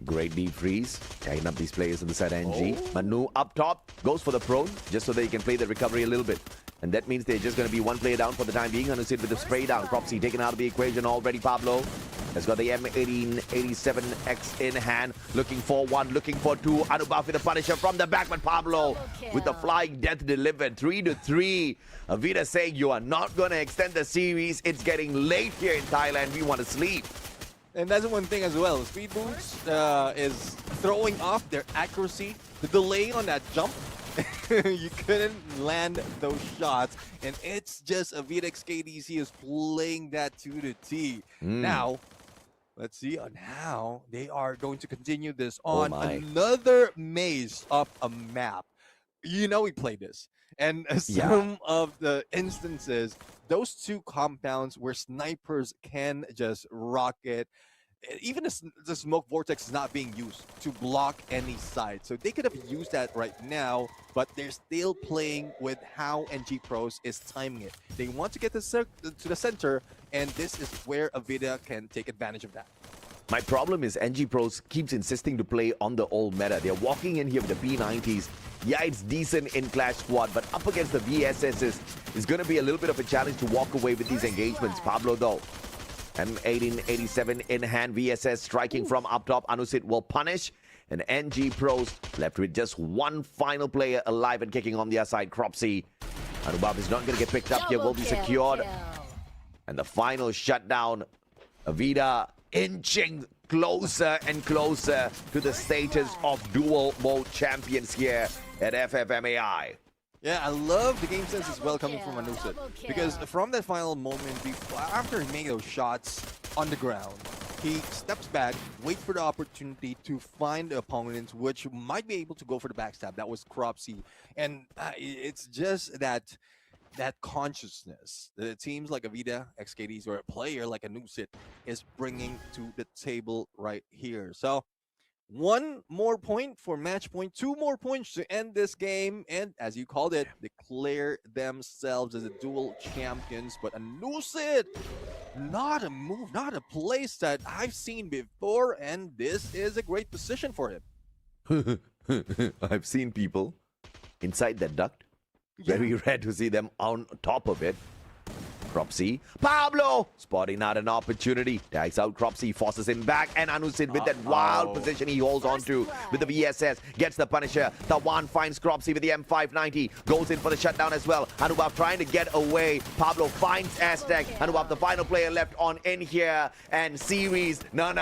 Great deep freeze. Tagging up these players on the side NG. Manu up top. Goes for the prone. Just so they can play the recovery a little bit. And that means they're just going to be one player down for the time being. Gonna sit with the spray down. Cropsy taken out of the equation already. Pablo has got the M1887X in hand. Looking for one. Looking for two. Anubhav with the Punisher from the back. But Pablo with the flying death delivered. 3-3. AVIDA saying you are not going to extend the series. It's getting late here in Thailand. We want to sleep. And that's one thing as well. Speed Boost is throwing off their accuracy. The delay on that jump, you couldn't land those shots. And it's just AVIDA KDC is playing that to the T. Now, let's see on how they are going to continue this on another maze of a map. You know we played this. And some of the instances, those two compounds where snipers can just rocket, even the smoke vortex is not being used to block any side. So they could have used that right now, but they're still playing with how NG Pros is timing it. They want to get to the center, and this is where AVIDA can take advantage of that. My problem is NG Pros keeps insisting to play on the old meta. They're walking in here with the P90s. Yeah, it's decent in Clash Squad, but up against the VSSs is going to be a little bit of a challenge to walk away with these engagements. Pablo, though, M1887 in hand. VSS striking from up top. Anusit will punish. And NG Pros left with just one final player alive and kicking on the other side. Cropsy. Anubhav is not going to get picked up here. Will be secured. And the final shutdown. AVIDA inching closer and closer to the status of dual mode champions here at FFMAI. Yeah, I love the game sense as well coming from Anusit. Because from that final moment, after he made those shots on the ground, he steps back, waits for the opportunity to find the opponents, which might be able to go for the backstab. That was Cropsy. And it's just that consciousness that teams like AVIDA, XKDs, or a player like Anusit is bringing to the table right here. So, one more point for match point, 2 more points to end this game, and as you called it, declare themselves as the dual champions. But Anusit, not a move, not a place that I've seen before, and this is a great position for him. I've seen people inside that duct. Very rare to see them on top of it. Cropsy. Pablo spotting out an opportunity. Tags out Cropsy, forces him back, and Anusit with that wild position he holds on to with the VSS. Gets the Punisher. Tawan finds Cropsy with the M590. Goes in for the shutdown as well. Anubhav trying to get away. Pablo finds Aztec. Anubhav, the final player left on in here. And series. No.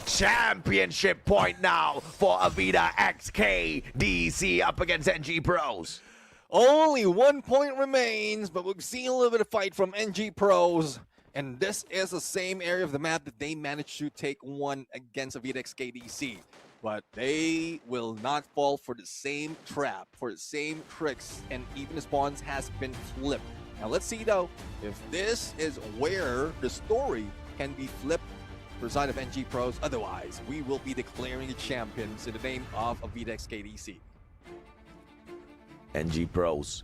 Championship point now for AVIDA XKDC up against NG Pros. Only 1 point remains, but we've seen a little bit of fight from NG Pros. And this is the same area of the map that they managed to take one against AVIDA KDC. But they will not fall for the same trap, for the same tricks, and even the spawns has been flipped. Now let's see though, if this is where the story can be flipped for the side of NG Pros. Otherwise, we will be declaring the champions in the name of AVIDA KDC. NG Pros,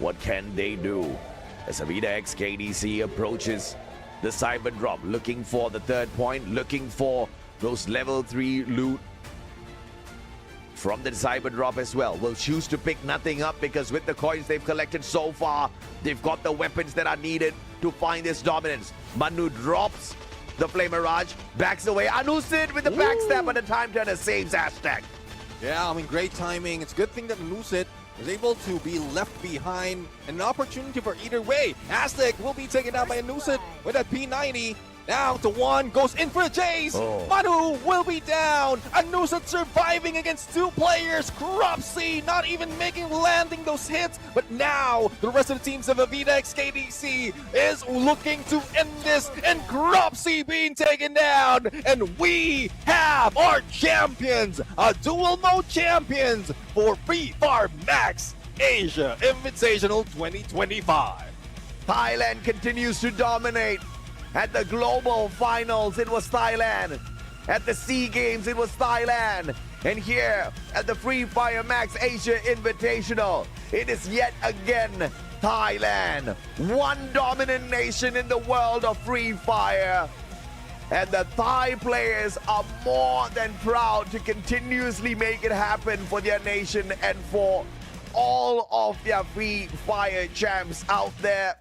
what can they do as AVIDA KDC approaches the cyber drop, looking for the 3rd point, looking for those level 3 loot from the cyber drop as well. Will choose to pick nothing up because with the coins they've collected so far, they've got the weapons that are needed to find this dominance. Manu drops the Flame Mirage, backs away. Anusit with the backstab, but the time turner saves Aztec. Yeah, I mean, great timing. It's a good thing that Anusit is able to be left behind. An opportunity for either way. Aztec will be taken down by Anusit with that P90. Now Tawan goes in for a chase. Manu will be down. Anusit surviving against 2 players. Cropsy not even landing those hits. But now the rest of the teams of AVIDA KDC is looking to end this. And Cropsy being taken down. And we have our champions. A dual mode champions for Fire MAX Asia Invitational 2025. Thailand continues to dominate. At the global finals, it was Thailand. At the SEA Games, it was Thailand. And here at the Fire MAX Asia Invitational, it is yet again Thailand. One dominant nation in the world of Free Fire. And the Thai players are more than proud to continuously make it happen for their nation and for all of their Free Fire champs out there.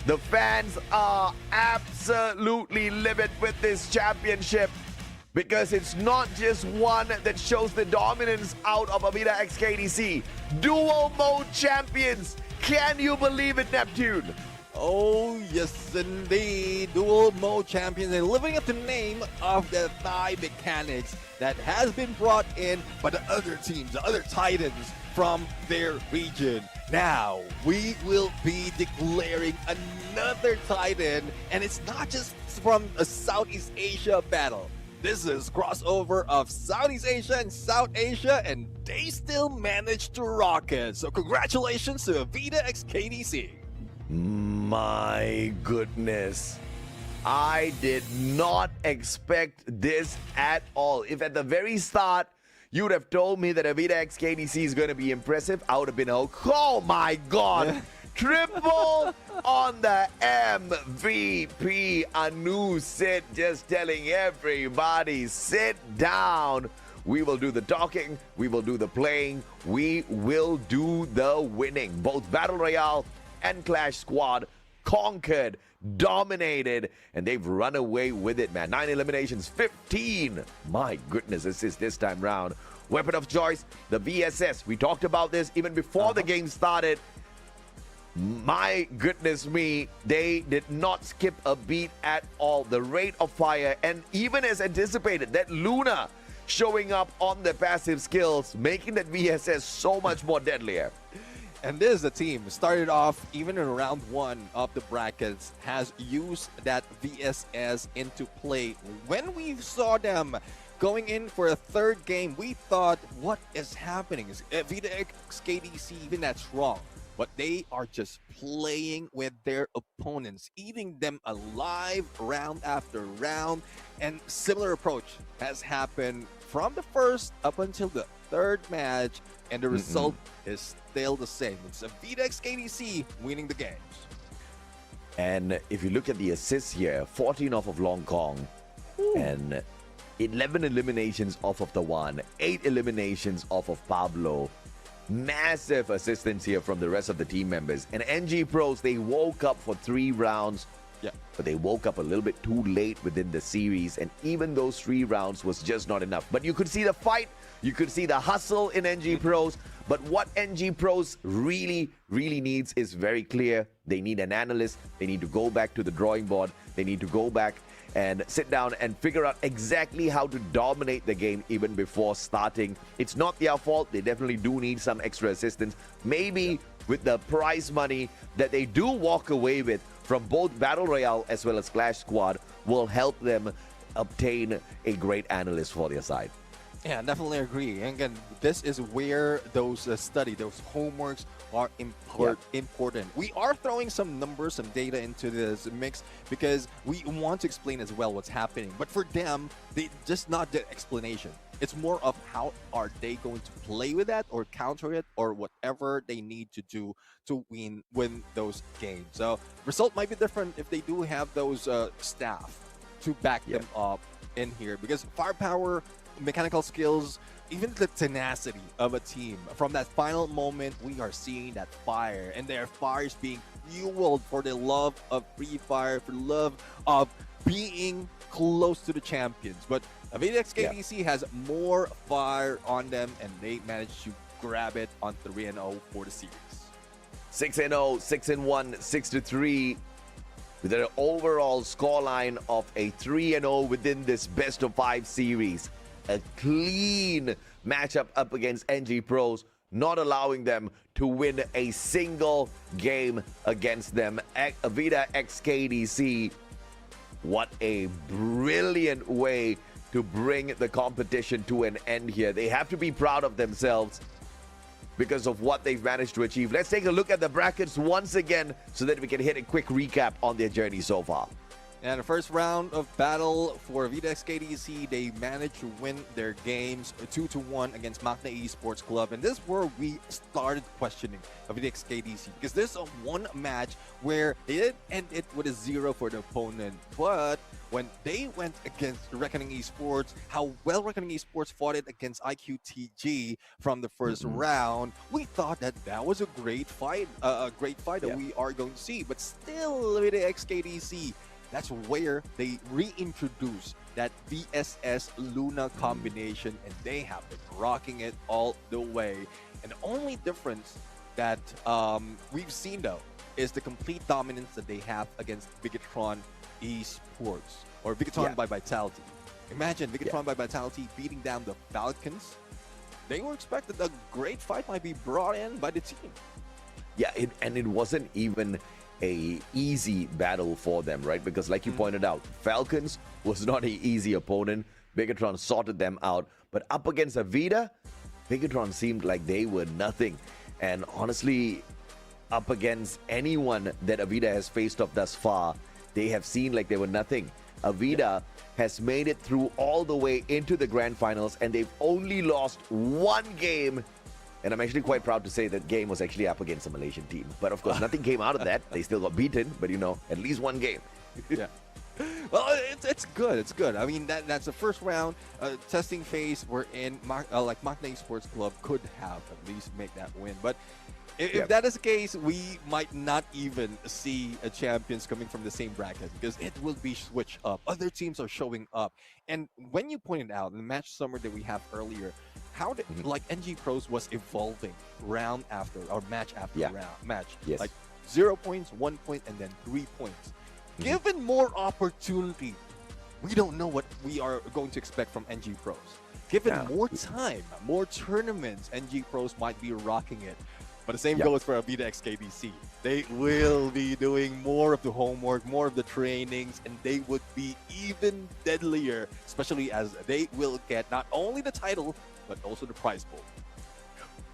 The fans are absolutely livid with this championship because it's not just one that shows the dominance out of AVIDA x KDC. Dual mode champions. Can you believe it, Neptune? Oh, yes, indeed. Dual mode champions and living up to the name of the Thai mechanics that has been brought in by the other teams, the other titans from their region. Now, we will be declaring another titan, and it's not just from a Southeast Asia battle. This is crossover of Southeast Asia and South Asia, and they still managed to rock it. So congratulations to AVIDA x KDC. My goodness. I did not expect this at all. If at the very start you would have told me that AVIDA x KDC is going to be impressive, I would have been oh my God. Triple on the MVP. Anu Sid just telling everybody, sit down. We will do the talking. We will do the playing. We will do the winning. Both Battle Royale and Clash Squad conquered, dominated, and they've run away with it, man. 9 eliminations, 15. My goodness, this time round. Weapon of choice, the VSS. We talked about this even before the game started. My goodness me, they did not skip a beat at all. The rate of fire, and even as anticipated, that Luna showing up on the passive skills, making that VSS so much more deadlier. And this is a team started off even in round 1 of the brackets, has used that VSS into play. When we saw them going in for a third game, we thought, what is happening? Is AVIDA x KDC even that strong? But they are just playing with their opponents, eating them alive round after round. And similar approach has happened from the first up until the third match, and the result is still the same. It's AVIDA x KDC winning the games. And if you look at the assists here, 14 off of Long Kong, and 11 eliminations off of the one, 8 eliminations off of Pablo. Massive assistance here from the rest of the team members. And NG Pros, they woke up for 3 rounds. Yeah. But they woke up a little bit too late within the series, and even those 3 rounds was just not enough. But you could see the fight, you could see the hustle in NG Pros. But what NG Pros really needs is very clear. They need an analyst. They need to go back to the drawing board. They need to go back and sit down and figure out exactly how to dominate the game even before starting. It's not their fault. They definitely do need some extra assistance. Maybe with the prize money that they do walk away with from both Battle Royale as well as Clash Squad will help them obtain a great analyst for their side. Yeah, definitely agree. And again, this is where those those homeworks are important. We are throwing some numbers, some data into this mix because we want to explain as well what's happening. But for them, they just not the explanation. It's more of how are they going to play with that or counter it or whatever they need to do to win those games. So result might be different if they do have those staff to back them up in here, because firepower, mechanical skills, even the tenacity of a team. From that final moment, we are seeing that fire, and their fire is being fueled for the love of Free Fire, for the love of being close to the champions. But AVIDA x KDC has more fire on them, and they managed to grab it on 3-0 for the series. 6-0, 6-1, 6-3. With an overall scoreline of a 3-0 within this best of 5 series. A clean matchup up against NG Pros, not allowing them to win a single game against them. AVIDA x KDC, what a brilliant way to bring the competition to an end here. They have to be proud of themselves because of what they've managed to achieve. Let's take a look at the brackets once again so that we can hit a quick recap on their journey so far. And the first round of battle for AVIDA x KDC, they managed to win their games 2-1 against Magna Esports Club. And this is where we started questioning AVIDA x KDC, because there's one match where they did end it with a 0 for the opponent, but when they went against Reckoning Esports, how well Reckoning Esports fought it against IQTG from the first round. We thought that that was a great fight, that we are going to see. But still, with the XKDC, that's where they reintroduced that VSS Luna combination, and they have been rocking it all the way. And the only difference that we've seen, though, is the complete dominance that they have against BIGETRON Esports, or BIGETRON by Vitality. Imagine BIGETRON by Vitality beating down the Falcons. They were expected a great fight might be brought in by the team. Yeah, and it wasn't even a easy battle for them, right? Because like you pointed out, Falcons was not an easy opponent. BIGETRON sorted them out. But up against AVIDA, BIGETRON seemed like they were nothing. And honestly, up against anyone that AVIDA has faced off thus far, they have seen like they were nothing. AVIDA has made it through all the way into the grand finals, and they've only lost one game. And I'm actually quite proud to say that game was actually up against a Malaysian team. But of course, nothing came out of that. They still got beaten, but you know, at least one game. Yeah. Well, it's good. It's good. I mean, that's the first round testing phase. We're in. Like Magna Esports Club could have at least make that win, but if that is the case, we might not even see a champions coming from the same bracket, because it will be switched up. Other teams are showing up, and when you pointed out in the match summary that we have earlier, how did like NG Pros was evolving round after or match after match. Yes. Like 0 points, 1 point, and then 3 points. Given more opportunity, we don't know what we are going to expect from NG Pros. Given more time, more tournaments, NG Pros might be rocking it. But the same goes for AVIDA XKDC. They will be doing more of the homework, more of the trainings, and they would be even deadlier, especially as they will get not only the title, but also the prize pool.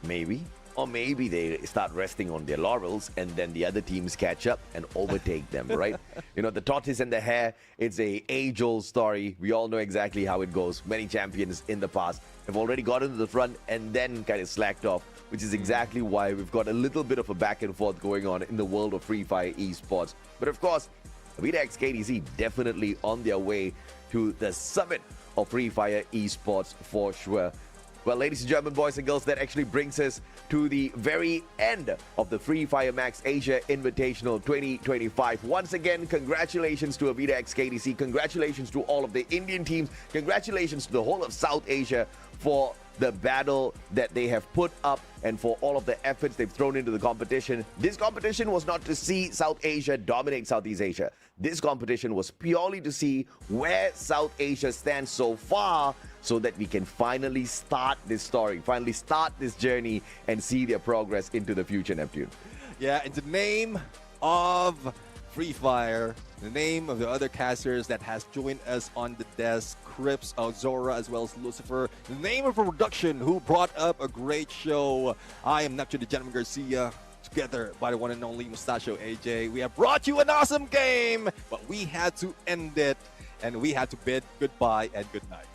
Maybe. Or maybe they start resting on their laurels and then the other teams catch up and overtake them, right? You know, the tortoise and the hare, it's a age-old story. We all know exactly how it goes. Many champions in the past have already gotten to the front and then kind of slacked off, which is exactly why we've got a little bit of a back and forth going on in the world of Free Fire Esports. But of course, AVIDA XKDC definitely on their way to the summit of Free Fire Esports for sure. Well, ladies and gentlemen, boys and girls, that actually brings us to the very end of the Free Fire MAX Asia Invitational 2025. Once again, congratulations to AVIDA XKDC. Congratulations to all of the Indian teams. Congratulations to the whole of South Asia for the battle that they have put up and for all of the efforts they've thrown into the competition. This competition was not to see South Asia dominate Southeast Asia. This competition was purely to see where South Asia stands so far, so that we can finally start this story, finally start this journey and see their progress into the future, Neptune. Yeah, in the name of Free Fire, the name of the other casters that has joined us on the desk, Crips, Zora, as well as Lucifer, the name of a production who brought up a great show. I am Neptune the Gentleman Garcia, together by the one and only Mustachio AJ. We have brought you an awesome game, but we had to end it, and we had to bid goodbye and good night.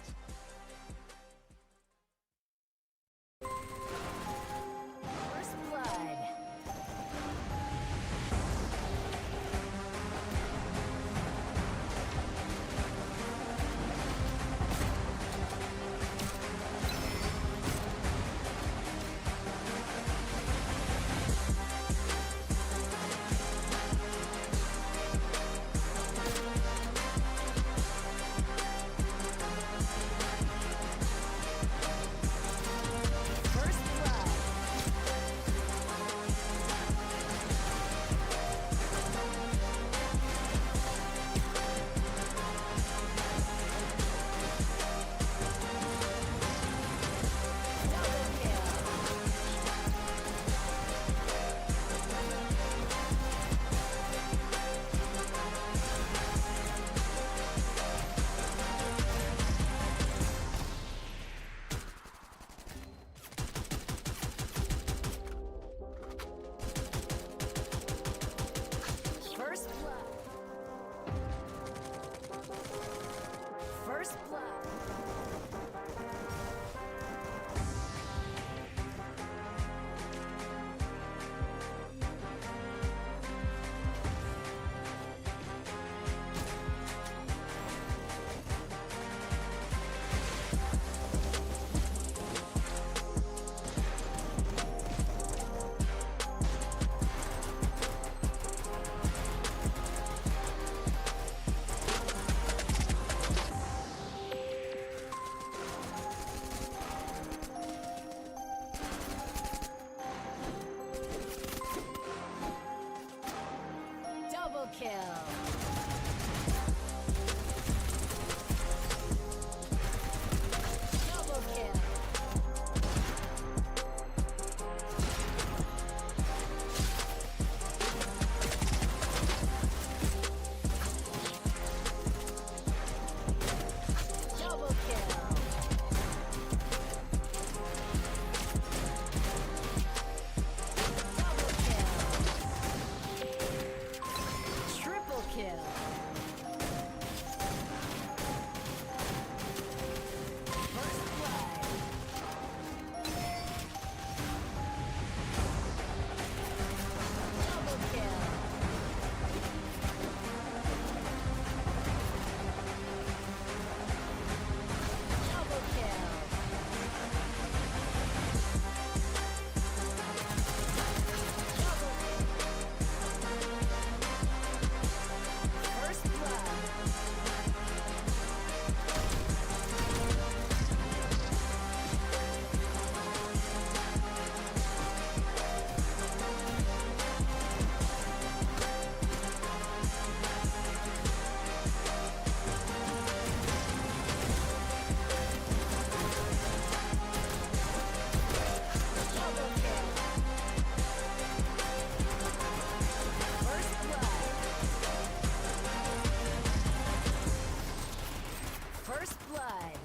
blood.